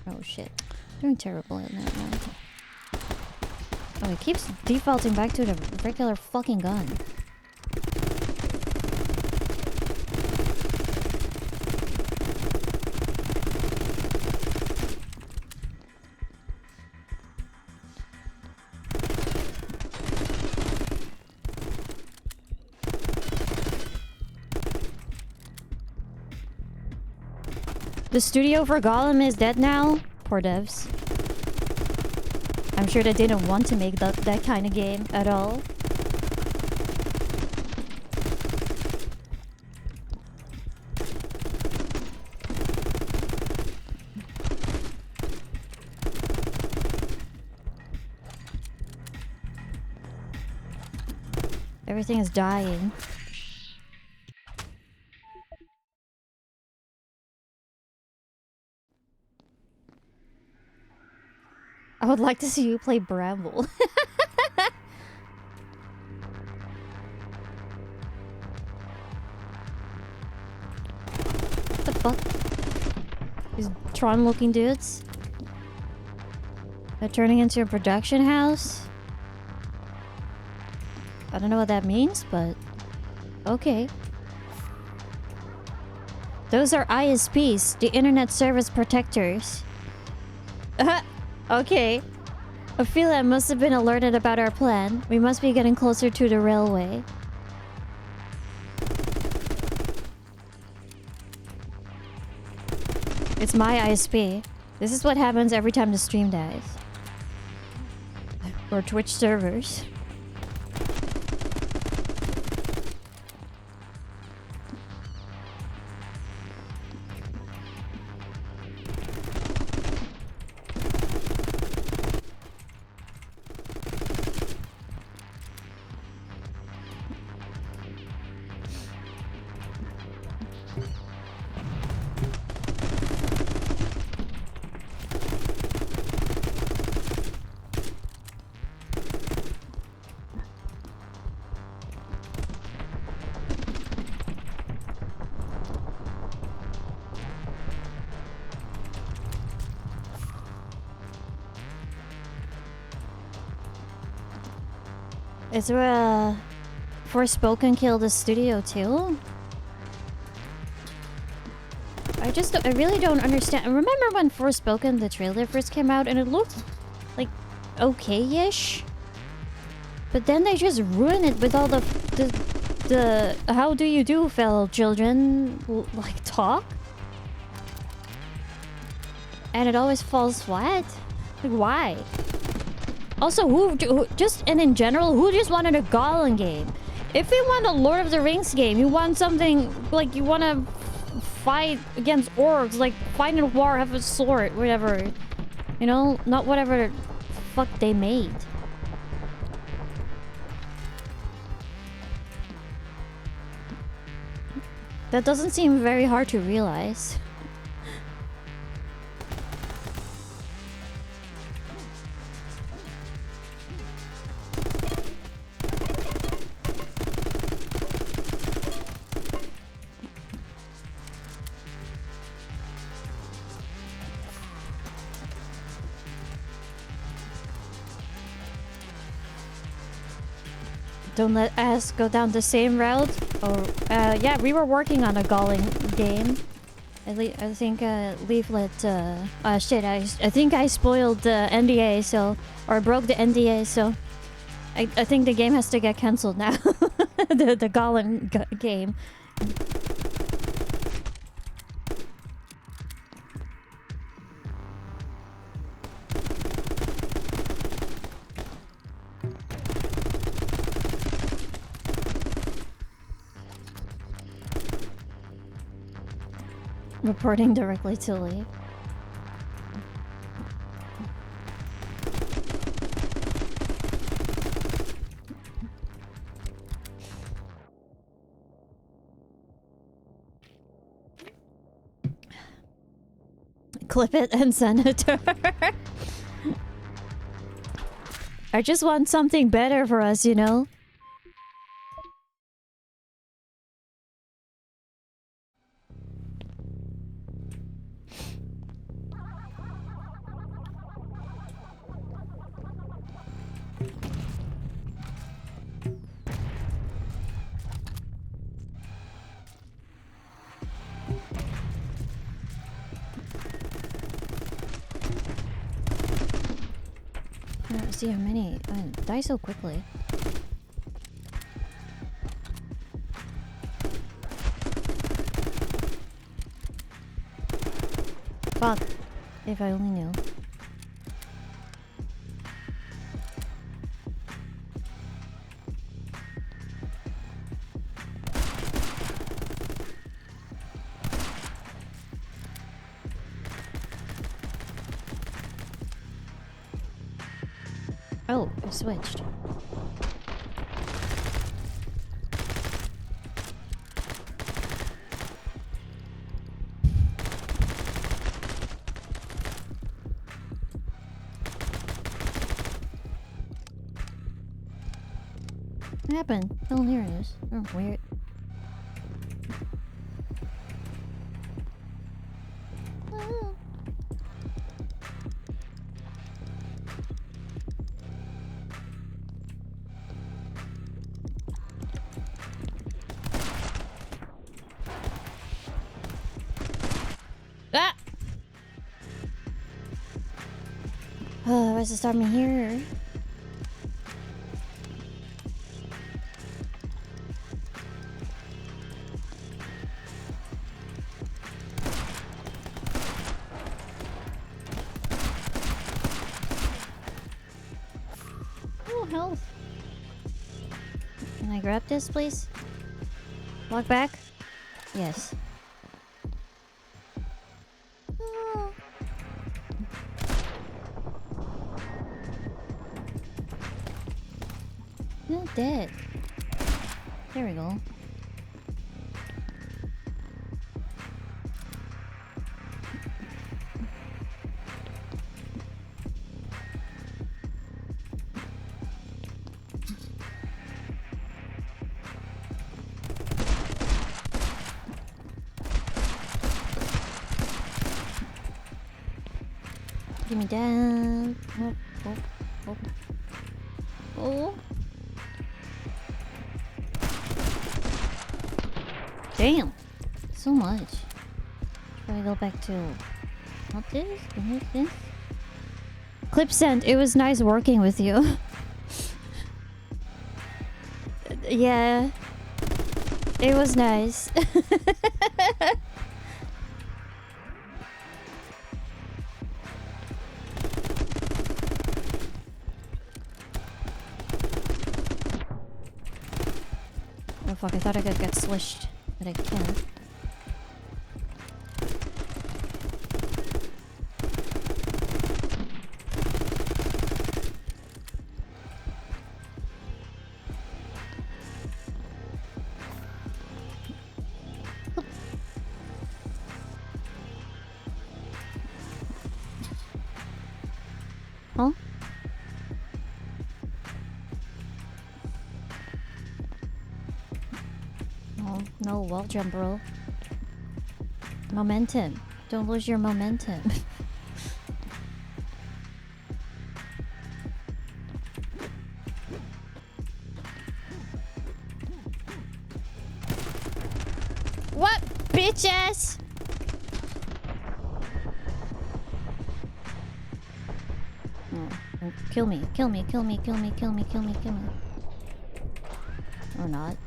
A: Oh shit. Doing terrible at that now. Oh, it keeps defaulting back to the regular fucking gun. The studio for Gollum is dead now. Poor devs. I'm sure they didn't want to make that kind of game at all. Everything is dying. I would like to see you play Bramble. What the fuck? These Tron-looking dudes? They're turning into a production house? I don't know what that means, but... okay. Those are ISPs, the Internet Service Protectors. Okay. Ophelia must have been alerted about our plan. We must be getting closer to the railway. It's my ISP. This is what happens every time the stream dies. Or Twitch servers. Is there a Forspoken kill the studio too? I really don't understand. Remember when Forspoken, the trailer first came out and it looked like okay-ish? But then they just ruin it with all the how do you do, fellow children, like talk? And it always falls flat? Like why? Also, and in general, who just wanted a Gollum game? If you want a Lord of the Rings game, you want something like you want to fight against orcs, like fight in a war, have a sword, whatever. You know, not whatever the fuck they made. That doesn't seem very hard to realize. Don't let us go down the same route. Or yeah, we were working on a Galling game. I think Leaflet. Shit! I think I spoiled the NDA, so or broke the NDA, so I think the game has to get cancelled now. the Galling game. Reporting directly to Lee. clip it and send it to her. I just want something better for us, you know? I don't see how many die so quickly. Fuck. If I only knew. Oh, I switched. What happened? Oh, here it is. Oh, weird. Oh. Ah! Oh, where's the start me here? Oh, health. Can I grab this, please? Walk back? Yes. Oh. Not dead. There we go. Give me down. Oh, oh, oh. Oh. Damn. So much. Should I go back to... Not this? This? Clip sent. It was nice working with you. Yeah. It was nice. Oh fuck, I thought I could get swished, but I can't. Huh? Oh, no wall jump, bro. Momentum. Don't lose your momentum. What, bitches? Oh, kill me, kill me, kill me, kill me, kill me, kill me, kill me. Or not.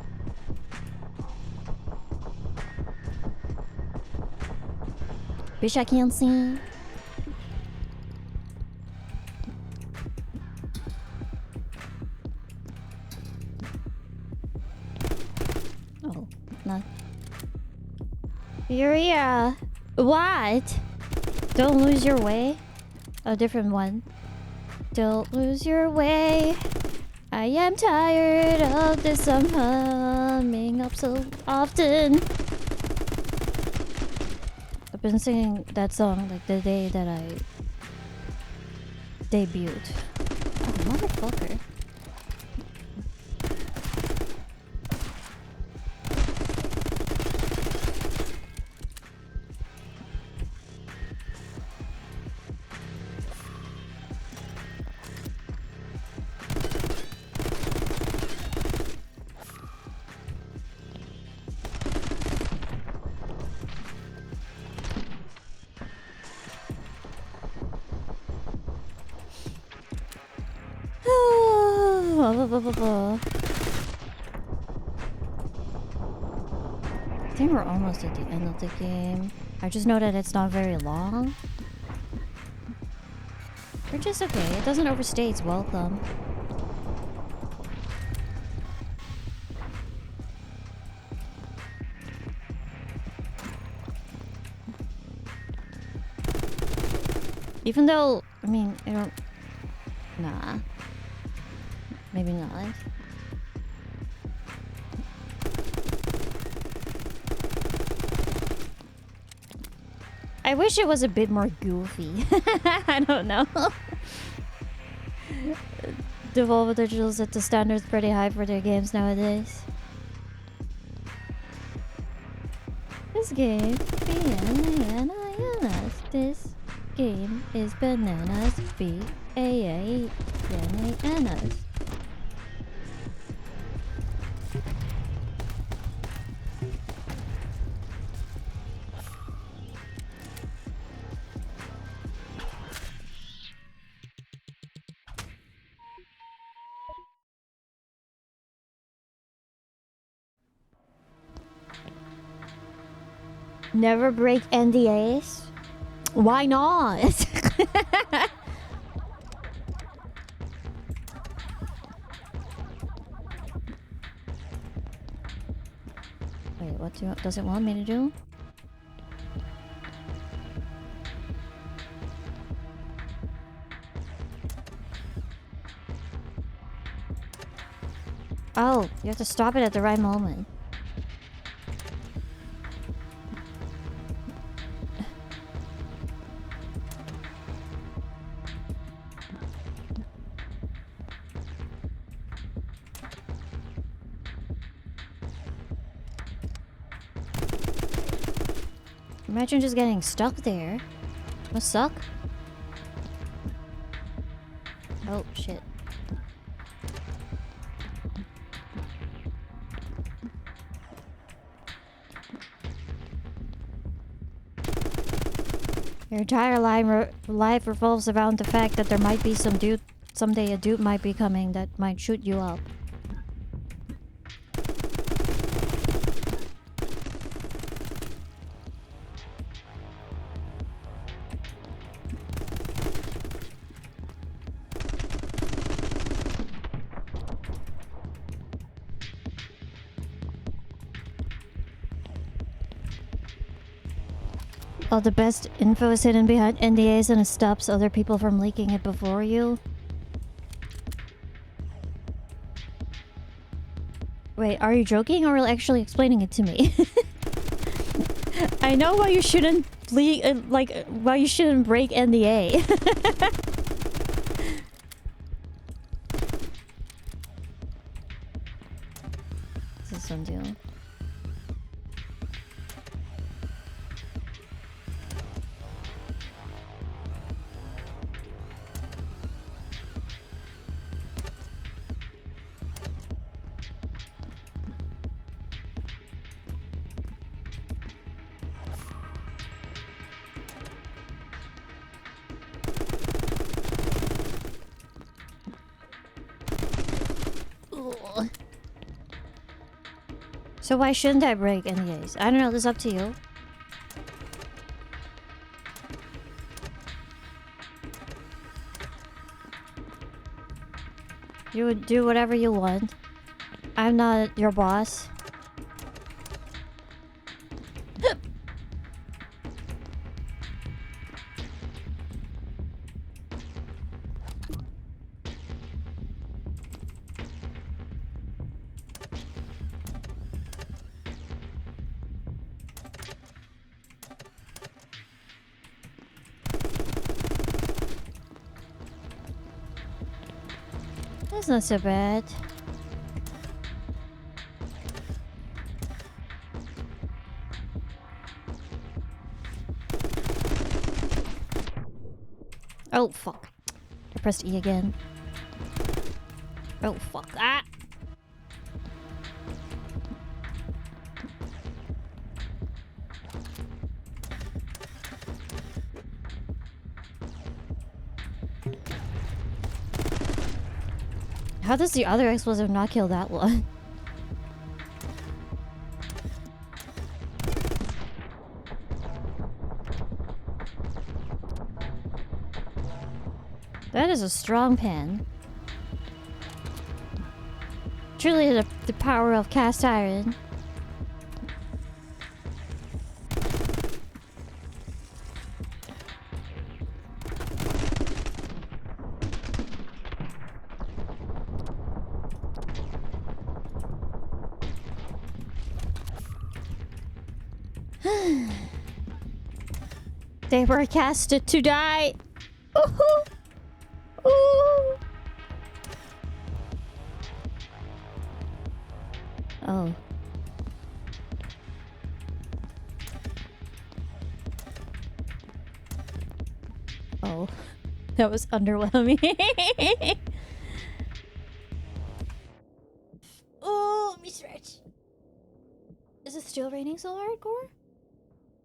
A: Bitch, I can't see. Oh, no. Yuria! What? Don't lose your way? A different one. Don't lose your way. I am tired of this. I'm humming up so often. been singing that song like the day that I debuted. Oh, motherfucker. I think we're almost at the end of the game. I just know that it's not very long. Which is okay. It doesn't overstay its welcome. Even though, I mean, I don't... Nah. Maybe not. I wish it was a bit more goofy. I don't know. Devolver Digital set the standards pretty high for their games nowadays. This game, bananas. This game is bananas. Bananas. Never break NDAs? Why not? Wait, what does it want me to do? Oh, you have to stop it at the right moment. Imagine just getting stuck there. Must suck. Oh, shit. Your entire life revolves around the fact that there might be someday a dude might be coming that might shoot you up. All the best info is hidden behind NDAs and it stops other people from leaking it before you. Wait, are you joking or actually explaining it to me? I know why you shouldn't why you shouldn't break NDA. This is some deal. So why shouldn't I break NDAs? I don't know, this is up to you. You would do whatever you want. I'm not your boss. That's not so bad. Oh, fuck. I pressed E again. Oh, fuck. Ah! How does the other explosive not kill that one? That is a strong pen. Truly the power of cast iron. They were casted to die. Ooh. Ooh. Oh. Oh. That was underwhelming. Oh, me stretch. Is it still raining so hardcore?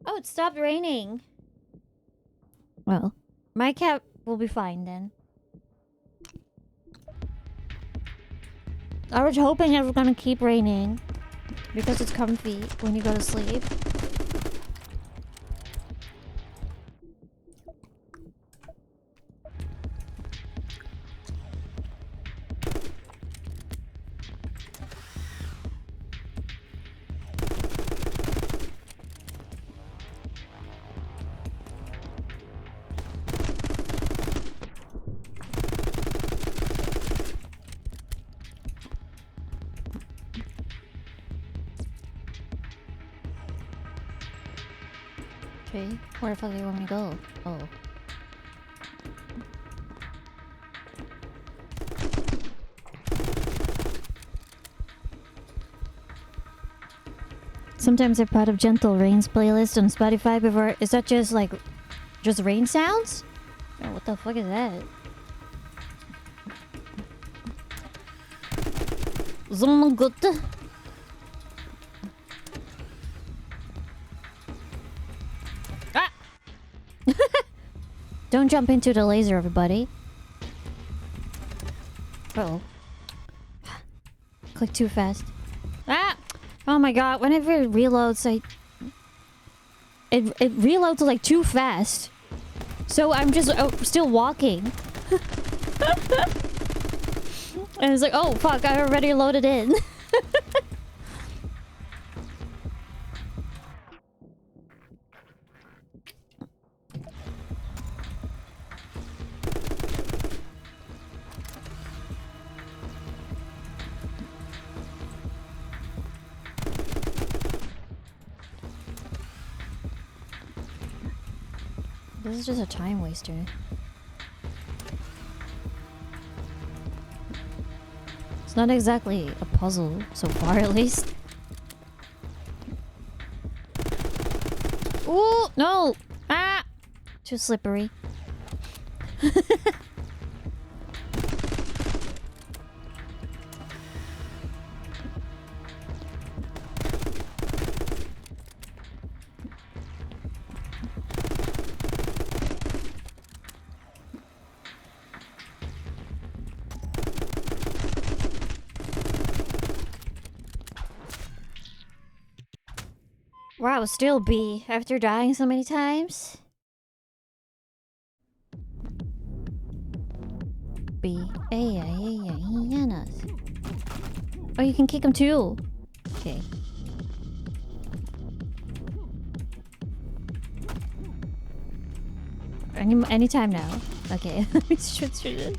A: Oh, it stopped raining. Well, my cat will be fine then. I was hoping it was gonna keep raining because it's comfy when you go to sleep. Okay, where the fuck do you want me to go? Oh. Sometimes I'm part of Gentle Rain's playlist on Spotify before. Is that just like, just rain sounds? Oh, what the fuck is that? Zoom good. Don't jump into the laser, everybody. Uh-oh. Click too fast. Ah! Oh my god, whenever it reloads, It reloads like too fast. So I'm just still walking. And it's like, oh fuck, I already loaded in. This is just a time waster. It's not exactly a puzzle, so far at least. Ooh, no! Ah! Too slippery. Wow, still B after dying so many times. B. Oh, you can kick him too. Okay. Anytime now. Okay. Shoot.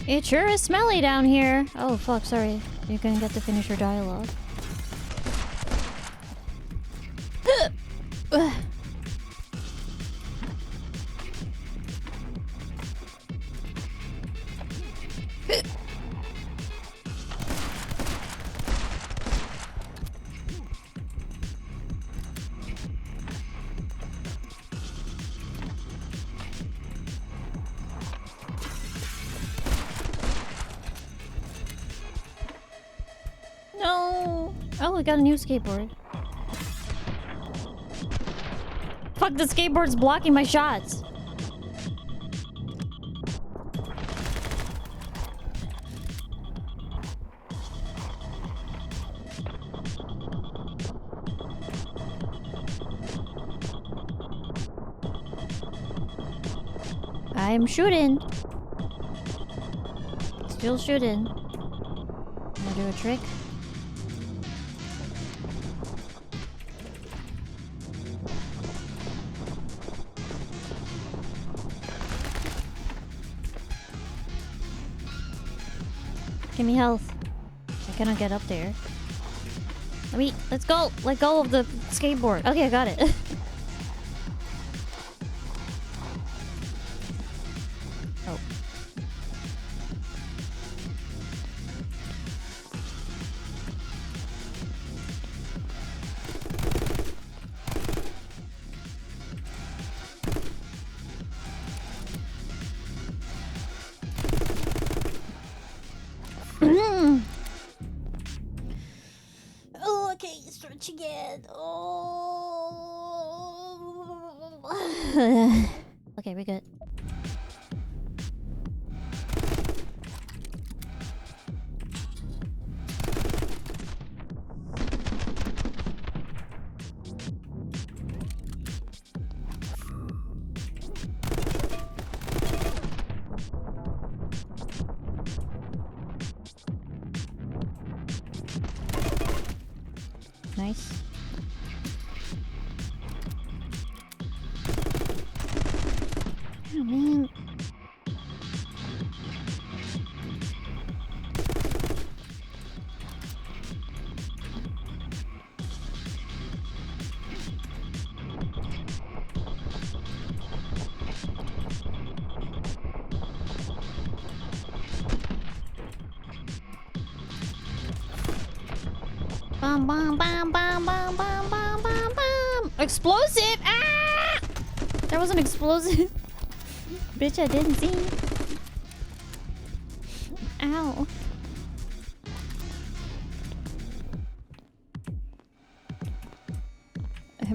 A: It sure is smelly down here. Oh fuck, sorry. You're gonna get to finish your dialogue. Oh, we got a new skateboard. Fuck, the skateboard's blocking my shots. I'm shooting. Still shooting. Gonna do a trick. Give me health. I cannot get up there. Let's go. Let go of the skateboard. Okay, I got it. Oh. Oh, okay, stretch again. Oh. Okay, we're good. Nice. Oh man. Bum bum bum bum bum bum bum bum bum. Explosive! Ah! There was an explosive. Bitch, I didn't see. Ow.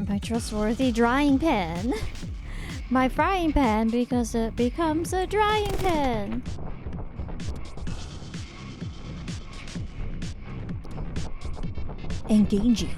A: My trustworthy drying pan. My frying pan because it becomes a drying pan. Engaging.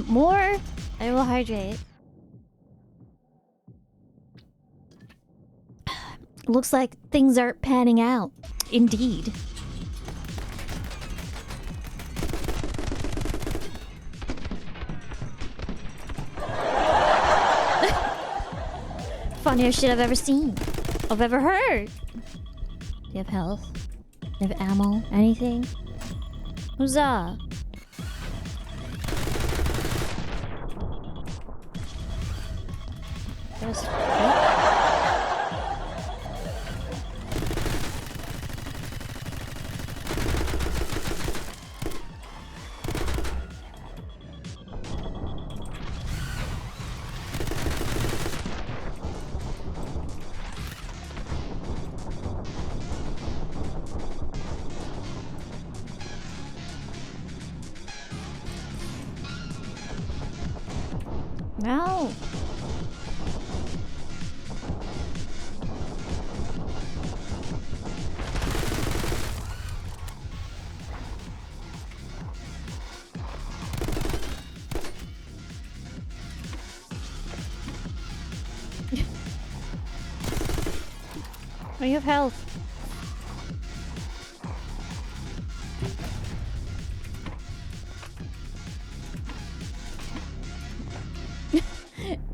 A: More? I will hydrate. Looks like things are panning out. Indeed. Funniest shit I've ever seen. I've ever heard. Do you have health? Do you have ammo? Anything? Huzzah! Just no. Oh, you have health.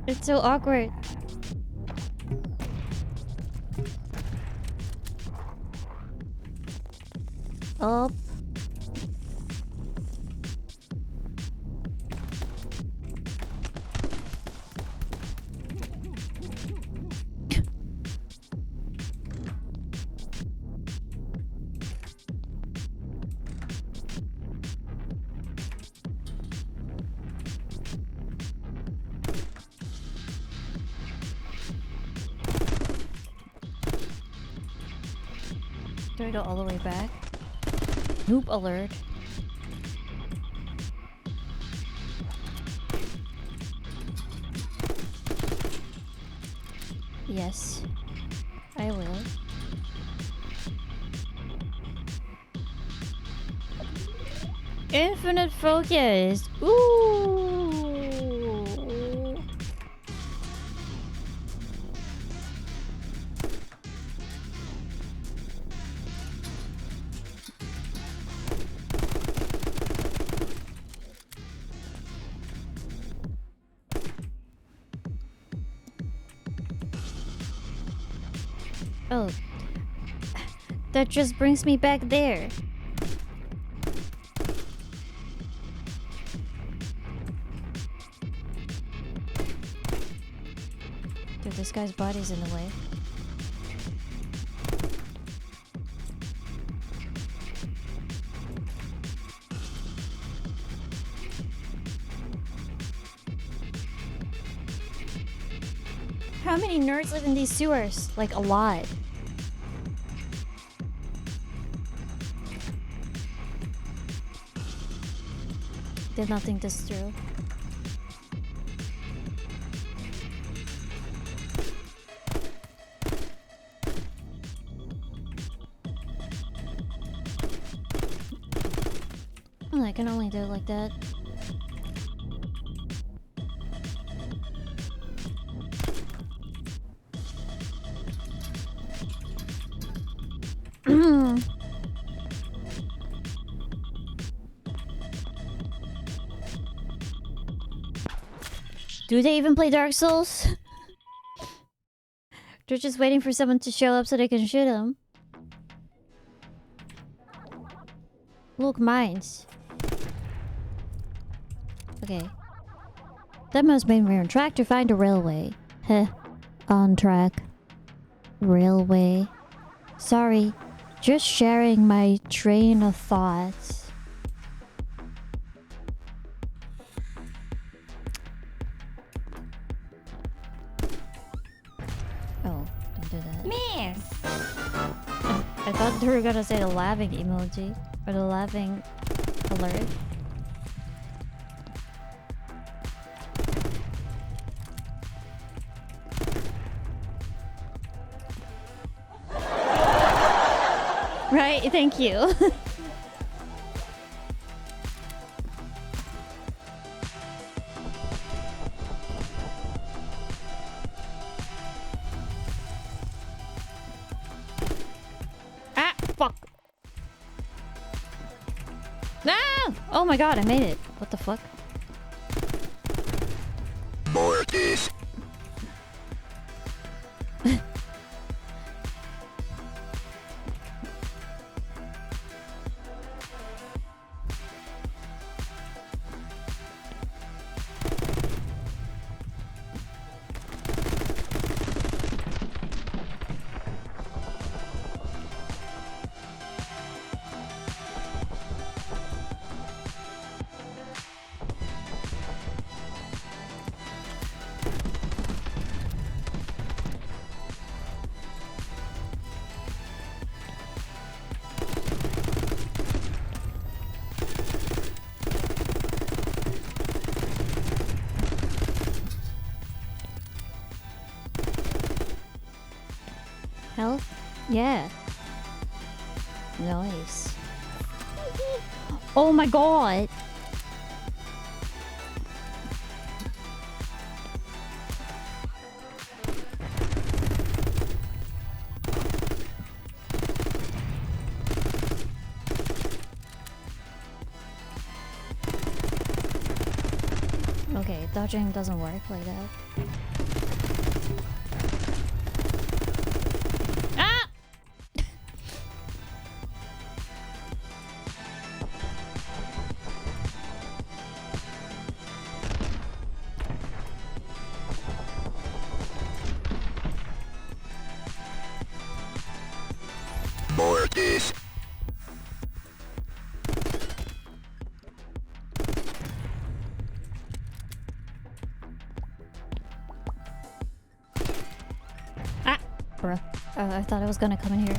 A: It's so awkward. Up. Do I go all the way back? Noob alert. Yes, I will. Infinite focus. Ooh. Oh, that just brings me back there. Dude, this guy's body's in the way. How many nerds live in these sewers? Like, a lot. Did not think this through. Oh, I can only do it like that. Do they even play Dark Souls? They're just waiting for someone to show up so they can shoot them. Look, mines. Okay. That must mean we're on track to find a railway. Heh. On track. Railway. Sorry. Just sharing my train of thoughts. Oh, don't do that.
D: Miss!
A: I thought they were gonna say the laughing emoji. Or the laughing alert. Right, thank you. Ah, fuck. No! Oh my god, I made it. What the fuck?
E: Mortis.
A: Health? Yeah. Nice. Oh my god! Okay, dodging doesn't work like that. Ah!
E: Mortis.
A: Ah! Bruh. Oh, I thought I was gonna come in here.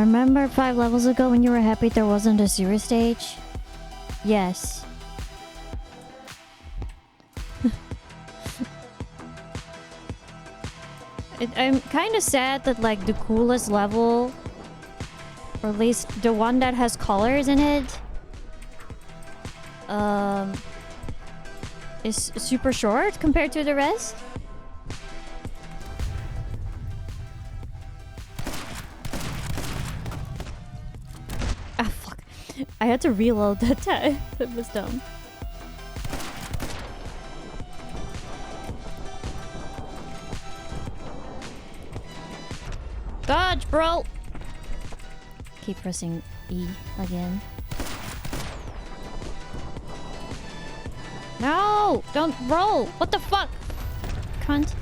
A: Remember 5 levels ago when you were happy there wasn't a serious stage? Yes. I'm kind of sad that like the coolest level, or at least the one that has colors in it, is super short compared to the rest. Ah, fuck. I had to reload that time. That was dumb. Dodge, bro! Keep pressing E again. No! Don't roll! What the fuck? Cunt.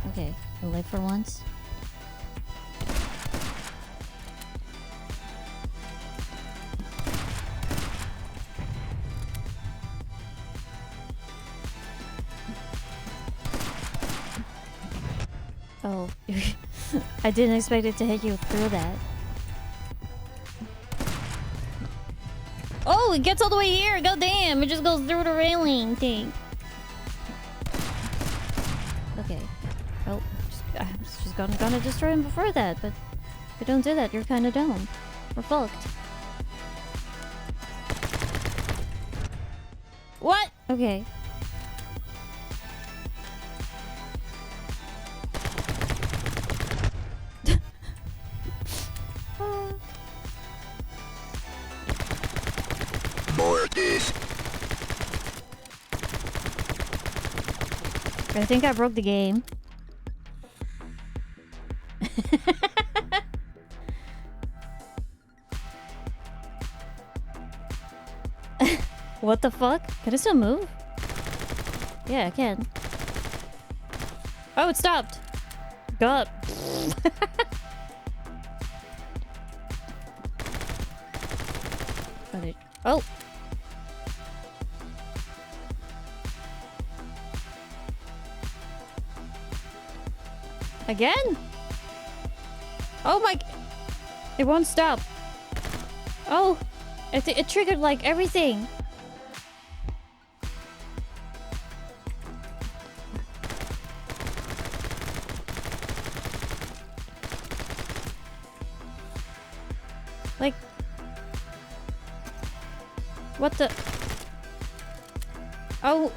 A: Okay, I'll live for once. Oh. I didn't expect it to hit you through that. Oh, it gets all the way here! God damn! It just goes through the railing thing. Okay. Well, I'm just gonna destroy him before that, but if you don't do that, you're kinda dumb. We're fucked. What? Okay.
E: Mortis.
A: I think I broke the game. What the fuck? Can I still move? Yeah, I can. Oh, it stopped. God. Oh. Again? Oh my... It won't stop. Oh. It triggered like everything. Like... What the... Oh...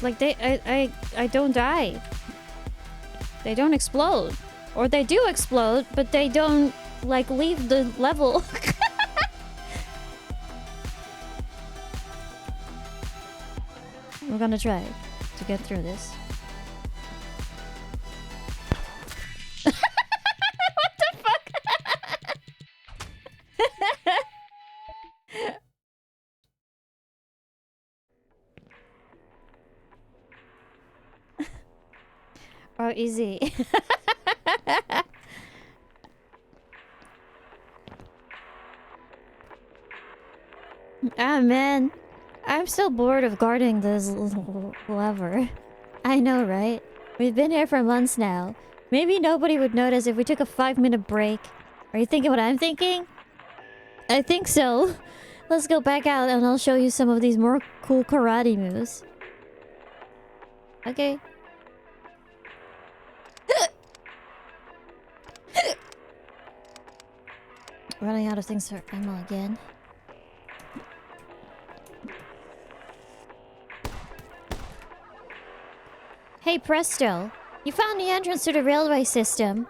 A: Like I don't die. They don't explode. Or they do explode, but they don't like leave the level. We're gonna try to get through this. What the fuck? Oh, easy. Ah, man. I'm so bored of guarding this little lever. I know, right? We've been here for months now. Maybe nobody would notice if we took a 5-minute break. Are you thinking what I'm thinking? I think so. Let's go back out and I'll show you some of these more cool karate moves. Okay. Running out of things for ammo again. Hey presto! You found the entrance to the railway system.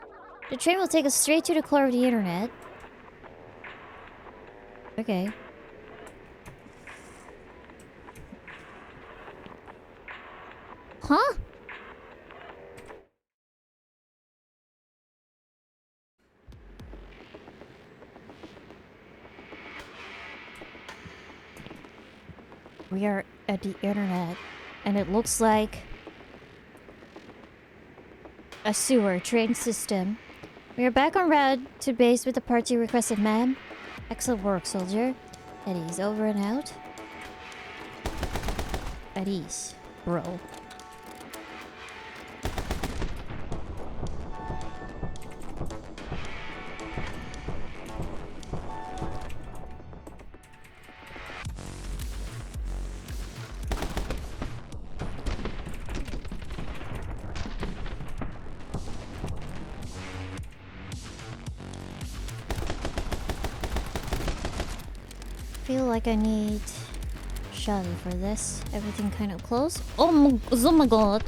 A: The train will take us straight to the core of the internet. Okay. Huh? We are at the internet, and it looks like a sewer train system. We are back on route to base with the party requested, ma'am. Excellent work, soldier. At ease, over and out. At ease, bro. feel like I need Shelly for this. Everything kind of close. Oh my god.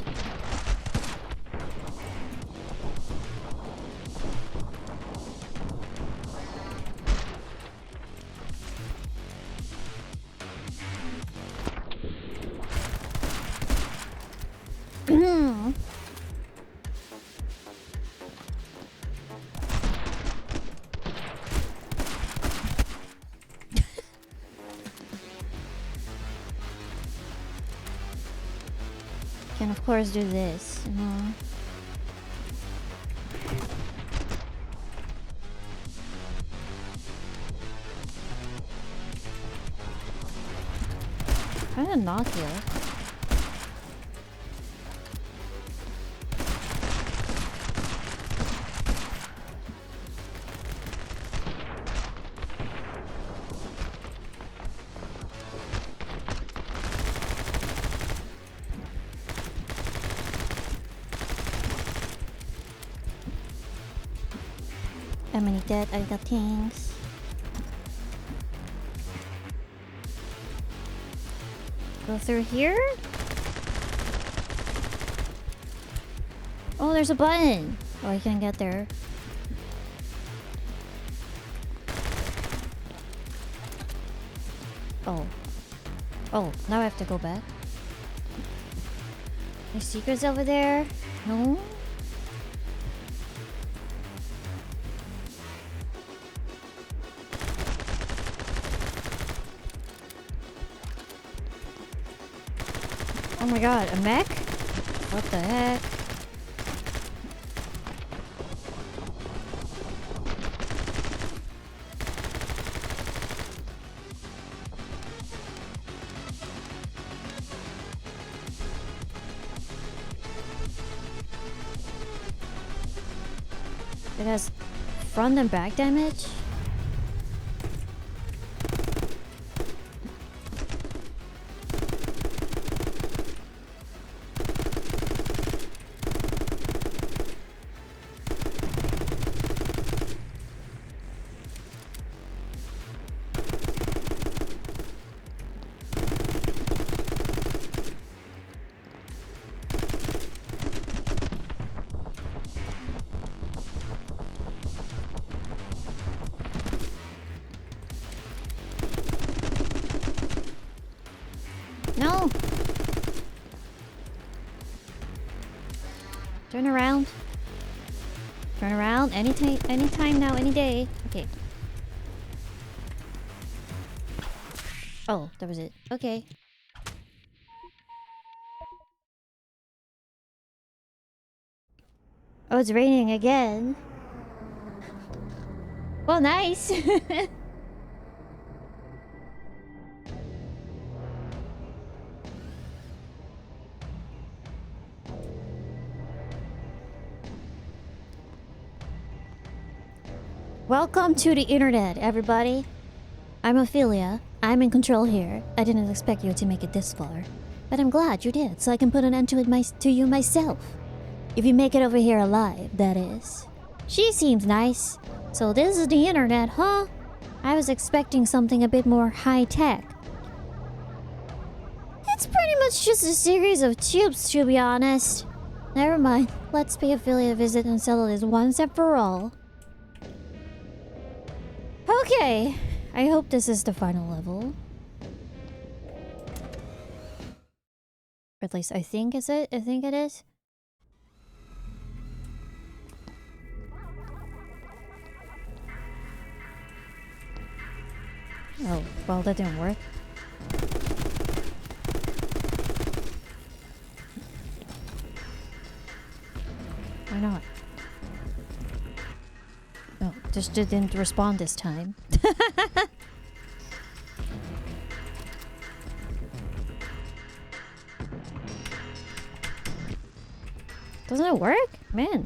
A: Can of course do this. Trying to knock you. How many dead? I got things. Go through here? Oh, there's a button! Oh, I can't get there. Oh. Oh, now I have to go back. There's secrets over there? No? Oh my god, a mech? What the heck? It has front and back damage? No! Turn around. Turn around. Anytime now, any day. Okay. Oh, that was it. Okay. Oh, it's raining again. Well, nice. Welcome to the internet, everybody. I'm Ophelia. I'm in control here. I didn't expect you to make it this far, but I'm glad you did, so I can put an end to it to you myself. If you make it over here alive, that is. She seems nice. So this is the internet, huh? I was expecting something a bit more high-tech. It's pretty much just a series of tubes, to be honest. Never mind. Let's pay Ophelia a visit and settle this once and for all. Okay, I hope this is the final level. Or at least I think is it. I think it is. Oh, well, that didn't work. Why not? Oh, just didn't respond this time. Doesn't it work? Man.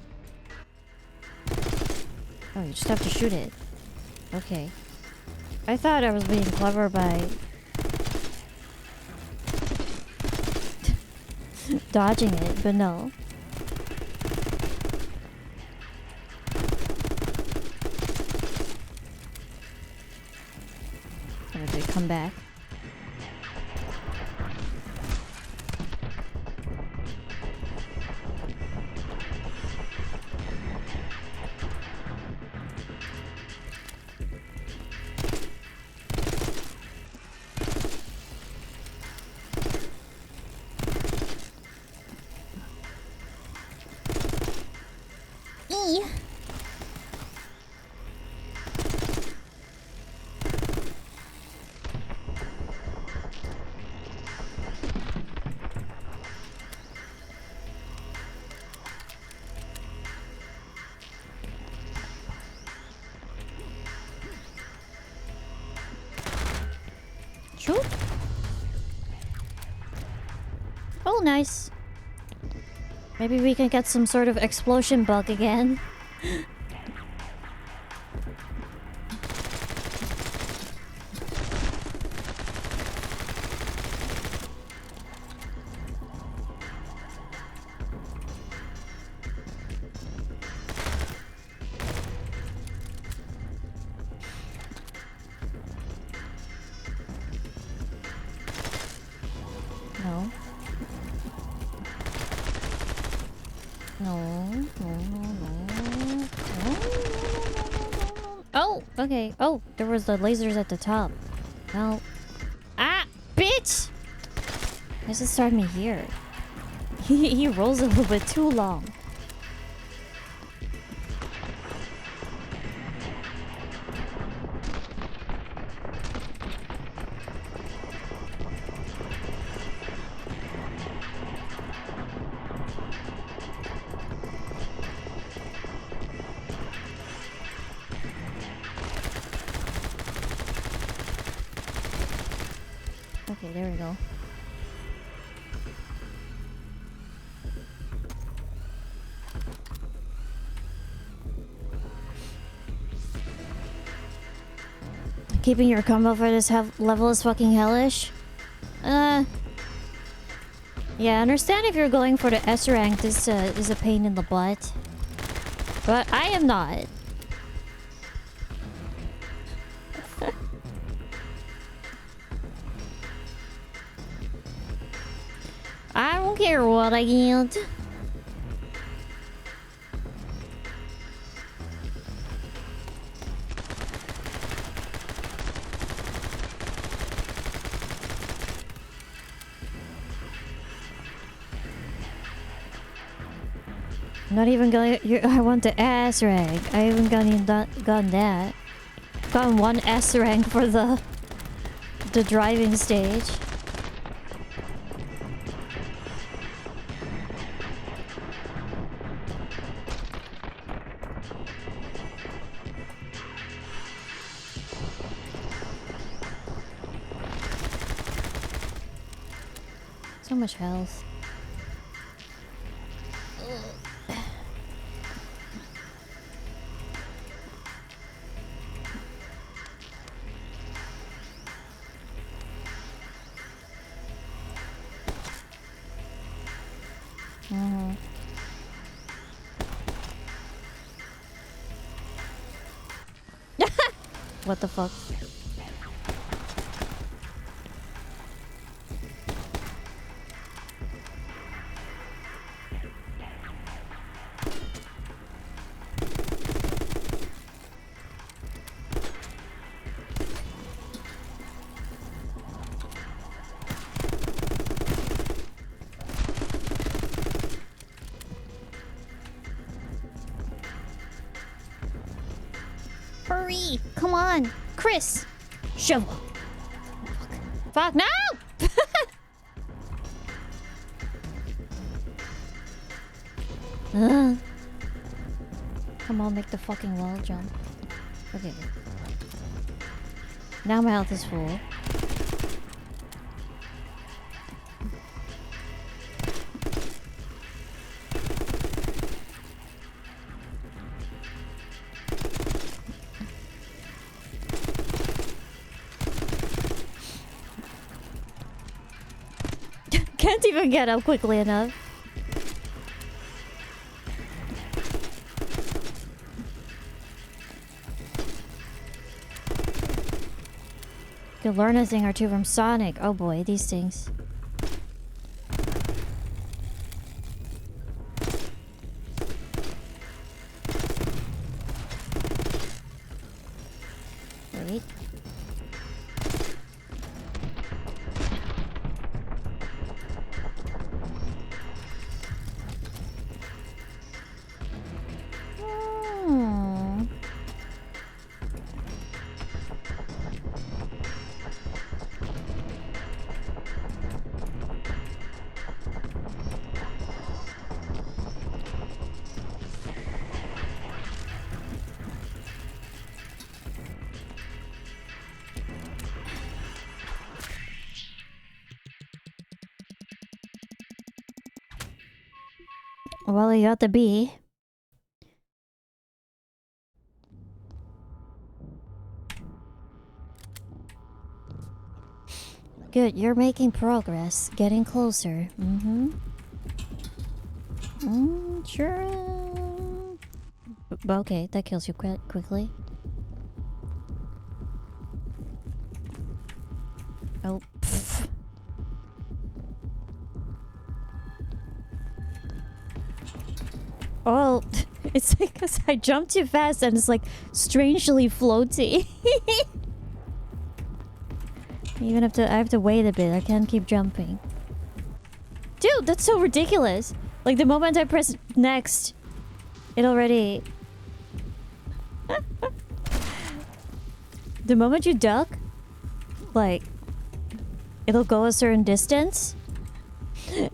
A: Oh, you just have to shoot it. Okay. I thought I was being clever by dodging it, but no. Or did it come back? Shoot. Oh, nice. Maybe we can get some sort of explosion bug again. No. No. No, no, no. Oh, okay. Oh, there was the lasers at the top. Well. Ah! Bitch! This is starting me here. He rolls a little bit too long. Okay, there we go. Keeping your combo for this level is fucking hellish. Yeah, I understand if you're going for the S rank, this is a pain in the butt. But I am not. I don't care what I get. Not even going. I want the S rank. I haven't gotten that. Gotten one S rank for the driving stage. So much health. What the fuck? Hurry! Come on! Chris! Shovel! Fuck, no! Come on, make the fucking wall jump. Okay. Now my health is full. Can't even get up quickly enough. You learn a thing or two from Sonic. Oh boy, these things. Wait. Hmm. Well, you got the bee. Good, you're making progress. Getting closer. Mm-hmm. Sure. Okay, that kills you quite quickly. Oh. Pff. Oh, it's like because I jumped too fast and it's like strangely floaty. Even if I have to wait a bit, I can't keep jumping. Dude, that's so ridiculous. Like the moment I press next, it already... The moment you duck, like, it'll go a certain distance,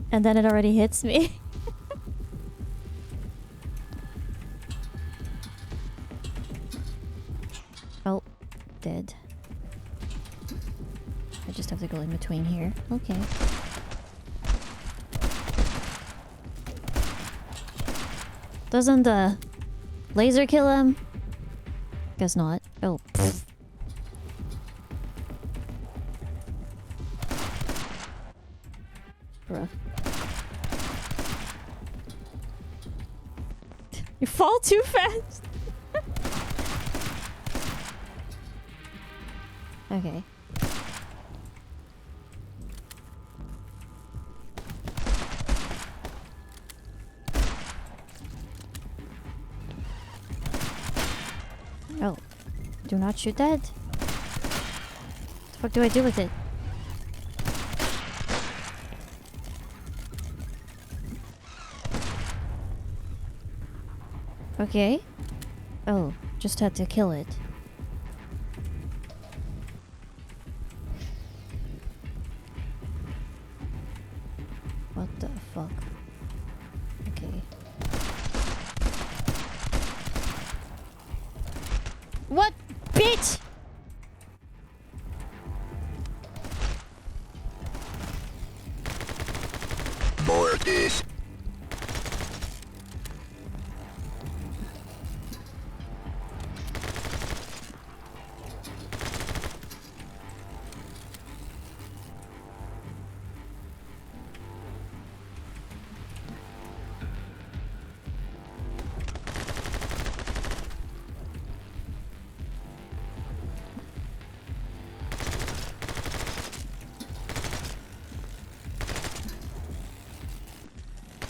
A: and then it already hits me. Oh, dead. I just have to go in between here. Okay. Doesn't the laser kill him? Guess not. Oh. Pfft. Bruh. You fall too fast. Okay. Oh. Do not shoot that? What the fuck do I do with it? Okay. Oh, just had to kill it. What the fuck? Okay. What? Bitch!
E: Mortis.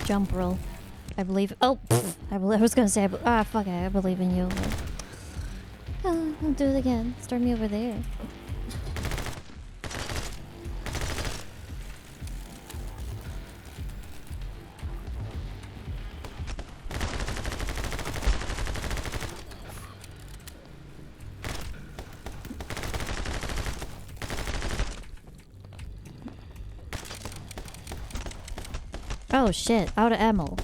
A: Jump roll. I believe. Oh, pfft. I was gonna say. Fuck it. I believe in you. But... Oh, I'll do it again. Start me over there. Oh shit, out of ammo.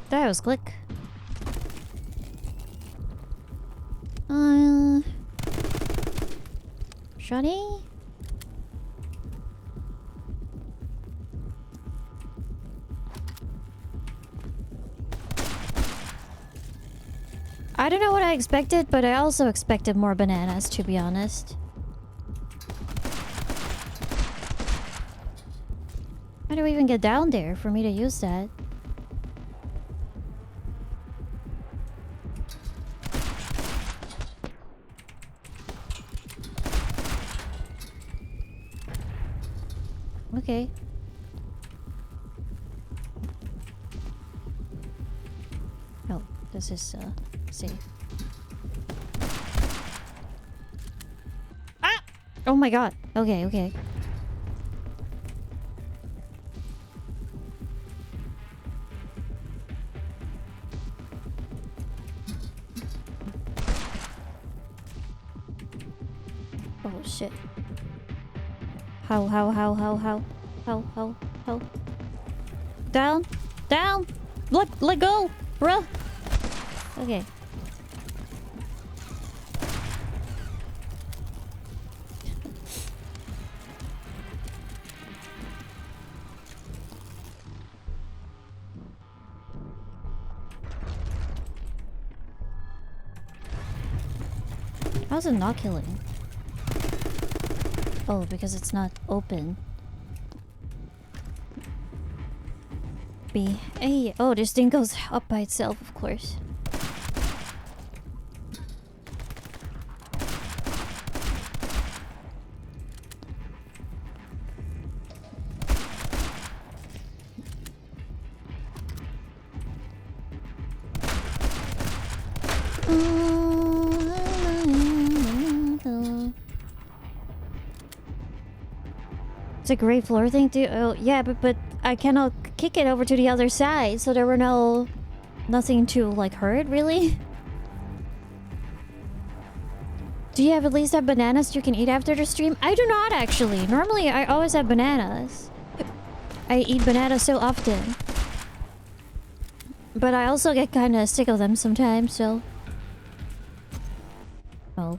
A: That was quick. Shotty? I don't know what I expected, but I also expected more bananas, to be honest. How do we even get down there for me to use that? Okay. Oh, this is safe. Ah! Oh my god. Okay, okay. Oh shit. How? Down! Down! Let go! Bruh! Okay. How's it not killing? Oh, because it's not open. B. Hey, oh, this thing goes up by itself, of course. It's a great floor thing too. Oh yeah, but I cannot kick it over to the other side, so there were nothing to like hurt really. Do you have at least have bananas you can eat after the stream? I do not actually. Normally I always have bananas. I eat bananas so often. But I also get kind of sick of them sometimes, so. Oh.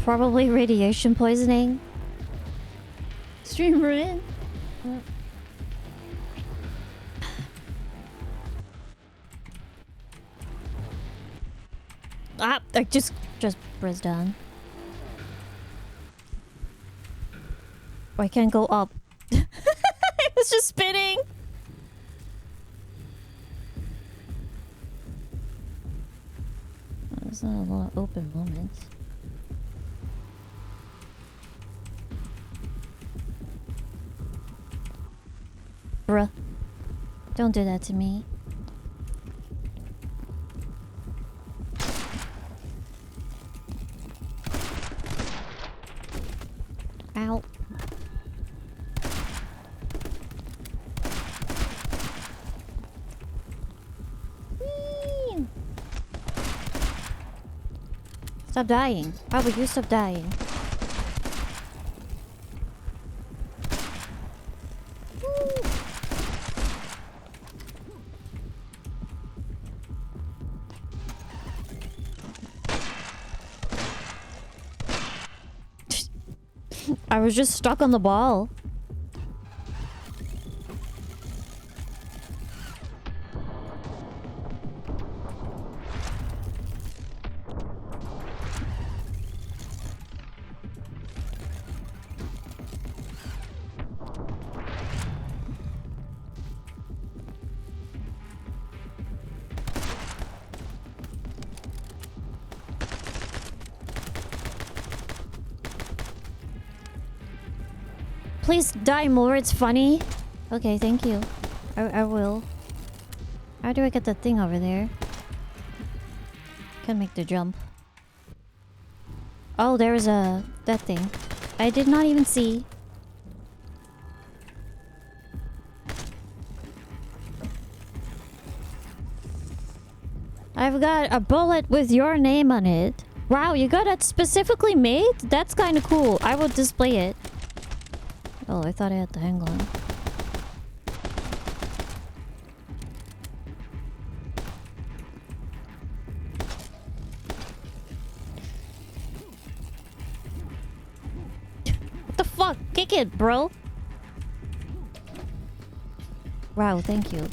A: Probably radiation poisoning. Stream ruin. Ah, I just press down. Oh, I can't go up. It's just spinning. There's not a lot of open moments. Bruh. Don't do that to me. Ow. Whee! Stop dying. How about you stop dying? I was just stuck on the ball. Please die more, it's funny. Okay, thank you. I will. How do I get that thing over there? Can't make the jump. Oh, there's that thing. I did not even see. I've got a bullet with your name on it. Wow, you got it specifically made? That's kind of cool. I will display it. Oh, I thought I had the hang on. What the fuck? Kick it, bro. Wow, thank you.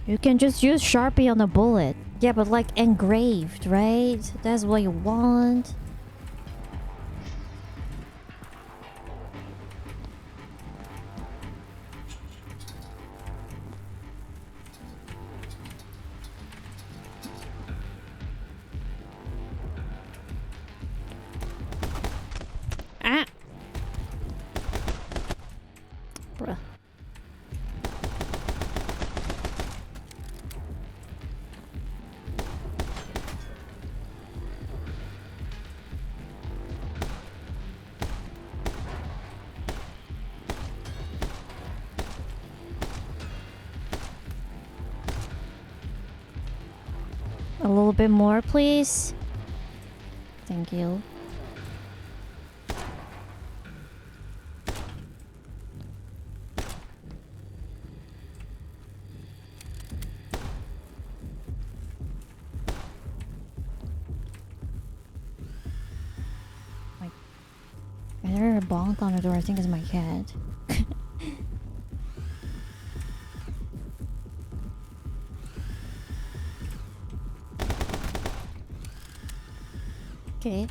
A: You can just use Sharpie on the bullet. Yeah, but like engraved, right? That's what you want. Ah! Bruh. A little bit more, please. Thank you. Like, I heard a bonk on the door. I think it's my cat. Okay.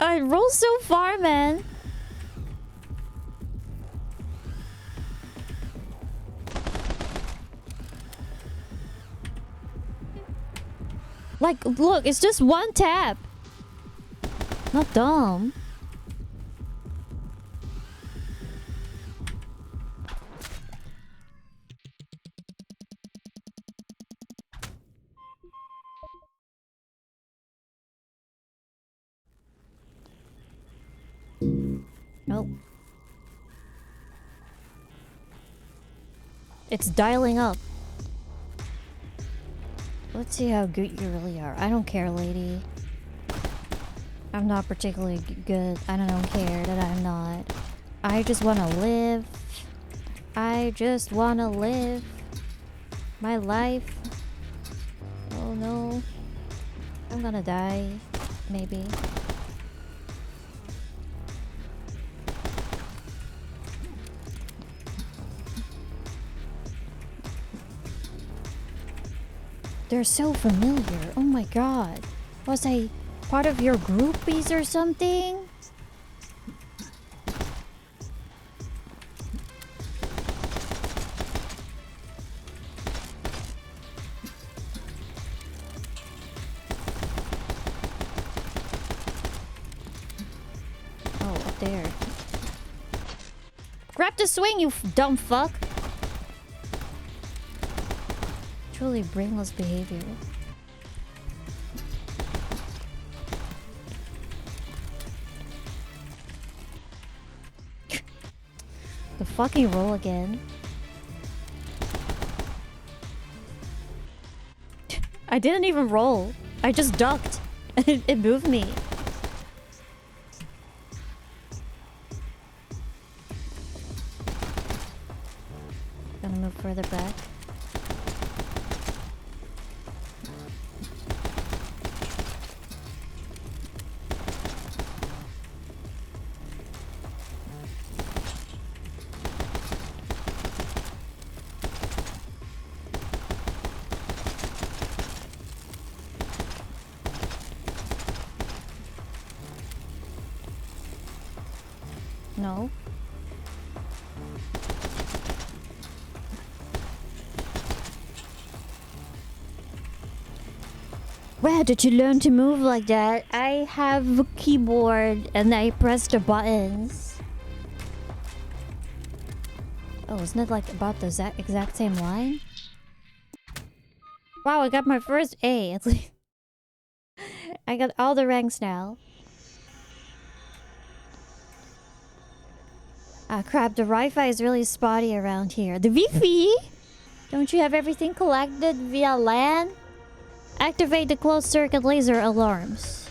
A: I rolled so far, man. Like, look, it's just one tap. Not dumb. Nope. It's dialing up. Let's see how good you really are. I don't care, lady. I'm not particularly good. I don't care that I'm not. I just want to live. I just want to live my life. Oh no. I'm gonna die. Maybe. They're so familiar. Oh my god. Was I part of your groupies or something? Oh, up there. Grab the swing, you dumb fuck. Truly brainless behavior. The fucking roll again. I didn't even roll. I just ducked. It moved me. Gonna move further back. No. Where did you learn to move like that? I have a keyboard and I press the buttons. Oh, isn't it like about the exact same line? Wow, I got my first A. It's like I got all the ranks now. Ah, crap, the Wi-Fi is really spotty around here. The Wi-Fi? Don't you have everything collected via LAN? Activate the closed circuit laser alarms.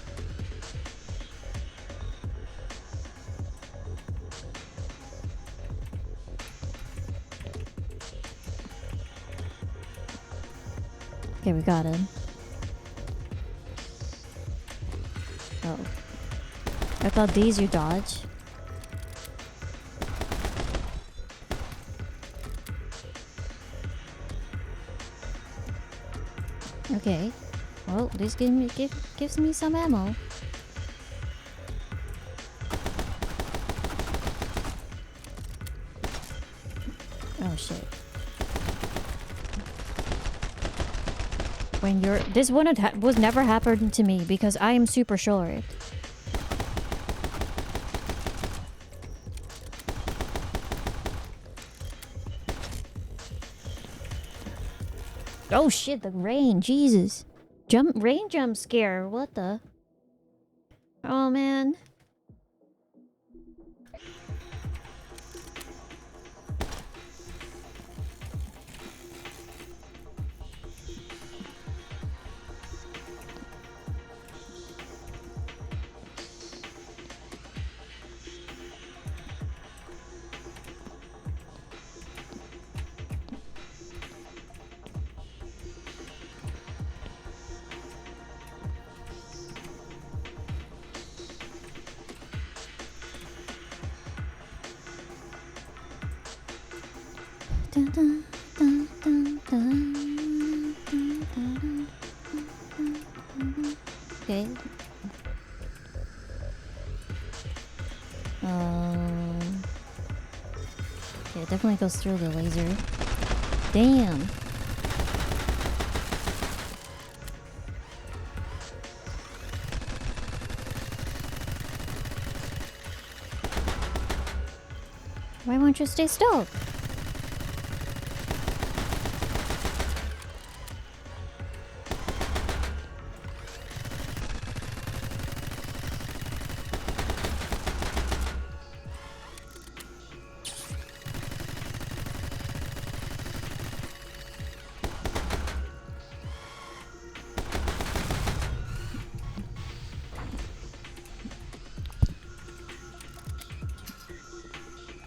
A: Okay, we got him. Oh. I thought these you dodge. Okay. Well, this gives me some ammo. Oh shit. When you're... This wouldn't was never happened to me because I am super short. Oh shit, the rain, Jesus. Rain jump scare, what the? Oh man. Dun, dun, dun, dun, dun, dun, dun, dun. Okay. Okay, it definitely goes through the laser. Damn. Why won't you stay still?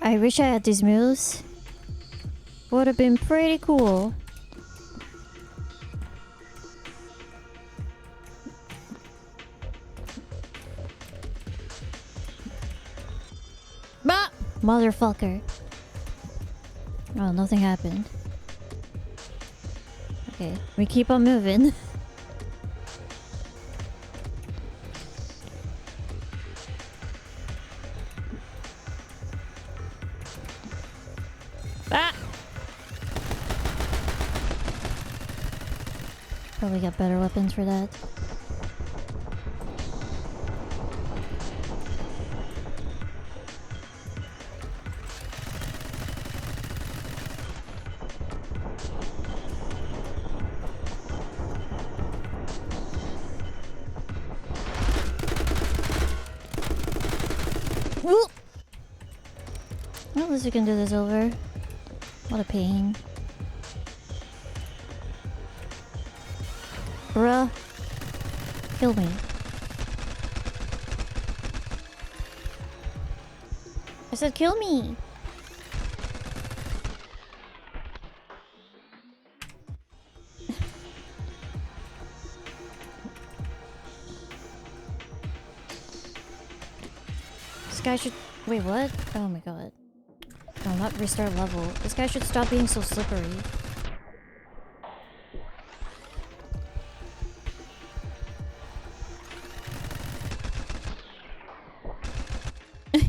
A: I wish I had these moves. Would have been pretty cool. Bah! Motherfucker. Oh, nothing happened. Okay, we keep on moving. Ah! Probably got better weapons for that. Ooh! Well, at least we can do this over. What a pain. Bruh. Kill me. I said kill me! This guy should... Wait, what? Oh my god. No, not restart level. This guy should stop being so slippery.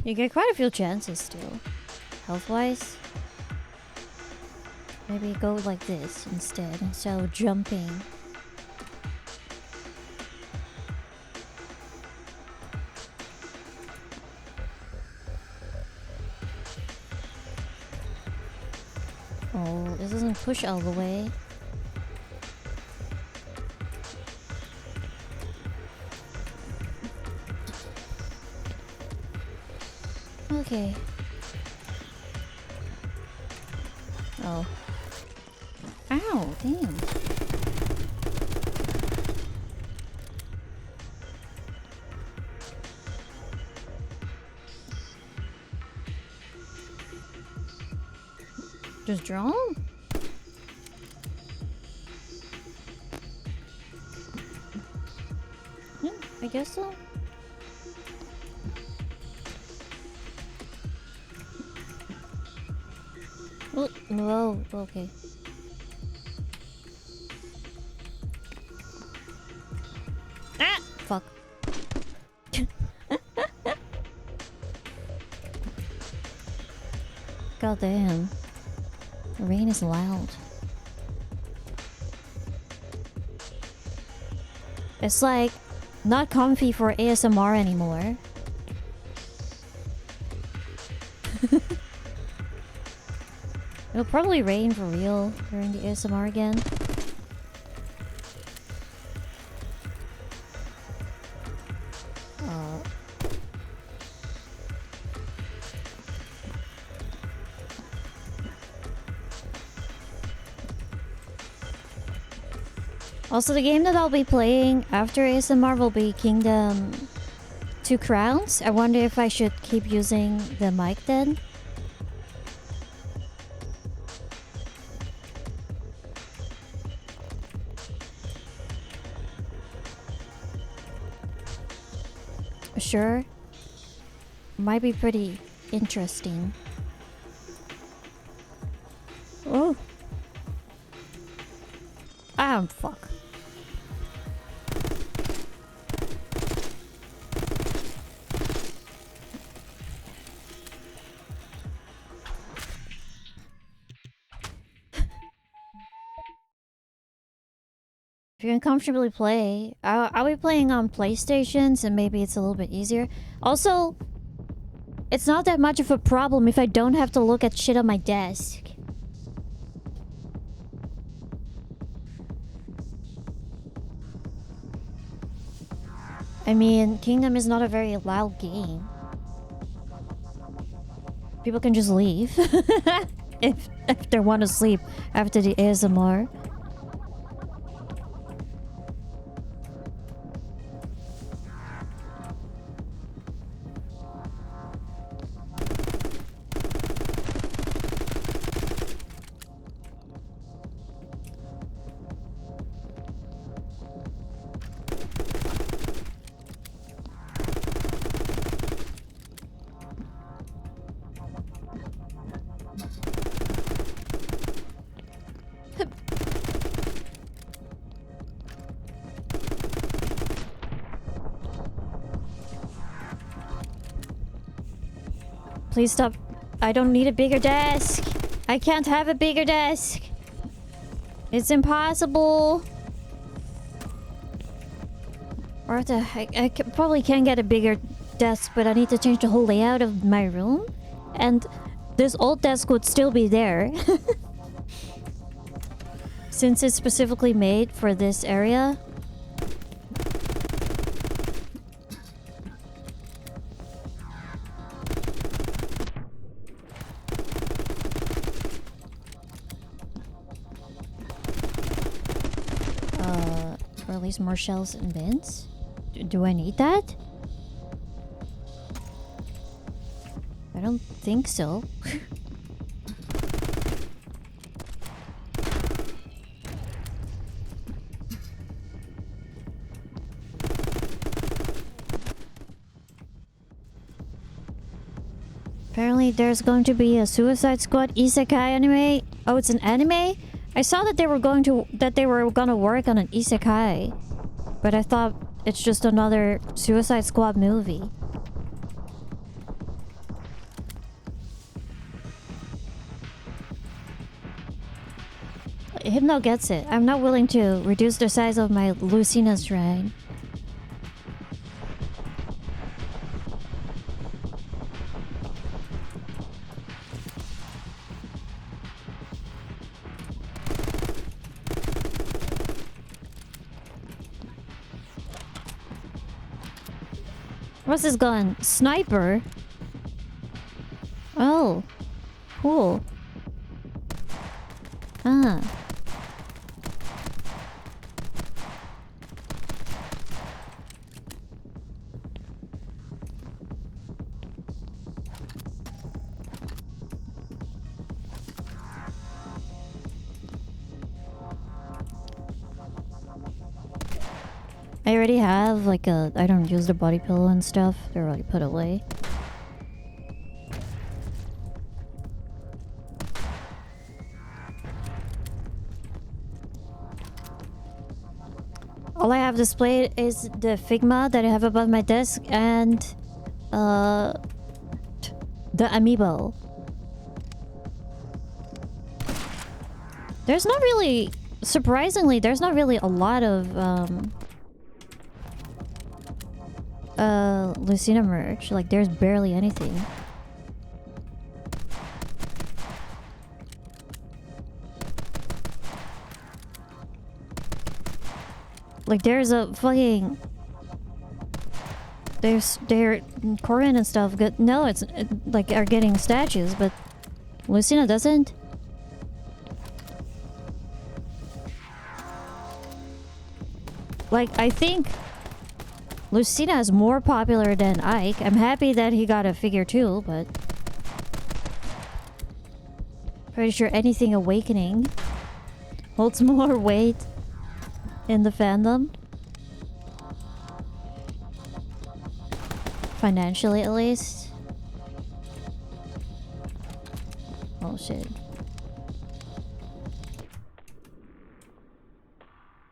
A: You get quite a few chances still. Health-wise. Maybe go like this instead of jumping. Oh, this doesn't push all the way. Okay. Oh. Ow, damn. Just draw him? Yeah, I guess so. Oh, okay. Ah! Fuck. God damn. The rain is loud. It's like not comfy for ASMR anymore. It'll probably rain for real during the ASMR again. Also, the game that I'll be playing after ASMR will be Kingdom 2 Crowns. I wonder if I should keep using the mic then. Sure. Might be pretty interesting. Oh. Ah, fuck. If you can comfortably play, I'll be playing on PlayStations and maybe it's a little bit easier. Also, it's not that much of a problem if I don't have to look at shit on my desk. I mean, Kingdom is not a very loud game. People can just leave if they want to sleep after the ASMR. Please stop. I don't need a bigger desk. I can't have a bigger desk. It's impossible. Or probably can get a bigger desk, but I need to change the whole layout of my room. And this old desk would still be there. Since it's specifically made for this area. Release more shells and bins? Do I need that? I don't think so. Apparently there's going to be a Suicide Squad isekai anime. Oh, it's an anime? I saw that they were gonna work on an isekai, but I thought it's just another Suicide Squad movie. Hypno gets it. I'm not willing to reduce the size of my Lucina shrine. What's this gun? Sniper? Oh. Cool. Ah. I already have like I don't use the body pillow and stuff. They're already put away. All I have displayed is the Figma that I have above my desk and the amiibo. There's not really, surprisingly, there's not really a lot of Lucina merch. Like there's barely anything. Like there's a fucking they're Korean and stuff good. No, it's like are getting statues, but Lucina doesn't. Like I think Lucina is more popular than Ike. I'm happy that he got a figure too, but pretty sure anything Awakening holds more weight in the fandom. Financially, at least. Oh shit.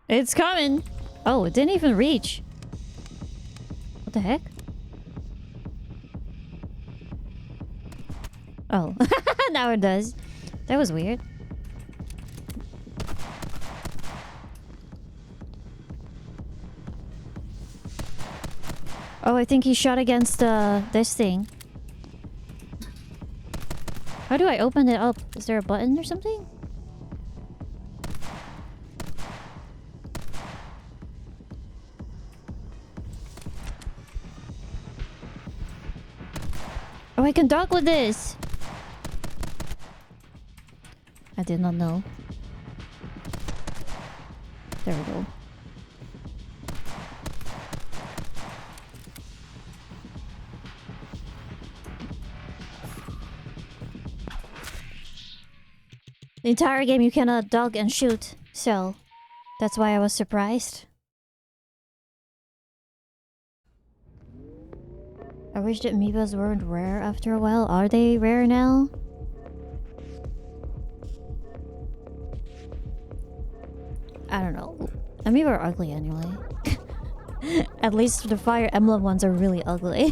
A: It's coming! Oh, it didn't even reach. What the heck? Oh, now it does. That was weird. Oh, I think he shot against this thing. How do I open it up? Is there a button or something? Oh, I can dock with this! I did not know. There we go. The entire game you cannot dog and shoot, so that's why I was surprised. I wish that amiibos weren't rare after a while. Are they rare now? I don't know. Amiibo are ugly anyway. At least the Fire Emblem ones are really ugly.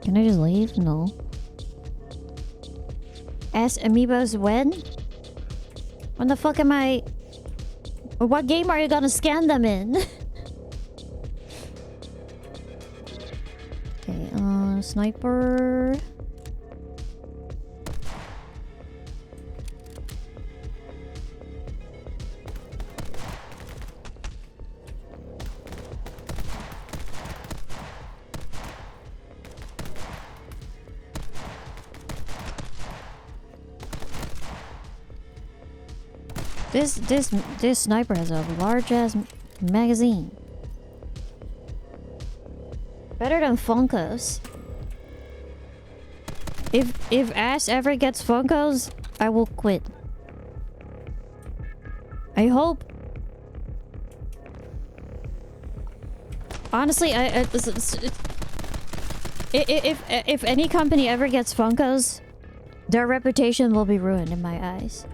A: Can I just leave? No. Ask amiibos when? When the fuck am I... What game are you gonna scan them in? Okay, sniper... This sniper has a large ass magazine. Better than Funkos. If Ash ever gets Funkos, I will quit. I hope. Honestly, if any company ever gets Funkos, their reputation will be ruined in my eyes.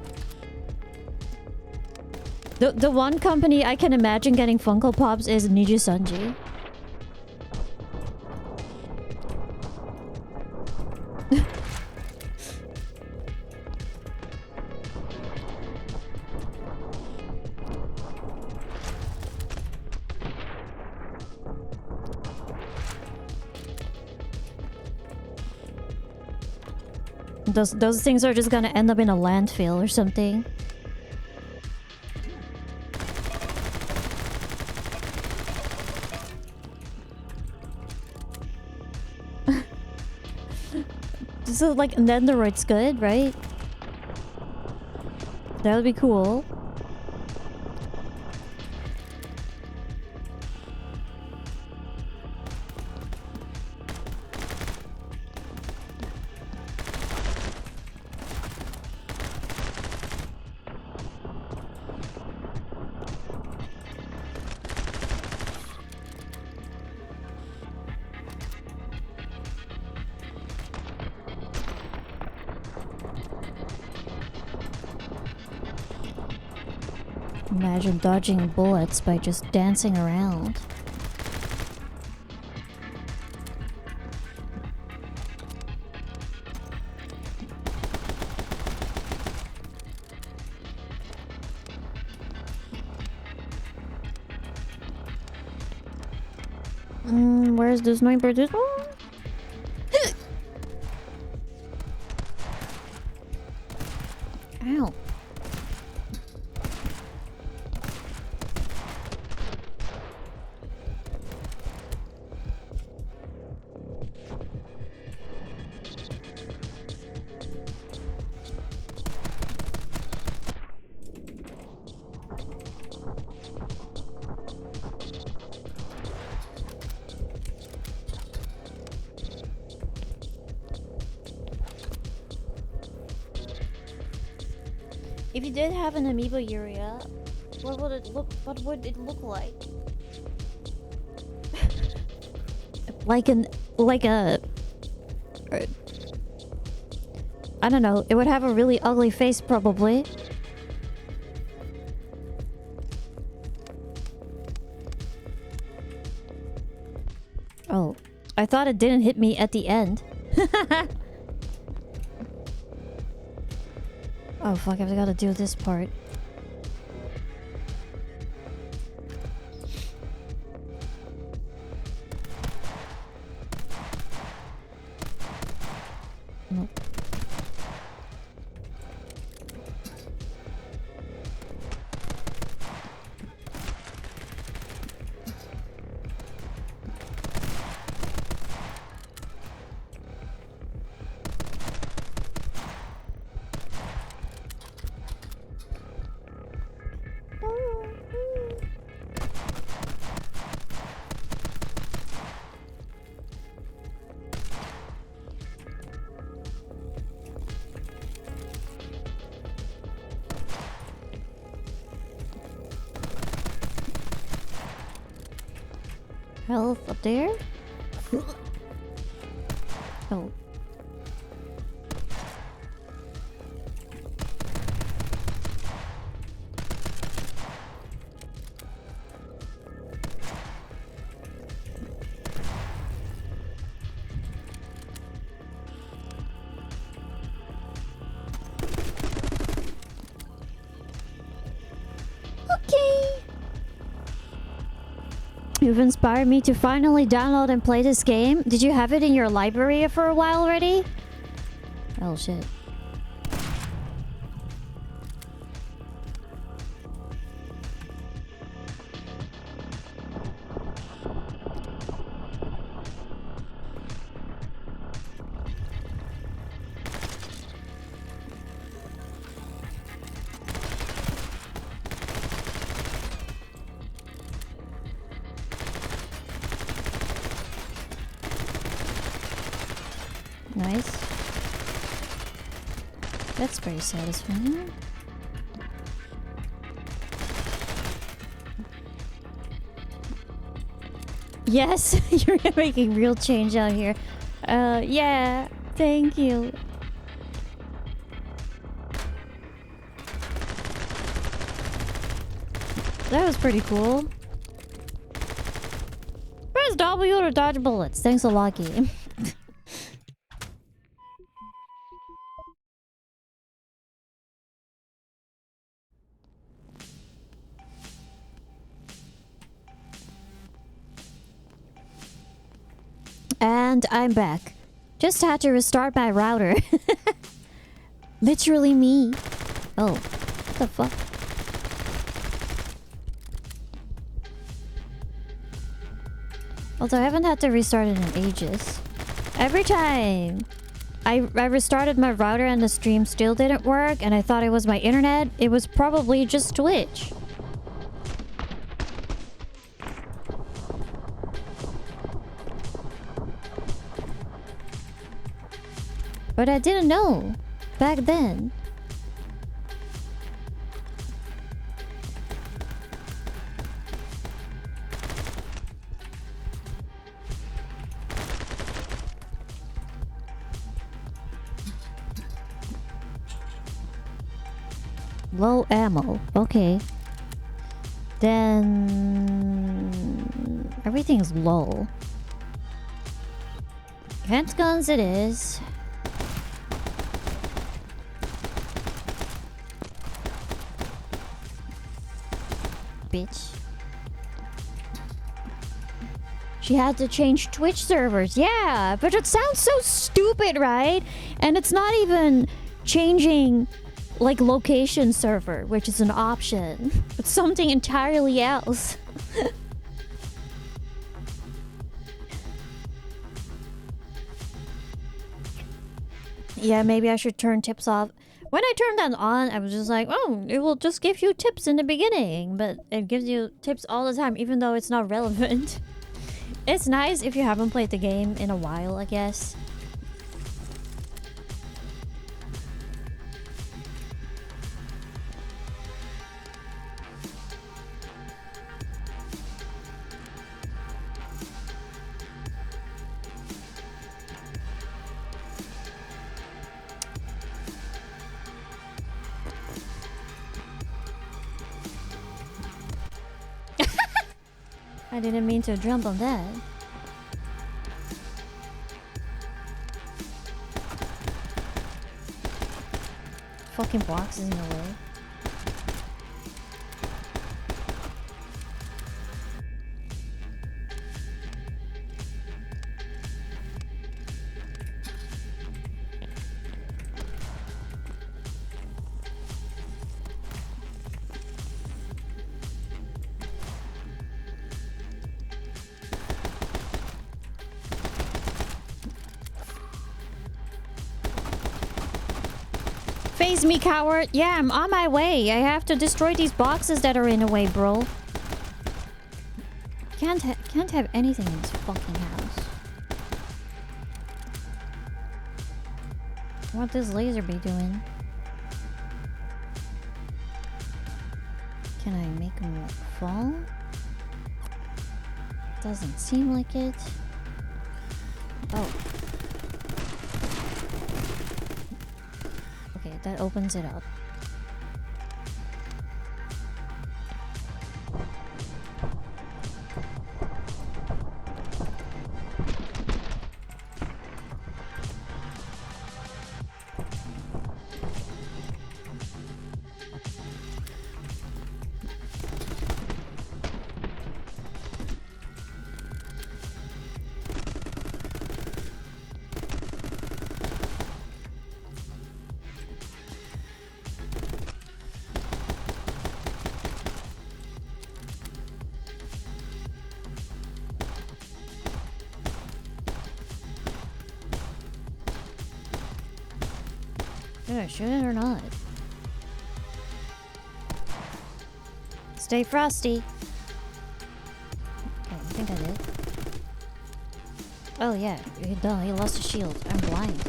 A: The one company I can imagine getting Funko Pops is Nijisanji. Those things are just gonna end up in a landfill or something. So like Nendoroid's good, right? That would be cool. Imagine dodging bullets by just dancing around. Where's the sniper? This one? Ow. If you did have an amiibo Yuria, what would it look? What would it look like? like a. I don't know. It would have a really ugly face, probably. Oh, I thought it didn't hit me at the end. Oh fuck, I've gotta do this part. Nope. Health up there? Oh. You've inspired me to finally download and play this game. Did you have it in your library for a while already? Oh shit. Nice. That's very satisfying. Yes, you're making real change out here. Yeah, thank you. That was pretty cool. Press W to dodge bullets. Thanks a lot, game. And I'm back. Just had to restart my router. Literally me. Oh, what the fuck? Although I haven't had to restart it in ages. Every time I restarted my router and the stream still didn't work and I thought it was my internet, it was probably just Twitch. But I didn't know back then. Low ammo. Okay. Then everything's low. Handguns it is. Bitch. She had to change Twitch servers. Yeah, but it sounds so stupid, right? And it's not even changing like location server, which is an option. It's something entirely else. Yeah, maybe I should turn tips off. When I turned that on, I was just like, oh, it will just give you tips in the beginning. But it gives you tips all the time, even though it's not relevant. It's nice if you haven't played the game in a while, I guess. I didn't mean to jump on that. Fucking box is in the way. Face me, coward. Yeah, I'm on my way. I have to destroy these boxes that are in the way, bro. Can't have anything in this fucking house. What this laser be doing? Can I make him like fall? Doesn't seem like it. Oh. Okay, that opens it up. Did I shoot it or not? Stay frosty. Okay, I think I did. Oh yeah, duh, he lost his shield. I'm blind.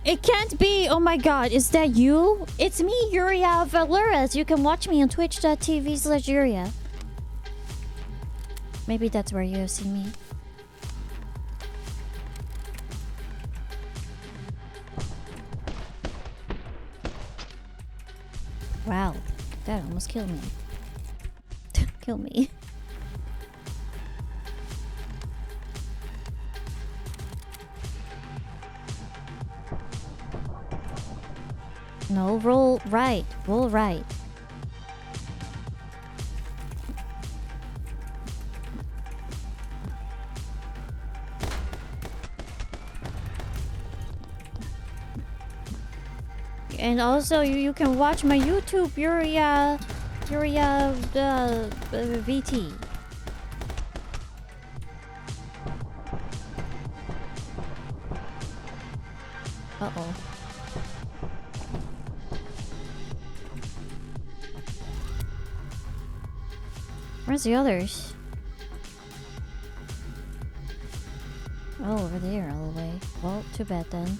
A: It can't be! Oh my god, is that you? It's me, Yuria of Valores. You can watch me on twitch.tv/Yuria. Maybe that's where you have seen me. Wow, that almost killed me. Kill me. No, roll right. Roll right. And also, you can watch my YouTube, Yuria VT. Uh-oh. Where's the others? Oh, over there all the way. Well, too bad then.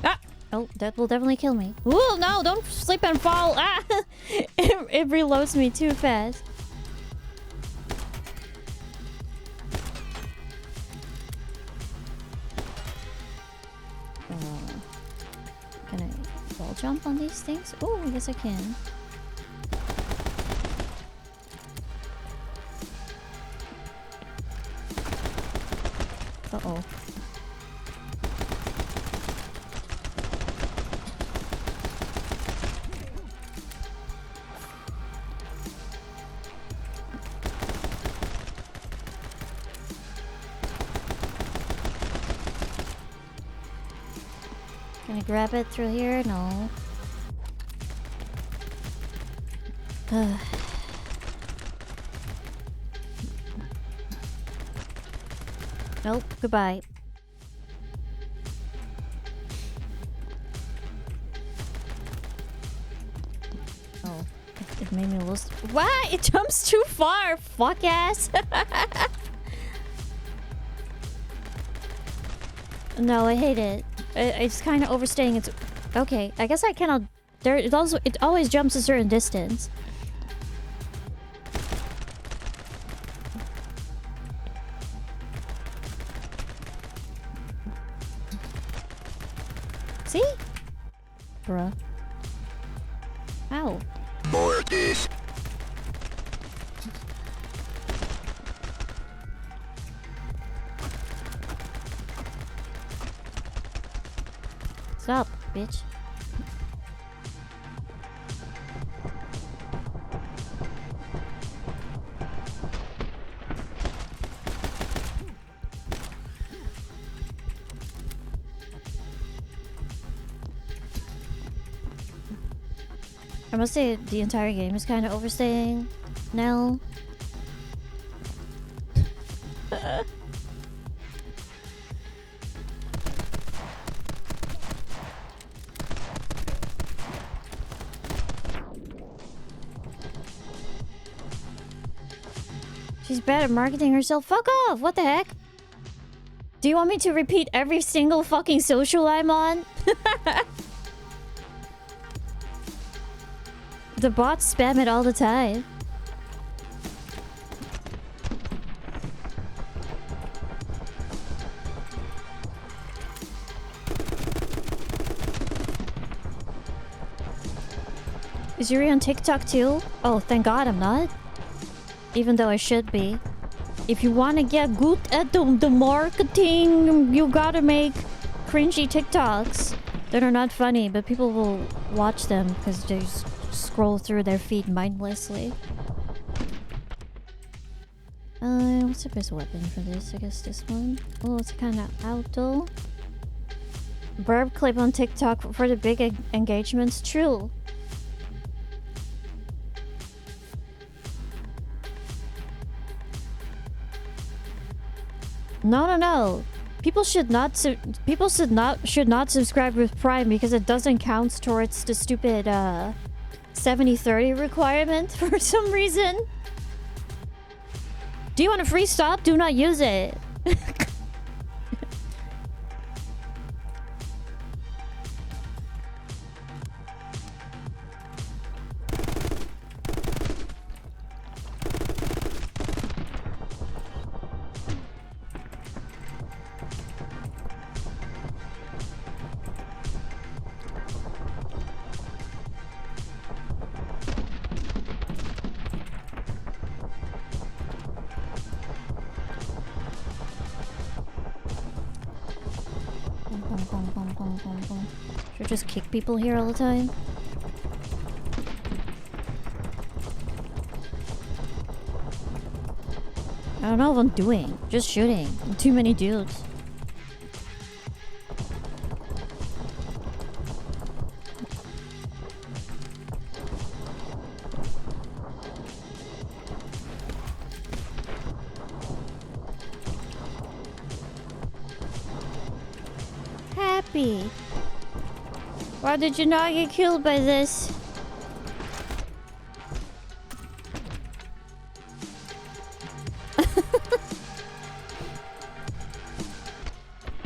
A: Ah! Oh, that will definitely kill me. Ooh, no, don't slip and fall. Ah! it reloads me too fast. Can I wall jump on these things? Oh, yes I can. Uh-oh. Can I grab it through here? No. Nope, goodbye. Oh, it made me lose. What? It jumps too far, fuck ass. No, I hate it. It's kind of overstaying its. Okay, I guess I cannot. There, it always jumps a certain distance. See? Bruh. Ow.
E: More of this.
A: Stop, bitch. I must say the entire game is kind of overstaying now. She's bad at marketing herself. Fuck off! What the heck? Do you want me to repeat every single fucking social I'm on? The bots spam it all the time. Is Yuri on TikTok too? Oh, thank God I'm not. Even though I should be. If you want to get good at the marketing, you gotta make cringy TikToks that are not funny, but people will watch them because they just scroll through their feed mindlessly. What's the best weapon for this? I guess this one. Oh, it's kind of auto. Burp clip on TikTok for the big engagements. True. No. People should not subscribe with Prime because it doesn't count towards the stupid 70-30 requirement for some reason. Do you want a free stop? Do not use it. Should I just kick people here all the time? I don't know what I'm doing. Just shooting. Too many dudes. Happy. Why did you not get killed by this?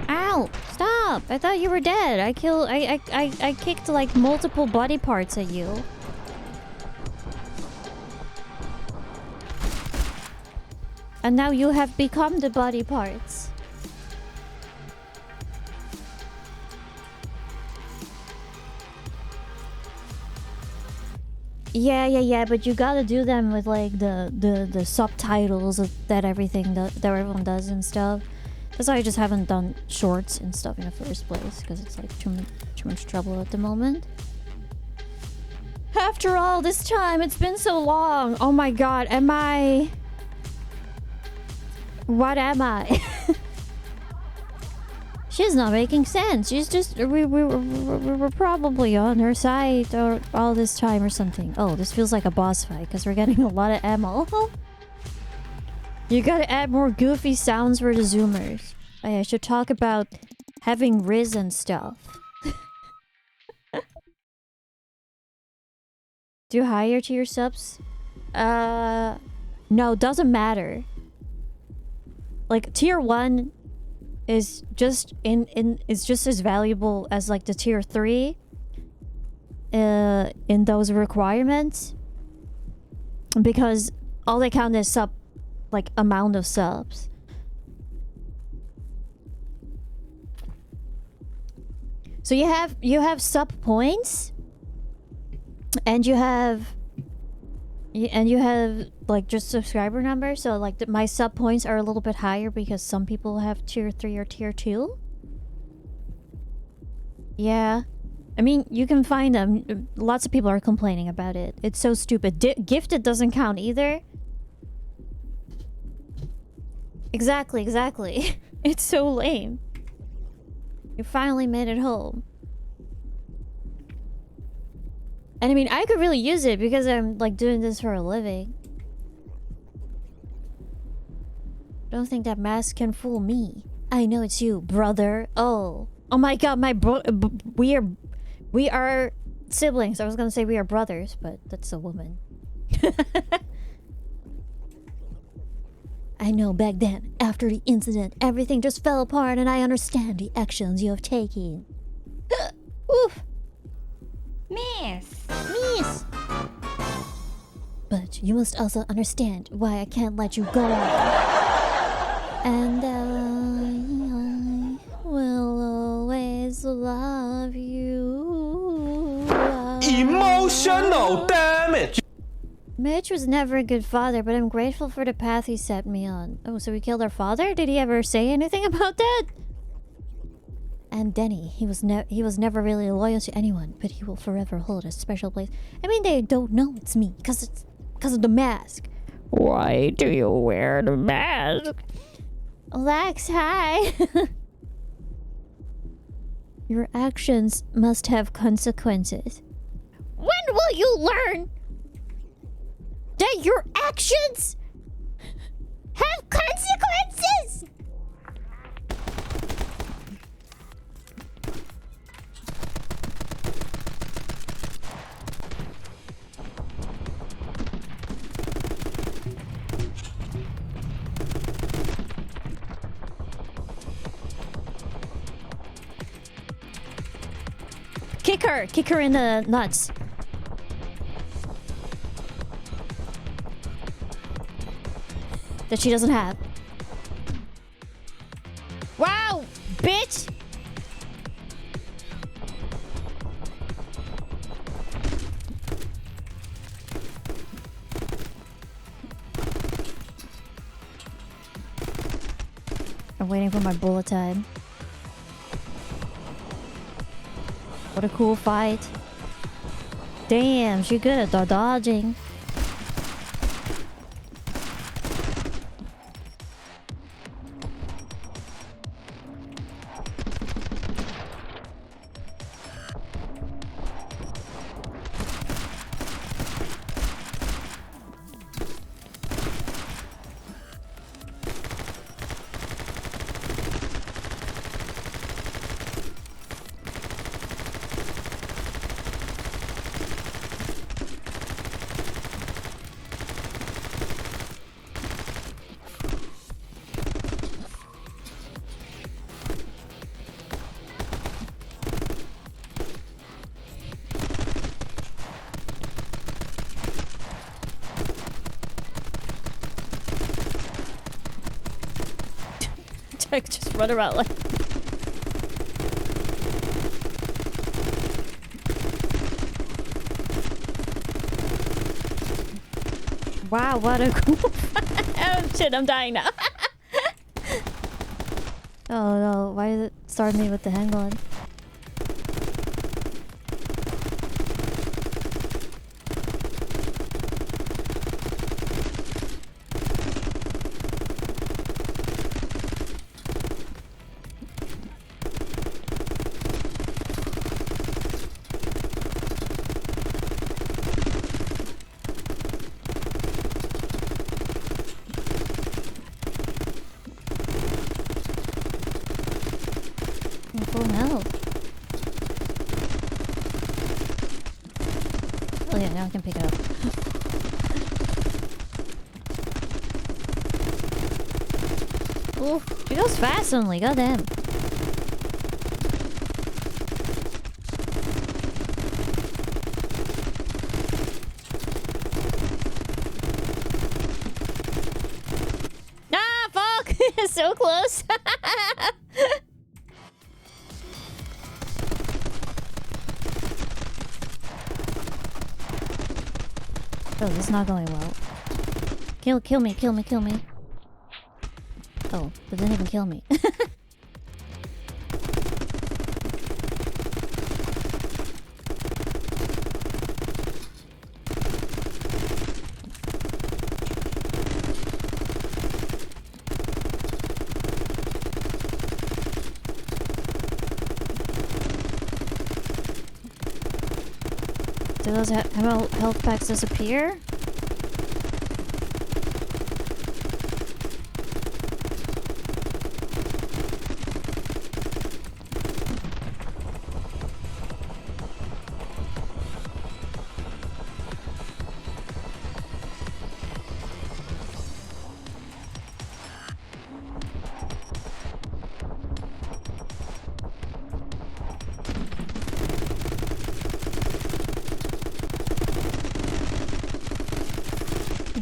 A: Ow! Stop! I thought you were dead. I kicked like multiple body parts at you. And now you have become the body parts. Yeah, but you gotta do them with like the subtitles that everyone does and stuff. That's why I just haven't done shorts and stuff in the first place, because it's like too much trouble at the moment. After all this time, it's been so long. Oh my god, am I... What am I? She's not making sense. She's just... We were probably on her side all this time or something. Oh, this feels like a boss fight because we're getting a lot of ammo. You gotta add more goofy sounds for the zoomers. Oh, yeah, I should talk about having Riz and stuff. Do higher tier subs? No, doesn't matter. Like tier 1 is just is just as valuable as like the tier 3 in those requirements, because all they count is like amount of subs. So you have sub points, and you have like just subscriber numbers. So like my sub points are a little bit higher because some people have tier 3 or tier 2. Yeah, I mean, you can find them. Lots of people are complaining about it. It's so stupid. Gifted doesn't count either. Exactly. It's so lame. You finally made it home. And I mean, I could really use it because I'm like doing this for a living. Don't think that mask can fool me. I know it's you, brother. Oh my god, we are siblings. I was gonna say we are brothers, but that's a woman. I know back then, after the incident, everything just fell apart, and I understand the actions you have taken. Oof. Miss! But you must also understand why I can't let you go. And I will always love you.
D: Emotional damage!
A: Mitch was never a good father, but I'm grateful for the path he set me on. Oh, so we killed our father? Did he ever say anything about that? And Denny, he was never really loyal to anyone, but he will forever hold a special place. I mean, they don't know it's me, because of the mask. Why do you wear the mask? Lex, hi! Your actions must have consequences. When will you learn that your actions have consequences? Kick her in the nuts. That she doesn't have. Wow, bitch! I'm waiting for my bullet time. What a cool fight. Damn, she's good at dodging. I could just run around like... Wow, what a cool... Oh shit, I'm dying now. Oh no, why did it start me with the handgun? Full health. Oh yeah, now I can pick it up. Ooh, she goes fast only, goddamn. Ah, fuck! So close. Oh, this is not going well. Kill me. Oh, but didn't even kill me. Do those health packs disappear?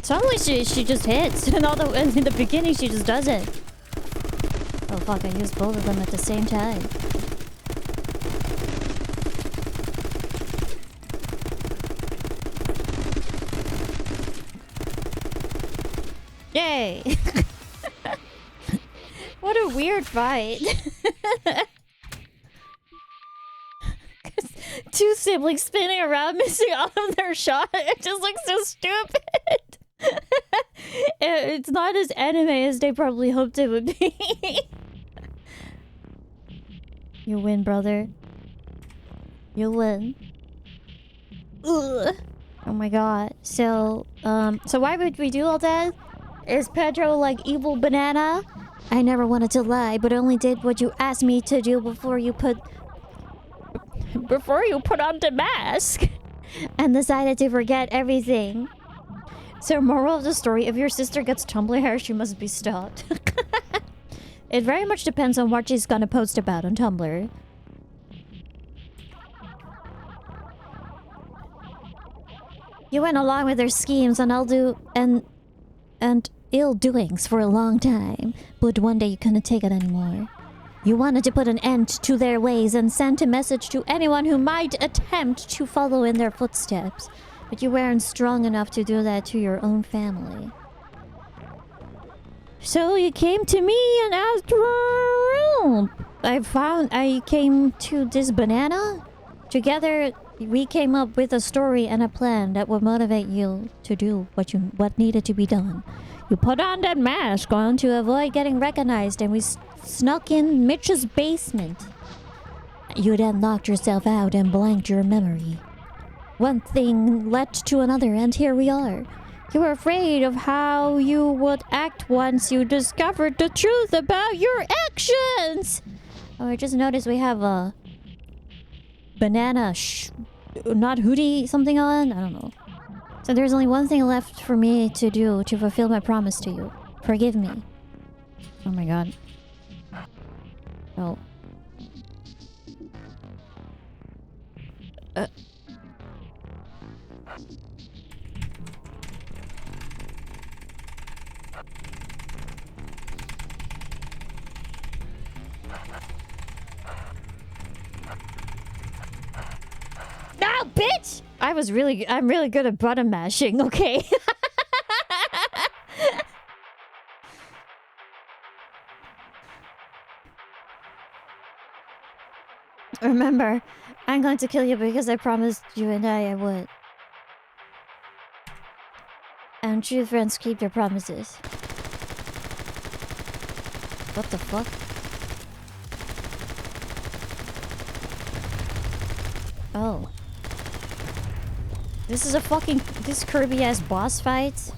A: Suddenly she just hits, and in the beginning she just does it. Oh fuck, I used both of them at the same time. Yay! What a weird fight. Two siblings spinning around missing all of their shot. It just looks so stupid. It's not as anime as they probably hoped it would be. You win, brother. You win. Ugh. Oh my god. So why would we do all that? Is Pedro like evil banana? I never wanted to lie, but only did what you asked me to do before you put on the mask and decided to forget everything. So, moral of the story, if your sister gets Tumblr hair, she must be stopped. It very much depends on what she's gonna post about on Tumblr. You went along with their schemes and and ill doings for a long time, but one day you couldn't take it anymore. You wanted to put an end to their ways and sent a message to anyone who might attempt to follow in their footsteps. But you weren't strong enough to do that to your own family. So you came to me and asked for help. I came to this banana. Together, we came up with a story and a plan that would motivate you to do what needed to be done. You put on that mask to avoid getting recognized, and we snuck in Mitch's basement. You then locked yourself out and blanked your memory. One thing led to another, and here we are. You were afraid of how you would act once you discovered the truth about your actions! Oh, I just noticed we have a banana not hoodie something on? I don't know. So there's only one thing left for me to do to fulfill my promise to you. Forgive me. Oh my god. Oh. I'm really good at button mashing, okay? Remember, I'm going to kill you because I promised you and I would. And true friends keep their promises. What the fuck? Oh. This is a fucking... This Kirby-ass boss fight?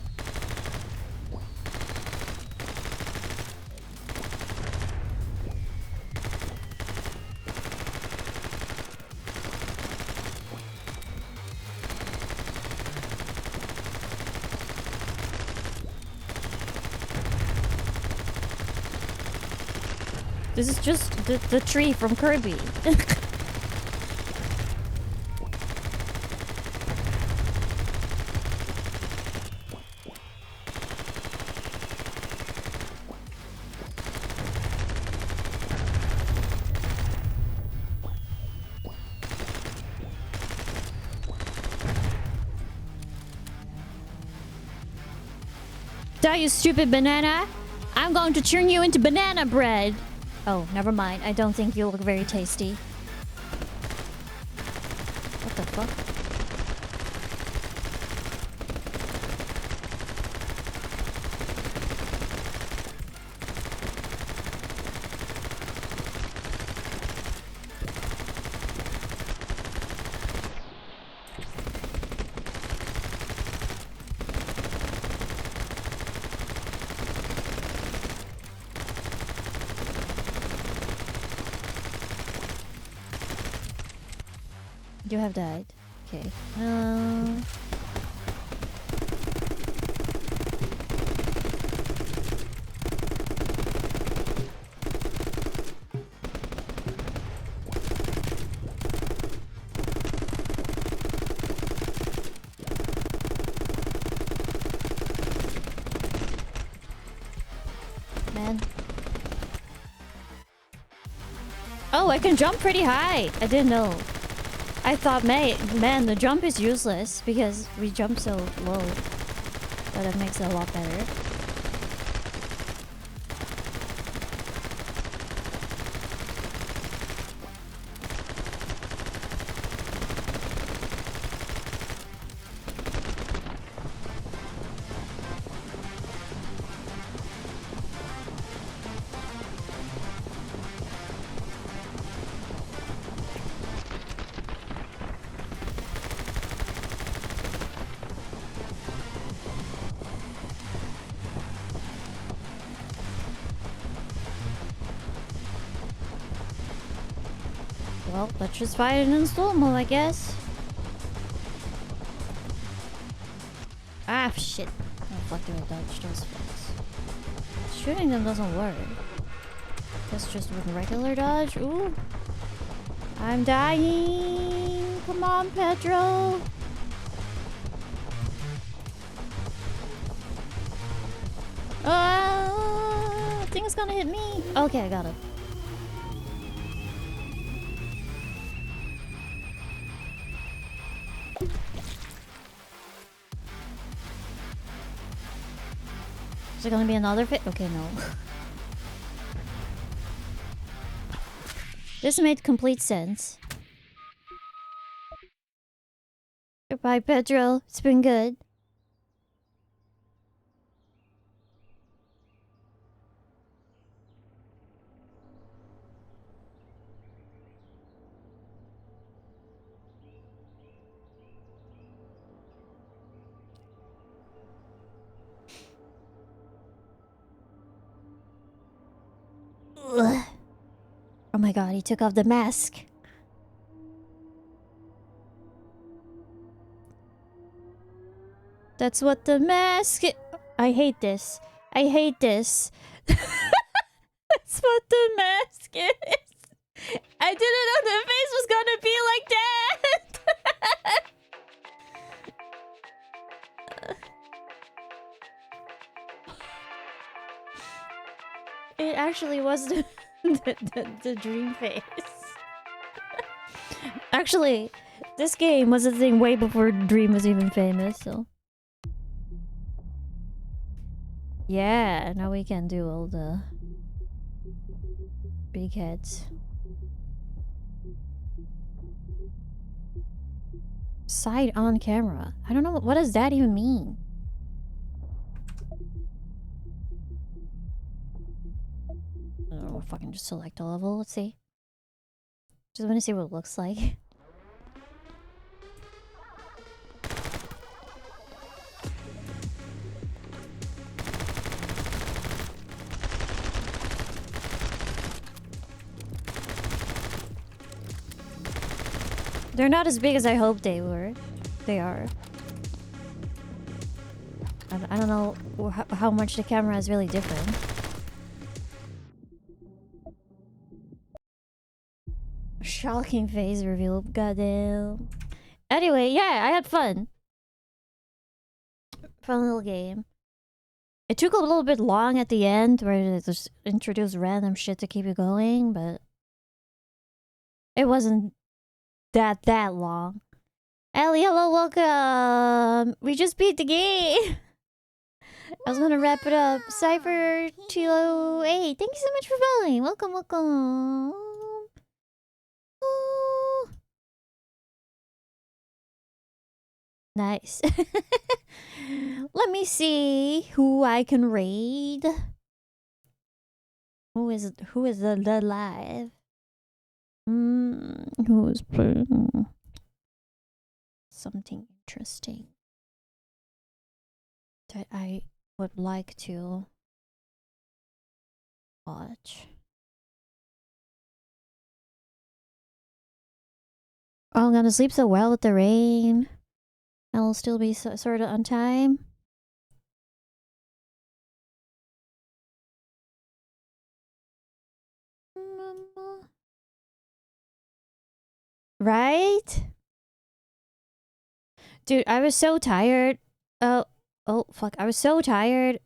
A: This is just the tree from Kirby. Die, you stupid banana! I'm going to turn you into banana bread! Oh, never mind. I don't think you look very tasty. What the fuck? You have died. Okay. Man. Oh, I can jump pretty high. I didn't know. I thought, man, the jump is useless because we jump so low. But it makes it a lot better. Well, let's just fight it in slow mo, I guess. Ah, shit. Oh, fuck, do I dodge those fucks? Shooting them doesn't work. That's just with regular dodge. Ooh. I'm dying. Come on, Pedro. I think it's gonna hit me. Okay, I got it. Is there gonna be another fit? Okay, no. This made complete sense. Goodbye, Pedro. It's been good. Ugh. Oh my god, he took off the mask. That's what the mask I hate this. I hate this. That's what the mask is. I didn't know the face was gonna be like that. It actually was the dream face. Actually, This game was a thing way before Dream was even famous, so. Yeah, now we can do all the big heads. Side on camera. I don't know, what does that even mean? I don't know, we'll fucking just select a level, let's see. Just want to see what it looks like. They're not as big as I hoped they were. They are. I don't know how much the camera is really different. Shocking face reveal. Goddamn. Anyway, yeah, I had fun. Fun little game. It took a little bit long at the end where it just introduced random shit to keep you going, but it wasn't that long. Ellie, hello, welcome. We just beat the game. I was gonna wrap it up. Cypher 208, thank you so much for following. Welcome, welcome. Ooh. Nice. Let me see who I can raid. Who is the live? Who is playing something interesting that I would like to watch? Oh, I'm gonna sleep so well with the rain. I'll still be sort of on time. Right? Dude, I was so tired. Oh fuck. I was so tired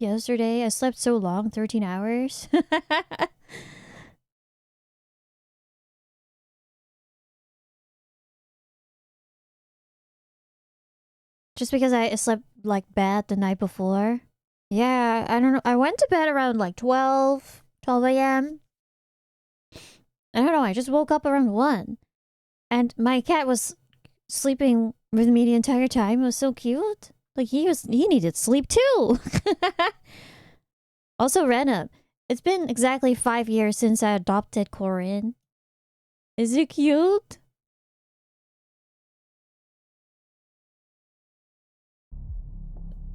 A: yesterday. I slept so long, 13 hours. Just because I slept like bad the night before. Yeah, I don't know. I went to bed around like 12 a.m. I don't know, I just woke up around 1. And my cat was sleeping with me the entire time. It was so cute. Like he needed sleep too. Also, random. It's been exactly 5 years since I adopted Corin. Is it cute?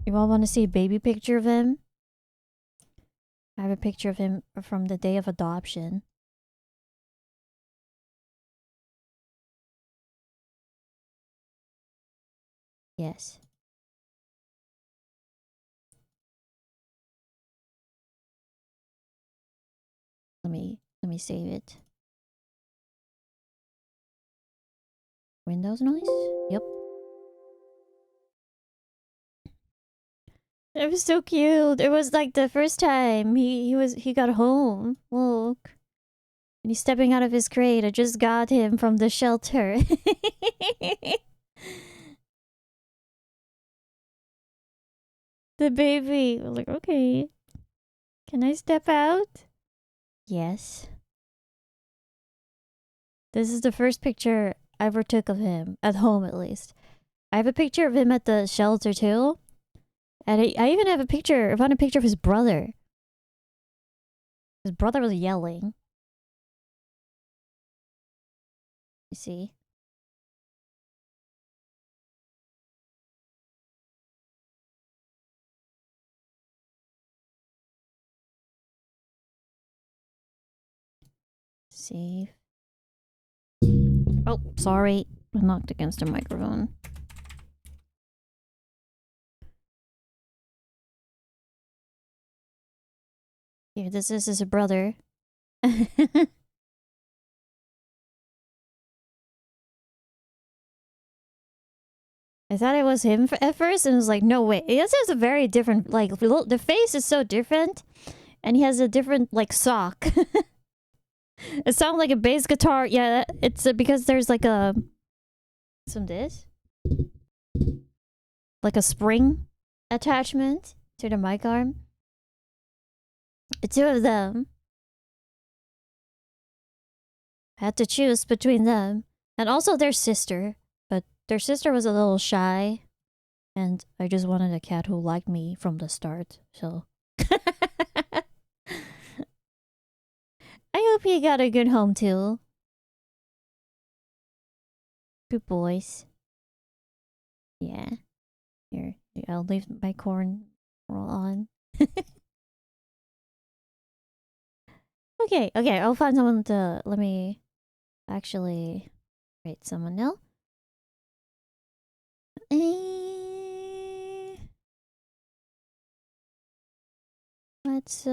A: You all want to see a baby picture of him? I have a picture of him from the day of adoption. Yes. Let me save it. Windows noise? Yep. It was so cute. It was like the first time he got home. Look. And he's stepping out of his crate. I just got him from the shelter. The baby. I was like, okay. Can I step out? Yes. This is the first picture I ever took of him. At home, at least. I have a picture of him at the shelter, too. And I even have a picture. I found a picture of his brother. His brother was yelling. You see? Save. Oh, sorry. I knocked against the microphone. Here, this is his brother. I thought it was him at first, and it was like, no way. This is a very different, like, the face is so different, and he has a different, like, sock. It sounds like a bass guitar. Yeah, it's because there's like a some this. Like a spring attachment to the mic arm. Two of them. I had to choose between them. And also their sister. But their sister was a little shy. And I just wanted a cat who liked me from the start. So. I hope you got a good home too. Good boys. Yeah. Here, I'll leave my corn roll on. Okay, I'll find someone to... Let me actually rate someone now. Let's...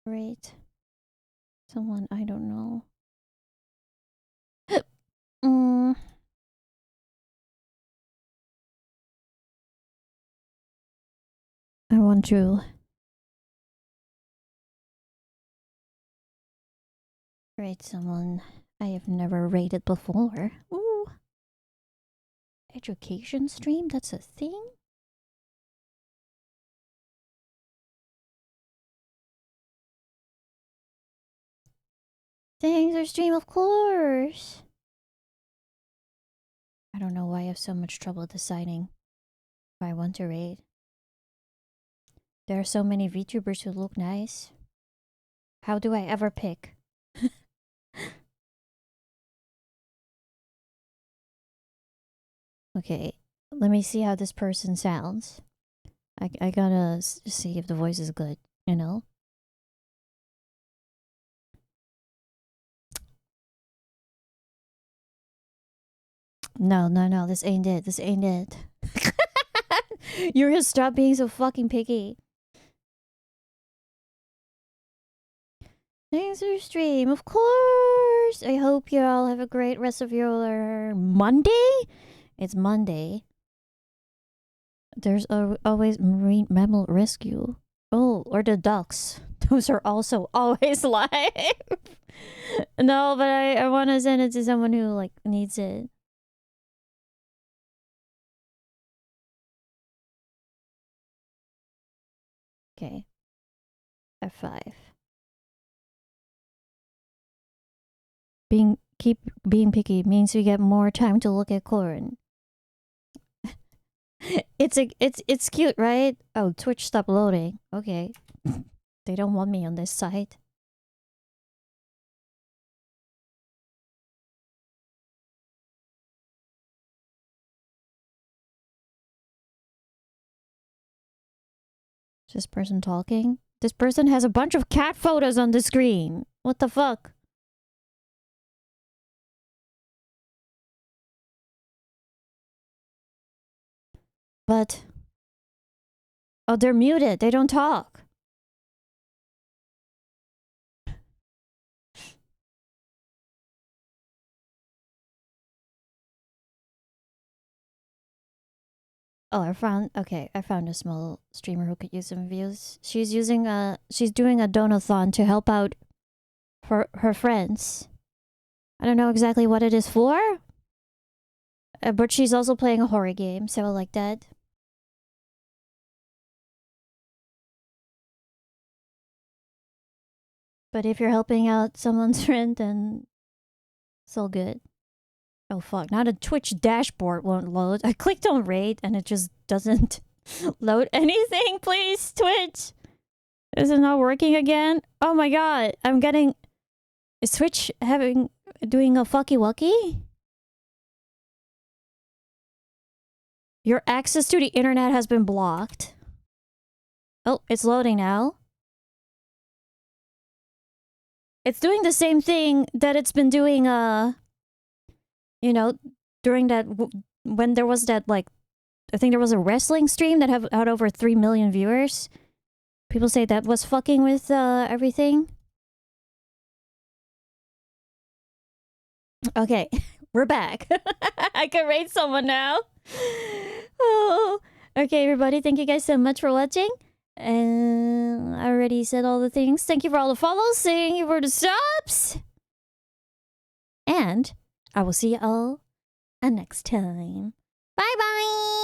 A: rate someone I don't know. I want to rate someone I have never rated before. Ooh. Education stream? That's a thing? Thanks for stream, of course. I don't know why I have so much trouble deciding if I want to rate. There are so many VTubers who look nice. How do I ever pick? Okay, let me see how this person sounds. I gotta see if the voice is good, you know? No, this ain't it. This ain't it. Yuria, stop being so fucking picky. Thanks for stream, of course. I hope you all have a great rest of your Monday. It's Monday. There's always marine mammal rescue. Oh, or the ducks. Those are also always live. No, but I want to send it to someone who like needs it. Okay. F5. Keep being picky means we get more time to look at corn. It's cute, right? Oh, Twitch stopped loading. Okay. They don't want me on this site. Is this person talking? This person has a bunch of cat photos on the screen. What the fuck? But... oh, they're muted. They don't talk. Oh, I found a small streamer who could use some views. She's doing a donathon to help out her friends. I don't know exactly what it is for. But she's also playing a horror game, so I like that. But if you're helping out someone's friend, then it's all good. Oh fuck, now the Twitch dashboard won't load. I clicked on raid and it just doesn't load anything, please, Twitch. Is it not working again? Oh my god, is Twitch doing a fucky wucky? Your access to the internet has been blocked. Oh, it's loading now. It's doing the same thing that it's been doing, you know, during that, when there was that, like, I think there was a wrestling stream that had over 3 million viewers. People say that was fucking with everything. Okay, we're back. I can rate someone now. Oh, okay, everybody. Thank you guys so much for watching. And I already said all the things. Thank you for all the follows. Thank you for the subs. And I will see you all next time. Bye bye.